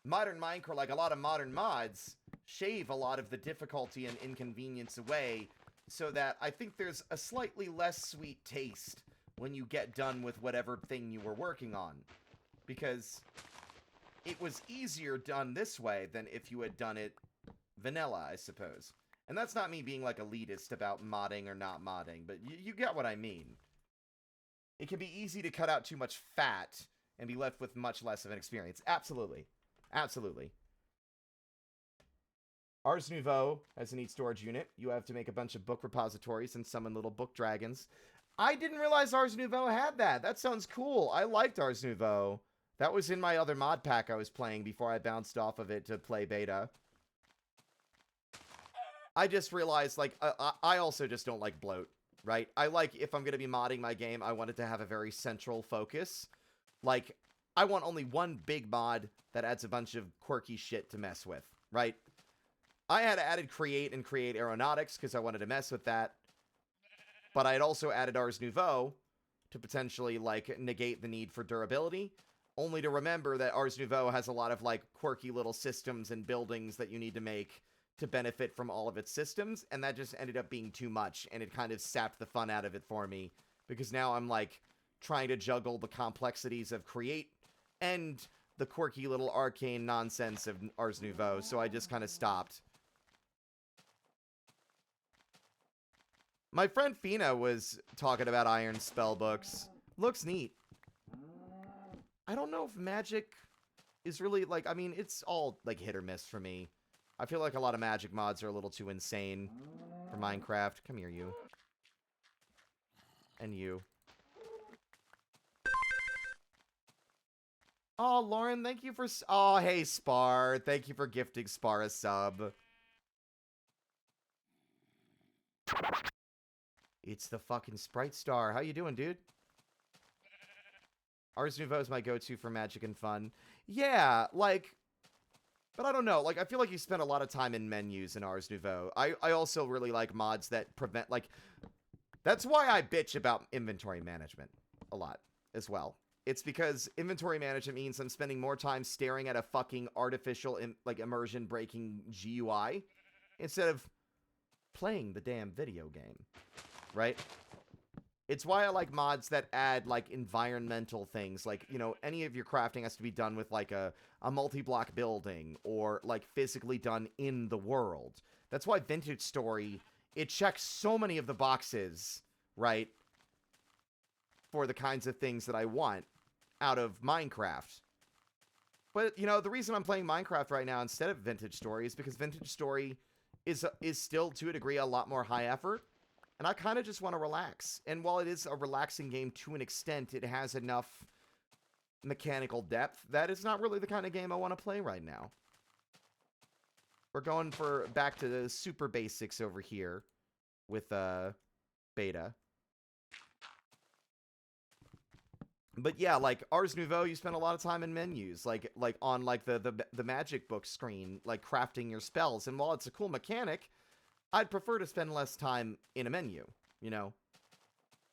Modern Minecraft, like a lot of modern mods, shave a lot of the difficulty and inconvenience away so that I think there's a slightly less sweet taste when you get done with whatever thing you were working on. Because it was easier done this way than if you had done it vanilla, I suppose. And that's not me being, like, elitist about modding or not modding, but you get what I mean. It can be easy to cut out too much fat and be left with much less of an experience. Absolutely. Absolutely. Ars Nouveau has a neat storage unit. You have to make a bunch of book repositories and summon little book dragons. I didn't realize Ars Nouveau had that. That sounds cool. I liked Ars Nouveau. That was in my other mod pack I was playing before I bounced off of it to play beta. I just realized, like, I also just don't like bloat, right? I like, if I'm going to be modding my game, I want it to have a very central focus. Like, I want only one big mod that adds a bunch of quirky shit to mess with, right? I had added Create and Create Aeronautics because I wanted to mess with that. But I had also added Ars Nouveau to potentially, like, negate the need for durability, only to remember that Ars Nouveau has a lot of, like, quirky little systems and buildings that you need to make to benefit from all of its systems, and that just ended up being too much, and it kind of sapped the fun out of it for me, because now I'm, like, trying to juggle the complexities of Create and the quirky little arcane nonsense of Ars Nouveau, so I just kind of stopped. My friend Fina was talking about Iron Spellbooks. Looks neat. I don't know if Magic is really, like, I mean, it's all, like, hit or miss for me. I feel like a lot of Magic mods are a little too insane for Minecraft. Come here, you. And you. Oh, Lauren, thank you for... Oh, hey, Spar. Thank you for gifting Spar a sub. It's the fucking Sprite Star. How you doing, dude? Ars Nouveau is my go-to for magic and fun. Yeah, like... But I don't know. Like, I feel like you spend a lot of time in menus in Ars Nouveau. I also really like mods that prevent... Like, that's why I bitch about inventory management a lot as well. It's because inventory management means I'm spending more time staring at a fucking artificial, like, immersion-breaking GUI instead of playing the damn video game. Right? It's why I like mods that add, like, environmental things. Like, you know, any of your crafting has to be done with, like, a multi-block building or, like, physically done in the world. That's why Vintage Story, it checks so many of the boxes, right, for the kinds of things that I want out of Minecraft. But, you know, the reason I'm playing Minecraft right now instead of Vintage Story is because Vintage Story is still, to a degree, a lot more high effort. And I kind of just want to relax. And while it is a relaxing game to an extent, it has enough mechanical depth that it's not really the kind of game I want to play right now. We're going back to the super basics over here with beta. But yeah, like Ars Nouveau, you spend a lot of time in menus, like on like the magic book screen, like crafting your spells. And while it's a cool mechanic, I'd prefer to spend less time in a menu, you know?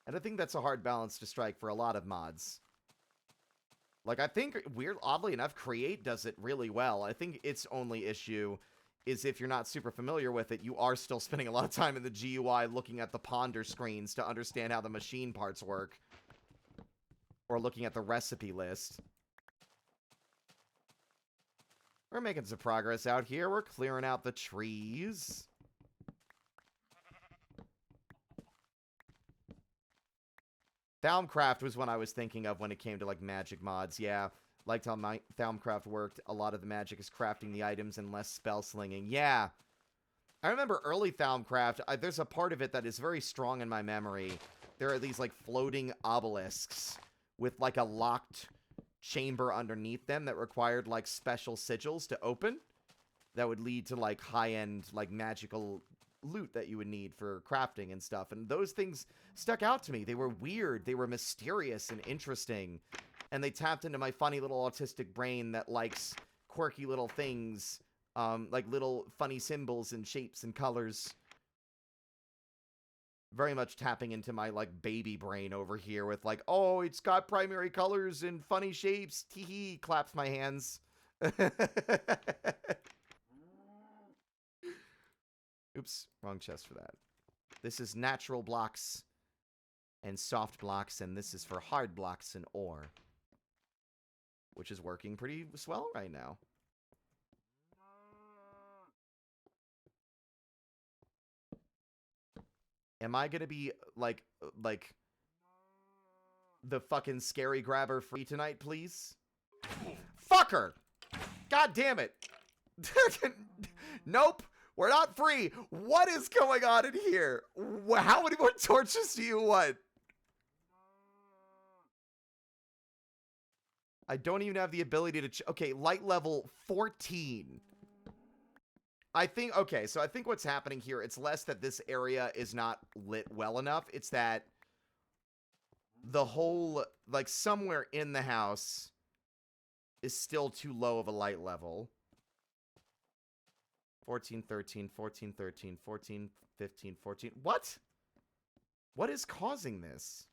And I think that's a hard balance to strike for a lot of mods. Like, I think, oddly enough, Create does it really well. I think its only issue is if you're not super familiar with it, you are still spending a lot of time in the GUI looking at the ponder screens to understand how the machine parts work. Or looking at the recipe list. We're making some progress out here. We're clearing out the trees. Thaumcraft was one I was thinking of when it came to, like, magic mods. Yeah, liked how Thaumcraft worked. A lot of the magic is crafting the items and less spell slinging. Yeah. I remember early Thaumcraft. There's a part of it that is very strong in my memory. There are these, like, floating obelisks with, like, a locked chamber underneath them that required, like, special sigils to open. That would lead to, like, high-end, like, magical loot that you would need for crafting and stuff. And those things stuck out to me. They were weird. They were mysterious and interesting. And they tapped into my funny little autistic brain that likes quirky little things, like little funny symbols and shapes and colors. Very much tapping into my, like, baby brain over here with, like, oh, it's got primary colors and funny shapes. Tee-hee, claps my hands. Oops, wrong chest for that. This is natural blocks and soft blocks, and this is for hard blocks and ore. Which is working pretty swell right now. Am I gonna be, like, the fucking scary grabber free tonight, please? Fucker! God damn it! Nope! We're not free! What is going on in here? How many more torches do you want? I don't even have the ability to... Okay, light level 14. I think... Okay, so I think what's happening here, it's less that this area is not lit well enough. It's that the whole... Like, somewhere in the house is still too low of a light level. 14, 13, 14, 13, 14, 15, 14. What? What is causing this?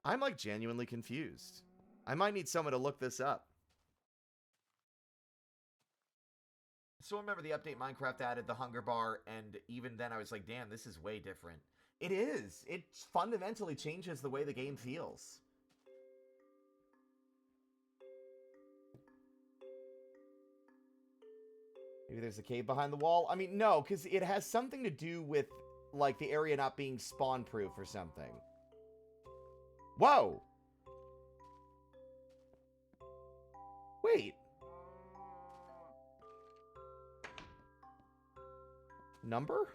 I'm like genuinely confused. I might need someone to look this up. So remember the update Minecraft added the hunger bar, and even then I was like, damn, this is way different. It is. It fundamentally changes the way the game feels. Maybe there's a cave behind the wall. I mean, no, because it has something to do with, like, the area not being spawn-proof or something. Whoa! Wait. Number?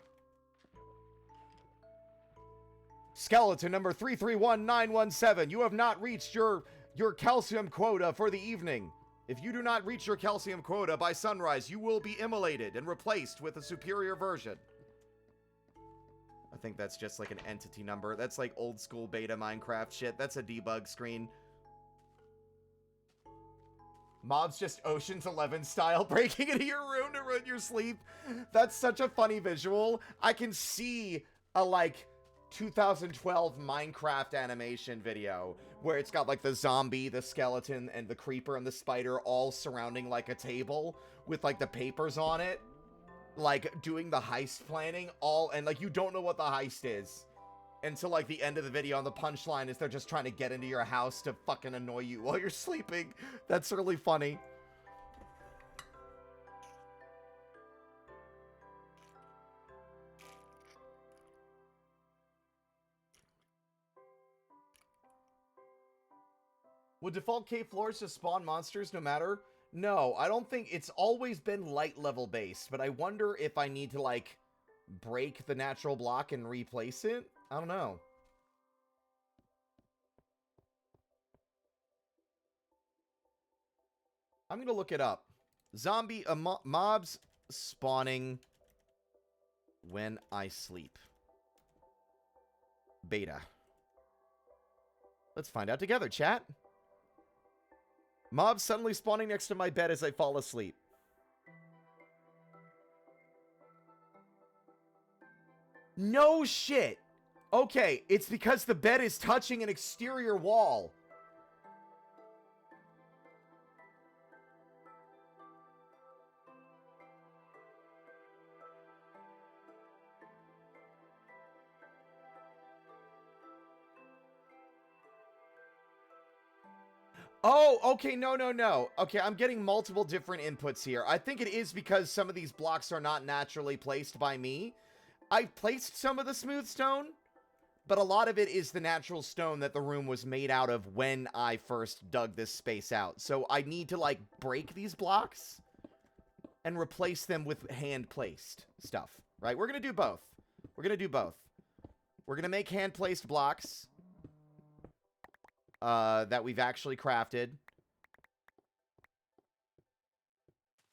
Skeleton number 331917. You have not reached your calcium quota for the evening. If you do not reach your calcium quota by sunrise, you will be immolated and replaced with a superior version. I think that's just like an entity number. That's like old school beta Minecraft shit. That's a debug screen. Mobs just Ocean's 11 style breaking into your room to ruin your sleep. That's such a funny visual. I can see a like 2012 Minecraft animation video where it's got like the zombie, the skeleton, and the creeper and the spider all surrounding like a table with like the papers on it, like doing the heist planning all, and like you don't know what the heist is until like the end of the video, and the punchline is they're just trying to get into your house to fucking annoy you while you're sleeping. That's really funny. Would default cave floors just spawn monsters no matter? No, I don't think. It's always been light level based, but I wonder if I need to like break the natural block and replace it. I don't know. I'm gonna look it up. Zombie mobs spawning when I sleep. Beta. Let's find out together, chat. Mobs suddenly spawning next to my bed as I fall asleep. No shit. Okay, it's because the bed is touching an exterior wall. Oh, okay, no. Okay, I'm getting multiple different inputs here. I think it is because some of these blocks are not naturally placed by me. I've placed some of the smooth stone, but a lot of it is the natural stone that the room was made out of when I first dug this space out. So I need to, like, break these blocks and replace them with hand-placed stuff, right? We're gonna do both. We're gonna make hand-placed blocks that we've actually crafted.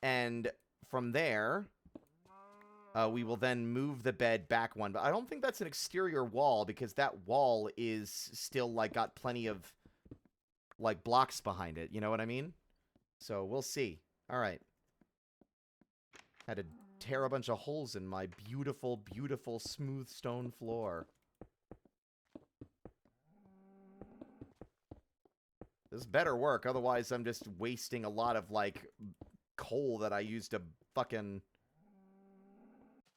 And from there, we will then move the bed back one. But I don't think that's an exterior wall, because that wall is still, like, got plenty of, like, blocks behind it. You know what I mean? So we'll see. All right. Had to tear a bunch of holes in my beautiful, beautiful smooth stone floor. This better work, otherwise I'm just wasting a lot of, like, coal that I used to fucking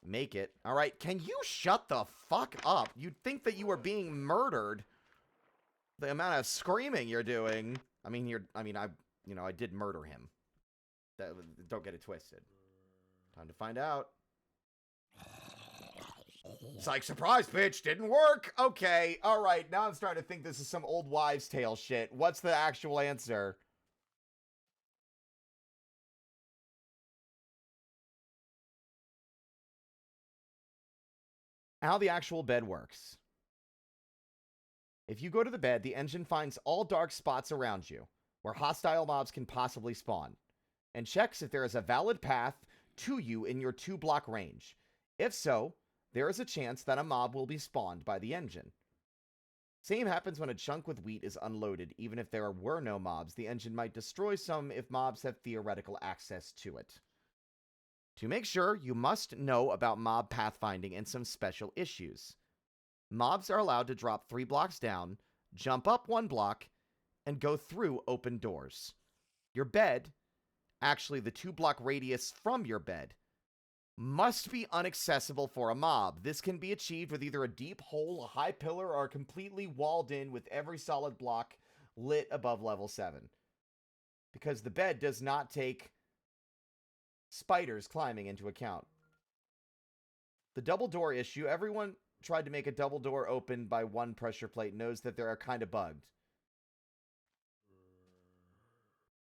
make it. Alright, can you shut the fuck up? You'd think that you were being murdered. The amount of screaming you're doing. I did murder him. Don't get it twisted. Time to find out. It's like, surprise, bitch, didn't work. Okay, all right. Now I'm starting to think this is some old wives' tale shit. What's the actual answer? How the actual bed works. If you go to the bed, the engine finds all dark spots around you where hostile mobs can possibly spawn, and checks if there is a valid path to you in your 2-block range. If so, there is a chance that a mob will be spawned by the engine. Same happens when a chunk with wheat is unloaded. Even if there were no mobs, the engine might destroy some if mobs have theoretical access to it. To make sure, you must know about mob pathfinding and some special issues. Mobs are allowed to drop 3 blocks down, jump up 1 block, and go through open doors. Your bed, actually the 2-block radius from your bed, must be inaccessible for a mob. This can be achieved with either a deep hole, a high pillar, or completely walled in with every solid block lit above level 7. Because the bed does not take spiders climbing into account. The double door issue. Everyone tried to make a double door open by 1 pressure plate knows that they are kind of bugged.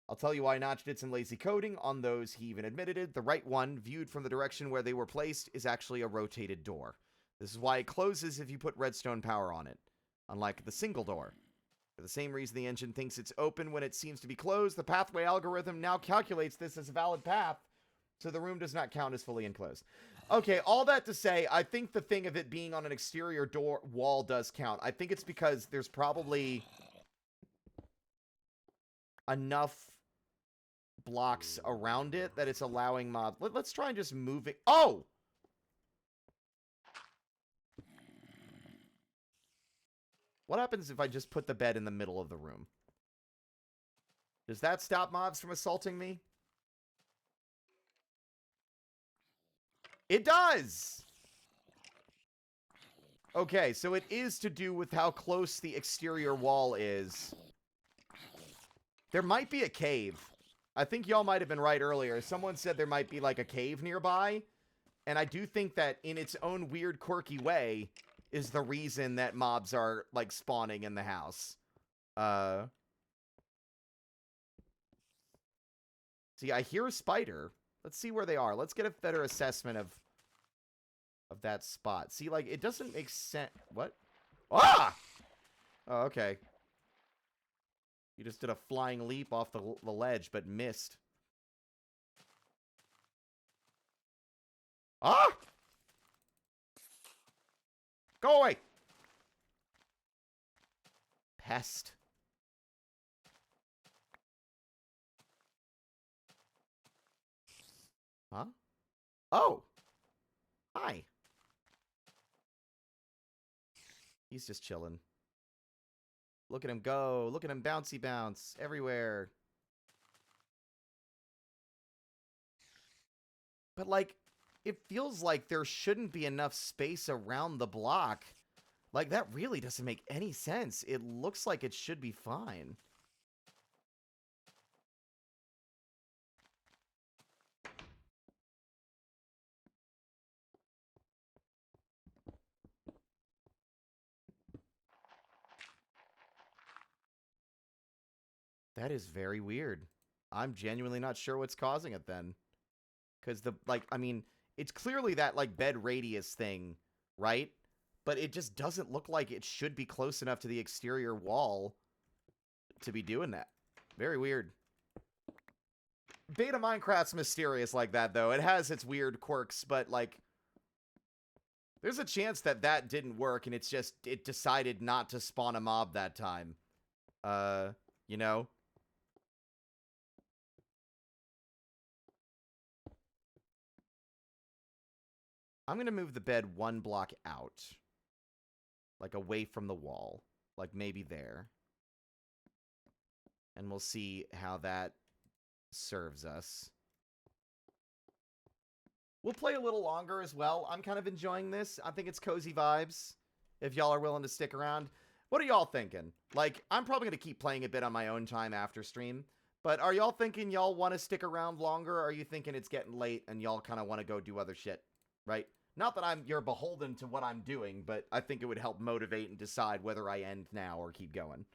I'll tell you why Notch did some lazy coding on those. He even admitted it. The right one, viewed from the direction where they were placed, is actually a rotated door. This is why it closes if you put redstone power on it, unlike the single door. For the same reason the engine thinks it's open when it seems to be closed, the pathway algorithm now calculates this as a valid path, so the room does not count as fully enclosed. Okay, all that to say, I think the thing of it being on an exterior door wall does count. I think it's because there's probably enough blocks around it that it's allowing mobs. Let's try and just move it. Oh! What happens if I just put the bed in the middle of the room? Does that stop mobs from assaulting me? It does! Okay, so it is to do with how close the exterior wall is. There might be a cave. I think y'all might have been right earlier. Someone said there might be like a cave nearby. And I do think that in its own weird, quirky way is the reason that mobs are like spawning in the house. See, I hear a spider. Let's see where they are. Let's get a better assessment of that spot. See, like, it doesn't make sense. What? Ah! Oh, okay. You just did a flying leap off the ledge, but missed. Ah! Go away! Pest. Huh? Oh! Hi. He's just chilling. Look at him go. Look at him bouncy bounce everywhere. But, like, it feels like there shouldn't be enough space around the block. Like, that really doesn't make any sense. It looks like it should be fine. That is very weird. I'm genuinely not sure what's causing it then. Because I mean, it's clearly that, like, bed radius thing, right? But it just doesn't look like it should be close enough to the exterior wall to be doing that. Very weird. Beta Minecraft's mysterious like that, though. It has its weird quirks, but, like, there's a chance that that didn't work, and it's just, it decided not to spawn a mob that time. You know? I'm going to move the bed 1 block out. Like, away from the wall. Like, maybe there. And we'll see how that serves us. We'll play a little longer as well. I'm kind of enjoying this. I think it's cozy vibes. If y'all are willing to stick around. What are y'all thinking? Like, I'm probably going to keep playing a bit on my own time after stream. But are y'all thinking y'all want to stick around longer? Or are you thinking it's getting late and y'all kind of want to go do other shit? Right? Not that you're beholden to what I'm doing, but I think it would help motivate and decide whether I end now or keep going.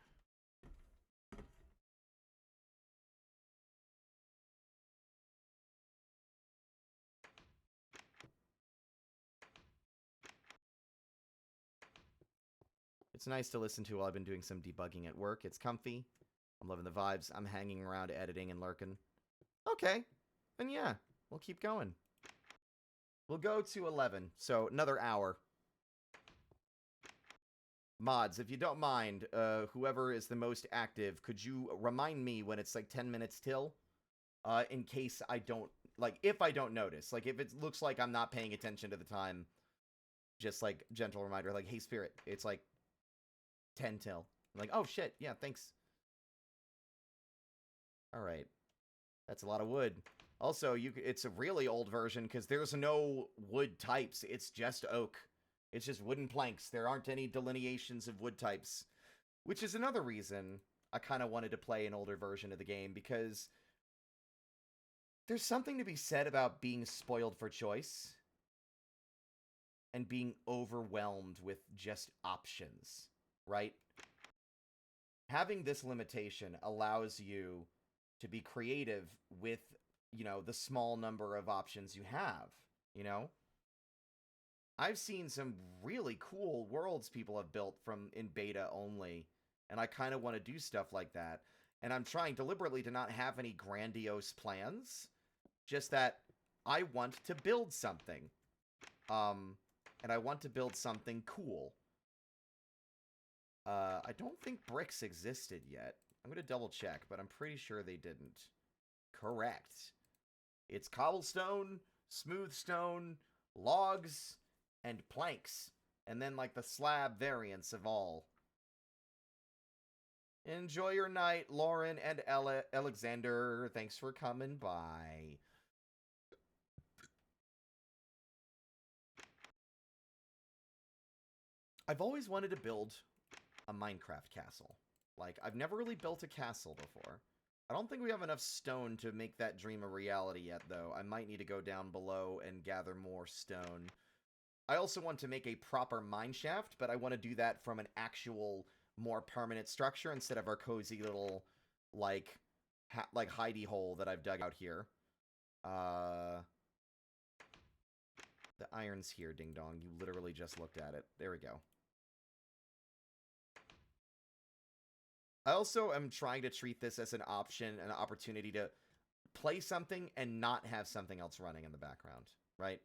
It's nice to listen to while I've been doing some debugging at work. It's comfy. I'm loving the vibes. I'm hanging around editing and lurking. Okay. Then yeah, we'll keep going. We'll go to 11, so another hour. Mods, if you don't mind, whoever is the most active, could you remind me when it's like 10 minutes till? In case I don't, like, if I don't notice. Like, if it looks like I'm not paying attention to the time, just like, gentle reminder, like, hey, Spirit, it's like 10 till. I'm like, oh shit, yeah, thanks. All right. That's a lot of wood. Also, it's a really old version because there's no wood types. It's just oak. It's just wooden planks. There aren't any delineations of wood types, which is another reason I kind of wanted to play an older version of the game, because there's something to be said about being spoiled for choice and being overwhelmed with just options, right? Having this limitation allows you to be creative with, you know, the small number of options you have, you know? I've seen some really cool worlds people have built from in beta only, and I kind of want to do stuff like that. And I'm trying deliberately to not have any grandiose plans, just that I want to build something. And I want to build something cool. I don't think bricks existed yet. I'm going to double check, but I'm pretty sure they didn't. Correct. It's cobblestone, smooth stone, logs, and planks. And then, like, the slab variants of all. Enjoy your night, Lauren and Alexander. Thanks for coming by. I've always wanted to build a Minecraft castle. Like, I've never really built a castle before. I don't think we have enough stone to make that dream a reality yet, though. I might need to go down below and gather more stone. I also want to make a proper mine shaft, but I want to do that from an actual, more permanent structure instead of our cozy little, like hidey hole that I've dug out here. The iron's here, ding dong. You literally just looked at it. There we go. I also am trying to treat this as an option, an opportunity to play something and not have something else running in the background, right?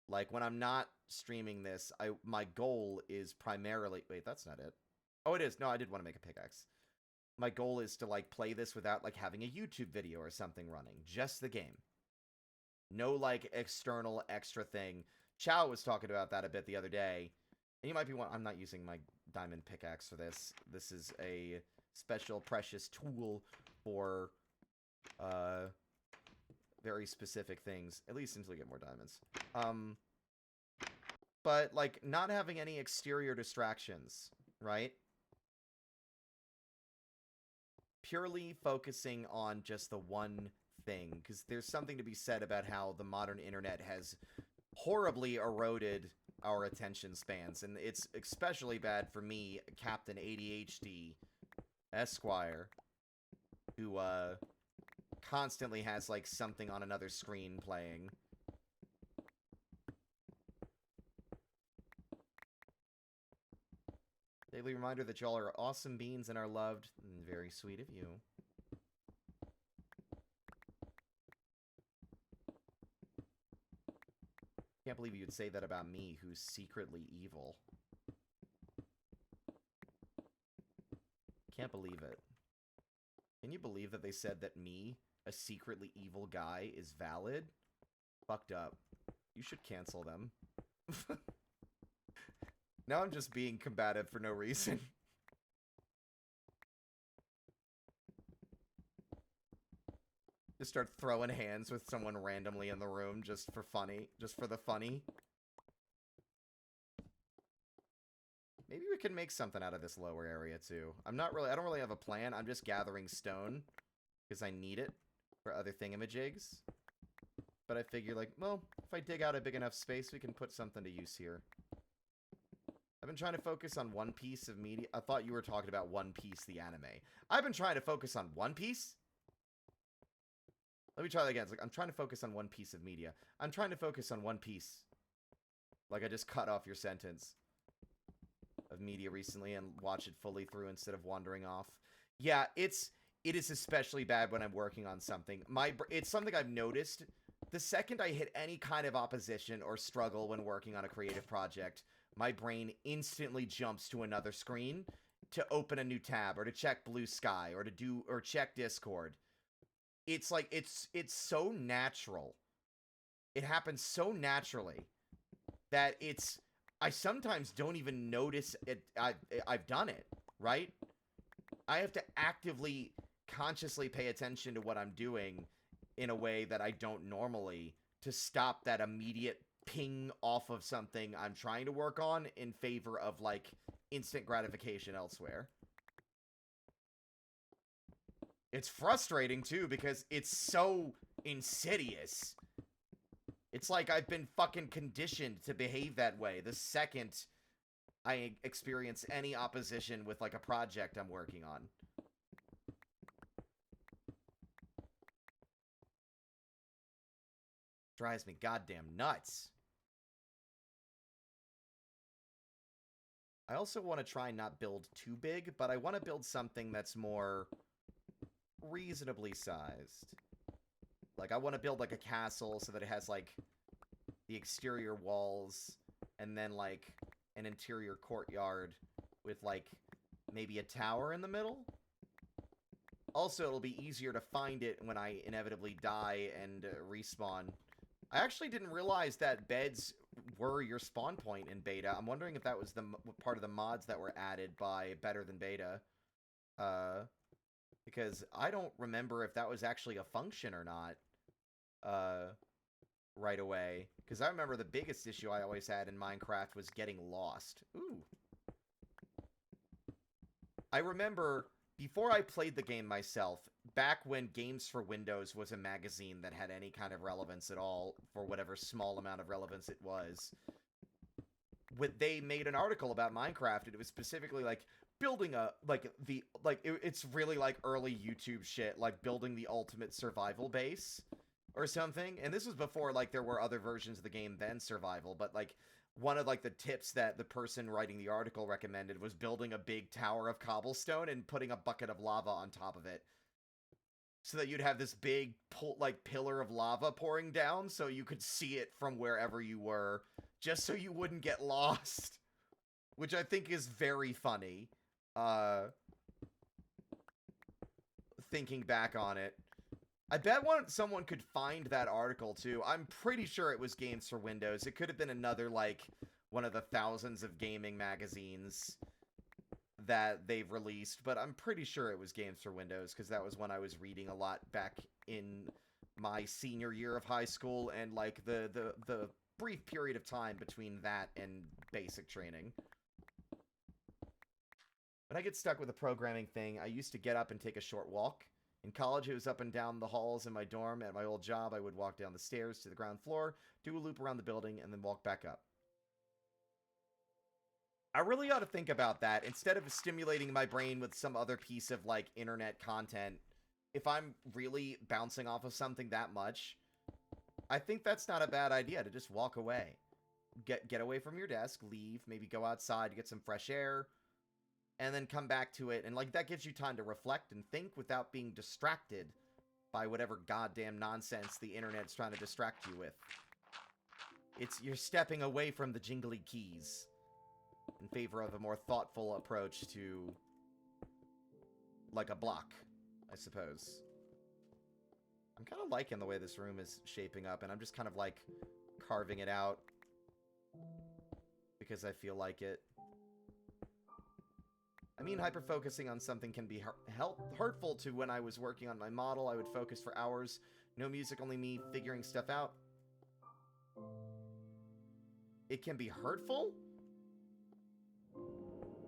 Like, when I'm not streaming this, my goal is primarily... Wait, that's not it. Oh, it is. No, I did want to make a pickaxe. My goal is to, like, play this without, like, having a YouTube video or something running. Just the game. No, like, external extra thing. Chow was talking about that a bit the other day. And you might be wondering, I'm not using my diamond pickaxe for this. This is a special precious tool for very specific things, at least until we get more diamonds. But like not having any exterior distractions, right? Purely focusing on just the one thing, because there's something to be said about how the modern internet has horribly eroded our attention spans, and it's especially bad for me, Captain ADHD Esquire, who constantly has like something on another screen playing. Daily reminder that y'all are awesome beings and are loved. Very sweet of you. Can't believe you'd say that about me, who's secretly evil. Can't believe it. Can you believe that they said that me, a secretly evil guy, is valid? Fucked up. You should cancel them. Now I'm just being combative for no reason. Just start throwing hands with someone randomly in the room just for funny. Just for the funny. Maybe we can make something out of this lower area too. I don't really have a plan. I'm just gathering stone because I need it for other thingamajigs. But I figure like, well, if I dig out a big enough space, we can put something to use here. I've been trying to focus on One Piece of media. I thought you were talking about One Piece, the anime. I've been trying to focus on One Piece? Let me try that again. It's like, I'm trying to focus on one piece of media. I'm trying to focus on One Piece. Like I just cut off your sentence of media recently and watch it fully through instead of wandering off. Yeah, it is especially bad when I'm working on something. It's something I've noticed. The second I hit any kind of opposition or struggle when working on a creative project, my brain instantly jumps to another screen to open a new tab or to check Blue Sky or check Discord. It's like it's so natural. It happens so naturally that I sometimes don't even notice it. I've done it, right? I have to actively, consciously pay attention to what I'm doing in a way that I don't normally to stop that immediate ping off of something I'm trying to work on in favor of, like, instant gratification elsewhere. It's frustrating, too, because it's so insidious. It's like I've been fucking conditioned to behave that way the second I experience any opposition with, like, a project I'm working on. Drives me goddamn nuts. I also want to try and not build too big, but I want to build something that's more reasonably sized. Like, I want to build, like, a castle so that it has, like, the exterior walls, and then, like, an interior courtyard with, like, maybe a tower in the middle. Also, it'll be easier to find it when I inevitably die and respawn. I actually didn't realize that beds were your spawn point in beta. I'm wondering if that was the part of the mods that were added by Better Than Beta. Because I don't remember if that was actually a function or not right away. Because I remember the biggest issue I always had in Minecraft was getting lost. Ooh. I remember, before I played the game myself, back when Games for Windows was a magazine that had any kind of relevance at all, for whatever small amount of relevance it was, they made an article about Minecraft, and it was specifically, like, building a, it's really, like, early YouTube shit, like, building the ultimate survival base, or something, and this was before, like, there were other versions of the game than survival, but, like, one of, like, the tips that the person writing the article recommended was building a big tower of cobblestone and putting a bucket of lava on top of it. So that you'd have this big, pillar of lava pouring down so you could see it from wherever you were, just so you wouldn't get lost. Which I think is very funny, thinking back on it. I bet someone could find that article, too. I'm pretty sure it was Games for Windows. It could have been another, like, one of the thousands of gaming magazines that they've released, but I'm pretty sure it was Games for Windows, because that was when I was reading a lot back in my senior year of high school, and, like, the brief period of time between that and basic training. When I get stuck with a programming thing, I used to get up and take a short walk. In college, it was up and down the halls in my dorm. At my old job, I would walk down the stairs to the ground floor, do a loop around the building, and then walk back up. I really ought to think about that. Instead of stimulating my brain with some other piece of, like, internet content, if I'm really bouncing off of something that much, I think that's not a bad idea, to just walk away. Get away from your desk, leave, maybe go outside to get some fresh air, and then come back to it, and, like, that gives you time to reflect and think without being distracted by whatever goddamn nonsense the internet's trying to distract you with. You're stepping away from the jingly keys in favor of a more thoughtful approach to, like, a block, I suppose. I'm kind of liking the way this room is shaping up, and I'm just kind of, like, carving it out because I feel like it. I mean, hyper-focusing on something can be hurtful to when I was working on my model. I would focus for hours. No music, only me figuring stuff out. It can be hurtful?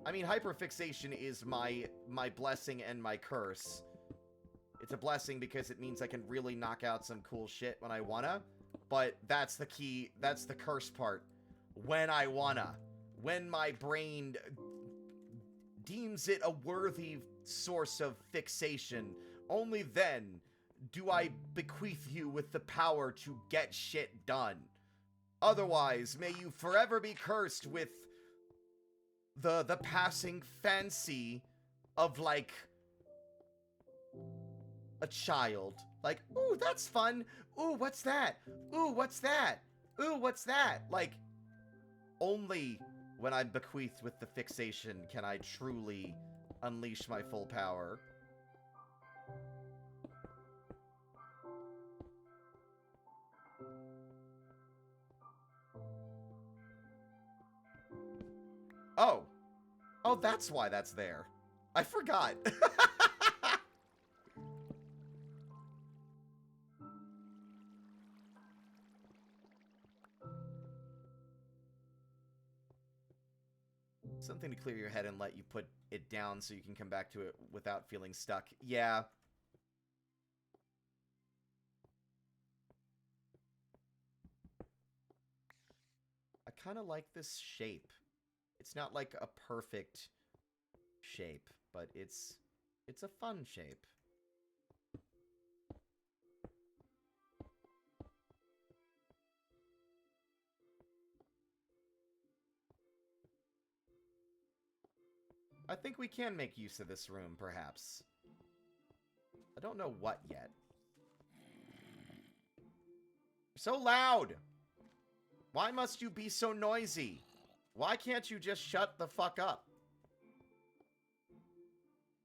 I mean, hyperfixation is my blessing and my curse. It's a blessing because it means I can really knock out some cool shit when I wanna. But that's the key, that's the curse part. When I wanna. When my brain deems it a worthy source of fixation, only then do I bequeath you with the power to get shit done. Otherwise, may you forever be cursed with the passing fancy of, like, a child. Like, ooh, that's fun. Ooh, what's that? Ooh, what's that? Ooh, what's that? Like, only when I'm bequeathed with the fixation can I truly unleash my full power. Oh. Oh, that's why that's there. I forgot. Something to clear your head and let you put it down so you can come back to it without feeling stuck. Yeah. I kind of like this shape. It's not like a perfect shape, but it's a fun shape. I think we can make use of this room, perhaps. I don't know what yet. So loud! Why must you be so noisy? Why can't you just shut the fuck up?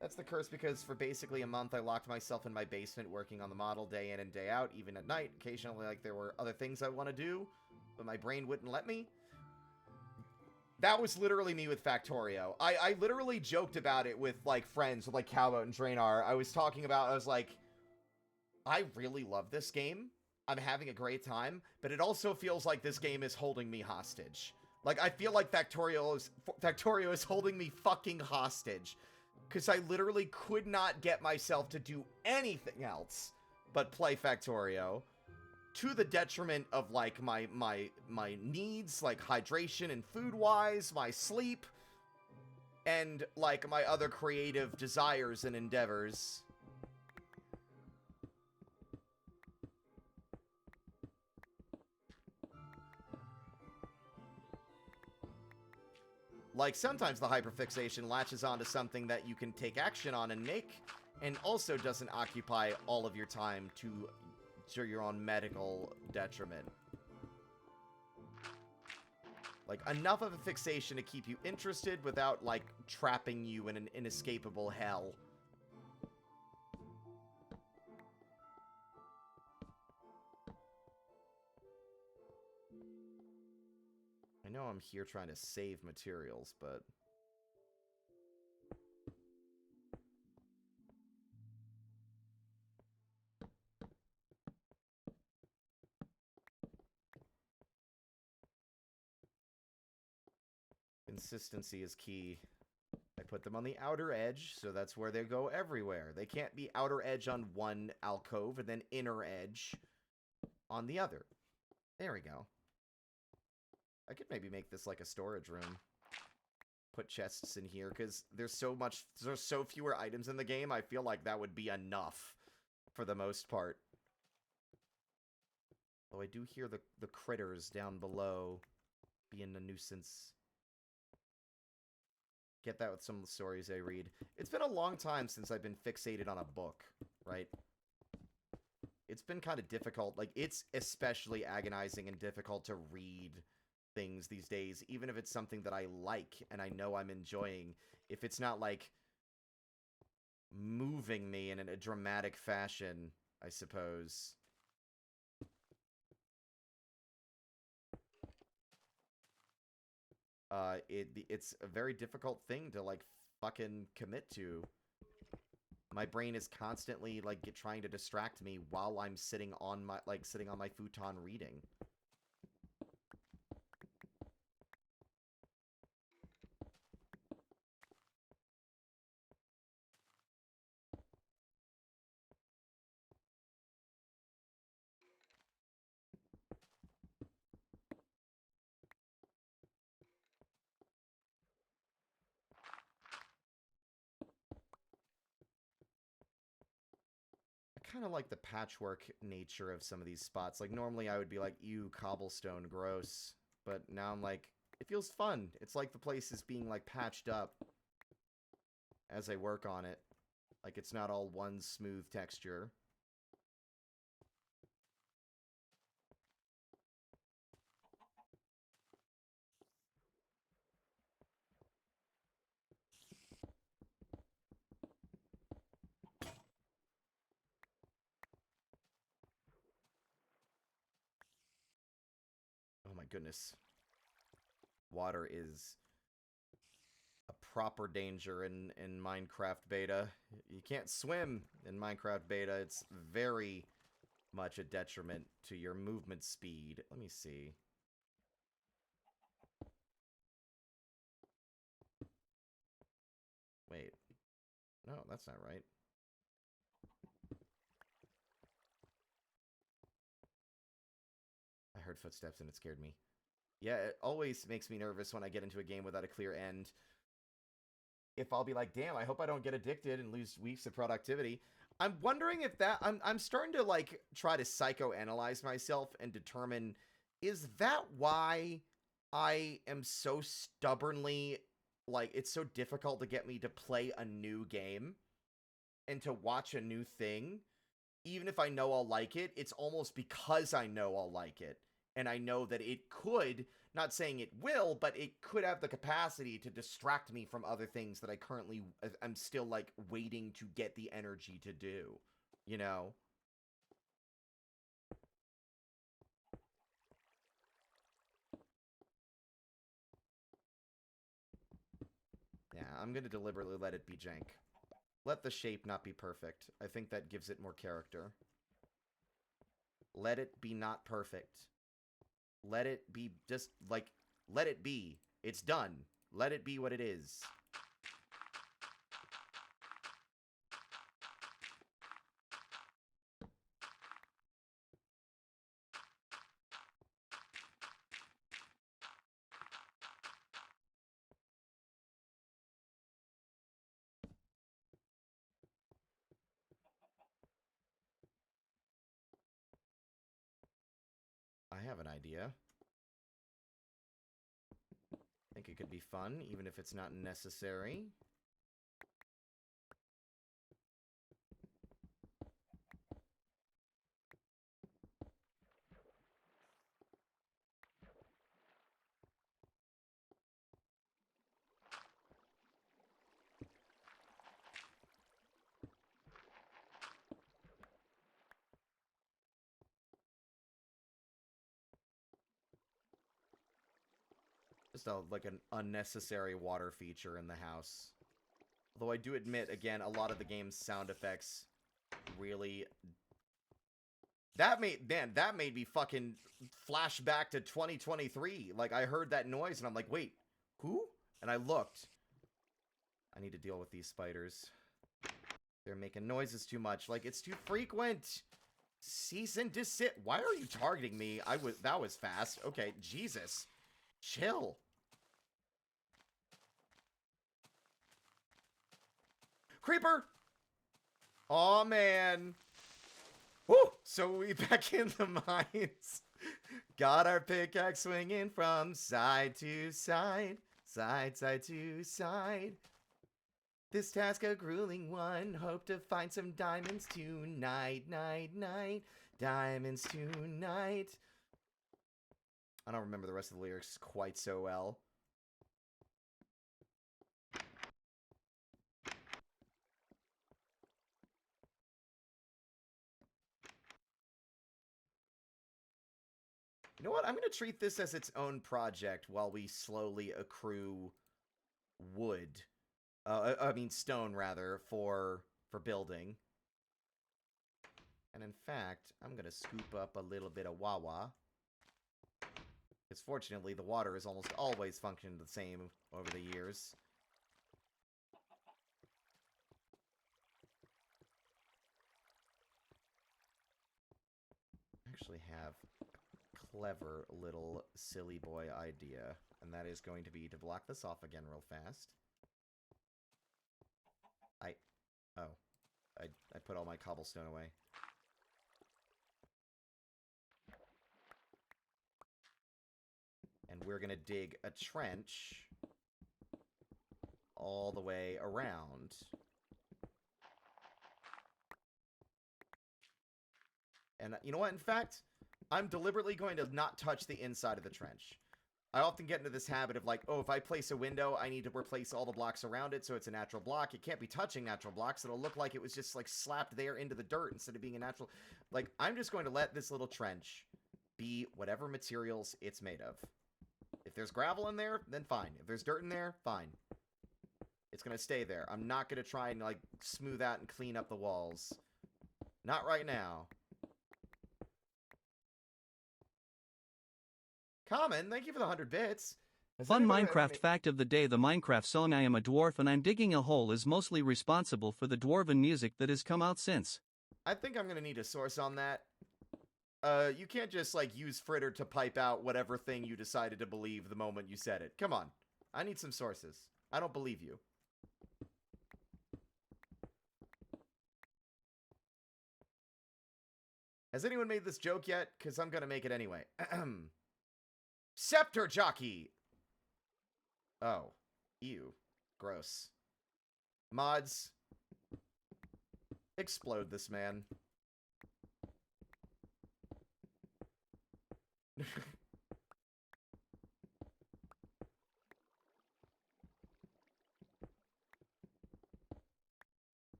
That's the curse because for basically a month I locked myself in my basement working on the model day in and day out, even at night. Occasionally, like, there were other things I want to do, but my brain wouldn't let me. That was literally me with Factorio. I literally joked about it with, like, friends, with, like, Calbo and Drainar. I was talking about, I was like, I really love this game. I'm having a great time, but it also feels like this game is holding me hostage. Like, I feel like Factorio is holding me fucking hostage. Because I literally could not get myself to do anything else but play Factorio. To the detriment of, like, my needs, like, hydration and food-wise, my sleep, and, like, my other creative desires and endeavors. Like, sometimes the hyperfixation latches onto something that you can take action on and make, and also doesn't occupy all of your time to your own medical detriment. Like, enough of a fixation to keep you interested without, like, trapping you in an inescapable hell. I know I'm here trying to save materials, but... consistency is key. I put them on the outer edge, so that's where they go everywhere. They can't be outer edge on one alcove and then inner edge on the other. There we go. I could maybe make this like a storage room. Put chests in here, because there's so fewer items in the game, I feel like that would be enough for the most part. Though I do hear the critters down below being a nuisance. Get that with some of the stories I read. It's been a long time since I've been fixated on a book, right? It's been kind of difficult. Like, it's especially agonizing and difficult to read things these days, even if it's something that I like and I know I'm enjoying. If it's not, like, moving me in a dramatic fashion, I suppose. It's a very difficult thing to, like, fucking commit to. My brain is constantly, like, trying to distract me while I'm sitting on my futon reading. Kind of like the patchwork nature of some of these spots. Like, normally I would be like, ew, cobblestone, gross. But now I'm like, it feels fun. It's like the place is being, like, patched up as I work on it. Like, it's not all one smooth texture. Oh my goodness. Water is a proper danger in Minecraft beta. You can't swim in Minecraft beta. It's very much a detriment to your movement speed. Let me see. Wait. No, that's not right. I heard footsteps and it scared me. Yeah, it always makes me nervous when I get into a game without a clear end. If I'll be like, damn, I hope I don't get addicted and lose weeks of productivity. I'm wondering if that... I'm starting to, like, try to psychoanalyze myself and determine, is that why I am so stubbornly... Like, it's so difficult to get me to play a new game and to watch a new thing? Even if I know I'll like it, it's almost because I know I'll like it. And I know that it could, not saying it will, but it could have the capacity to distract me from other things that I currently, I'm still, like, waiting to get the energy to do. You know? Yeah, I'm gonna deliberately let it be jank. Let the shape not be perfect. I think that gives it more character. Let it be not perfect. Let it be just, like, let it be. It's done. Let it be what it is. I have an idea. I think it could be fun, even if it's not necessary. Just like an unnecessary water feature in the house. Although I do admit, again, a lot of the game's sound effects really... That made me fucking flash back to 2023. Like, I heard that noise and I'm like, wait, who? And I looked. I need to deal with these spiders. They're making noises too much. Like, it's too frequent. Cease and desist. Why are you targeting me? That was fast. Okay, Jesus. Chill. Creeper! Aw, man. Woo! So we back in the mines. Got our pickaxe swinging from side to side. Side to side. This task a grueling one. Hope to find some diamonds tonight. Night. Diamonds tonight. I don't remember the rest of the lyrics quite so well. You know what? I'm going to treat this as its own project while we slowly accrue wood. I mean stone, rather, for building. And in fact, I'm going to scoop up a little bit of wawa. Because fortunately, the water has almost always functioned the same over the years. I actually have a clever little silly boy idea. And that is going to be to block this off again real fast. I put all my cobblestone away. And we're gonna dig a trench all the way around. And you know what? In fact, I'm deliberately going to not touch the inside of the trench. I often get into this habit of like, oh, if I place a window, I need to replace all the blocks around it so it's a natural block. It can't be touching natural blocks. It'll look like it was just like slapped there into the dirt instead of being a natural... Like, I'm just going to let this little trench be whatever materials it's made of. If there's gravel in there, then fine. If there's dirt in there, fine. It's gonna stay there. I'm not gonna try and, like, smooth out and clean up the walls. Not right now. Common, thank you for the 100 bits. Fun Minecraft fact of the day: the Minecraft song "I Am a Dwarf and I'm Digging a Hole" is mostly responsible for the dwarven music that has come out since. I think I'm gonna need a source on that. You can't just, like, use Fritter to pipe out whatever thing you decided to believe the moment you said it. Come on. I need some sources. I don't believe you. Has anyone made this joke yet? Because I'm gonna make it anyway. Scepter Jockey! Oh. Ew. Gross. Mods. Explode this man.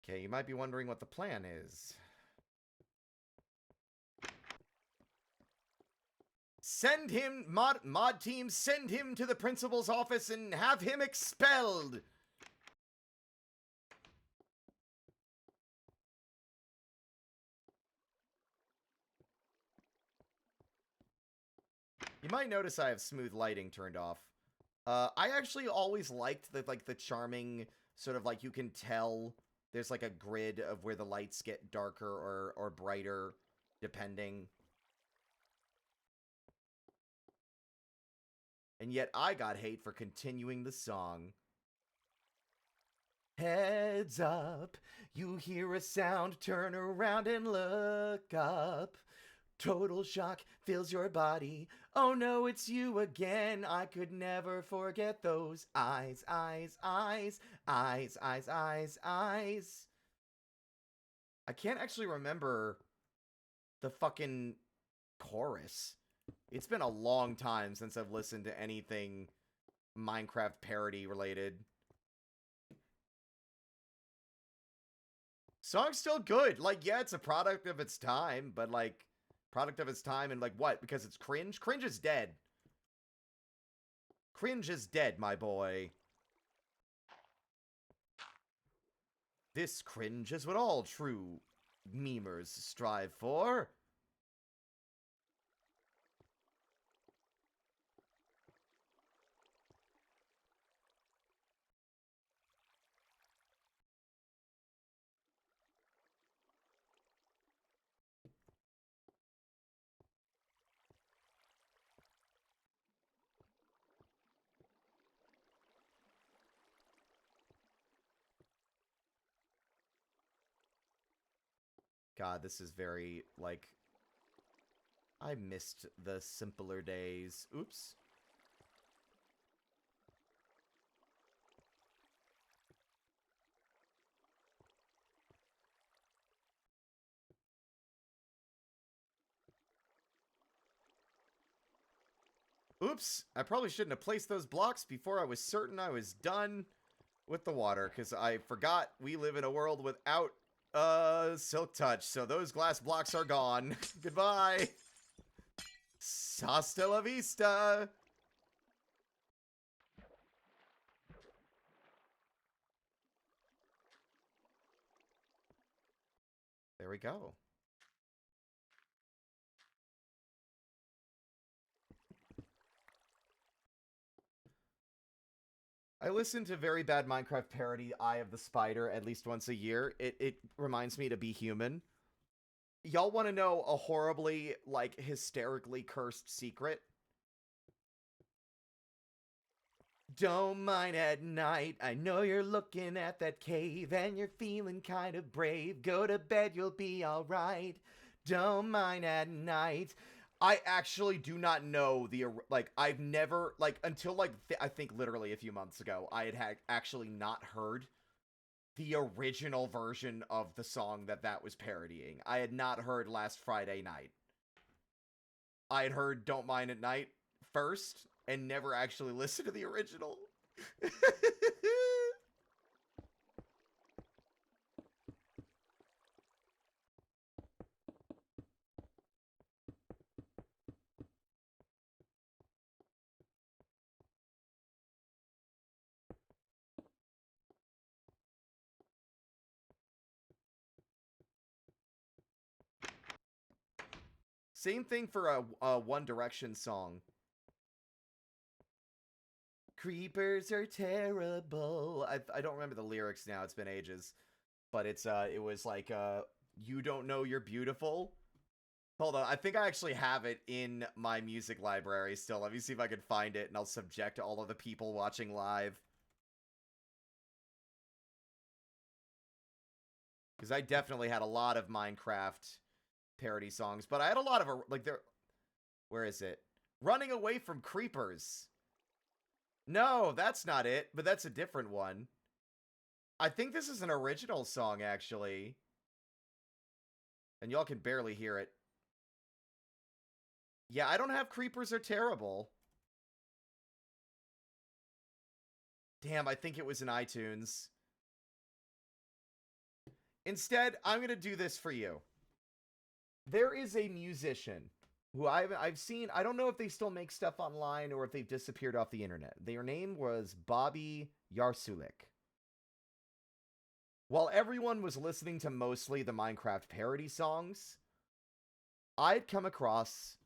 Okay, you might be wondering what the plan is. Send him, mod team, send him to the principal's office and have him expelled! You might notice I have smooth lighting turned off. I actually always liked the charming, sort of, like, you can tell there's, like, a grid of where the lights get darker or brighter, depending. And yet I got hate for continuing the song. Heads up, you hear a sound, turn around and look up. Total shock fills your body. Oh no, it's you again. I could never forget those eyes, eyes, eyes, eyes, eyes, eyes, eyes. I can't actually remember the fucking chorus. It's been a long time since I've listened to anything Minecraft parody related. Song's still good. Like, yeah, it's a product of its time, but, like, product of its time and, like, what? Because it's cringe? Cringe is dead. Cringe is dead, my boy. This cringe is what all true memers strive for. God, this is very, like... I missed the simpler days. Oops. Oops, I probably shouldn't have placed those blocks before I was certain I was done with the water, because I forgot we live in a world without, silk touch, so those glass blocks are gone. Goodbye! Hasta la vista! There we go. I listen to very bad Minecraft parody, Eye of the Spider, at least once a year. It reminds me to be human. Y'all want to know a horribly, like, hysterically cursed secret? Don't mind at night, I know you're looking at that cave and you're feeling kind of brave. Go to bed, you'll be alright. Don't mind at night. I actually do not know the, like, I've never, like, until, like, I think literally a few months ago, I had actually not heard the original version of the song that was parodying. I had not heard Last Friday Night. I had heard Don't Mind at Night first, and never actually listened to the original. Same thing for a One Direction song. Creepers are terrible. I don't remember the lyrics now. It's been ages. But it was like, you don't know you're beautiful. Hold on, I think I actually have it in my music library still. Let me see if I can find it, and I'll subject all of the people watching live. Because I definitely had a lot of Minecraft parody songs, but I had a lot of, like, there... Where is it? Running Away from Creepers. No, that's not it, but that's a different one. I think this is an original song, actually. And y'all can barely hear it. Yeah, I don't have Creepers Are Terrible. Damn, I think it was in iTunes. Instead, I'm going to do this for you. There is a musician who I've seen. I don't know if they still make stuff online or if they've disappeared off the internet. Their name was Bobby Yarsulik. While everyone was listening to mostly the Minecraft parody songs, I'd come across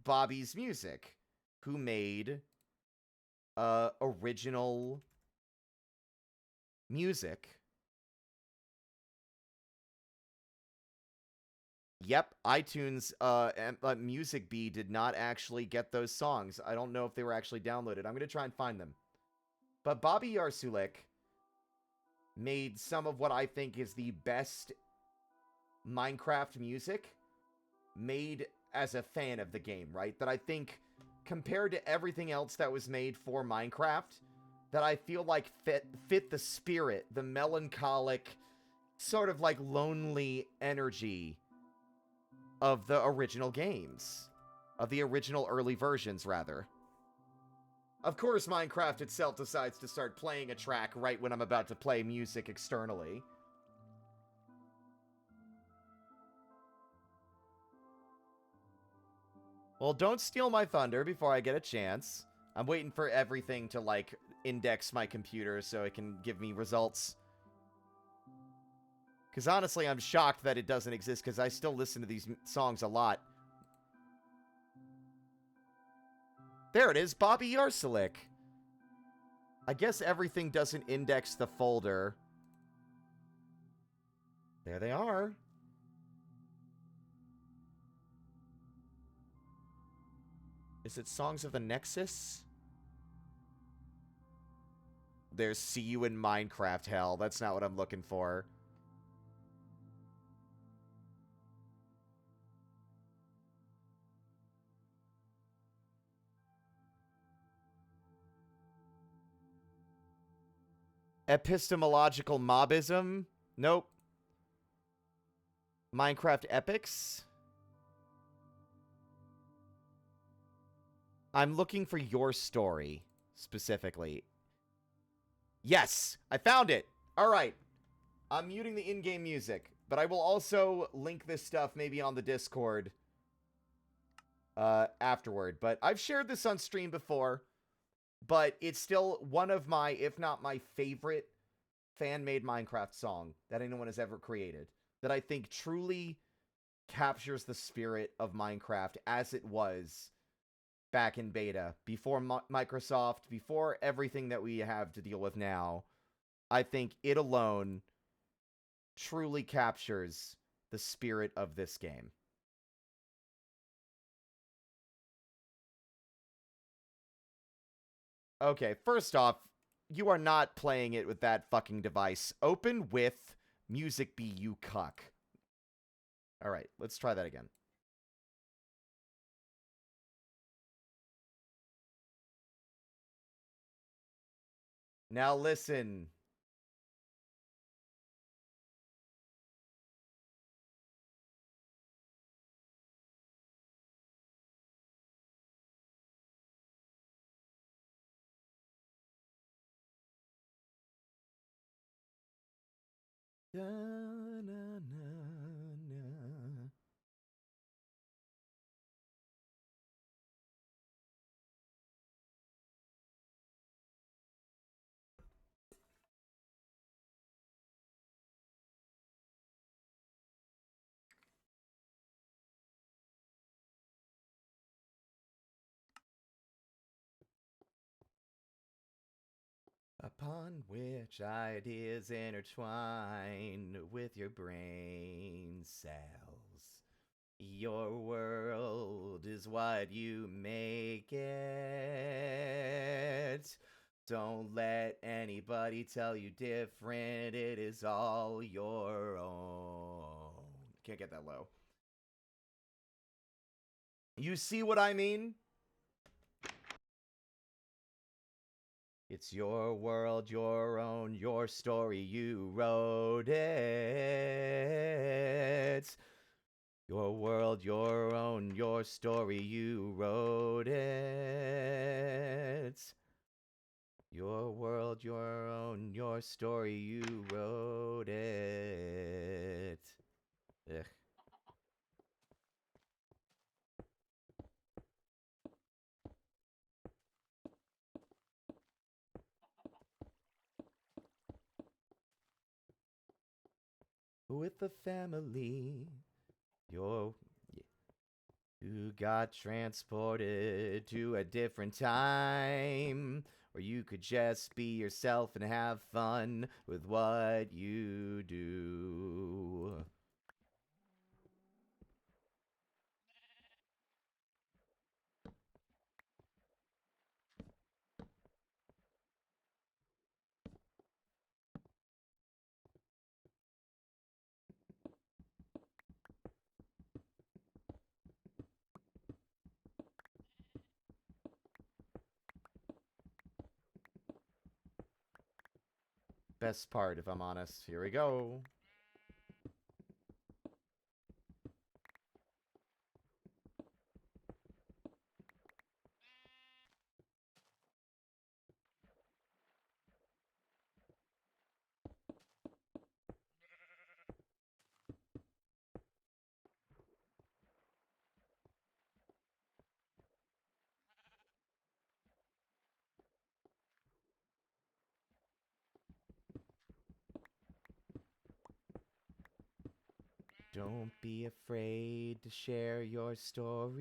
Bobby's music, who made original music. Yep, iTunes Music Bee did not actually get those songs. I don't know if they were actually downloaded. I'm going to try and find them. But Bobby Yarsulik made some of what I think is the best Minecraft music made as a fan of the game, right? That I think, compared to everything else that was made for Minecraft, that I feel like fit the spirit, the melancholic, sort of like lonely energy of the original games. Of the original early versions, rather. Of course, Minecraft itself decides to start playing a track right when I'm about to play music externally. Well, don't steal my thunder before I get a chance. I'm waiting for everything to, like, index my computer so it can give me results. Because honestly, I'm shocked that it doesn't exist, because I still listen to these songs a lot. There it is, Bobby Yarsulik. I guess everything doesn't index the folder. There they are. Is it Songs of the Nexus? There's See You in Minecraft Hell. That's not what I'm looking for. Epistemological Mobism? Nope. Minecraft Epics? I'm looking for your story, specifically. Yes! I found it! Alright. I'm muting the in-game music, but I will also link this stuff maybe on the Discord afterward. But I've shared this on stream before, but it's still one of my, if not my favorite, fan-made Minecraft song that anyone has ever created. That I think truly captures the spirit of Minecraft as it was back in beta, before Microsoft, before everything that we have to deal with now. I think it alone truly captures the spirit of this game. Okay, first off, you are not playing it with that fucking device. Open with Music Bee, you cuck. Alright, let's try that again. Now listen. Da, na, na, na. upon which ideas intertwine with your brain cells. Your world is what you make it. Don't let anybody tell you different. It is all your own. Can't get that low. You see what I mean? It's your world, your own, your story. You wrote it. Your world, your own, your story. You wrote it. Your world, your own, your story. You wrote it. Ugh. With the family, you got transported to a different time, where you could just be yourself and have fun with what you do. Best part, if I'm honest. Here we go. Don't be afraid to share your story.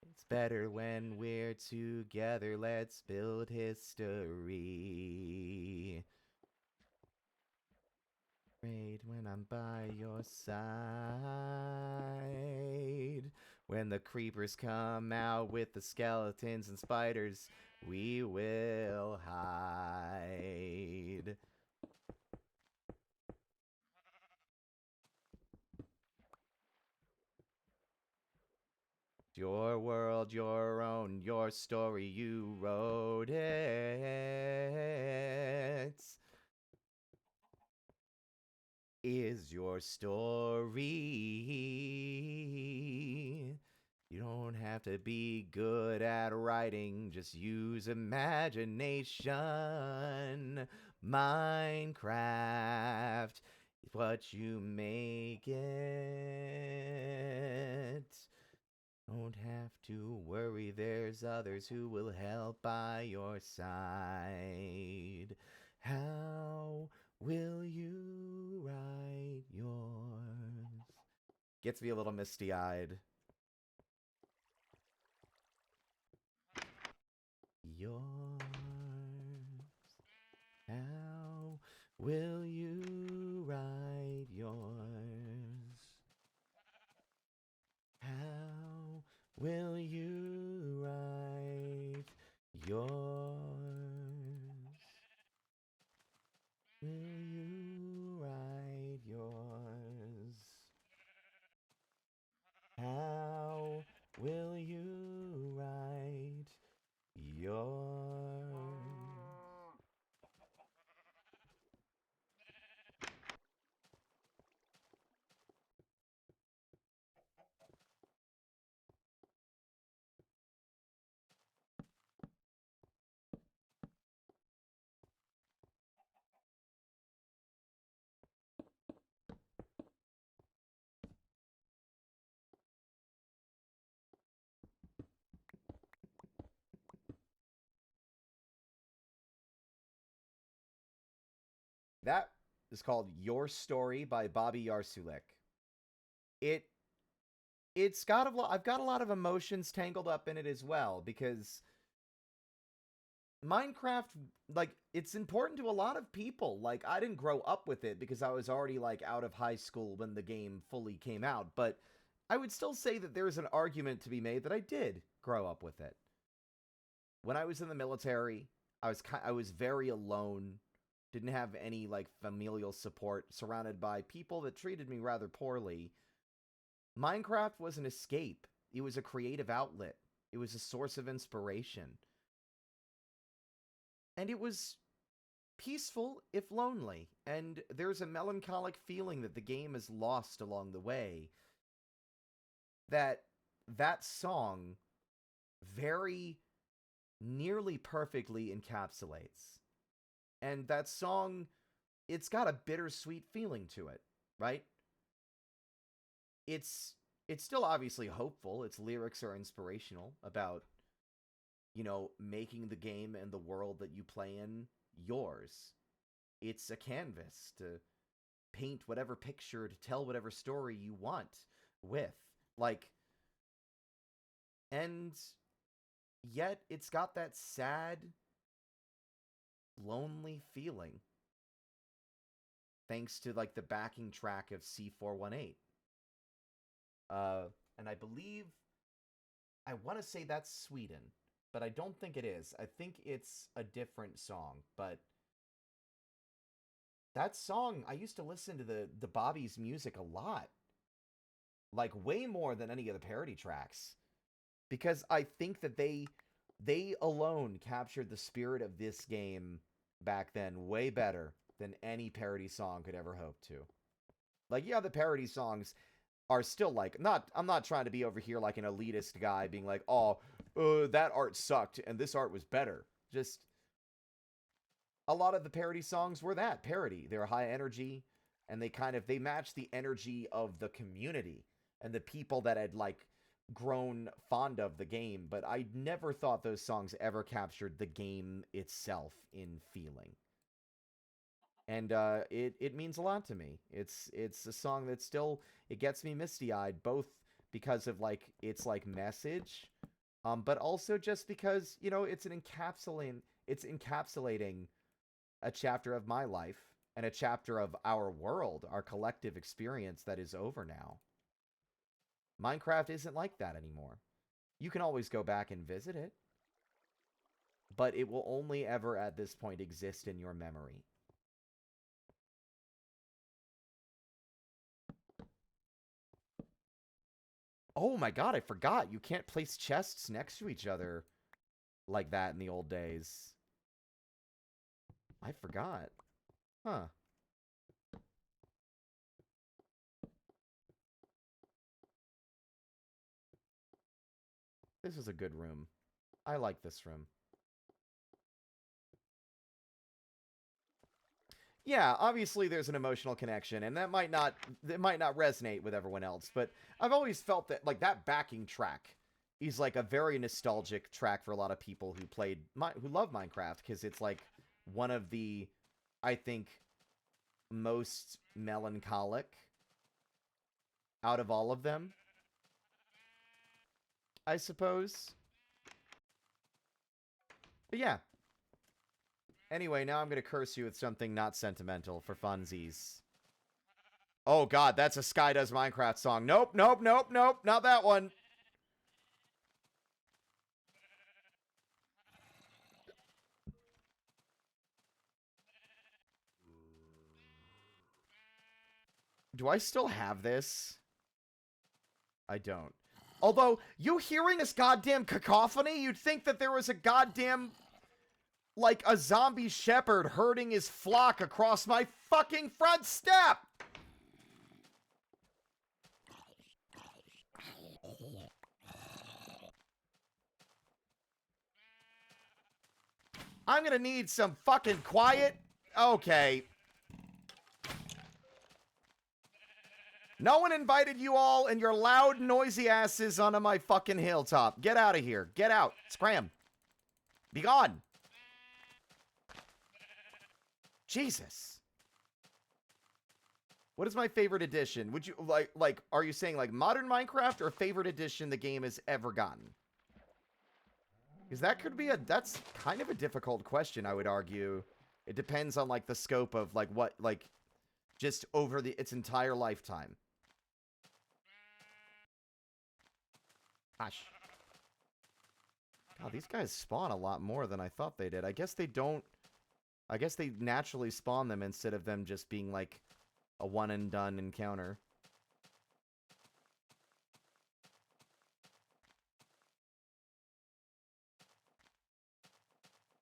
It's better when we're together. Let's build history. Great when I'm by your side. When the creepers come out with the skeletons and spiders, we will hide. Your world, your own, your story, you wrote it. Is your story. You don't have to be good at writing, just use imagination. Minecraft is what you make it. Don't have to worry, there's others who will help by your side. How will you write yours? Gets me a little misty-eyed. Yours. How will you write yours? How will you write yours? Will you write yours? How will you write yours? That is called Your Story by Bobby Yarsulek. It's got I've got a lot of emotions tangled up in it as well, because Minecraft, like, it's important to a lot of people. Like, I didn't grow up with it because I was already, like, out of high school when the game fully came out, but I would still say that there's an argument to be made that I did grow up with it. When I was in the military, I was very alone, didn't have any, like, familial support, surrounded by people that treated me rather poorly. Minecraft was an escape. It was a creative outlet. It was a source of inspiration. And it was peaceful, if lonely, and there's a melancholic feeling that the game is lost along the way. That song very nearly perfectly encapsulates. And that song, it's got a bittersweet feeling to it, right? It's still obviously hopeful. Its lyrics are inspirational about, you know, making the game and the world that you play in yours. It's a canvas to paint whatever picture, to tell whatever story you want with. Like, and yet it's got that sad, lonely feeling. Thanks to, like, the backing track of C418. And I believe, I want to say that's Sweden, but I don't think it is. I think it's a different song, but that song, I used to listen to the Bobby's music a lot. Like, way more than any of the parody tracks. Because I think that they alone captured the spirit of this game back then way better than any parody song could ever hope to. Like, yeah, the parody songs are still, like, I'm not trying to be over here like an elitist guy being like, oh, that art sucked and this art was better. Just, a lot of the parody songs were that, parody. They were high energy, and they matched the energy of the community and the people that had, like, grown fond of the game, but I never thought those songs ever captured the game itself in feeling. And it means a lot to me. It's a song that still, it gets me misty-eyed, both because of, like, its, like, message, but also just because, you know, it's encapsulating a chapter of my life and a chapter of our world, our collective experience that is over now. Minecraft isn't like that anymore. You can always go back and visit it, but it will only ever at this point exist in your memory. Oh my god, I forgot. You can't place chests next to each other like that in the old days. I forgot. Huh. This is a good room. I like this room. Yeah, obviously there's an emotional connection, and it might not resonate with everyone else, but I've always felt that, like, that backing track is, like, a very nostalgic track for a lot of people who love Minecraft, because it's, like, one of the, I think, most melancholic out of all of them, I suppose. But yeah. Anyway, now I'm going to curse you with something not sentimental for funsies. Oh god, that's a Sky Does Minecraft song. Nope, nope, nope, nope, not that one. Do I still have this? I don't. Although, you hearing this goddamn cacophony, you'd think that there was a goddamn, like, a zombie shepherd herding his flock across my fucking front step! I'm gonna need some fucking quiet. Okay. No one invited you all and your loud, noisy asses onto my fucking hilltop. Get out of here. Get out. Scram. Be gone. Jesus. What is my favorite edition? Would you, like, are you saying, like, modern Minecraft or favorite edition the game has ever gotten? Because that could be that's kind of a difficult question, I would argue. It depends on, like, the scope of, like, what, like, just over its entire lifetime. Gosh. God, these guys spawn a lot more than I thought they did. I guess they don't... I guess they naturally spawn them instead of them just being, like, a one-and-done encounter.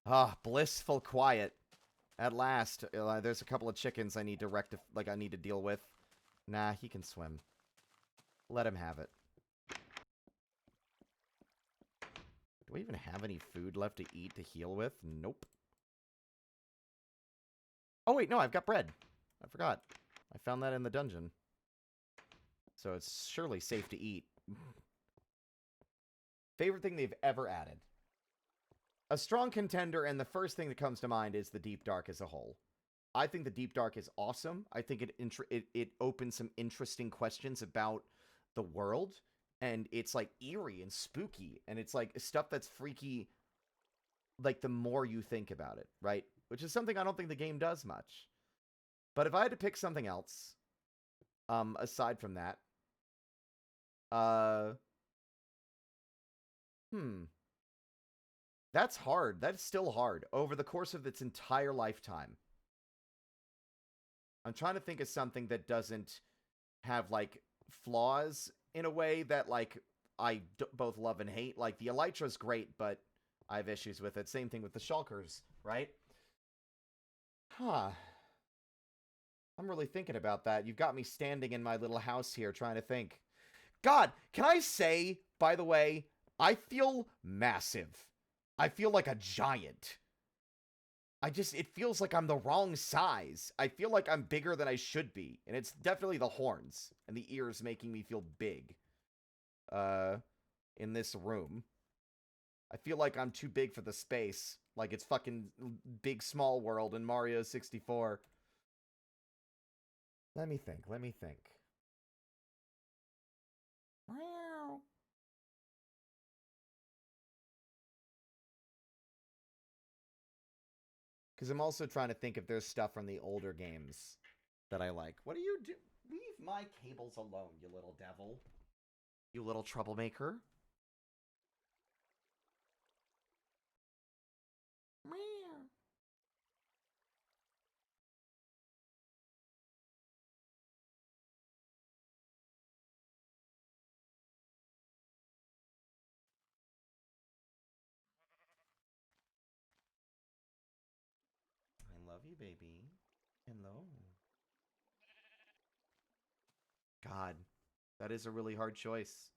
Ah, blissful quiet. At last. There's a couple of chickens I need to I need to deal with. Nah, he can swim. Let him have it. Do I even have any food left to eat to heal with? Nope. Oh, wait, no, I've got bread. I forgot. I found that in the dungeon. So it's surely safe to eat. Favorite thing they've ever added. A strong contender, and the first thing that comes to mind is the Deep Dark as a whole. I think the Deep Dark is awesome. I think it opens some interesting questions about the world, and it's, like, eerie and spooky, and it's, like, stuff that's freaky, like, the more you think about it, right? Which is something I don't think the game does much. But if I had to pick something else, aside from that, that's hard. That's still hard. Over the course of its entire lifetime. I'm trying to think of something that doesn't have, like, flaws in a way that, like, I both love and hate. Like, the Elytra's great, but I have issues with it. Same thing with the Shulkers, right? Huh. I'm really thinking about that. You've got me standing in my little house here trying to think. God, can I say, by the way, I feel massive. I feel like a giant. It feels like I'm the wrong size. I feel like I'm bigger than I should be. And it's definitely the horns and the ears making me feel big. In this room. I feel like I'm too big for the space. Like it's fucking Big Small World in Mario 64. Let me think. Meow. Because I'm also trying to think if there's stuff from the older games that I like. What do you do? Leave my cables alone, you little devil. You little troublemaker. Meow. I love you, baby. Hello. God, that is a really hard choice.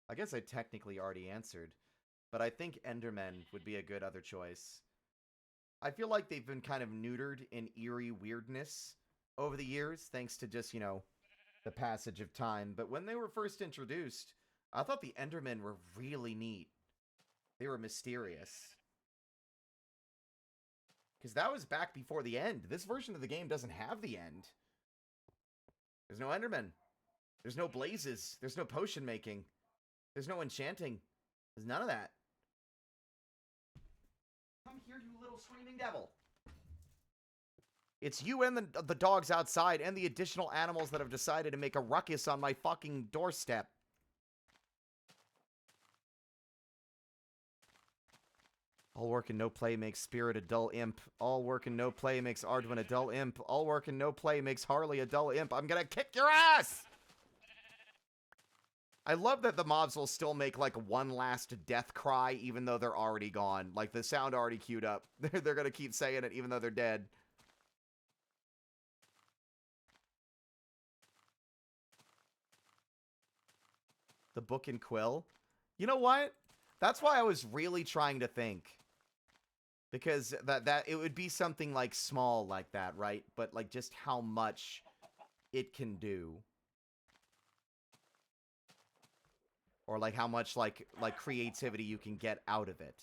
I guess I technically already answered, but I think Endermen would be a good other choice. I feel like they've been kind of neutered in eerie weirdness over the years, thanks to just, the passage of time. But when they were first introduced, I thought the Endermen were really neat. They were mysterious. Because that was back before the end. This version of the game doesn't have the end. There's no Endermen. There's no blazes. There's no potion making. There's no enchanting. There's none of that. Come here, you little screaming devil. It's you and the dogs outside and the additional animals that have decided to make a ruckus on my fucking doorstep. All work and no play makes Spirit a dull imp. All work and no play makes Arduin a dull imp. All work and no play makes Harley a dull imp. I'm gonna kick your ass! I love that the mobs will still make, like, one last death cry even though they're already gone. Like, the sound already queued up. They're gonna keep saying it even though they're dead. The book and quill? You know what? That's why I was really trying to think. Because that it would be something, like, small like that, right? But, like, just how much it can do. Or, like, how much, like creativity you can get out of it.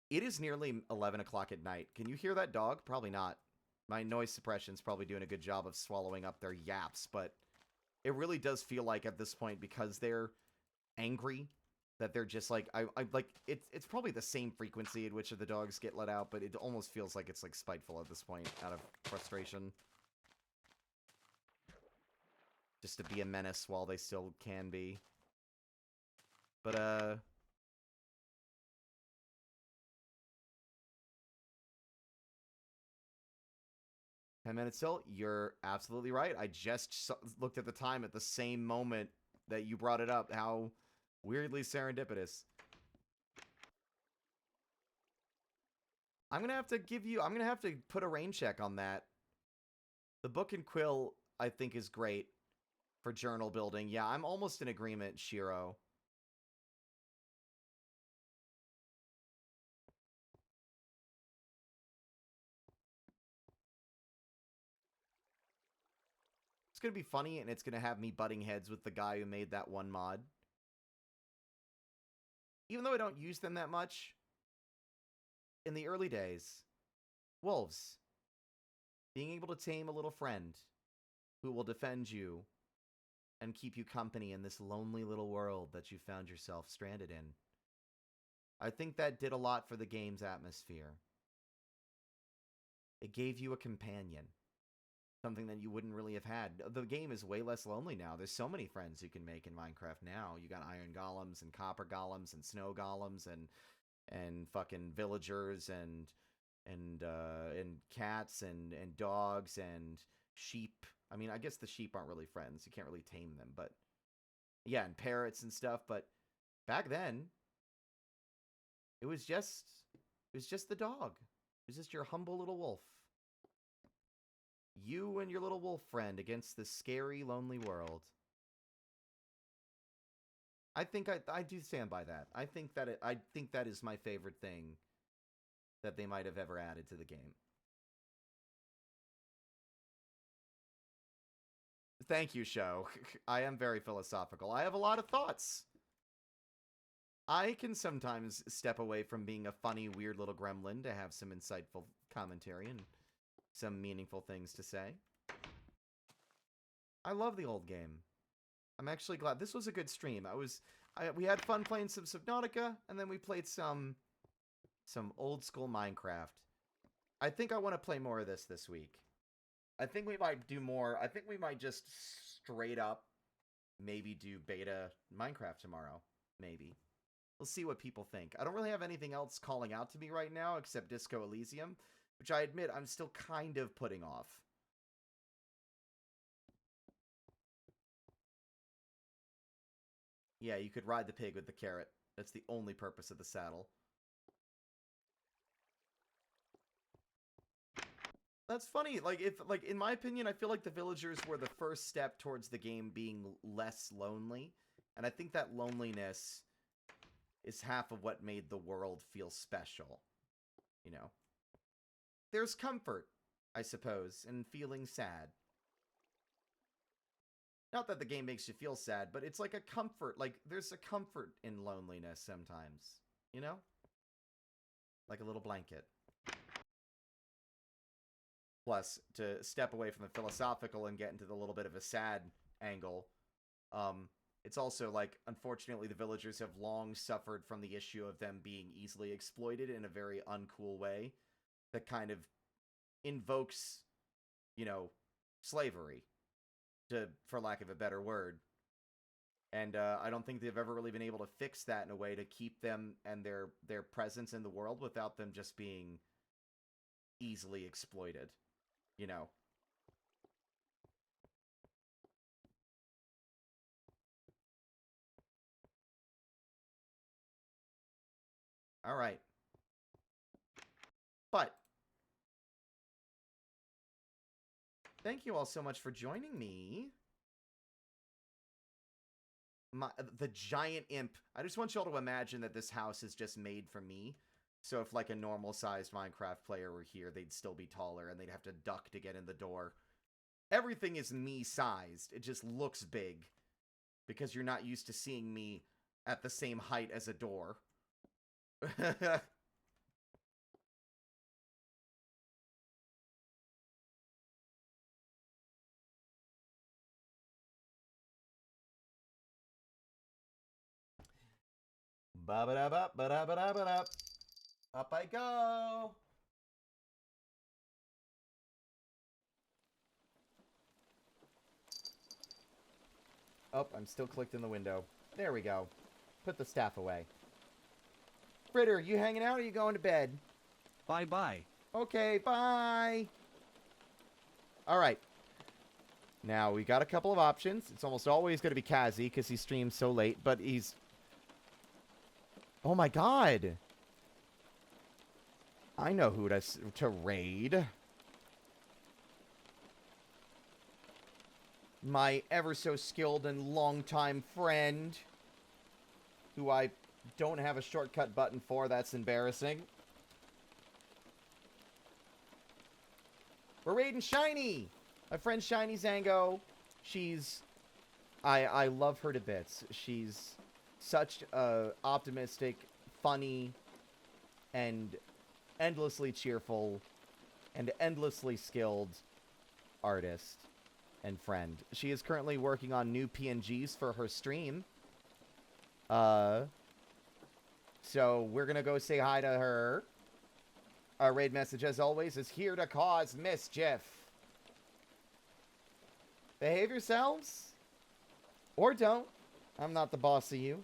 It is nearly 11 o'clock at night. Can you hear that dog? Probably not. My noise suppression's probably doing a good job of swallowing up their yaps, but it really does feel like at this point, because they're angry, that they're just like I like it's probably the same frequency at which the dogs get let out, but it almost feels like it's like spiteful at this point out of frustration. Just to be a menace while they still can be. But 10 minutes till, you're absolutely right. I just looked at the time at the same moment that you brought it up. How weirdly serendipitous. I'm gonna have to put a rain check on that. The book and quill, I think, is great for journal building. Yeah, I'm almost in agreement, Shiro. It's gonna be funny, and it's gonna have me butting heads with the guy who made that one mod. Even though I don't use them that much, in the early days, wolves. Being able to tame a little friend who will defend you and keep you company in this lonely little world that you found yourself stranded in. I think that did a lot for the game's atmosphere. It gave you a companion. Something that you wouldn't really have had. The game is way less lonely now. There's so many friends you can make in Minecraft now. You got iron golems and copper golems and snow golems and fucking villagers and cats and dogs and sheep. I mean, I guess the sheep aren't really friends. You can't really tame them, but yeah, and parrots and stuff. But back then, it was just the dog. It was just your humble little wolf. You and your little wolf friend against this scary, lonely world. I think I do stand by that. I think that is my favorite thing that they might have ever added to the game. Thank you, show. I am very philosophical. I have a lot of thoughts. I can sometimes step away from being a funny, weird little gremlin to have some insightful commentary and some meaningful things to say. I love the old game. I'm actually glad. This was a good stream. We had fun playing some Subnautica, and then we played some old school Minecraft. I think I want to play more of this week. I think we might do more. I think we might just straight up maybe do beta Minecraft tomorrow. Maybe. We'll see what people think. I don't really have anything else calling out to me right now except Disco Elysium, which I admit I'm still kind of putting off. Yeah, you could ride the pig with the carrot. That's the only purpose of the saddle. That's funny. Like in my opinion, I feel like the villagers were the first step towards the game being less lonely, and I think that loneliness is half of what made the world feel special. You know, there's comfort, I suppose, in feeling sad. Not that the game makes you feel sad, but it's like a comfort. Like, there's a comfort in loneliness sometimes. You know? Like a little blanket. Plus, to step away from the philosophical and get into the little bit of a sad angle, it's also like, unfortunately, the villagers have long suffered from the issue of them being easily exploited in a very uncool way that kind of invokes, you know, slavery. For lack of a better word. And I don't think they've ever really been able to fix that in a way to keep them and their presence in the world without them just being easily exploited. You know? Alright. But thank you all so much for joining me. The giant imp. I just want y'all to imagine that this house is just made for me. So if like a normal-sized Minecraft player were here, they'd still be taller and they'd have to duck to get in the door. Everything is me-sized. It just looks big. Because you're not used to seeing me at the same height as a door. Ba-ba-da-ba, ba-da-ba-da-ba-da. Up I go. Oh, I'm still clicked in the window. There we go. Put the staff away. Fritter, you hanging out or you going to bed? Bye-bye. Okay, bye. All right. Now, we got a couple of options. It's almost always going to be Kazi because he streams so late, but he's... Oh my god. I know who to raid. My ever so skilled and longtime friend, who I don't have a shortcut button for. That's embarrassing. We're raiding Shiny! My friend Shiny Zango. She's... I love her to bits. She's such a optimistic, funny, and endlessly cheerful, and endlessly skilled artist and friend. She is currently working on new PNGs for her stream. So we're gonna go say hi to her. Our raid message, as always, is here to cause mischief. Behave yourselves. Or don't. I'm not the boss of you.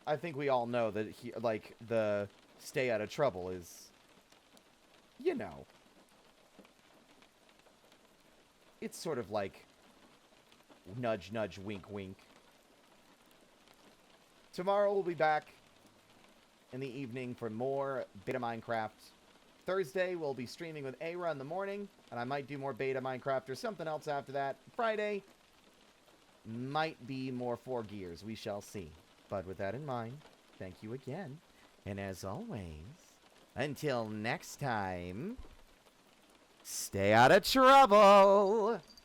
I think we all know that, the stay out of trouble is, you know. It's sort of like nudge, nudge, wink, wink. Tomorrow we'll be back in the evening for more beta Minecraft. Thursday we'll be streaming with Aira in the morning, and I might do more beta Minecraft or something else after that. Friday might be more 4 Gears. We shall see. But with that in mind, thank you again. And as always, until next time, stay out of trouble.